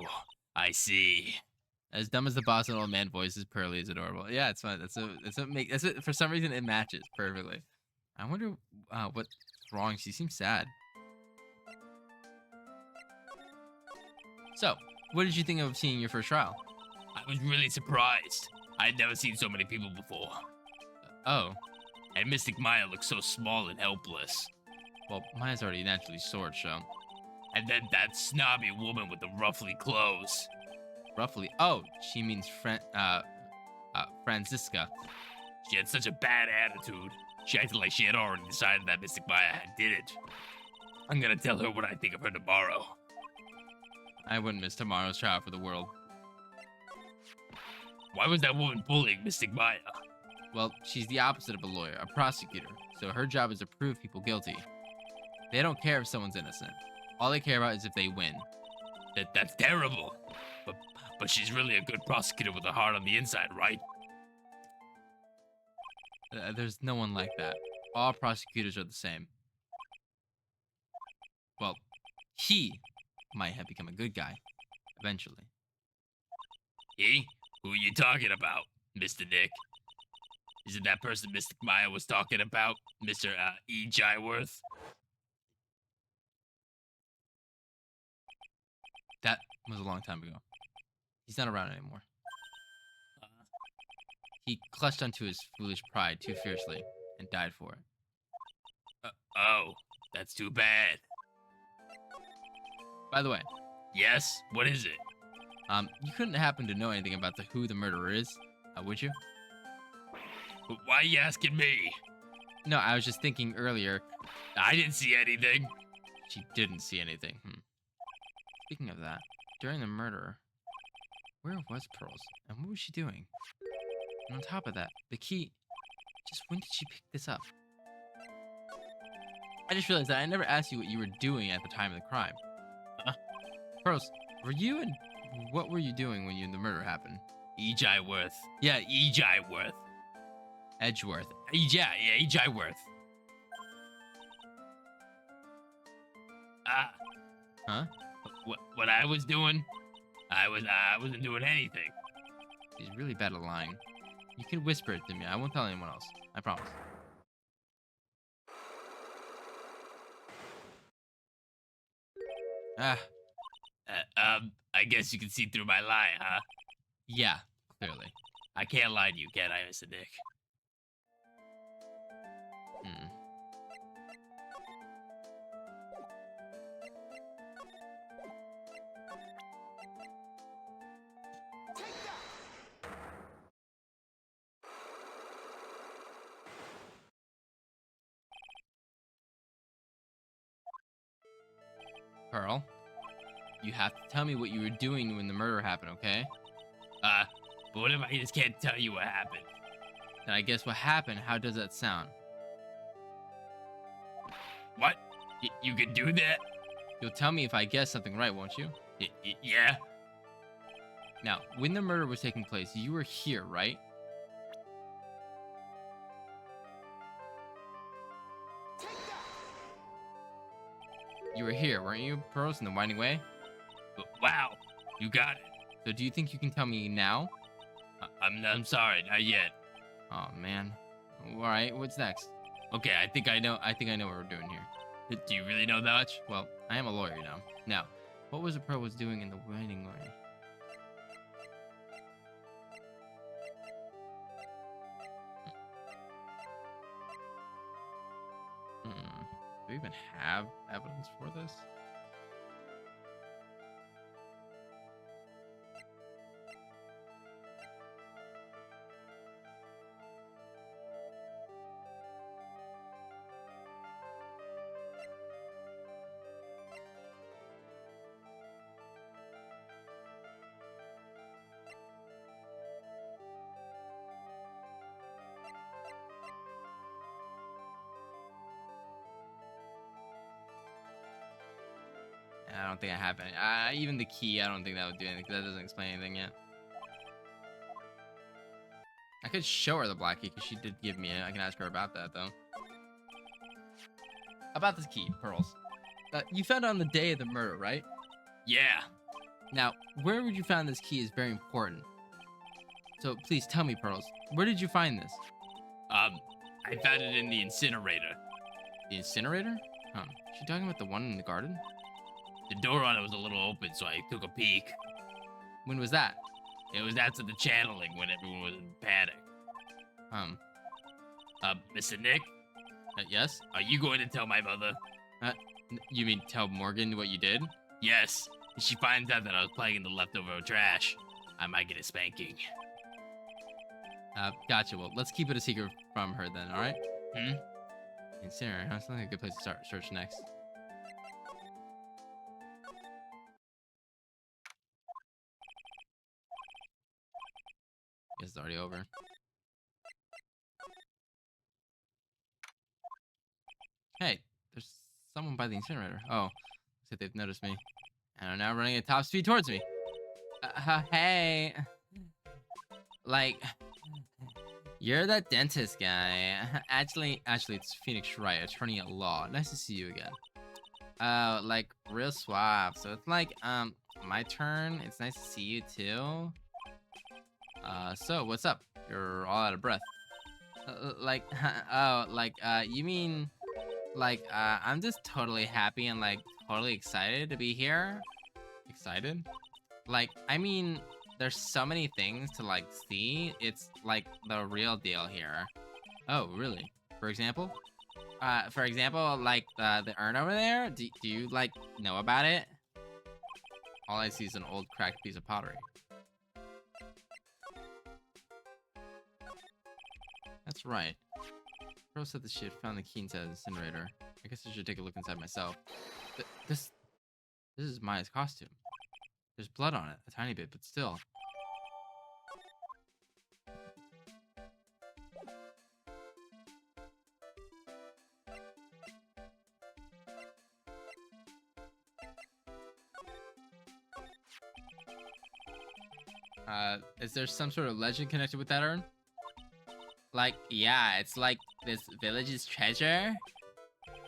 I see. As dumb as the boss and old man voices, Pearly is adorable. Yeah, it's fun. For some reason it matches perfectly. I wonder what's wrong. She seems sad. So, what did you think of seeing your first trial? I was really surprised. I had never seen so many people before. Oh, And Mystic Maya looked so small and helpless. well, mine's already naturally short, so And then that snobby woman with the ruffly clothes. roughly. Oh, she means Franziska. She had such a bad attitude. She acted like she had already decided that Mystic Maya had did it. I'm gonna tell her what I think of her tomorrow. I wouldn't miss tomorrow's trial for the world. Why was that woman bullying Mystic Maya? Well, she's the opposite of a lawyer, a prosecutor, so her job is to prove people guilty. They don't care if someone's innocent. All they care about is if they win. That's terrible. But she's really a good prosecutor with a heart on the inside, right? There's no one like that. All prosecutors are the same. Well, he might have become a good guy, eventually. He? Who are you talking about, Mr. Nick? Is it that person Mystic Maya was talking about? Mr. E. Jyworth? That was a long time ago. He's not around anymore. He clutched onto his foolish pride too fiercely and died for it. Oh, that's too bad. By the way, Yes? What is it? you couldn't happen to know anything about who the murderer is, would you? But why are you asking me? No, I was just thinking earlier. I didn't see anything. She didn't see anything. Speaking of that, during the murder, where was Pearls? And what was she doing? And on top of that, the key. Just when did she pick this up? I just realized that I never asked you what you were doing at the time of the crime. Pearls, what were you doing when the murder happened? E. Jyworth. Yeah, E. Jyworth. Edgeworth. Yeah, E. Jyworth. Huh? What I was doing? I wasn't doing anything. She's really bad at lying. You can whisper it to me. I won't tell anyone else. I promise. I guess you can see through my lie, huh? Yeah, clearly. I can't lie to you, can I, Mr. Nick? Pearl, you have to tell me what you were doing when the murder happened, okay? But what if I just can't tell you what happened? Then I guess what happened, how does that sound? What? You can do that? You'll tell me if I guess something right, won't you? Yeah? Now, when the murder was taking place, you were here, right? You were here, weren't you, Pearls, in the Winding Way? Wow, you got it. So do you think you can tell me now? I'm sorry, not yet. Oh, man. Alright, what's next? Okay, I think I know. I think I know what we're doing here. Do you really know that much? Well, I am a lawyer now. Now, what was the Pearl was doing in the Winding Way? Do we even have evidence for this? I don't think I have any. Even the key, I don't think that would do anything, because that doesn't explain anything yet. I could show her the black key, because she did give me it. I can ask her about that, though. About this key, Pearls. You found it on the day of the murder, right? Yeah. Now, where would you find this key is very important. So please tell me, Pearls, where did you find this? I found it in the incinerator. The incinerator? Huh. She talking about the one in the garden? The door on it was a little open, so I took a peek. When was that? It was after the channeling when everyone was in panic. Mr. Nick, Yes? are you going to tell my mother? You mean tell Morgan what you did? Yes. If she finds out that I was playing in the leftover trash, I might get a spanking. Gotcha. Well, let's keep it a secret from her then, alright? Hmm? Incinerator, huh? Sounds like a good place to start search next. Guess it's already over. Hey, there's someone by the incinerator. Oh, looks like they've noticed me. And are now running at top speed towards me. Hey. Like, you're that dentist guy. Actually, it's Phoenix Wright, attorney at law. Nice to see you again. Like, real suave. So it's like, my turn. It's nice to see you too. So what's up? You're all out of breath. You mean, like, I'm just totally happy and, like, totally excited to be here. Excited? Like, I mean, there's so many things to, like, see. It's, like, the real deal here. Oh, really? For example? Like, the urn over there? Do you, like, know about it? All I see is an old cracked piece of pottery. That's right. Girl said that she had found the key inside the incinerator. I guess I should take a look inside myself. This is Maya's costume. There's blood on it, a tiny bit, but still. Is there some sort of legend connected with that urn? Like, yeah, it's like this village's treasure.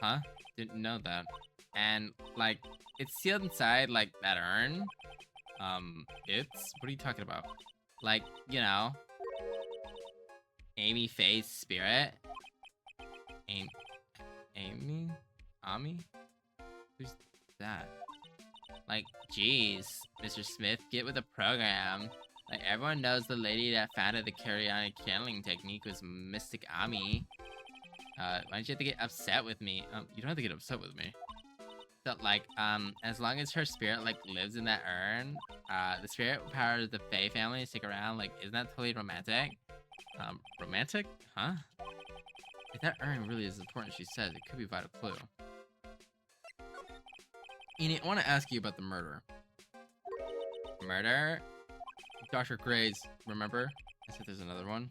Huh? Didn't know that. And, like, it's sealed inside, like, that urn. What are you talking about? Like, you know, Amy Faye's spirit. Amy? Ami? Who's that? Like, geez, Mr. Smith, get with the program. Like, everyone knows the lady that founded the cryonic channeling technique was Mystic Ami. Why don't you have to get upset with me? You don't have to get upset with me. So, like, as long as her spirit, like, lives in that urn, the spirit power of the Faye family to stick around, like, isn't that totally romantic? Romantic? Huh? If that urn really is as important as she says, it could be a vital clue. Enid, I want to ask you about the murder. Murder? Dr. Gray's, remember? I said there's another one.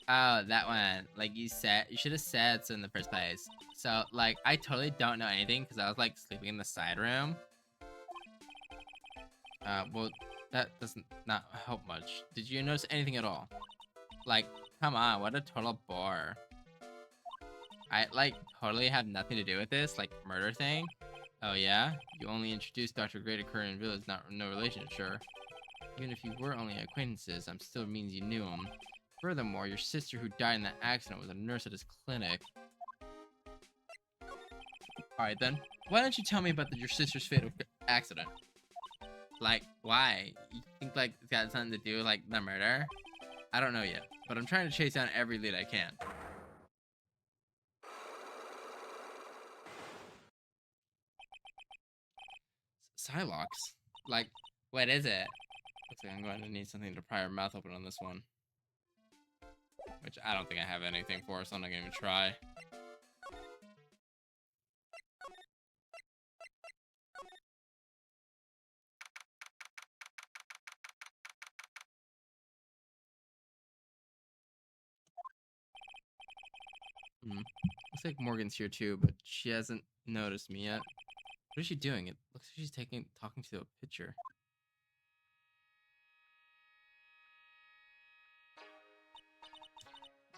Oh, that one. Like you said, you should have said so in the first place. So, like, I totally don't know anything because I was, like, sleeping in the side room. Well, that doesn't not help much. Did you notice anything at all? Like, come on, what a total bore. I, like, totally have nothing to do with this, like, murder thing. Oh, yeah? You only introduced Dr. Gray to Korean Village, no relation, sure. Even if you were only acquaintances, still means you knew him. Furthermore, your sister who died in that accident was a nurse at his clinic. Alright then, why don't you tell me about your sister's fatal accident? Like, why? You think, like, it's got something to do with, like, the murder? I don't know yet, but I'm trying to chase down every lead I can. Psylocks? Like, what is it? Looks like I'm going to need something to pry her mouth open on this one. Which I don't think I have anything for, so I'm not gonna even try. Looks like Morgan's here too, but she hasn't noticed me yet. What is she doing? It looks like she's talking to a picture.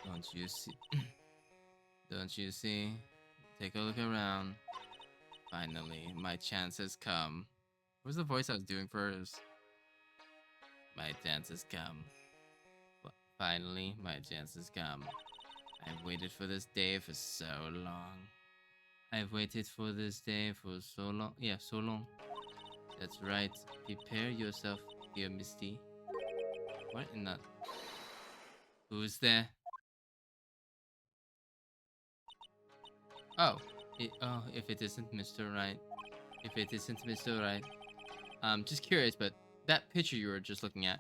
Don't you see? Don't you see? Take a look around. Finally, my chance has come. What was the voice I was doing for her? My chance has come. Finally, my chance has come. I've waited for this day for so long. I've waited for this day for so long. Yeah, so long. That's right. Prepare yourself, dear Misty. What in the... Who's there? Oh. If it isn't Mr. Wright. If it isn't Mr. Wright. Just curious, but that picture you were just looking at.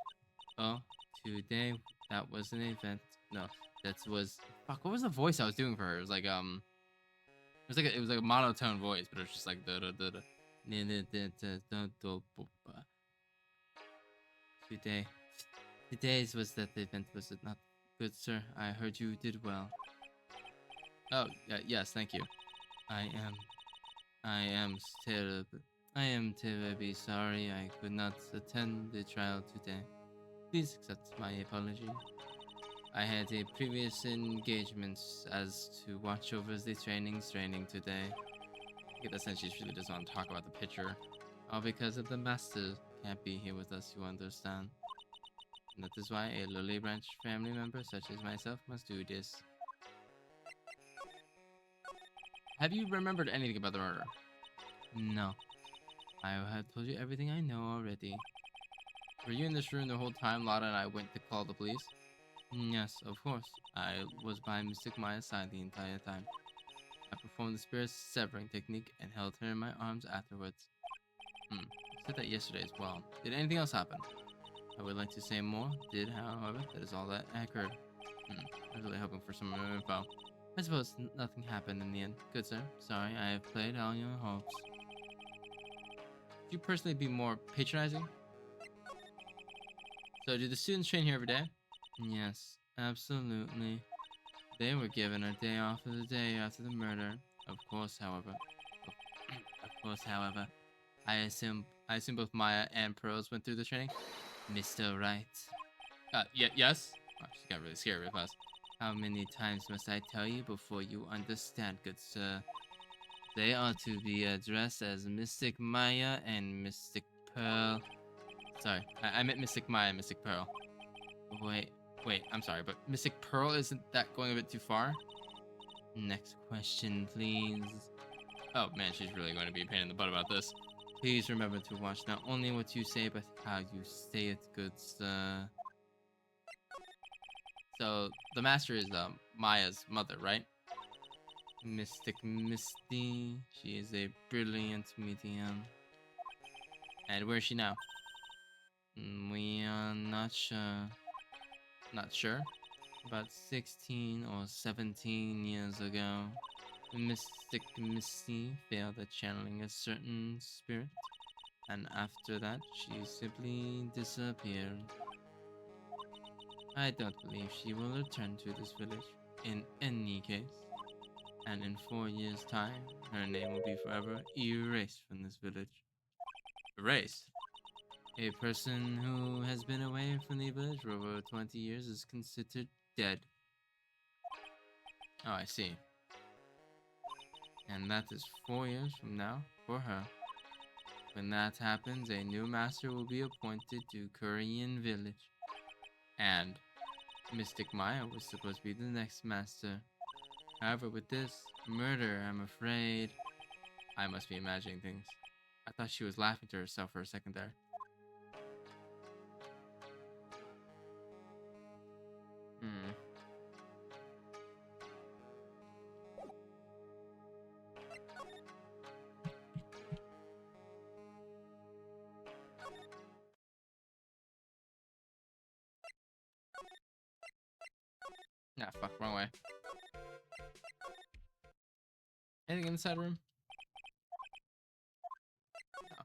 Oh, today, that was an event. No, that was... Fuck, what was the voice I was doing for her? It was like, it was like a monotone voice, but it was just like Today's was that the event, was it not? Good sir, I heard you did well. Oh, yes, thank you. I am terribly sorry I could not attend the trial today. Please accept my apology. I had a previous engagement as to watch over the training today. I get the sense she really doesn't want to talk about the picture. All because of the master can't be here with us, you understand. And that is why a lowly branch family member such as myself must do this. Have you remembered anything about the murder? No. I have told you everything I know already. Were you in this room the whole time Lotta and I went to call the police? Yes, of course. I was by Mystic Maya's side the entire time. I performed the spirit severing technique and held her in my arms afterwards. I said that yesterday as well. Did anything else happen? I would like to say more. However, that is all that occurred. I was really hoping for some more info. I suppose nothing happened in the end. Good sir. Sorry, I have played all your hopes. Would you personally be more patronizing? So, do the students train here every day? Yes, absolutely. They were given a day off of the day after the murder. Of course, however, I assume both Maya and Pearls went through the training. Mr. Wright. Yes. Oh, she got really scared real fast. How many times must I tell you before you understand, good sir? They are to be addressed as Mystic Maya and Mystic Pearl. Sorry, I meant Mystic Maya and Mystic Pearl. Wait, I'm sorry, but Mystic Pearl, isn't that going a bit too far? Next question, please. Oh man, she's really going to be a pain in the butt about this. Please remember to watch not only what you say, but how you say it, good sir. So, the master is Maya's mother, right? Mystic Misty. She is a brilliant medium. And where is she now? We are not sure. Not sure? About 16 or 17 years ago, Mystic Misty failed at channeling a certain spirit, and after that, she simply disappeared. I don't believe she will return to this village in any case, and in 4 years' time, her name will be forever erased from this village. Erased? A person who has been away from the village for over 20 years is considered dead. Oh, I see. And that is 4 years from now for her. When that happens, a new master will be appointed to Korean Village. And Mystic Maya was supposed to be the next master. However, with this murder, I'm afraid I must be imagining things. I thought she was laughing to herself for a second there. Nah, fuck, wrong way. Anything inside the room? No.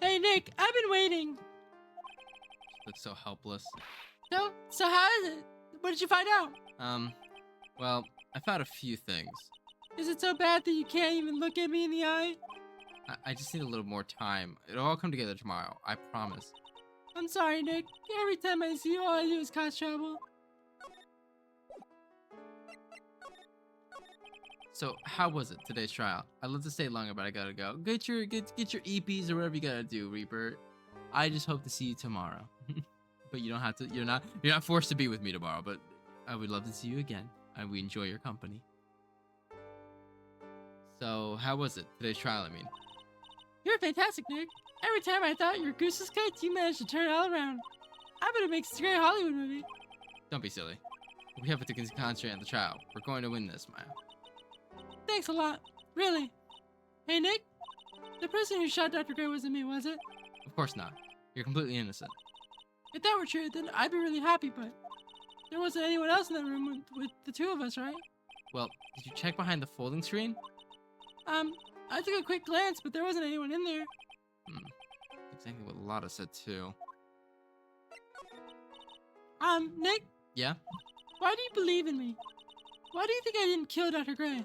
Hey, Nick, I've been waiting. She looks so helpless. So how is it? What did you find out? Well, I found a few things. Is it so bad that you can't even look at me in the eye? I just need a little more time. It'll all come together tomorrow. I promise. I'm sorry, Nick. Every time I see you, all I do is cause trouble. So, how was it, today's trial? I'd love to stay longer, but I gotta go. Get your EPs or whatever you gotta do, Reaper. I just hope to see you tomorrow. But you don't have to. You're not forced to be with me tomorrow. But I would love to see you again. We enjoy your company. So, how was it, today's trial? I mean, You're fantastic, Nick. Every time I thought your goose was cooked, you managed to turn it all around. I bet it makes a great Hollywood movie. don't be silly. We have to concentrate on the trial. We're going to win this, Maya. Thanks a lot. Really. Hey, Nick. The person who shot Dr. Gray wasn't me, was it? Of course not. You're completely innocent. If that were true, then I'd be really happy, but there wasn't anyone else in that room with the two of us, right? Well, did you check behind the folding screen? I took a quick glance, but there wasn't anyone in there. Exactly what Lotta said, too. Nick, Yeah? why do you believe in me? Why do you think I didn't kill Dr. Gray?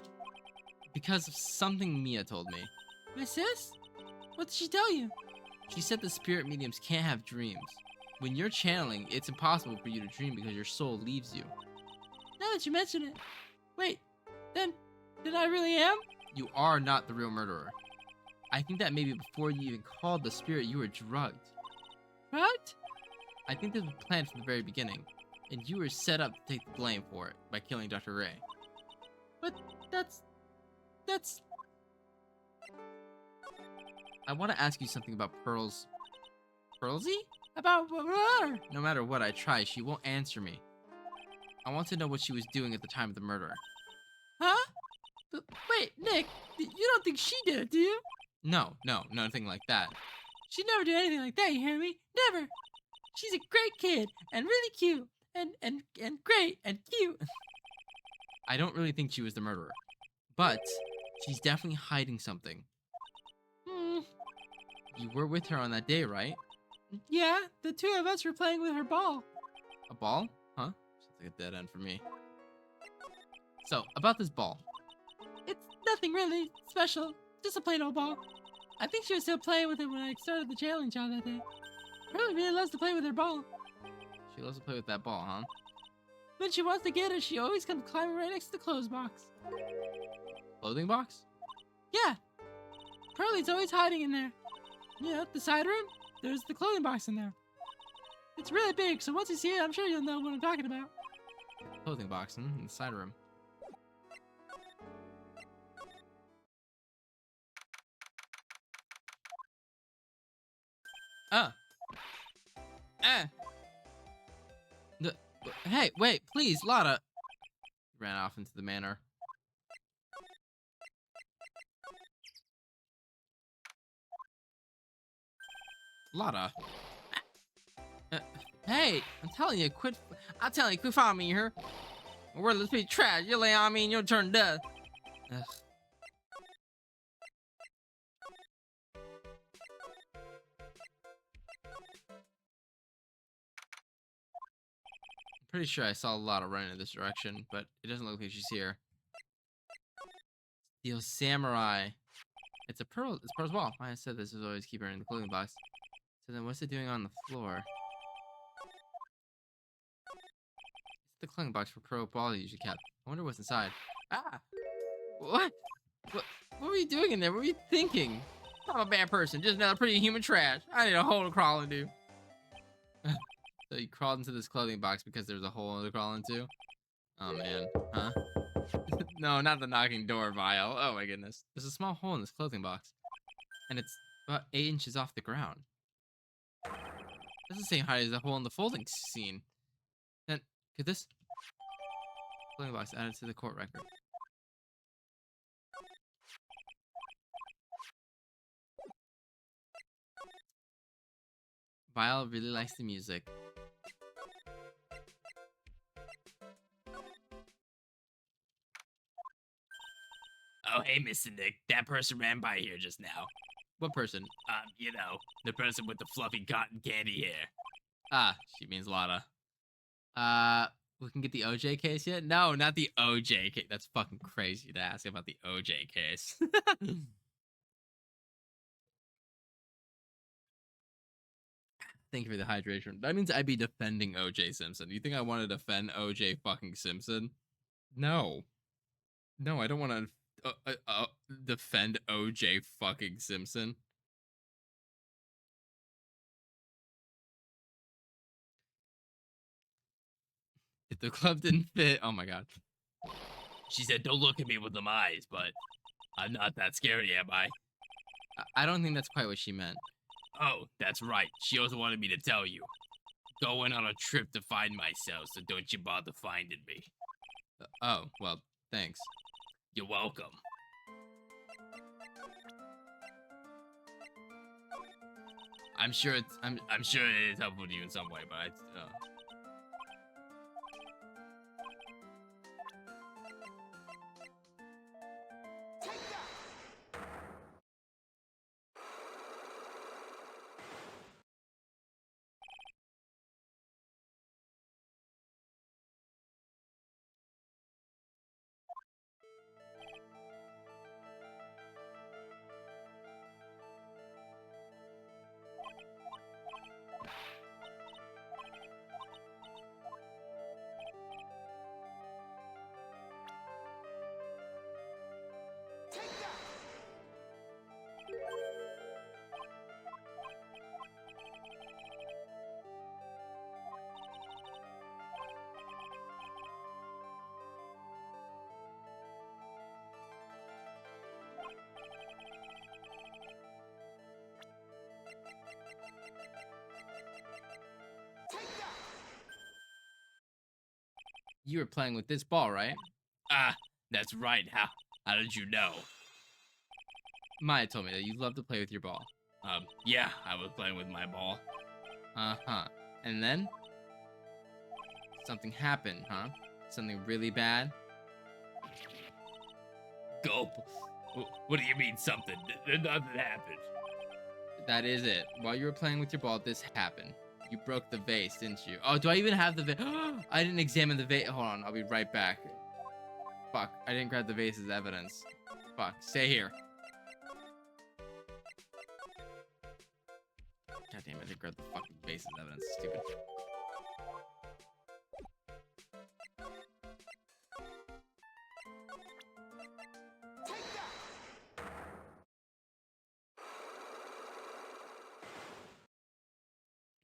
Because of something Mia told me. My sis? What did she tell you? She said the spirit mediums can't have dreams. When you're channeling, it's impossible for you to dream because your soul leaves you. Now that you mention it. Wait, then I really am? You are not the real murderer. I think that maybe before you even called the spirit, you were drugged. What? I think this was planned from the very beginning, and you were set up to take the blame for it by killing Dr. Ray. But that's... I want to ask you something about Pearl's... Pearlsy? About what? No matter what I try, she won't answer me. I want to know what she was doing at the time of the murder. Huh? But wait, Nick, you don't think she did it, do you? No, nothing like that. She'd never do anything like that, you hear me? Never! She's a great kid, and really cute, and great, and cute. I don't really think she was the murderer. But she's definitely hiding something. You were with her on that day, right? Yeah, the two of us were playing with her ball. A ball? Huh? Sounds like a dead end for me. So, about this ball. It's nothing really special, just a plain old ball. I think she was still playing with it when I started the challenge on that day. Pearlie really loves to play with her ball. She loves to play with that ball, huh? When she wants to get it, she always comes climbing right next to the clothes box. Clothing box? Yeah. Pearlie's always hiding in there. You know, the side room, there's the clothing box in there. It's really big, so once you see it, I'm sure you'll know what I'm talking about. Clothing box, in the side room. Hey, wait, please, Lotta. Ran off into the manor. Lotta. Hey, I'm telling you, quit following me here. We're this piece of trash. You lay on me and you'll turn dead. Ugh. I'm pretty sure I saw a lot of running in this direction, but it doesn't look like she's here. Steel Samurai. It's Pearl's ball. I said this is always keep her in the clothing box. So then what's it doing on the floor? It's the clothing box for Pearl ball usually kept. I wonder what's inside. Ah! What were you doing in there? What were you thinking? I'm a bad person. Just another pretty human trash. I need a hole to crawl into. So you crawled into this clothing box because there's a hole to crawl into? Oh man. Huh? No, not the knocking door vial. Oh my goodness. There's a small hole in this clothing box. And it's about 8 inches off the ground. That's the same height as the hole in the folding scene. Then, could this clothing box added to the court record? Vial really likes the music. Oh, hey, Mr. Nick. That person ran by here just now. What person? You know, the person with the fluffy cotton candy hair. Ah, she means Lotta. We can get the OJ case yet? No, not the OJ case. That's fucking crazy to ask about the OJ case. Thank you for the hydration. That means I'd be defending OJ Simpson. You think I want to defend OJ fucking Simpson? No. No, I don't want to defend OJ fucking Simpson. If the glove didn't fit, oh my god. She said, don't look at me with them eyes, but I'm not that scary, am I? I don't think that's quite what she meant. Oh, that's right. She also wanted me to tell you. Going on a trip to find myself, so don't you bother finding me. Oh, well, thanks. You're welcome. I'm sure it is helpful to you in some way, but You were playing with this ball, right? Ah, that's right. How did you know? Maya told me that you love to play with your ball. Yeah, I was playing with my ball. Uh-huh. And then? Something happened, huh? Something really bad? Gulp. What do you mean something? Nothing happened. That is it. While you were playing with your ball, this happened. You broke the vase, didn't you? Oh, do I even have the vase? I didn't examine the vase. Hold on, I'll be right back. Fuck, I didn't grab the vase as evidence. Fuck, stay here. God damn it, I didn't grab the fucking vase as evidence. Stupid.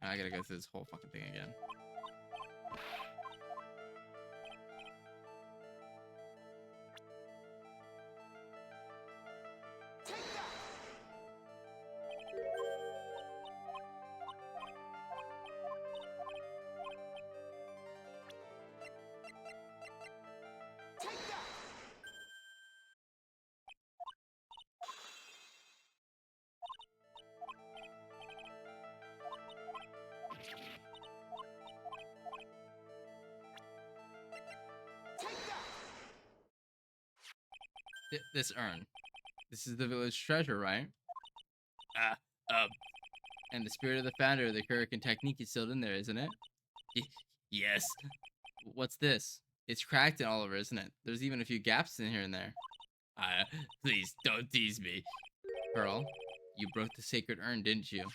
I gotta go through this whole fucking thing again. This urn. This is the village treasure, right? And the spirit of the founder of the Kurikan technique is still in there, isn't it? Yes. What's this? It's cracked and all over, isn't it? There's even a few gaps in here and there. Please, don't tease me. Pearl, you broke the sacred urn, didn't you?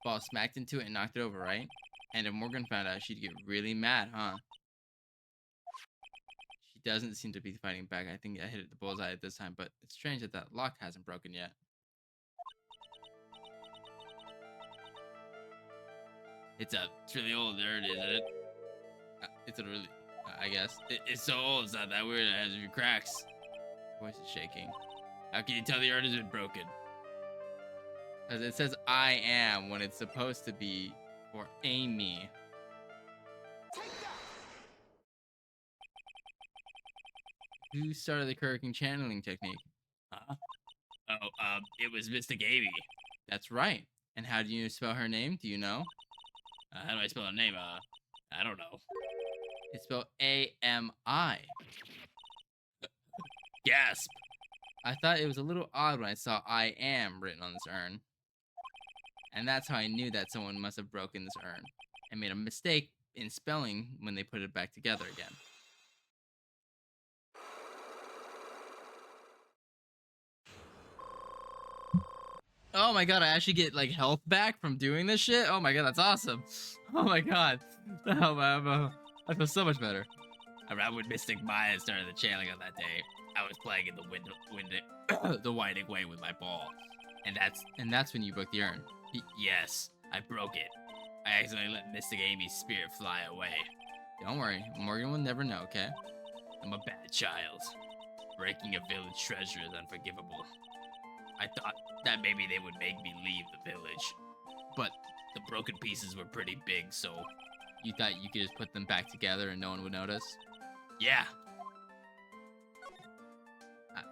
Ball smacked into it and knocked it over, right? And if Morgan found out, she'd get really mad, huh? She doesn't seem to be fighting back. I think I hit it the bullseye at this time, but it's strange that that lock hasn't broken yet. It's really old, isn't it? It's a really, I guess. It's so old, it's not that weird. It has a few cracks. Voice is shaking. How can you tell the urn has been broken? Because it says I am when it's supposed to be for Amy. Who started the Kurikan channeling technique? Huh? Oh, it was Mystic Amy. That's right. And how do you spell her name? Do you know? How do I spell her name? I don't know. It's spelled A-M-I. Gasp. I thought it was a little odd when I saw I am written on this urn. And that's how I knew that someone must have broken this urn and made a mistake in spelling when they put it back together again. Oh my god, I actually get like health back from doing this shit? Oh my god, that's awesome. Oh my god. I feel so much better. Around when Mystic Maya started the channeling on that day, I was playing in the winding way with my ball. And that's when you broke the urn. Yes, I broke it. I accidentally let Mystic Amy's spirit fly away. Don't worry, Morgan will never know, okay? I'm a bad child. Breaking a village treasure is unforgivable. I thought that maybe they would make me leave the village. But the broken pieces were pretty big, so... You thought you could just put them back together and no one would notice? Yeah.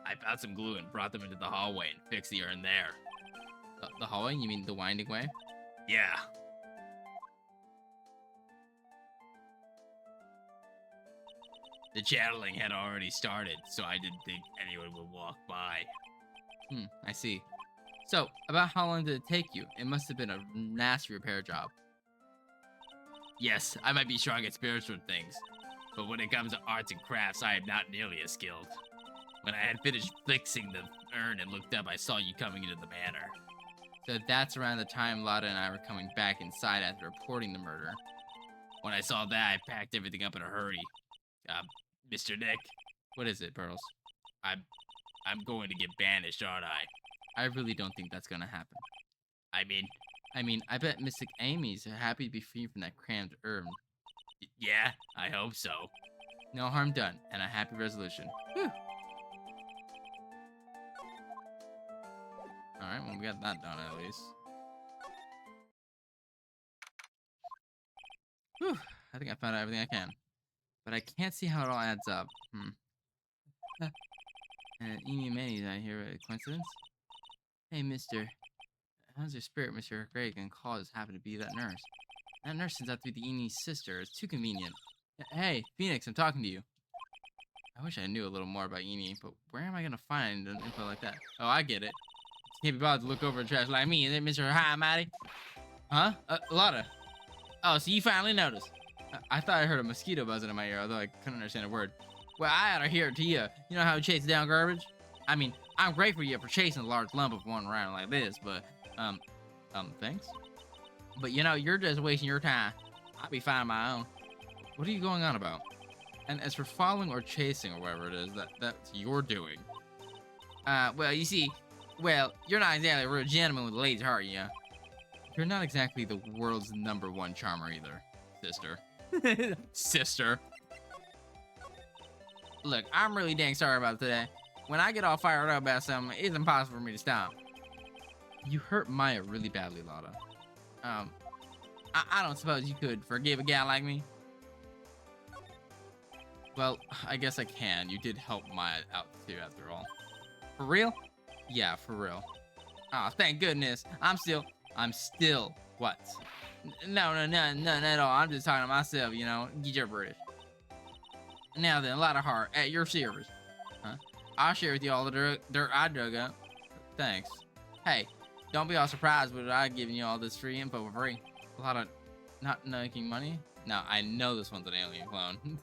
I found some glue and brought them into the hallway and fixed the urn there. The hallway? You mean the winding way? Yeah. The channeling had already started, so I didn't think anyone would walk by. I see. So, about how long did it take you? It must have been a nasty repair job. Yes, I might be strong at spiritual things, but when it comes to arts and crafts, I am not nearly as skilled. When I had finished fixing the urn and looked up, I saw you coming into the manor. So that's around the time Lotta and I were coming back inside after reporting the murder. When I saw that, I packed everything up in a hurry. Mr. Nick. What is it, Pearls? I'm going to get banished, aren't I? I really don't think that's gonna happen. I mean, I bet Mystic Amy's happy to be free from that crammed urn. Yeah, I hope so. No harm done, and a happy resolution. Whew. Alright, well, we got that done at least. Whew, I think I found out everything I can. But I can't see how it all adds up. Amy and Manny's out here, a coincidence? Hey, mister. How's your spirit, Mr. Greg, and cause happen to be that nurse? That nurse turns out to be the Eni's sister. It's too convenient. Hey, Phoenix, I'm talking to you. I wish I knew a little more about Eni, but where am I gonna find an info like that? Oh, I get it. Can't be bothered to look over trash like me, is it, Mr. High Mighty? Huh? Lotta. Oh, so you finally noticed. I thought I heard a mosquito buzzing in my ear, although I couldn't understand a word. Well, I ought to hear it to you. You know how to chase down garbage? I mean, I'm grateful for you for chasing a large lump of one around like this, but, thanks? But, you know, you're just wasting your time. I'll be finding my own. What are you going on about? And as for following or chasing or whatever it is, that's your doing. Well, you see, you're not exactly a real gentleman with a lady's heart, you know? You're not exactly the world's #1 charmer either, sister. Sister. Look, I'm really dang sorry about today. When I get all fired up about something, it's impossible for me to stop. You hurt Maya really badly, Lotta. I don't suppose you could forgive a gal like me? Well, I guess I can. You did help Maya out too, after all. For real? Yeah, for real. Oh, thank goodness. I'm still what? No, not at all. I'm just talking to myself, you know. Get your British. Now then, a lot of heart at your service. Huh? I'll share with you all the dirt I dug up. Thanks. Hey, don't be all surprised with I giving you all this free info for free. A lot of not making money. Now I know this one's an alien clone.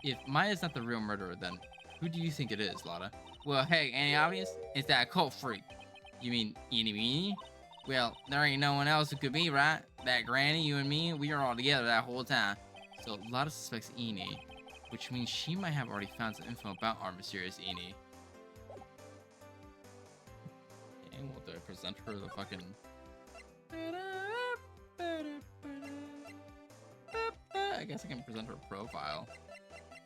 If Maya's not the real murderer, then who do you think it is, Lotta? Well, hey, any obvious? It's that cult freak. You mean Eeny Meeny? Well, there ain't no one else who could be, right? That granny, you and me, we were all together that whole time. So Lotta suspects Eeny, which means she might have already found some info about our mysterious Eeny. Okay, well, do I present her the fucking... I guess I can present her profile.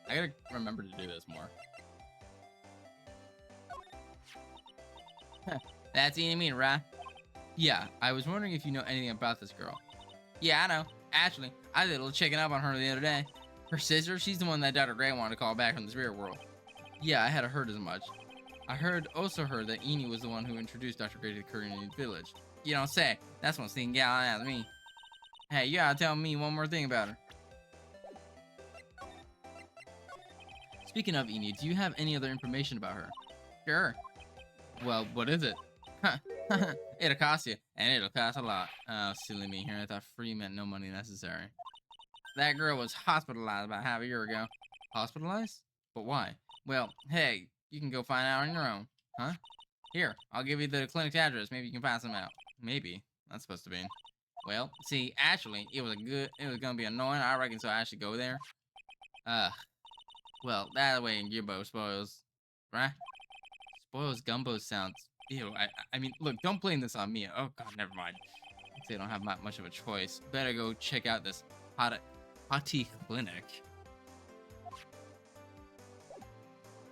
I gotta remember to do this more. That's Eeny Meeny, right? Yeah, I was wondering if you know anything about this girl. Yeah, I know. Actually, I did a little checking up on her the other day. Her sister, she's the one that Dr. Gray wanted to call back from the spirit world. Yeah, I had heard as much. I also heard that Eeny was the one who introduced Dr. Gray to the Korean village. You don't say. That's one sneaking gal asked me. Hey, you gotta tell me one more thing about her. Speaking of Eni, do you have any other information about her? Sure. Well, what is it? It'll cost you, and it'll cost a lot. Oh, silly me here. I thought free meant no money necessary. That girl was hospitalized about half a year ago. Hospitalized? But why? Well, hey, you can go find out on your own. Huh? Here, I'll give you the clinic's address. Maybe you can find some out. Maybe. That's supposed to be. Well, see, actually, it was gonna be annoying, I reckon, so I should go there. Well, that way Gumbo spoils, right? Spoils gumbo sounds. Ew, I mean, look, don't blame this on me. Oh, God, never mind. They don't have much of a choice. Better go check out this Hati Clinic.